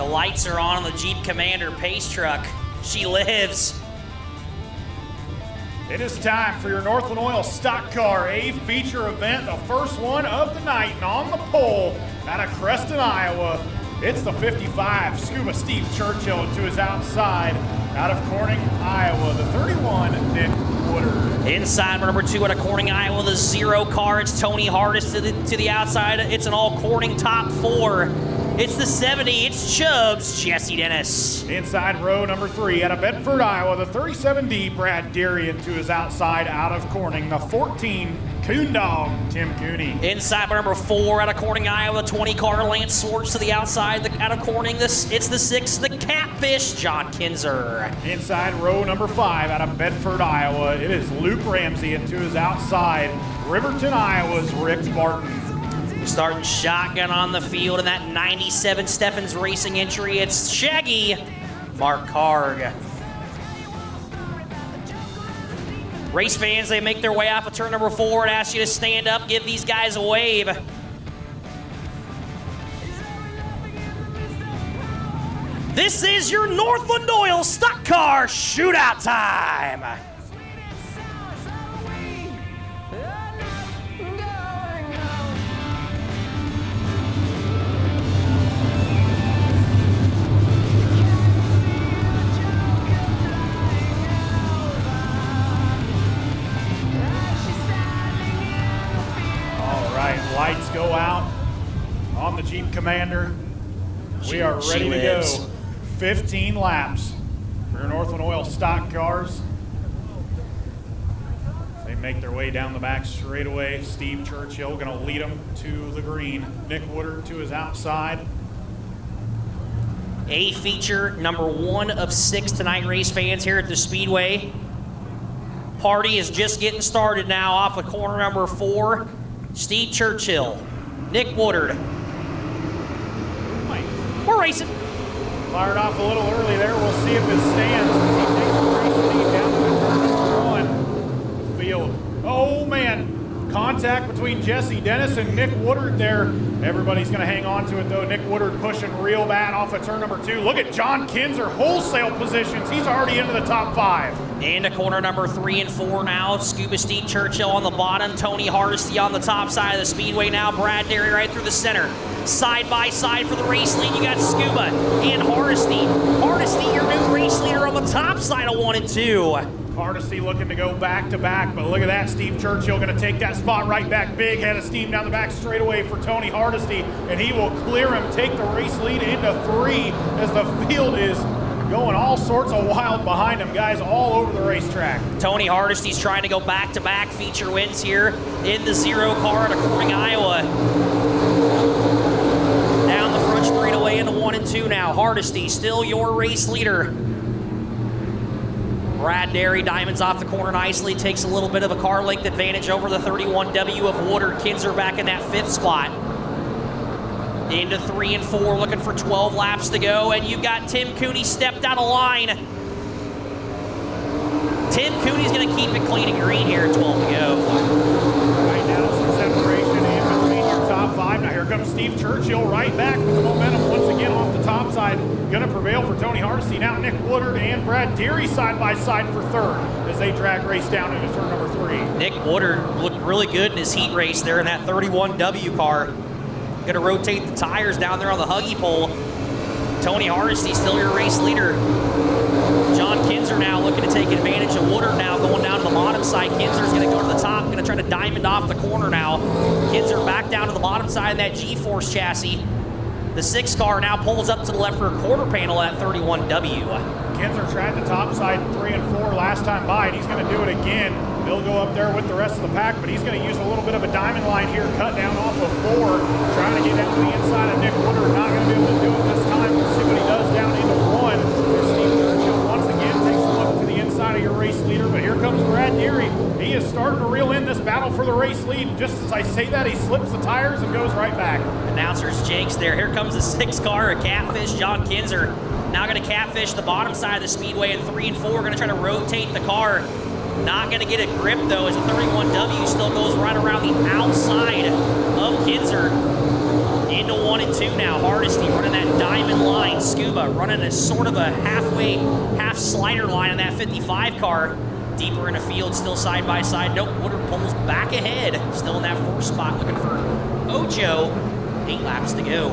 The lights are on the Jeep Commander pace truck. She lives. It is time for your Northland Oil Stock Car A feature event, the first one of the night, and on the pole out of Creston, Iowa, it's the 55 Scuba Steve Churchill to his outside. Out of Corning, Iowa, the 31 Nick Woodard. Inside number 2 out of Corning, Iowa, the 0 car. It's Tony Hardest to the outside. It's an all Corning top 4. It's the 70. It's Chubbs, Jesse Dennis. Inside row number 3 out of Bedford, Iowa, the 37D Brad Darian to his outside. Out of Corning, the 14 Coon Dog Tim Cooney. Inside number 4 out of Corning, Iowa, 20 car Lance Swartz to the outside. Out of Corning, it's the 6, the Catfish, John Kinzer. Inside row number 5 out of Bedford, Iowa, it is Luke Ramsey, and to his outside, Riverton, Iowa's Rick Barton. Starting shotgun on the field in that 97 Steffens Racing entry, it's Shaggy Mark Karg. Race fans, they make their way off of turn number 4 and ask you to stand up, give these guys a wave. This is your Northland Oil Stock Car Shootout time. Lights go out on the Jeep Commander. We are ready to go. 15 laps for your Northland Oil stock cars. They make their way down the back straightaway. Steve Churchill going to lead them to the green. Nick Woodard to his outside. A feature number 1 of 6 tonight, race fans, here at the Speedway. Party is just getting started now off of corner number 4. Steve Churchill, Nick Woodard. We're racing. Fired off a little early there. We'll see if it stands. He takes the race lead down to the 1 field. Oh man, contact between Jesse Dennis and Nick Woodard there. Everybody's going to hang on to it though. Nick Woodard pushing real bad off of turn number 2. Look at John Kinzer, wholesale positions. He's already into the top 5. Into corner number 3 and 4 now. Scuba Steve Churchill on the bottom. Tony Hardesty on the top side of the Speedway now. Brad Derry right through the center. Side by side for the race lead, you got Scuba and Hardesty. Hardesty, your new race leader on the top side of 1 and 2. Hardesty looking to go back to back, but look at that. Steve Churchill going to take that spot right back. Big head of steam down the back straightaway for Tony Hardesty, and he will clear him, take the race lead into 3 as the field is going all sorts of wild behind him, guys, all over the racetrack. Tony Hardesty's trying to go back-to-back feature wins here in the 0 car at Corning, Iowa. Down the front straightaway into 1 and 2 now. Hardesty still your race leader. Brad Derry, diamonds off the corner nicely, takes a little bit of a car length advantage over the 31W of Woodard. Kinzer back in that 5th spot. Into 3 and 4, looking for 12 laps to go, and you've got Tim Cooney stepped out of line. Tim Cooney's going to keep it clean and green here at 12 to go. Right now, some separation in between your top 5. Now here comes Steve Churchill right back with the momentum once again off the top side. Going to prevail for Tony Hardesty. Now Nick Woodard and Brad Deary side by side for 3rd as they drag race down into turn number 3. Nick Woodard looked really good in his heat race there in that 31W car. Going to rotate the tires down there on the huggy pole. Tony Hardesty still your race leader. John Kinzer now looking to take advantage of Woodard now going down to the bottom side. Kinzer's going to go to the top, going to try to diamond off the corner now. Kinzer back down to the bottom side of that G-Force chassis. The 6 car now pulls up to the left for a quarter panel at 31W. Kinzer tried the top side 3 and 4 last time by, and he's going to do it again. He'll go up there with the rest of the pack, but he's going to use a little bit of a diamond line here, cut down off of 4, trying to get down to the inside of Nick Woodard. Not going to be able to do it this time. We'll see what he does down into 1. And Steve Churchill once again takes a look to the inside of your race leader, but here comes Brad Deary. He is starting to reel in this battle for the race lead. Just as I say that, he slips the tires and goes right back. Announcer's Jake's there. Here comes the 6 car, a Catfish, John Kinzer. Now going to catfish the bottom side of the Speedway in 3 and 4. Going to try to rotate the car. Not going to get a grip, though, as the 31W still goes right around the outside of Kinzer. Into 1 and 2 now. Hardesty running that diamond line. Scuba running a sort of a half slider line on that 55 car. Deeper in the field, still side by side. Nope, Woodard pulls back ahead. Still in that 4th spot, looking for Ojo. 8 laps to go.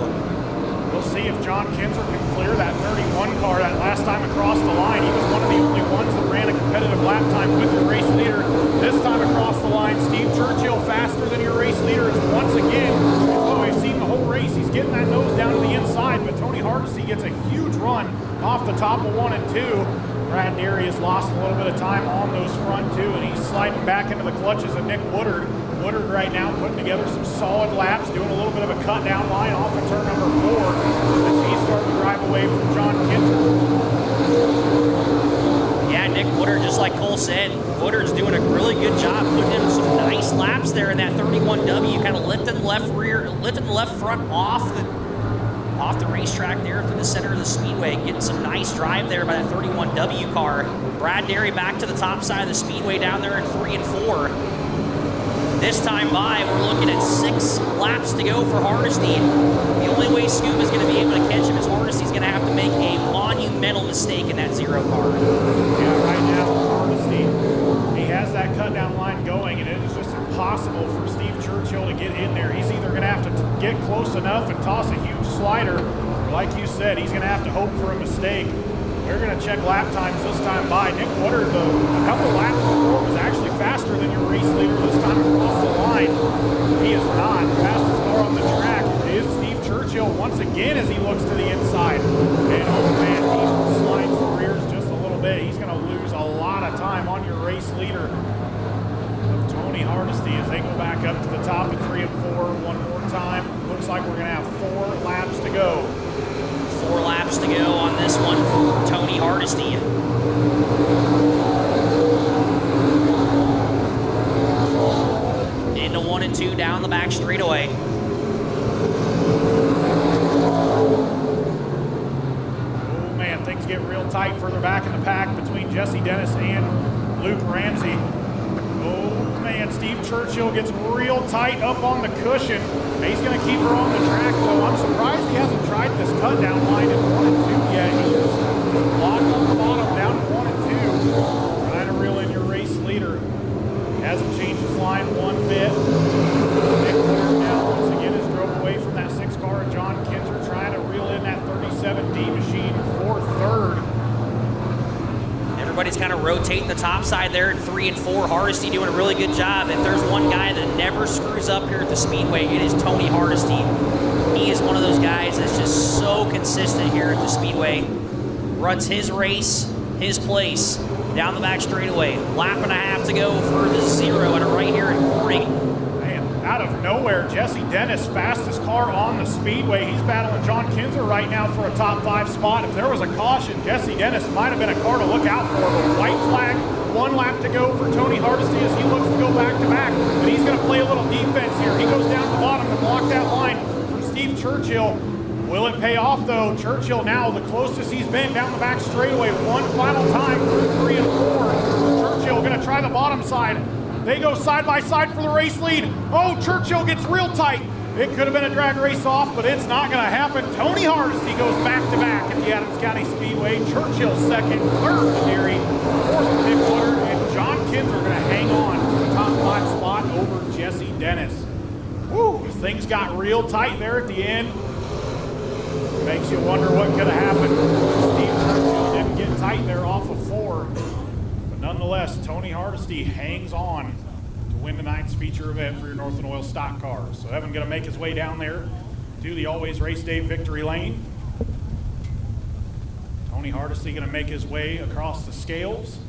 We'll see if John Kinzer can clear that 31 car that last time across the line. He was one of the only ones that ran a competitive lap time with your race leader. This time across the line, Steve Churchill faster than your race leader once again. So we've seen the whole race. He's getting that nose down to the inside, but Tony Hardesty gets a huge run off the top of 1 and 2. Brad Deary has lost a little bit of time on those front two, and he's sliding back into the clutches of Nick Woodard. Woodard right now putting together some solid laps, doing a little bit of a cut down line off of turn number 4 as he's starting to drive away from John Kinzer. Yeah, Nick Woodard, just like Cole said, Woodard's doing a really good job putting in some nice laps there in that 31W, kind of lifting the left front off the racetrack there through the center of the speedway, getting some nice drive there by that 31W car. Brad Deary back to the top side of the speedway down there in 3 and 4. This time by, we're looking at 6 laps to go for Hardesty. The only way Scuba's going to be able to catch him is Hardesty's going to have to make a monumental mistake in that 0 car. Yeah, right now, Hardesty, he has that cut down line going, and it is just impossible for Steve Churchill to get in there. He's either going to have to get close enough and toss a huge slider, or like you said, he's going to have to hope for a mistake. We're going to check lap times this time by. Nick Woodard, a couple laps before, was actually faster than your race leader this time across the line. He is not. The fastest car on the track is Steve Churchill once again as he looks to the inside. And oh man, he slides the rears just a little bit. He's going to lose a lot of time on your race leader, Tony Hardesty, as they go back up to the top of 3 and 4 one more time. Looks like we're going to have 4 laps to go. 4 laps to go on this one for Tony Hardesty. Into 1 and 2 down the back straightaway. Oh man, things get real tight further back in the pack between Jesse Dennis and Luke Ramsey. Oh man, Steve Churchill gets real tight up on the cushion. He's going to keep her on the track, though. I'm surprised he hasn't tried this cut down line in 1 and 2 yet. He's locked on the bottom down to 1 and 2. Trying to reel in your race leader. He hasn't changed his line one bit. Nick Woodard now once again has drove away from that 6 car of John Kinzer, trying to reel in that 37D machine for 3rd. Everybody's kind of rotating the top side there at 3 and 4. Hardesty doing a really good job. If there's one guy that never screws up here at the Speedway, it is Tony Hardesty. He is one of those guys that's just so consistent here at the Speedway. Runs his race, his place, down the back straightaway. Lap and a half to go for the 0 and a right here at Corning. Out of nowhere, Jesse Dennis, fastest car on the Speedway. He's battling John Kinzer right now for a top 5 spot. If there was a caution, Jesse Dennis might have been a car to look out for. The white flag, 1 lap to go for Tony Hardesty as he looks to go back to back. But he's going to play a little defense here. He goes down to the bottom to block that line from Steve Churchill. Will it pay off though? Churchill now the closest he's been down the back straightaway one final time through 3 and 4. Churchill going to try the bottom side. They go side by side for the race lead. Oh, Churchill gets real tight. It could have been a drag race off, but it's not going to happen. Tony Hardesty goes back to back at the Adams County Speedway. Churchill 2nd, 3rd Deary, 4th Nick Woodard, and John Kinzer are going to hang on to the top 5 spot over Jesse Dennis. Woo, things got real tight there at the end. Makes you wonder what could have happened. Steve Churchill didn't get tight there off of 4. Nonetheless, Tony Hardesty hangs on to win tonight's feature event for your Northland Oil stock cars. So Evan going to make his way down there to the Always Race Day victory lane. Tony Hardesty going to make his way across the scales.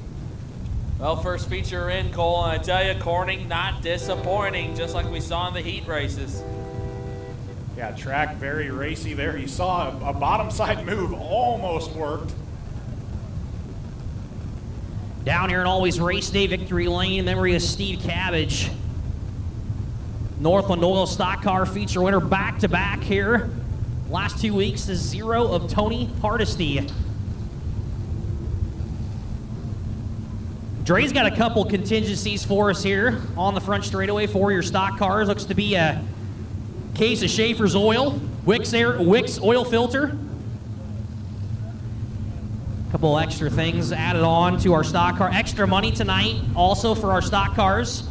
Well, first feature in, Cole, and I tell you, Corning not disappointing, just like we saw in the heat races. Yeah, track very racy there. You saw a bottom side move almost worked. Down here in Always Race Day victory lane, in memory of Steve Cabbage. Northland Oil stock car feature winner back-to-back here. Last 2 weeks, the 0 of Tony Hardesty. Dre's got a couple contingencies for us here on the front straightaway for your stock cars. Looks to be a Case of Schaefer's oil, Wix oil filter. Couple extra things added on to our stock car. Extra money tonight also for our stock cars.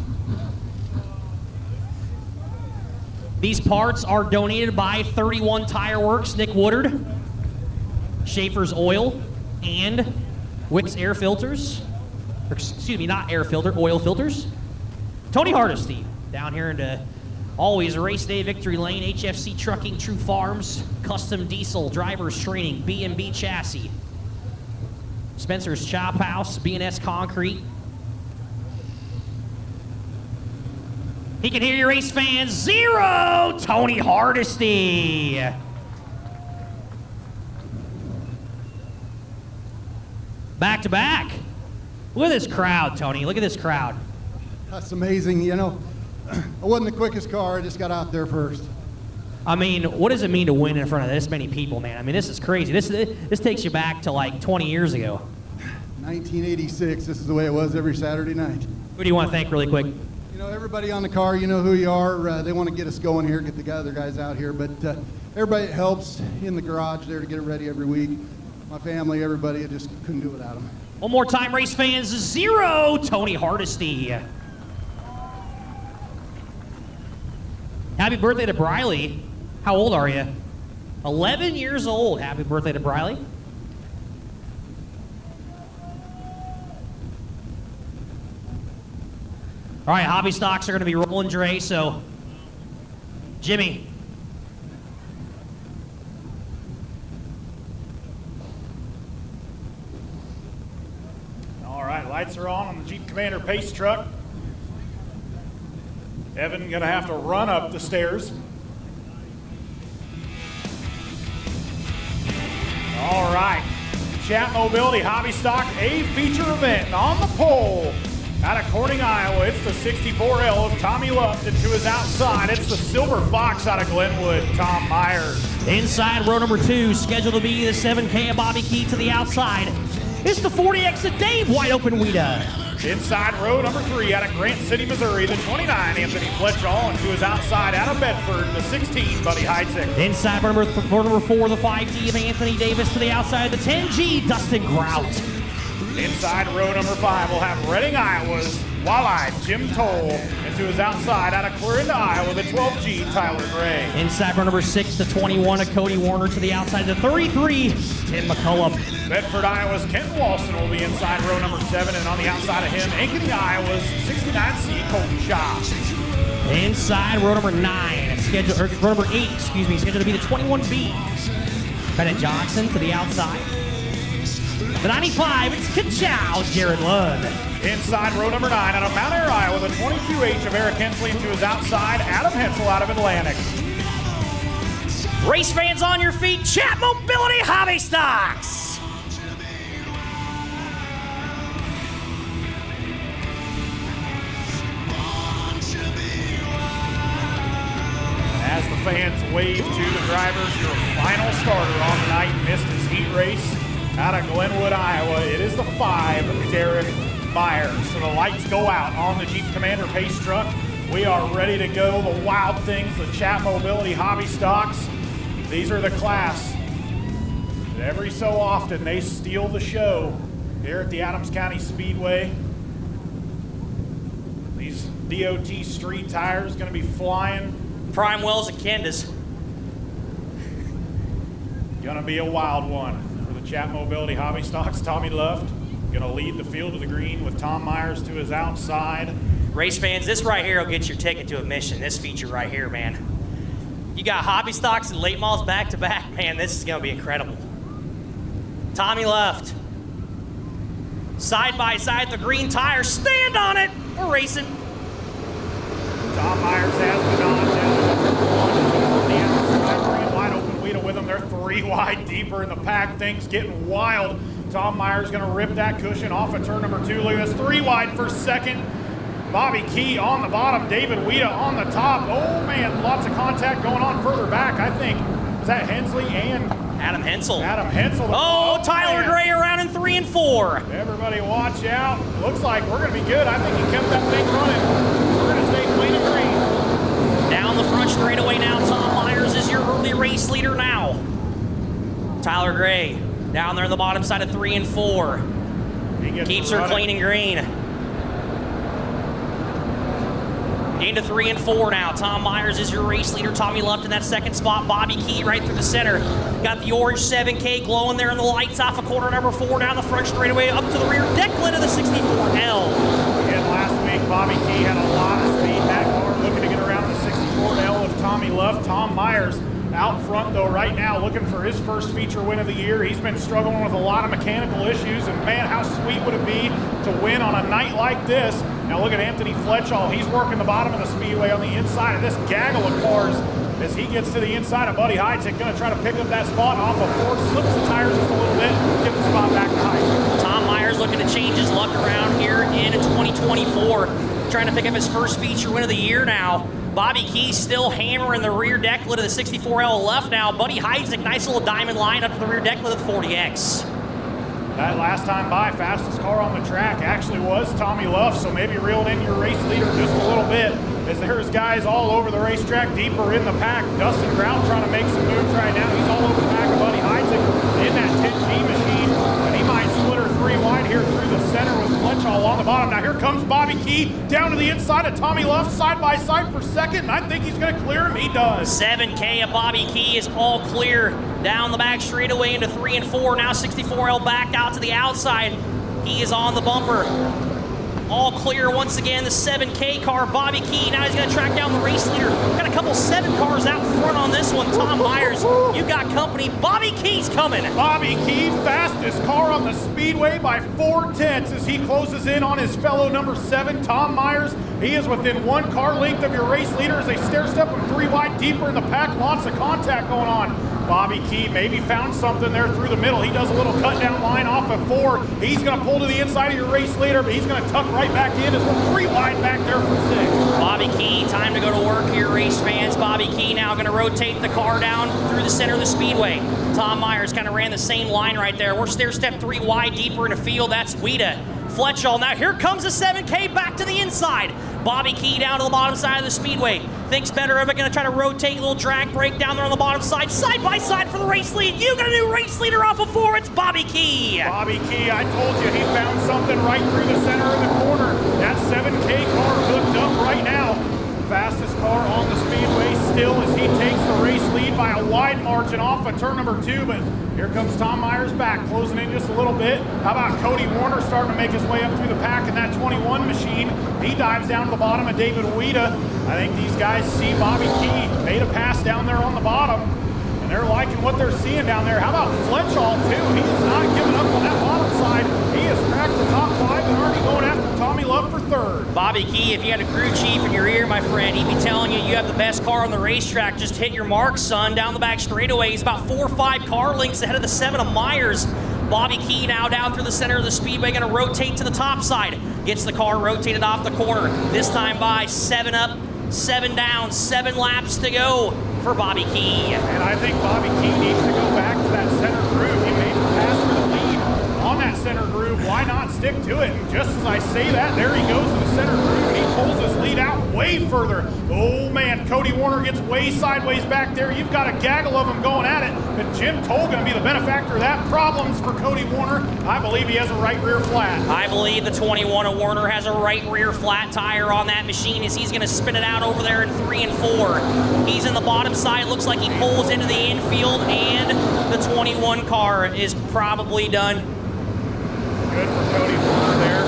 These parts are donated by 31 Tire Works, Nick Woodard, Schaefer's oil, and Wix air filters. Or, excuse me, not air filter, oil filters. Tony Hardesty down here into always Race Day Victory Lane, HFC Trucking, True Farms, Custom Diesel, Drivers Training, B&B Chassis. Spencer's Chop House, B&S Concrete. He can hear you, race fans. 0, Tony Hardesty. Back to back. Look at this crowd, Tony. Look at this crowd. That's amazing. You know, I wasn't the quickest car. I just got out there first. I mean, what does it mean to win in front of this many people, man? I mean, this is crazy. This takes you back to like 20 years ago. 1986. This is the way it was every Saturday night. Who do you want to thank really quick? You know, everybody on the car, you know who you are. They want to get us going here, get the other guys out here. But everybody that helps in the garage there to get it ready every week. My family, everybody, I just couldn't do it without them. One more time, race fans. 0, Tony Hardesty. Happy birthday to Briley. How old are you? 11 years old. Happy birthday to Briley. All right, hobby stocks are going to be rolling, Dre, so Jimmy. All right, lights are on the Jeep Commander Pace truck. Evan gonna have to run up the stairs. All right, Chat Mobility Hobby Stock A feature event on the pole. Out of Corning, Iowa, it's the 64L of Tommy Luft, and to his outside, it's the Silver Fox out of Glenwood, Tom Myers. Inside row number 2, scheduled to be the 7K of Bobby Key. To the outside, it's the 40X of Dave Wide Open Weeda. Inside row number 3 out of Grant City, Missouri, the 29 Anthony Fletchall, and to his outside out of Bedford, the 16 Buddy Heitzig. Inside row number 4, the 5D of Anthony Davis. To the outside, the 10G Dustin Grout. Inside row number 5, we'll have Reading, Iowa's Walleye Jim Toll, and to his outside out of Clarinda, Iowa, the 12G Tyler Gray. Inside row number 6, the 21 of Cody Warner. To the outside, the 33 Tim McCullough. Bedford, Iowa's Kent Walson will be inside row number 7, and on the outside of him, Ankeny, Iowa's 69C Colton Shaw. Inside row number 9, row number 8, scheduled to be the 21B. Bennett Johnson to the outside. The 95, it's Ka-chow, Jared Lund. Inside row number 9 out of Mount Ayr, Iowa, the 22H of Eric Hensley, and to his outside, Adam Hensel out of Atlantic. Race fans on your feet, Chat Mobility Hobby Stocks. As the fans wave to the drivers, your final starter on the night missed his heat race out of Glenwood, Iowa. It is the 5, Derek Myers. So the lights go out on the Jeep Commander Pace truck. We are ready to go. The Wild Things, the Chat Mobility Hobby Stocks. These are the class that every so often they steal the show here at the Adams County Speedway. These DOT street tires going to be flying. Prime Wells and Candace. Going to be a wild one. Chat Mobility Hobby Stocks, Tommy Luft going to lead the field to the green with Tom Myers to his outside. Race fans, this right here will get your ticket to admission, this feature right here, man. You got Hobby Stocks and late models back to back, man, this is going to be incredible. Tommy Luft. Side by side, the green tire, stand on it, we're racing. Tom Myers has the nod down. The outside, wide open Weeda with them. They're 3 wide deeper in the pack. Things getting wild. Tom Myers going to rip that cushion off of turn number 2. Look at this, 3 wide for second. Bobby Key on the bottom, David Weeda on the top. Oh man, lots of contact going on further back. I think, is that Hensley and Adam Hensel. Adam Hensel. Oh, Tyler Gray around in 3 and 4. Everybody watch out. Looks like we're going to be good. I think he kept that thing running. We're going to stay clean and green. Down the front straightaway now, Tom Myers is your early race leader now. Tyler Gray down there on the bottom side of 3 and 4. Keeps her clean and green. Into 3 and 4 now. Tom Myers is your race leader. Tommy Luft in that second spot. Bobby Key right through the center. Got the orange 7K glowing there in the lights off of corner number 4 down the front straightaway up to the rear deck lid of the 64L. Again, last week, Bobby Key had a lot of speed. That car looking to get around the 64L of Tommy Luft. Tom Myers out front, though, right now, looking for his first feature win of the year. He's been struggling with a lot of mechanical issues, and man, how sweet would it be to win on a night like this. Now look at Anthony Fletchall. He's working the bottom of the speedway on the inside of this gaggle of cars as he gets to the inside of Buddy Heitzig, going to try to pick up that spot off of Ford, slips the tires just a little bit, get the spot back to Heitzig. Tom Myers looking to change his luck around here in 2024, trying to pick up his first feature win of the year now. Bobby Key still hammering the rear deck lid of the 64L left now. Buddy Heitzig, nice little diamond line up to the rear deck lid of the 40X. That last time by, fastest car on the track actually was Tommy Luft, so maybe reeled in your race leader just a little bit, as there's guys all over the racetrack deeper in the pack. Dustin Brown trying to make some moves right now. He's all over the pack of Buddy Heitzig in that 10G machine, and he might split her 3 wide here through the center with Fletchall on the bottom. Now here comes Bobby Key down to the inside of Tommy Luft, side by side for second, and I think he's going to clear him. He does. 7K of Bobby Key is all clear down the back straightaway into 3 and 4. Now 64L back out to the outside. He is on the bumper. All clear once again, the 7K car, Bobby Key. Now he's going to track down the race leader. Got a couple 7 cars out front on this one. Tom Myers, you got company. Bobby Key's coming. Bobby Key, fastest car on the speedway by 4/10 as he closes in on his fellow number 7, Tom Myers. He is within 1 car length of your race leader as they stair step him 3 wide deeper in the pack. Lots of contact going on. Bobby Key maybe found something there through the middle. He does a little cut down line off of 4. He's going to pull to the inside of your race leader, but he's going to tuck right back in as we're 3 wide back there for 6. Bobby Key, time to go to work here, race fans. Bobby Key now going to rotate the car down through the center of the speedway. Tom Myers kind of ran the same line right there. We're stair step 3 wide deeper in the field. That's Wida. Fletchall. Now here comes the 7K back to the inside. Bobby Key down to the bottom side of the speedway. Thinks better of it, going to try to rotate, a little drag brake down there on the bottom side by side for the race lead. You got a new race leader off of 4, it's Bobby Key. Bobby Key, I told you, he found something right through the center of the corner. That 7K car hooked up right now. Fastest car on the speedway still as he takes the race lead by a wide margin off of turn number 2, but here comes Tom Myers back, closing in just a little bit. How about Cody Warner starting to make his way up through the pack in that 21 machine? He dives down to the bottom of David Wida. I think these guys see Bobby Key made a pass down there on the bottom, and they're liking what they're seeing down there. How about Fletchall, too? He has not given up on that bottom side. He has cracked the top 5 and already going after Tommy Luft for 3rd. Bobby Key, if you had a crew chief in your ear, my friend, he'd be telling you you have the best car on the racetrack. Just hit your mark, son. Down the back straightaway. He's about 4 or 5 car lengths ahead of the 7 of Myers. Bobby Key now down through the center of the speedway, going to rotate to the top side. Gets the car rotated off the corner. This time by 7 up, 7 down, 7 laps to go for Bobby Key. And I think Bobby Key needs to go back to that center groove. He made the pass for the lead on that center groove. Why not stick to it? And just as I say that, there he goes to the center groove, and he pulls his lead out way further. Oh man, Cody Warner gets way sideways back there. You've got a gaggle of them going at it, but Jim Toll going to be the benefactor of that. Problems for Cody Warner. I believe he has a right rear flat. I believe the 21 of Warner has a right rear flat tire on that machine as he's going to spin it out over there in 3 and 4. He's in the bottom side. Looks like he pulls into the infield, and the 21 car is probably done. Good for Cody Warner there.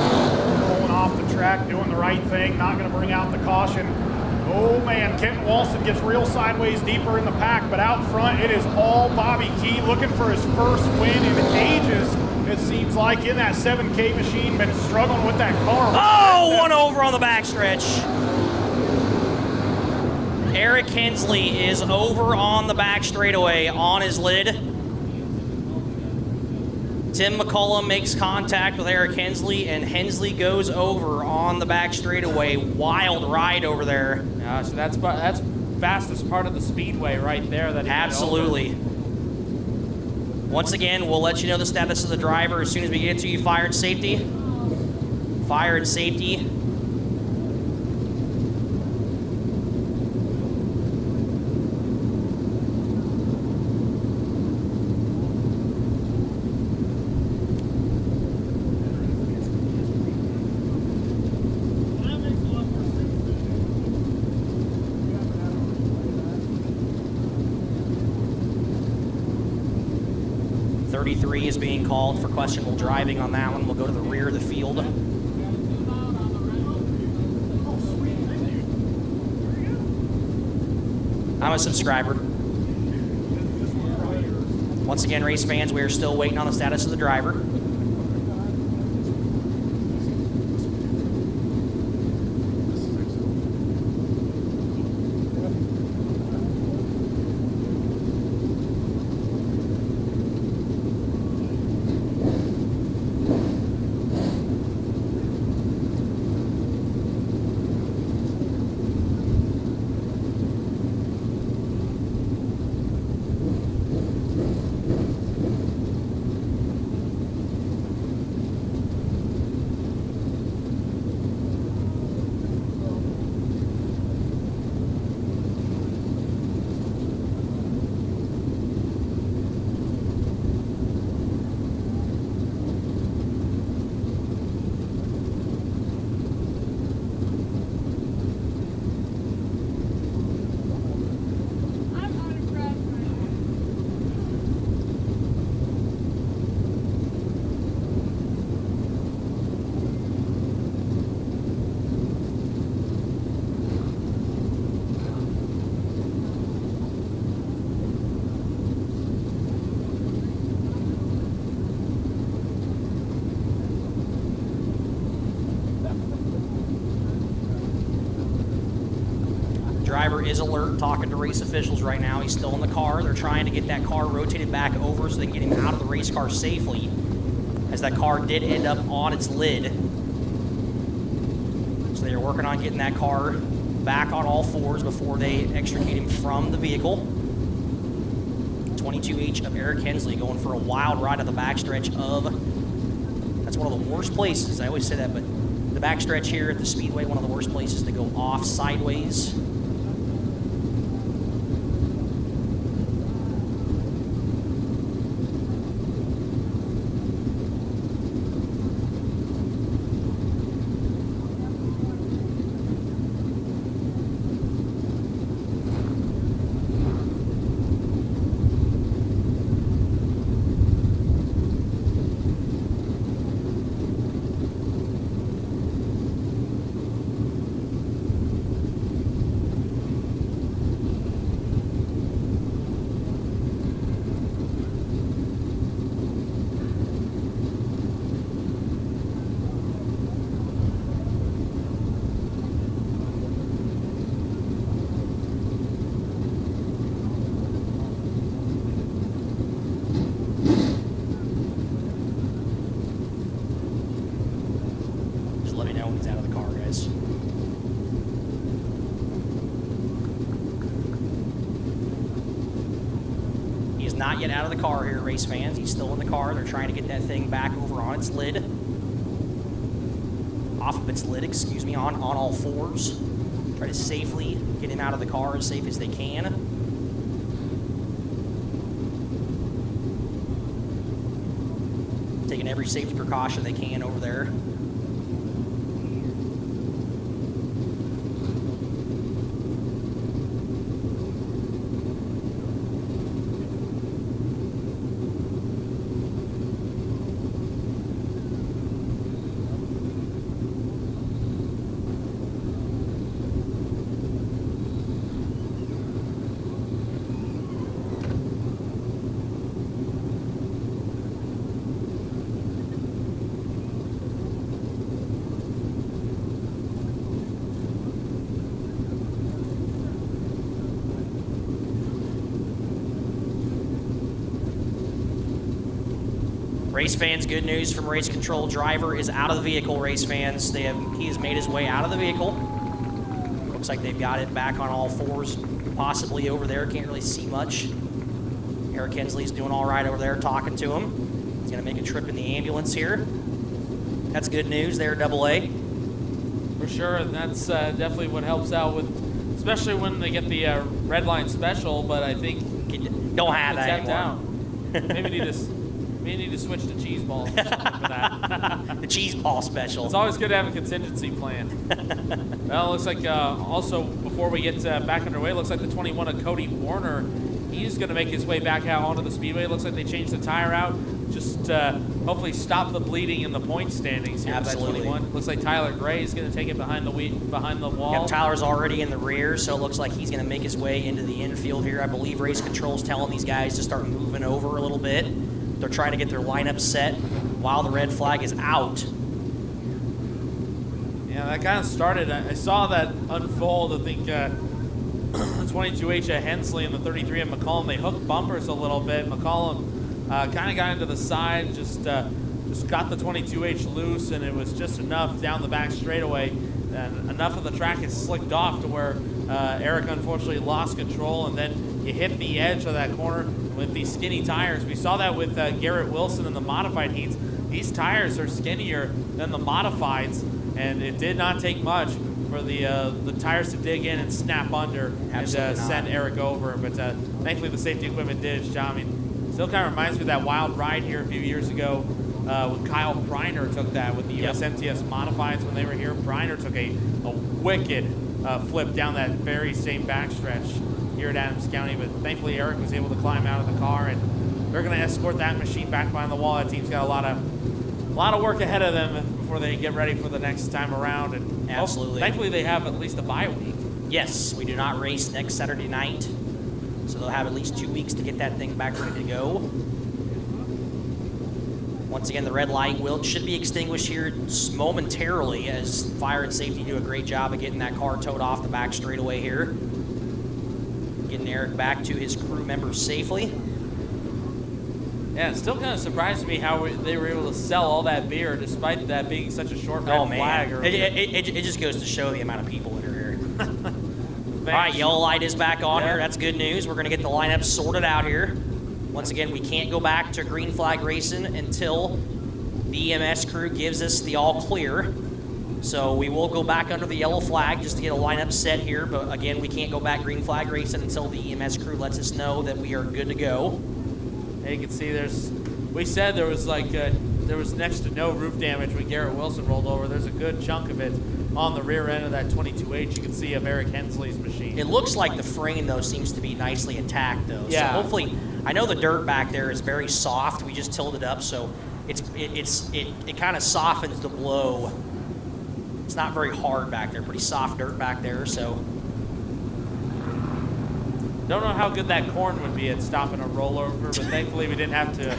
Pulling off the track, doing the right thing, not going to bring out the caution. Oh man, Kenton Walston gets real sideways deeper in the pack, but out front it is all Bobby Key looking for his first win in ages. It seems like in that 7K machine, been struggling with that car. Oh, one over on the backstretch. Eric Hensley is over on the back straightaway on his lid. Tim McCullum makes contact with Eric Hensley, and Hensley goes over on the back straightaway. Wild ride over there. So that's fastest part of the speedway right there. That absolutely. Once again, we'll let you know the status of the driver as soon as we get to you. Fire and safety. Fire and safety. 33 is being called for questionable driving on that one. We'll go to the rear of the field. I'm a subscriber. Once again, race fans, we are still waiting on the status of the driver. Driver is alert, talking to race officials right now. He's still in the car. They're trying to get that car rotated back over so they can get him out of the race car safely, as that car did end up on its lid. So they are working on getting that car back on all fours before they extricate him from the vehicle. 22H of Eric Hensley going for a wild ride at the backstretch of, that's one of the worst places, I always say that, but the backstretch here at the Speedway, one of the worst places to go off sideways. Not yet out of the car here, race fans. He's still in the car. They're trying to get that thing back over on its lid. Off of its lid, excuse me, on all fours. Try to safely get him out of the car as safe as they can. Taking every safety precaution they can over there. Race fans, good news from race control. Driver is out of the vehicle, race fans. He has made his way out of the vehicle. Looks like they've got it back on all fours, possibly over there. Can't really see much. Eric Hensley's doing all right over there, talking to him. He's going to make a trip in the ambulance here. That's good news there, Double A. For sure, and that's definitely what helps out with, especially when they get the red line special, but I think don't have that anymore. Down. Maybe need to switch to cheese balls or something for that. The cheese ball special. It's always good to have a contingency plan. Well, it looks like also before we get back underway, it looks like the 21 of Cody Warner He's going to make his way back out onto the speedway. It looks like they changed the tire out. Just hopefully stop the bleeding in the point standings here. Absolutely. At that 21. Looks like Tyler Gray is going to take it behind the wall. Yep, Tyler's already in the rear, so it looks like he's going to make his way into the infield here. I believe race control's telling these guys to start moving over a little bit. They're trying to get their lineup set while the red flag is out. Yeah, that kind of started. I saw that unfold. I think the 22H at Hensley and the 33 at McCollum, they hooked bumpers a little bit. McCollum kind of got into the side, just got the 22H loose, and it was just enough down the back straightaway. And enough of the track is slicked off to where Eric unfortunately lost control, and then you hit the edge of that corner with these skinny tires. We saw that with Garrett Wilson in the modified heats. These tires are skinnier than the modifieds, and it did not take much for the tires to dig in and snap under and send Eric over. But thankfully the safety equipment did its job. I mean, still kind of reminds me of that wild ride here a few years ago when Kyle Briner took that with the USMTS modifieds when they were here. Briner took a wicked flip down that very same backstretch here at Adams County, but thankfully Eric was able to climb out of the car, and they're going to escort that machine back behind the wall. That team's got a lot of work ahead of them before they get ready for the next time around. And absolutely. Thankfully, they have at least a bye week. Yes, we do not race next Saturday night, so they'll have at least 2 weeks to get that thing back ready to go. Once again, the red light should be extinguished here momentarily as fire and safety do a great job of getting that car towed off the back straightaway here. Getting Eric back to his crew members safely. Yeah, it still kind of surprised me how they were able to sell all that beer despite that being such a short red flag. It just goes to show the amount of people that are here. All right, yellow light is back on here. That's good news. We're going to get the lineup sorted out here. Once again, we can't go back to green flag racing until the EMS crew gives us the all clear. So we will go back under the yellow flag just to get a lineup set here. But again, we can't go back green flag racing until the EMS crew lets us know that we are good to go. You can see we said there was there was next to no roof damage when Garrett Wilson rolled over. There's a good chunk of it on the rear end of that 22H. You can see of Eric Hensley's machine. It looks like the frame though seems to be nicely intact though. Yeah. So hopefully, I know the dirt back there is very soft. We just tilled it up, so it kind of softens the blow. It's not very hard back there. Pretty soft dirt back there, so. Don't know how good that corn would be at stopping a rollover, but thankfully we didn't have to.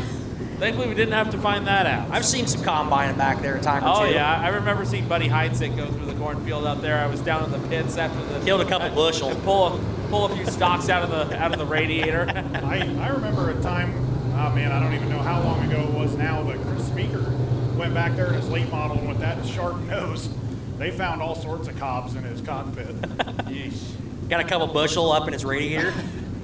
Thankfully we didn't have to find that out. I've seen some combine back there a time or two. Oh yeah, I remember seeing Buddy Heidsieck go through the cornfield out there. I was down in the pits after the killed a couple bushel. And pull a few stalks out of the radiator. I remember a time. Oh man, I don't even know how long ago it was now, but Chris Speaker went back there in his late model, and with that sharp nose, they found all sorts of cobs in his cockpit. Yeesh. Got a couple bushel up in his radiator.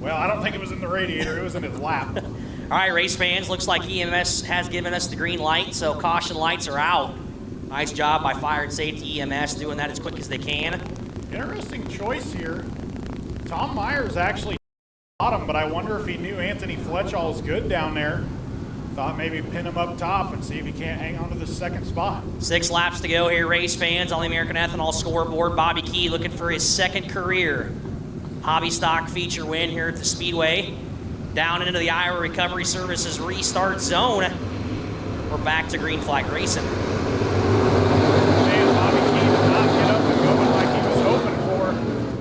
Well, I don't think it was in the radiator. It was in his lap. All right, race fans, looks like EMS has given us the green light, so caution lights are out. Nice job by Fire and Safety EMS doing that as quick as they can. Interesting choice here. Tom Myers actually bottom, but I wonder if he knew Anthony Fletchall is good down there. Thought maybe pin him up top and see if he can't hang on to the second spot. 6 laps to go here, race fans, on the American Ethanol scoreboard. Bobby Key looking for his second career hobby stock feature win here at the Speedway. Down into the Iowa Recovery Services restart zone. We're back to green flag racing. Bobby Key did not get up and going like he was hoping for.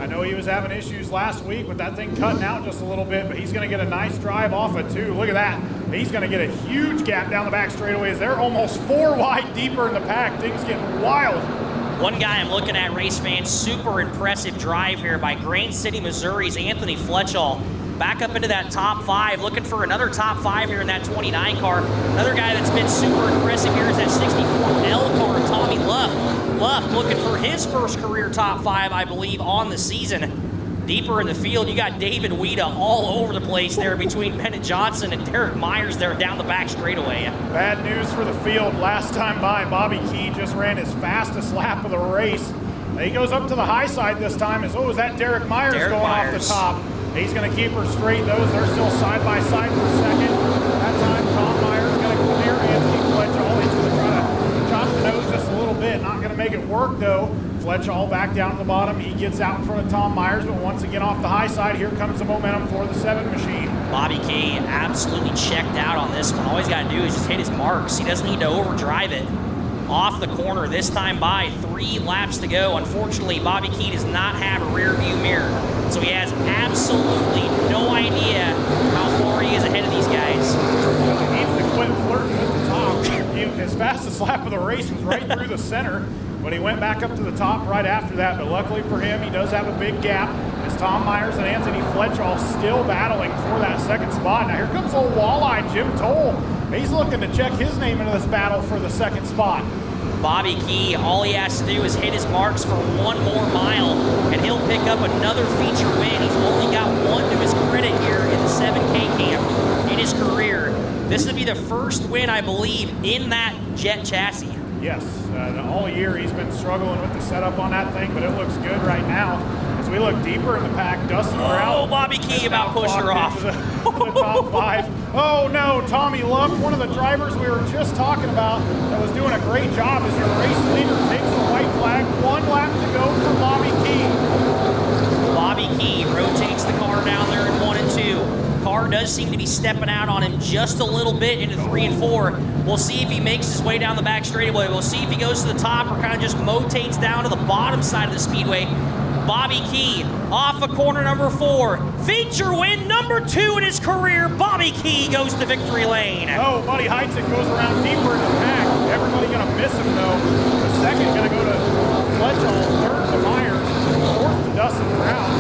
I know he was having issues last week with that thing cutting out just a little bit, but he's going to get a nice drive off it too. Look at that. He's going to get a huge gap down the back straightaways. They're almost 4 wide deeper in the pack. Things getting wild. One guy I'm looking at, race fans, super impressive drive here by Grain City, Missouri's Anthony Fletchall. Back up into that top 5, looking for another top 5 here in that 29 car. Another guy that's been super impressive here is that 64L car, Tommy Luff. Luff looking for his first career top 5, I believe, on the season. Deeper in the field, you got David Weeda all over the place there between Bennett Johnson and Derek Myers there down the back straightaway. Bad news for the field. Last time by, Bobby Key just ran his fastest lap of the race. He goes up to the high side this time. Is that Derek Myers going off the top? He's going to keep her straight. They're still side by side for second. That time, Tom Myers going to clear Anthony Fletchall. He's going to try to chop the nose just a little bit. Not going to make it work, though. Fletchall back down to the bottom. He gets out in front of Tom Myers, but once again off the high side, here comes the momentum for the 7 machine. Bobby Key absolutely checked out on this one. All he's got to do is just hit his marks. He doesn't need to overdrive it. Off the corner, this time by 3 laps to go. Unfortunately, Bobby Key does not have a rear view mirror, so he has absolutely no idea how far he is ahead of these guys. He needs to quit flirting with the top. His fastest lap of the race was right through the center, but he went back up to the top right after that. But luckily for him, he does have a big gap as Tom Myers and Anthony Fletchall still battling for that 2nd spot. Now here comes old walleye Jim Toll. He's looking to check his name into this battle for the 2nd spot. Bobby Key, all he has to do is hit his marks for 1 more mile, and he'll pick up another feature win. He's only got 1 to his credit here in the 7K camp in his career. This would be the first win, I believe, in that jet chassis. Yes, all year he's been struggling with the setup on that thing, but it looks good right now. As we look deeper in the pack, Dustin Brown. Oh, Bobby Key about pushed her off. The top 5. Oh no, Tommy Luft, one of the drivers we were just talking about that was doing a great job as your race leader takes the white flag. 1 lap to go for Bobby Key. Bobby Key rotates the car down there in 1 and 2. Car does seem to be stepping out on him just a little bit into 3 and 4. We'll see if he makes his way down the back straightaway. We'll see if he goes to the top or kind of just motates down to the bottom side of the speedway. Bobby Key off of corner number 4. Feature win number 2 in his career. Bobby Key goes to victory lane. Oh, Buddy Heitzig goes around deeper in the pack. Everybody going to miss him, though. The 2nd going to go to Fletchall, 3rd to Myers, 4th to Dustin Brown.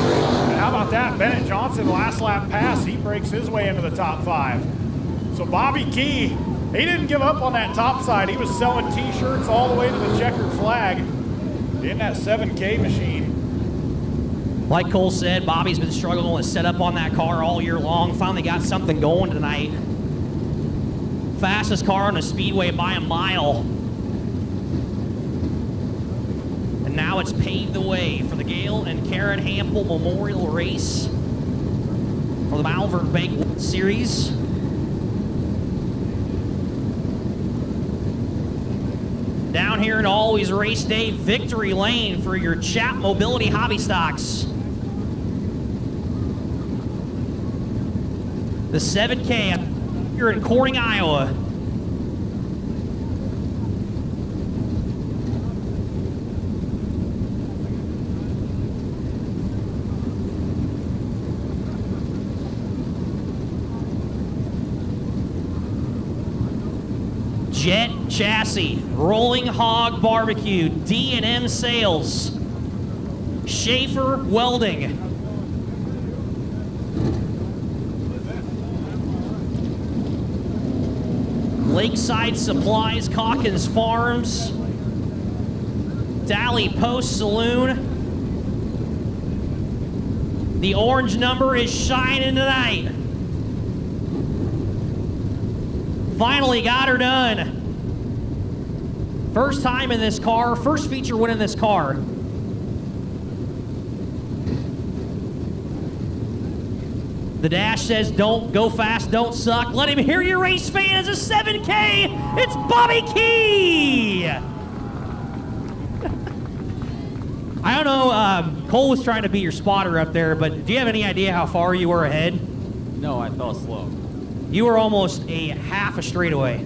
And how about that? Bennett Johnson, last lap pass. He breaks his way into the top 5. So Bobby Key, he didn't give up on that top side. He was selling T-shirts all the way to the checkered flag in that 7K machine. Like Cole said, Bobby's been struggling with setup on that car all year long. Finally got something going tonight. Fastest car on the speedway by a mile. And now it's paved the way for the Gail and Karen Hampel Memorial Race for the Malvern Bank Series. Down here in Always Race Day Victory Lane for your Chap Mobility Hobby Stocks. The 7K here in Corning, Iowa. Jet Chassis, Rolling Hog Barbecue, D&M Sales, Schaefer Welding, Lakeside Supplies, Calkins Farms, Dally Post Saloon. The orange number is shining tonight. Finally got her done. First time in this car, first feature win in this car. The dash says, don't go fast, don't suck. Let him hear your race fans. A 7K, it's Bobby Key. I don't know, Cole was trying to be your spotter up there, but do you have any idea how far you were ahead? No, I fell slow. You were almost a half a straightaway.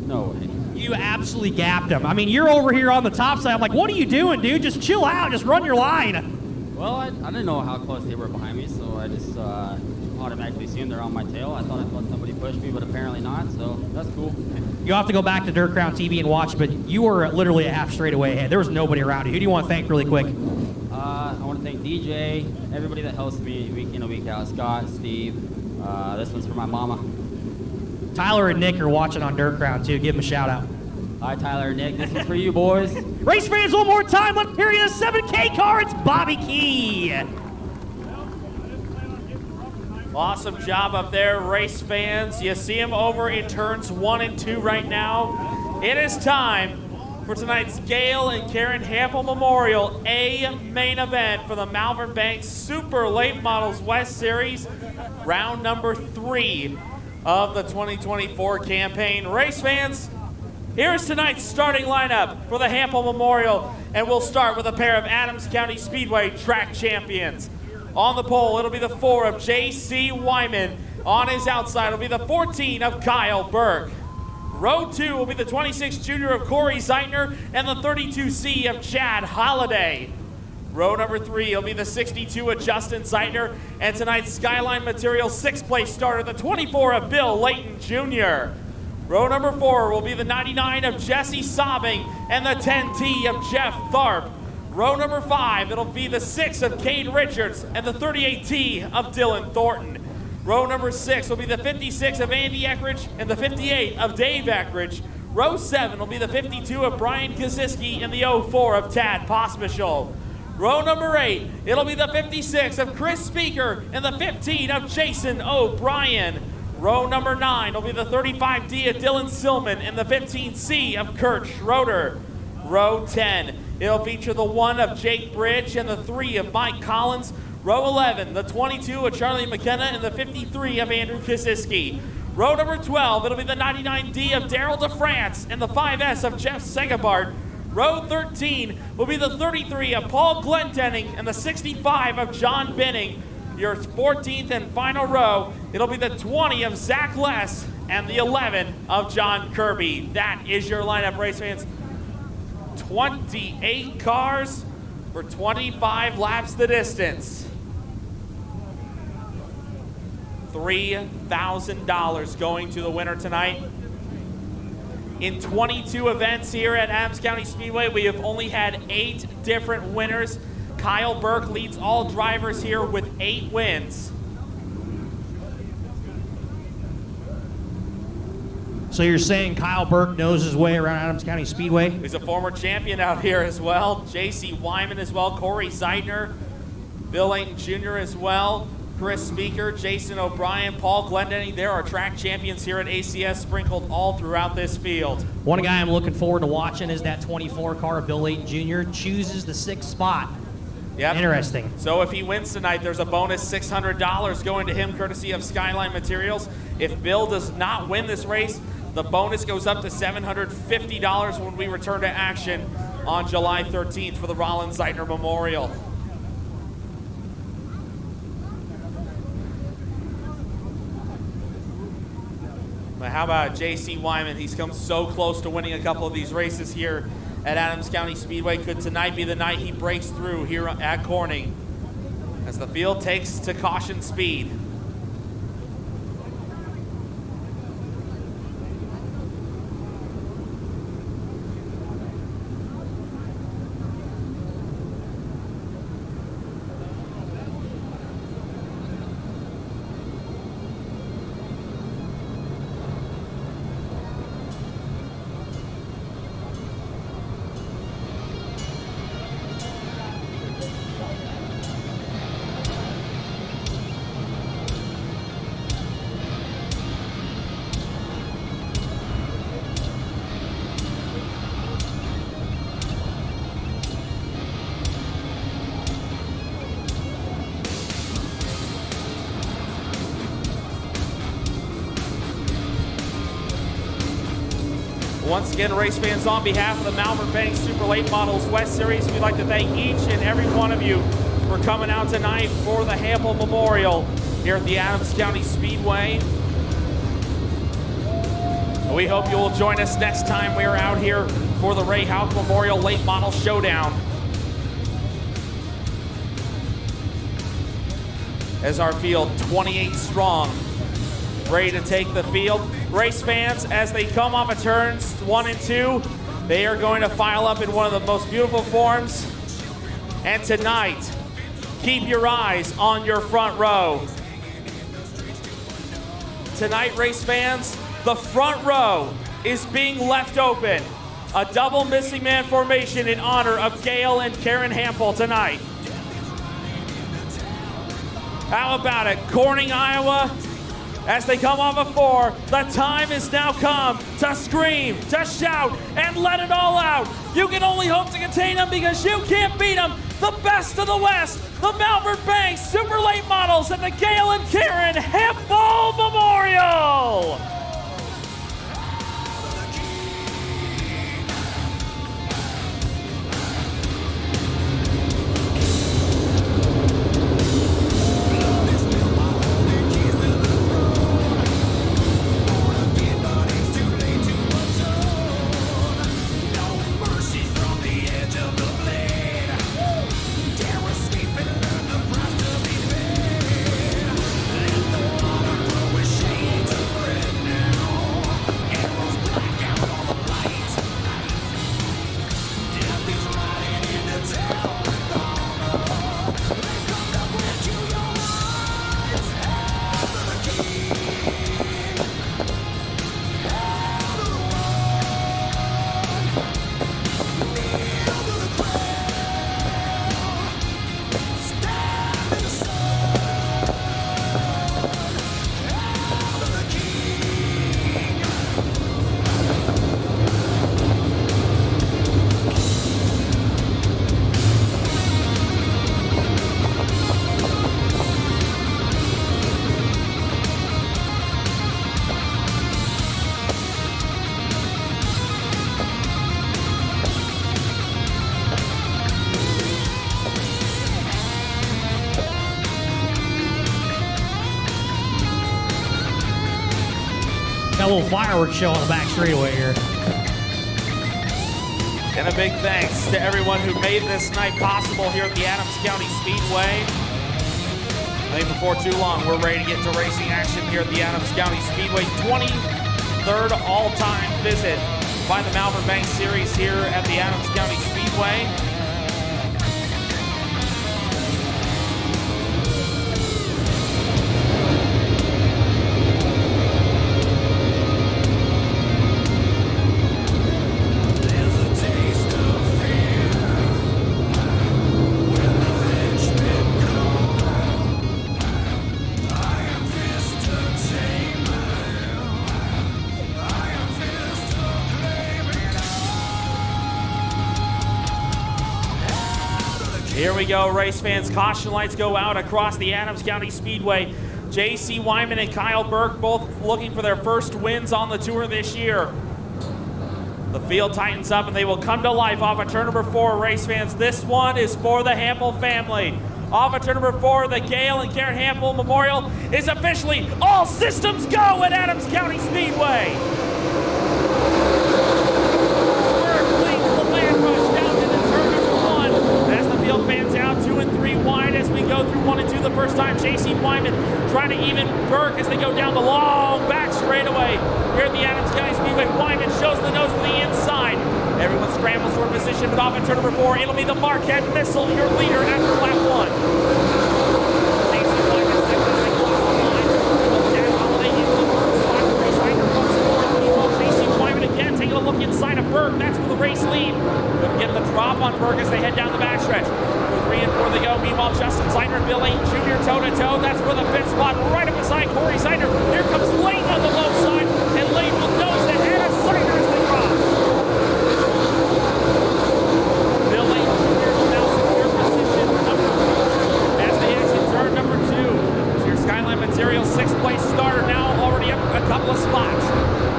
No way. You absolutely gapped him. I mean, you're over here on the top side. I'm like, what are you doing, dude? Just chill out. Just run your line. Well, I didn't know how close they were behind me, so I just automatically assumed they're on my tail. I thought somebody pushed me, but apparently not, so that's cool. You'll have to go back to Dirt Crown TV and watch, but you were literally a half straightaway ahead. There was nobody around you. Who do you want to thank really quick? I want to thank DJ, everybody that helps me week in and week out. Scott, Steve. This one's for my mama. Tyler and Nick are watching on Dirt Crown, too. Give them a shout out. Hi, Tyler and Nick. This is for you, boys. Race fans, one more time. Let's hear you. 7K car. It's Bobby Key. Awesome job up there, race fans. You see him over in turns 1 and 2 right now. It is time for tonight's Gail and Karen Hampel Memorial A main event for the Malvern Bank Super Late Models West Series, round number 3 of the 2024 campaign. Race fans, Here's tonight's starting lineup for the Hampel Memorial, and we'll start with a pair of Adams County Speedway track champions. On the pole, it'll be the 4 of J.C. Wyman. On his outside, it'll be the 14 of Kyle Burke. Row 2 will be the 26 junior of Corey Zeitner and the 32C of Chad Holliday. Row number 3 will be the 62 of Justin Zeitner, and tonight's Skyline Materials 6th place starter, the 24 of Bill Layton Jr. Row number 4 will be the 99 of Jesse Sobbing and the 10T of Jeff Tharp. Row number 5, it'll be the 6 of Cade Richards and the 38T of Dylan Thornton. Row number 6 will be the 56 of Andy Eckridge and the 58 of Dave Eckridge. Row 7 will be the 52 of Brian Kaziski and the 04 of Tad Pospischal. Row number 8, it'll be the 56 of Chris Speaker and the 15 of Jason O'Brien. Row number 9 will be the 35D of Dylan Silman and the 15C of Kurt Schroeder. Row 10, it'll feature the 1 of Jake Bridge and the 3 of Mike Collins. Row 11, the 22 of Charlie McKenna and the 53 of Andrew Kaziski. Row number 12, it'll be the 99D of Daryl DeFrance and the 5S of Jeff Segabart. Row 13 will be the 33 of Paul Glendenning and the 65 of John Benning. Your 14th and final row, it'll be the 20 of Zach Less and the 11 of John Kirby. That is your lineup, race fans. 28 cars for 25 laps the distance. $3,000 going to the winner tonight. In 22 events here at Adams County Speedway, we have only had 8 different winners. Kyle Burke leads all drivers here with 8 wins. So you're saying Kyle Burke knows his way around Adams County Speedway? He's a former champion out here as well. J.C. Wyman as well, Corey Zeitner, Bill Layton Jr. as well, Chris Speaker, Jason O'Brien, Paul Glendenning. There are track champions here at ACS sprinkled all throughout this field. One guy I'm looking forward to watching is that 24 car, Bill Layton Jr. chooses the 6th spot. Yep. Interesting. So if he wins tonight, there's a bonus $600 going to him courtesy of Skyline Materials. If Bill does not win this race, the bonus goes up to $750 when we return to action on July 13th for the Rollins Zeitner Memorial. But how about J.C. Wyman? He's come so close to winning a couple of these races here at Adams County Speedway. Could tonight be the night he breaks through here at Corning as the field takes to caution speed? Once again, race fans, on behalf of the Malvern Bank Super Late Models West Series, we'd like to thank each and every one of you for coming out tonight for the Hampel Memorial here at the Adams County Speedway. We hope you will join us next time we are out here for the Ray Houck Memorial Late Model Showdown. As our field, 28 strong, ready to take the field. Race fans, as they come off of turns 1 and 2, they are going to file up in one of the most beautiful forms. And tonight, keep your eyes on your front row. Tonight, race fans, the front row is being left open. A double missing man formation in honor of Gail and Karen Hampel tonight. How about it? Corning, Iowa, as they come off of 4, the time has now come to scream, to shout, and let it all out. You can only hope to contain them because you can't beat them. The best of the West, the Malvern Bank Super Late Models and the Gail and Karen Hampel Memorial. a little fireworks show on the back straightaway here. And a big thanks to everyone who made this night possible here at the Adams County Speedway. I think before too long, we're ready to get to racing action here at the Adams County Speedway. 23rd all-time visit by the Malvern Bank Series here at the Adams County Speedway. Here we go, race fans. Caution lights go out across the Adams County Speedway. J.C. Wyman and Kyle Burke both looking for their first wins on the tour this year. The field tightens up and they will come to life off of turn number 4, race fans. This one is for the Hampel family. Off of turn number 4, the Gale and Karen Hampel Memorial is officially all systems go at Adams County Speedway. Burke leads the land rush down into turn number 1 as the field fans out 2 and 3 wide as we go through 1 and 2 the first time. J.C. Wyman trying to even Burke as they go down the long back straightaway here at the Adams County Speedway. Wyman shows the nose to the inside. Everyone scrambles for position, but off at turn number 4, it'll be the Marquette Missile, your leader after lap 1. J.C. Wyman second as they cross the line. Dan Holiday into the first spot. Corey Steiner comes forward. Meanwhile, J.C. Wyman again taking a look inside of Burke. That's for the race lead. Couldn't get the drop on Burke as they head down the backstretch. 3 and 4 they go. Meanwhile, Justin Seidner and Bill Lane Jr. toe-to-toe. That's for the 5th spot right up beside Corey Seidner. Here comes Lane on the low side, and Lane will nose the head of Seidner as they cross. Bill Lane Jr. will now secure position number 4 as they exit turn number 2. So your Skyline Materials 6th place starter now already up a couple of spots.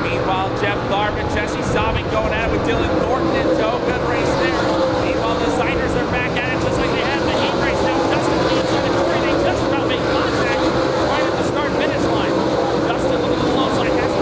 Meanwhile, Jeff Tharp and Jesse Sobbing going at it with Dylan Thornton in tow. Good race there. Meanwhile, the Seidners are back at it just like they had in the heat race. Now Justin Lee inside of Corey. They just about make contact right at the start-finish line. Justin looking at the low side, has the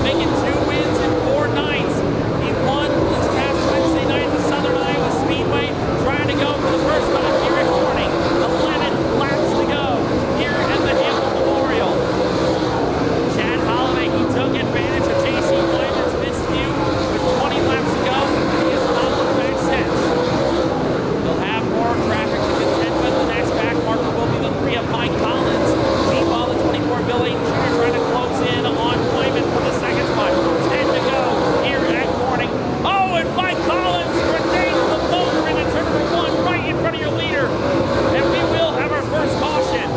making 2 wins in 4 nights. He won this past Wednesday night at the Southern Iowa Speedway, trying to go for the first time here at Corning. 11 laps to go here at the Hamel Memorial. Chad Holliday, he took advantage of J.C. Wyman's miscue with 20 laps to go. He has not looked back since. They'll have more traffic to contend with. The next back marker will be the 3 of Mike Collins. Meanwhile, the 24 Bill Ayton Jr. trying to close in on Wyman for the second spot. 10 to go here at Corning. Oh, and Mike Collins grenades the motor into turn number 1 right in front of your leader. And we will have our first caution.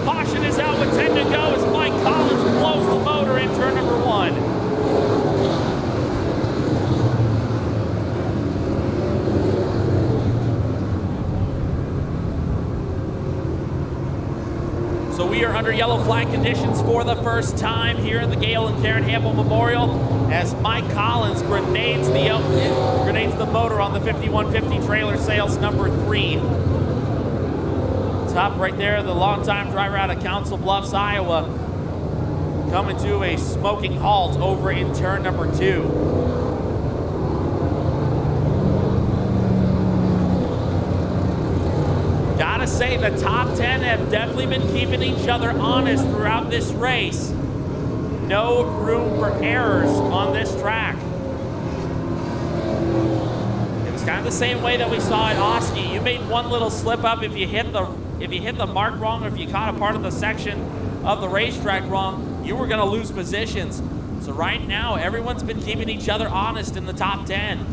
Caution is out with 10 to go as Mike Collins blows the motor in turn number 1. So we are under yellow flag conditions for the first time here in the Gale and Karen Hamel Memorial as Mike Collins grenades the motor on the 5150 trailer sales number 3. Top right there, the longtime driver out of Council Bluffs, Iowa, coming to a smoking halt over in turn number 2. Gotta say, the top 10 have definitely been keeping each other honest throughout this race. No room for errors on this track. It was kind of the same way that we saw at Oski. You made one little slip up if you hit the mark wrong, or if you caught a part of the section of the racetrack wrong, you were gonna lose positions. So right now, everyone's been keeping each other honest in the top 10.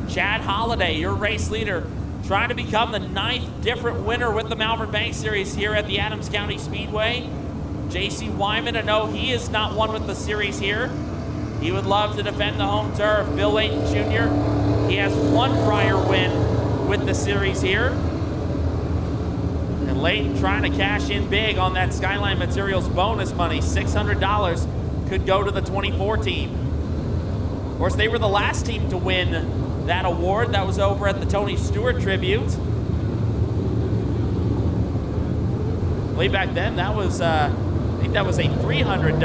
Chad Holliday, your race leader, trying to become the 9th different winner with the Malvern Bank Series here at the Adams County Speedway. J.C. Wyman, I know he is not one with the series here. He would love to defend the home turf. Bill Ayton Jr., he has 1 prior win with the series here. And Layton trying to cash in big on that Skyline Materials bonus money. $600 could go to the 24 team. Of course, they were the last team to win that award. That was over at the Tony Stewart Tribute. I believe back then that was, I think that was a $300.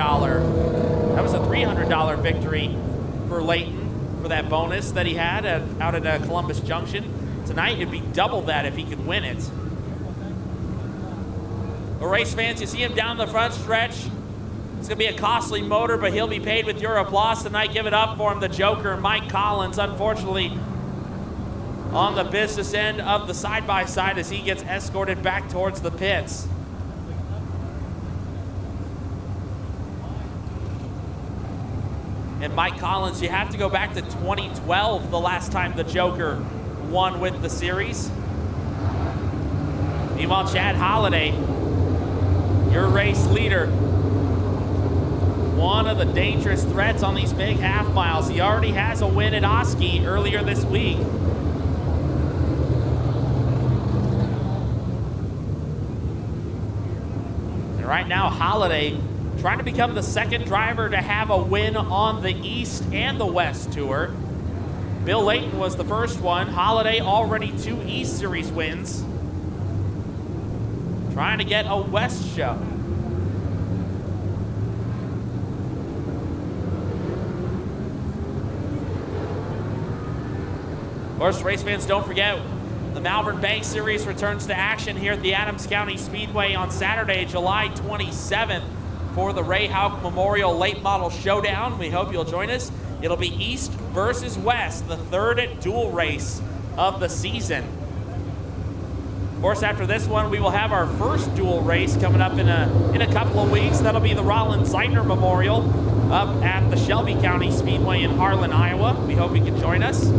That was a $300 victory for Layton for that bonus that he had out at Columbus Junction. Tonight it'd be double that if he could win it. Well, race fans, you see him down the front stretch. It's going to be a costly motor, but he'll be paid with your applause tonight. Give it up for him, the Joker, Mike Collins, unfortunately on the business end of the side-by-side as he gets escorted back towards the pits. And Mike Collins, you have to go back to 2012, the last time the Joker won with the series. Meanwhile, Chad Holliday, your race leader, one of the dangerous threats on these big half miles. He already has a win at Oski earlier this week. And right now, Holliday trying to become the second driver to have a win on the East and the West Tour. Bill Layton was the first one. Holliday already 2 East Series wins. Trying to get a West show. Of course, race fans, don't forget, the Malvern Bank Series returns to action here at the Adams County Speedway on Saturday, July 27th for the Ray Houck Memorial Late Model Showdown. We hope you'll join us. It'll be East versus West, the 3rd dual race of the season. Of course, after this one, we will have our first dual race coming up in a couple of weeks. That'll be the Rollin Zeitner Memorial up at the Shelby County Speedway in Harlan, Iowa. We hope you can join us.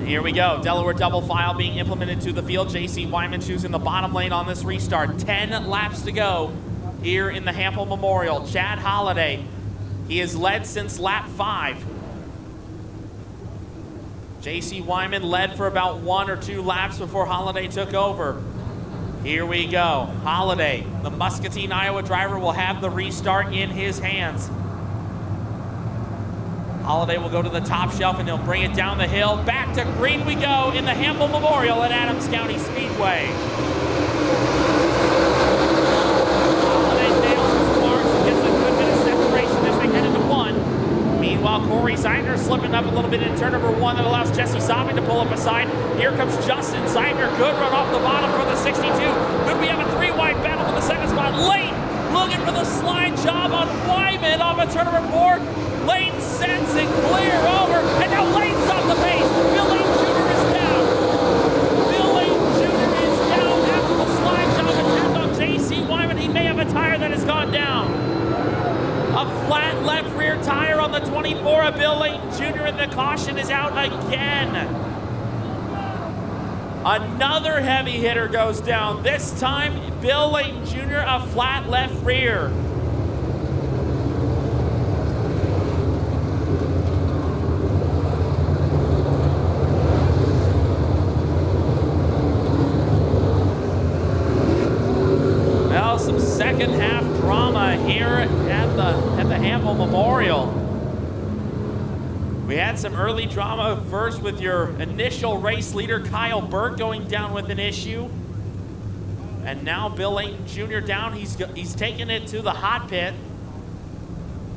Here we go. Delaware double file being implemented to the field. J.C. Wyman choosing the bottom lane on this restart. 10 laps to go here in the Hamel Memorial. Chad Holliday, he has led since lap 5. J.C. Wyman led for about 1 or 2 laps before Holliday took over. Here we go. Holliday, the Muscatine, Iowa driver, will have the restart in his hands. Holliday will go to the top shelf and he'll bring it down the hill. Back to green we go in the Hamel Memorial at Adams County Speedway. Corey Seidner slipping up a little bit in turn number 1. That allows Jesse Sabi to pull up aside. Here comes Justin Seidner. Good run off the bottom for the 62. Could we have a 3-wide battle for the second spot? Late looking for the slide job on Wyman off of turn number 4. Lane sends it clear over, and now Lane's off the pace. Bill Lane Jr. is down. Bill Lane Jr. is down after the slide job attempt on J.C. Wyman. He may have a tire that has gone down. A flat left rear tire on the 24 of Bill Lane Jr. and the caution is out again. Another heavy hitter goes down. This time, Bill Lane Jr. a flat left rear. Well, some second half drama here at the Hamel Memorial. We had some early drama first with your initial race leader, Kyle Burke, going down with an issue. And now Bill Layton Jr. down. He's taking it to the hot pit.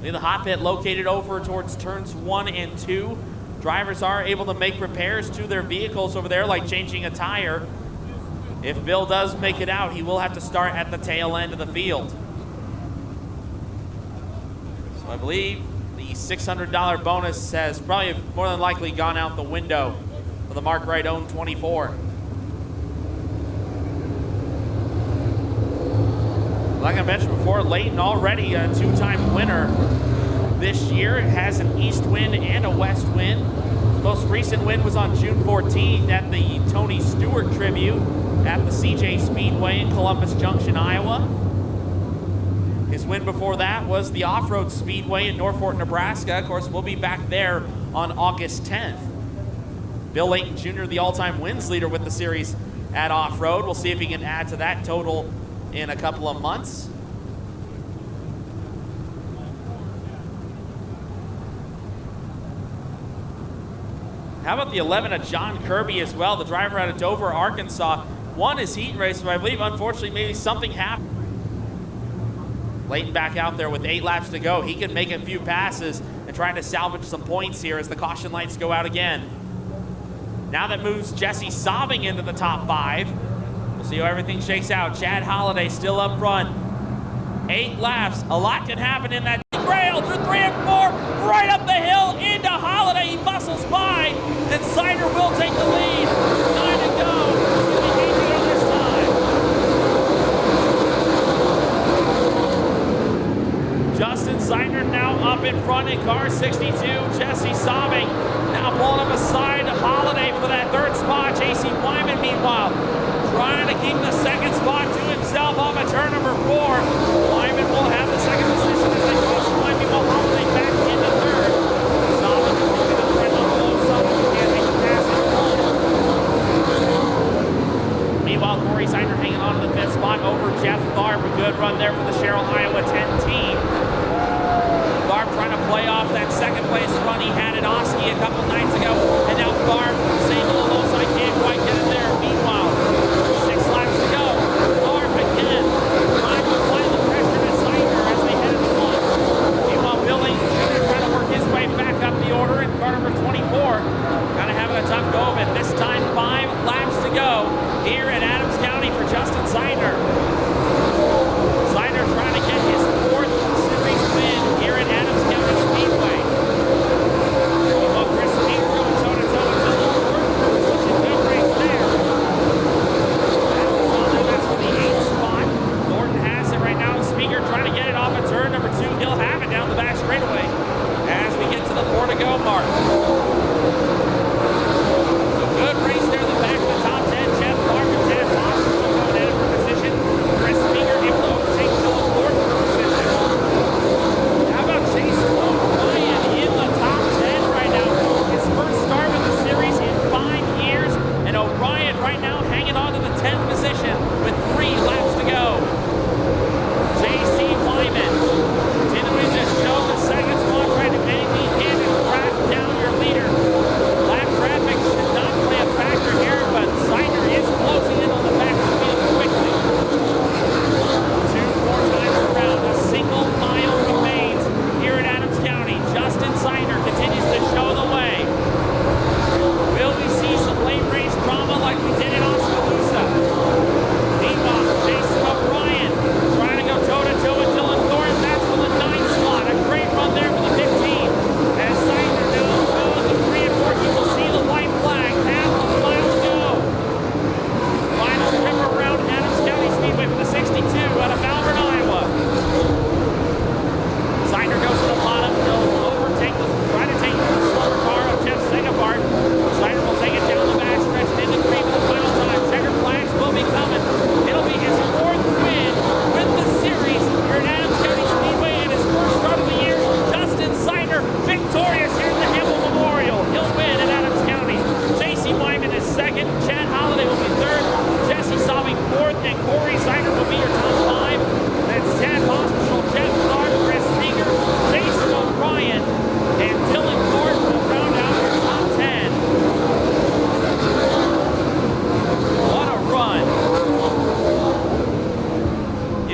The hot pit located over towards turns 1 and 2. Drivers are able to make repairs to their vehicles over there, like changing a tire. If Bill does make it out, he will have to start at the tail end of the field. So I believe the $600 bonus has probably more than likely gone out the window for the Mark Wright owned 24. Like I mentioned before, Layton already a 2-time winner this year. It has an east wind and a west wind. The most recent win was on June 14th at the Tony Stewart tribute at the CJ Speedway in Columbus Junction, Iowa. His win before that was the Off-Road Speedway in Norfolk, Nebraska. Of course, we'll be back there on August 10th. Bill Layton Jr., the all-time wins leader with the series at Off-Road. We'll see if he can add to that total in a couple of months. How about the 11 of John Kirby as well, the driver out of Dover, Arkansas. Won his heat race, but I believe, unfortunately, maybe something happened. Layton back out there with 8 laps to go. He can make a few passes and trying to salvage some points here as the caution lights go out again. Now that moves Jesse Sobbing into the top 5. We'll see how everything shakes out. Chad Holliday still up front. 8 laps. A lot can happen in that rail through 3 and 4. Right up the hill into Holliday. He muscles by, and Seidner will take the lead. 9 to go. Justin Seidner now up in front in car 62. Jesse Sobbing now pulling up aside Holliday for that 3rd spot. J.C. Wyman, meanwhile, trying to keep the 2nd spot to himself off of turn number 4. Wyman will have the 2nd position as they cross the line. Meanwhile, Holliday back into 3rd. Sobbing is looking to thread on the low side. Can't make the pass in. Meanwhile, Corey Seidner hanging on to the 5th spot over Jeff Tharp. A good run there for the Sherrill, Iowa 10 team. Tharp trying to play off that 2nd place run he had at Oski a couple nights ago. And now Tharp saying a little low side, can't quite get it there. Meanwhile, 6 laps to go. Tharp again trying to apply the pressure to Seidner as they head into 1. Meanwhile, Billy Jr. trying to work his way back up the order in car number 24. Kind of having a tough go of it. This time 5 laps to go here at Adams County for Justin Seidner. Seidner trying to get his 4th series win here at Adams County Speedway. Well, Chris Speed going toe-to-toe with Dylan Gordon for such a good race there.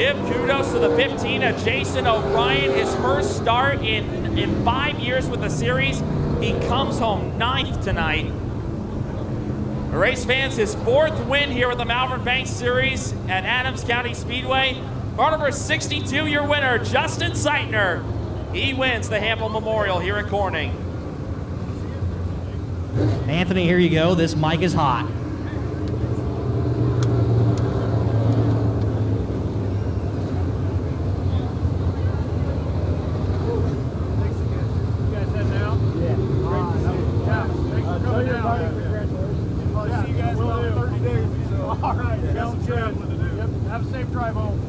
give kudos to the 15 of Jason O'Brien. His first start in 5 years with the series. He comes home 9th tonight. Race fans, his 4th win here with the Malvern Bank Series at Adams County Speedway. Part of our 62-year winner, Justin Seitner. He wins the Hampel Memorial here at Corning. Anthony, here you go. This mic is hot. Have a safe drive home.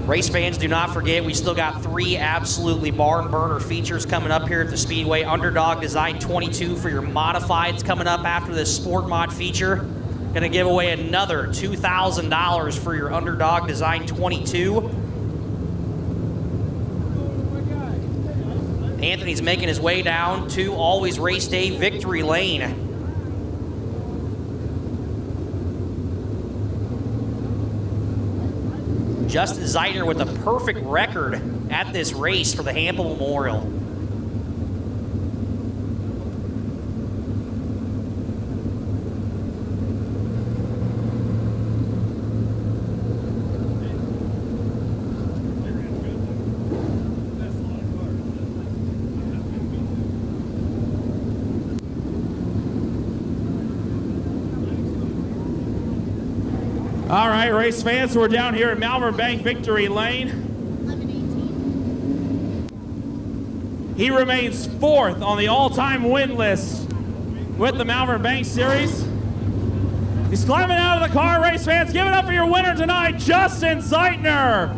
Race fans, do not forget, we still got 3 absolutely barn burner features coming up here at the Speedway. Underdog Design 22 for your modifieds coming up after this Sport Mod feature. Gonna give away another $2,000 for your Underdog Design 22. Anthony's making his way down to Always Race Day Victory Lane. Justin Zeitner with a perfect record at this race for the Hampel Memorial. All right, race fans, we're down here at Malvern Bank Victory Lane. He remains 4th on the all-time win list with the Malvern Bank Series. He's climbing out of the car, race fans. Give it up for your winner tonight, Justin Zeitner.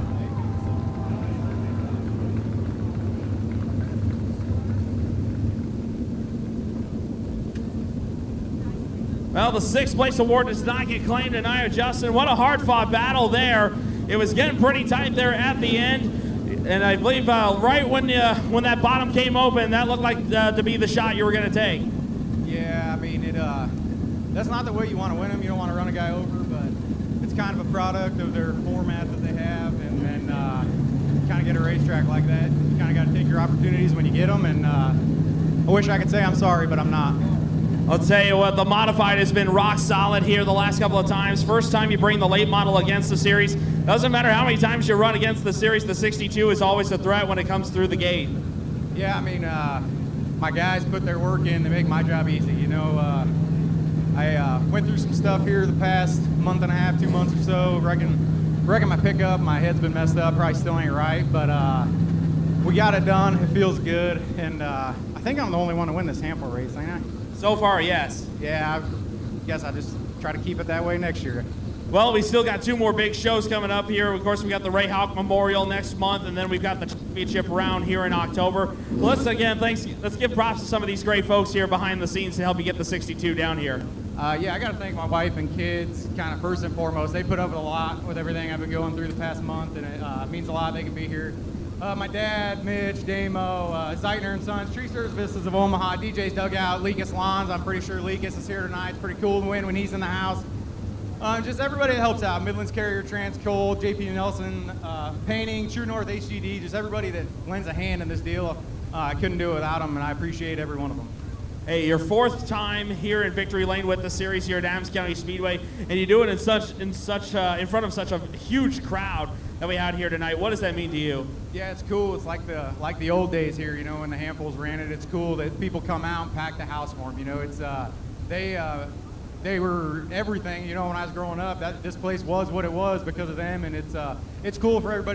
Well, the 6th place award does not get claimed tonight, Justin. What a hard-fought battle there. It was getting pretty tight there at the end, and I believe right when that bottom came open, that looked like to be the shot you were going to take. Yeah, I mean, that's not the way you want to win them. You don't want to run a guy over, but it's kind of a product of their format that they have, and kind of get a racetrack like that. You kind of got to take your opportunities when you get them, and I wish I could say I'm sorry, but I'm not. I'll tell you what, the modified has been rock solid here the last couple of times. First time you bring the late model against the series. Doesn't matter how many times you run against the series, the 62 is always a threat when it comes through the gate. Yeah, I mean, my guys put their work in to make my job easy. You know, I went through some stuff here the past month and a half, 2 months or so. Wrecking my pickup, my head's been messed up, probably still ain't right, but we got it done. It feels good, and I think I'm the only one to win this Hampel race, ain't I? So far, yes. Yeah, I guess I'll just try to keep it that way next year. Well, we still got 2 more big shows coming up here. Of course, we got the Ray Houck Memorial next month, and then we've got the championship round here in October. Well, let's give props to some of these great folks here behind the scenes to help you get the 62 down here. Yeah, I got to thank my wife and kids, kind of first and foremost. They put up with a lot with everything I've been going through the past month, and it means a lot they can be here. My dad, Mitch, Damo, Zeitner and Sons, Tree Services of Omaha, DJ's Dugout, Lekas Lawns. I'm pretty sure Lekas is here tonight. It's pretty cool to win when he's in the house. Just everybody that helps out. Midlands Carrier, Transcoal, JP Nelson, Painting, True North HGD, just everybody that lends a hand in this deal. I couldn't do it without them, and I appreciate every one of them. Hey, your 4th time here in Victory Lane with the series here at Adams County Speedway, and you do it in front of such a huge crowd that we had here tonight. What does that mean to you? Yeah, it's cool. It's like the old days here, you know, when the Hampels ran it. It's cool that people come out and pack the house for them. You know, it's they were everything. You know, when I was growing up, this place was what it was because of them, and it's cool for everybody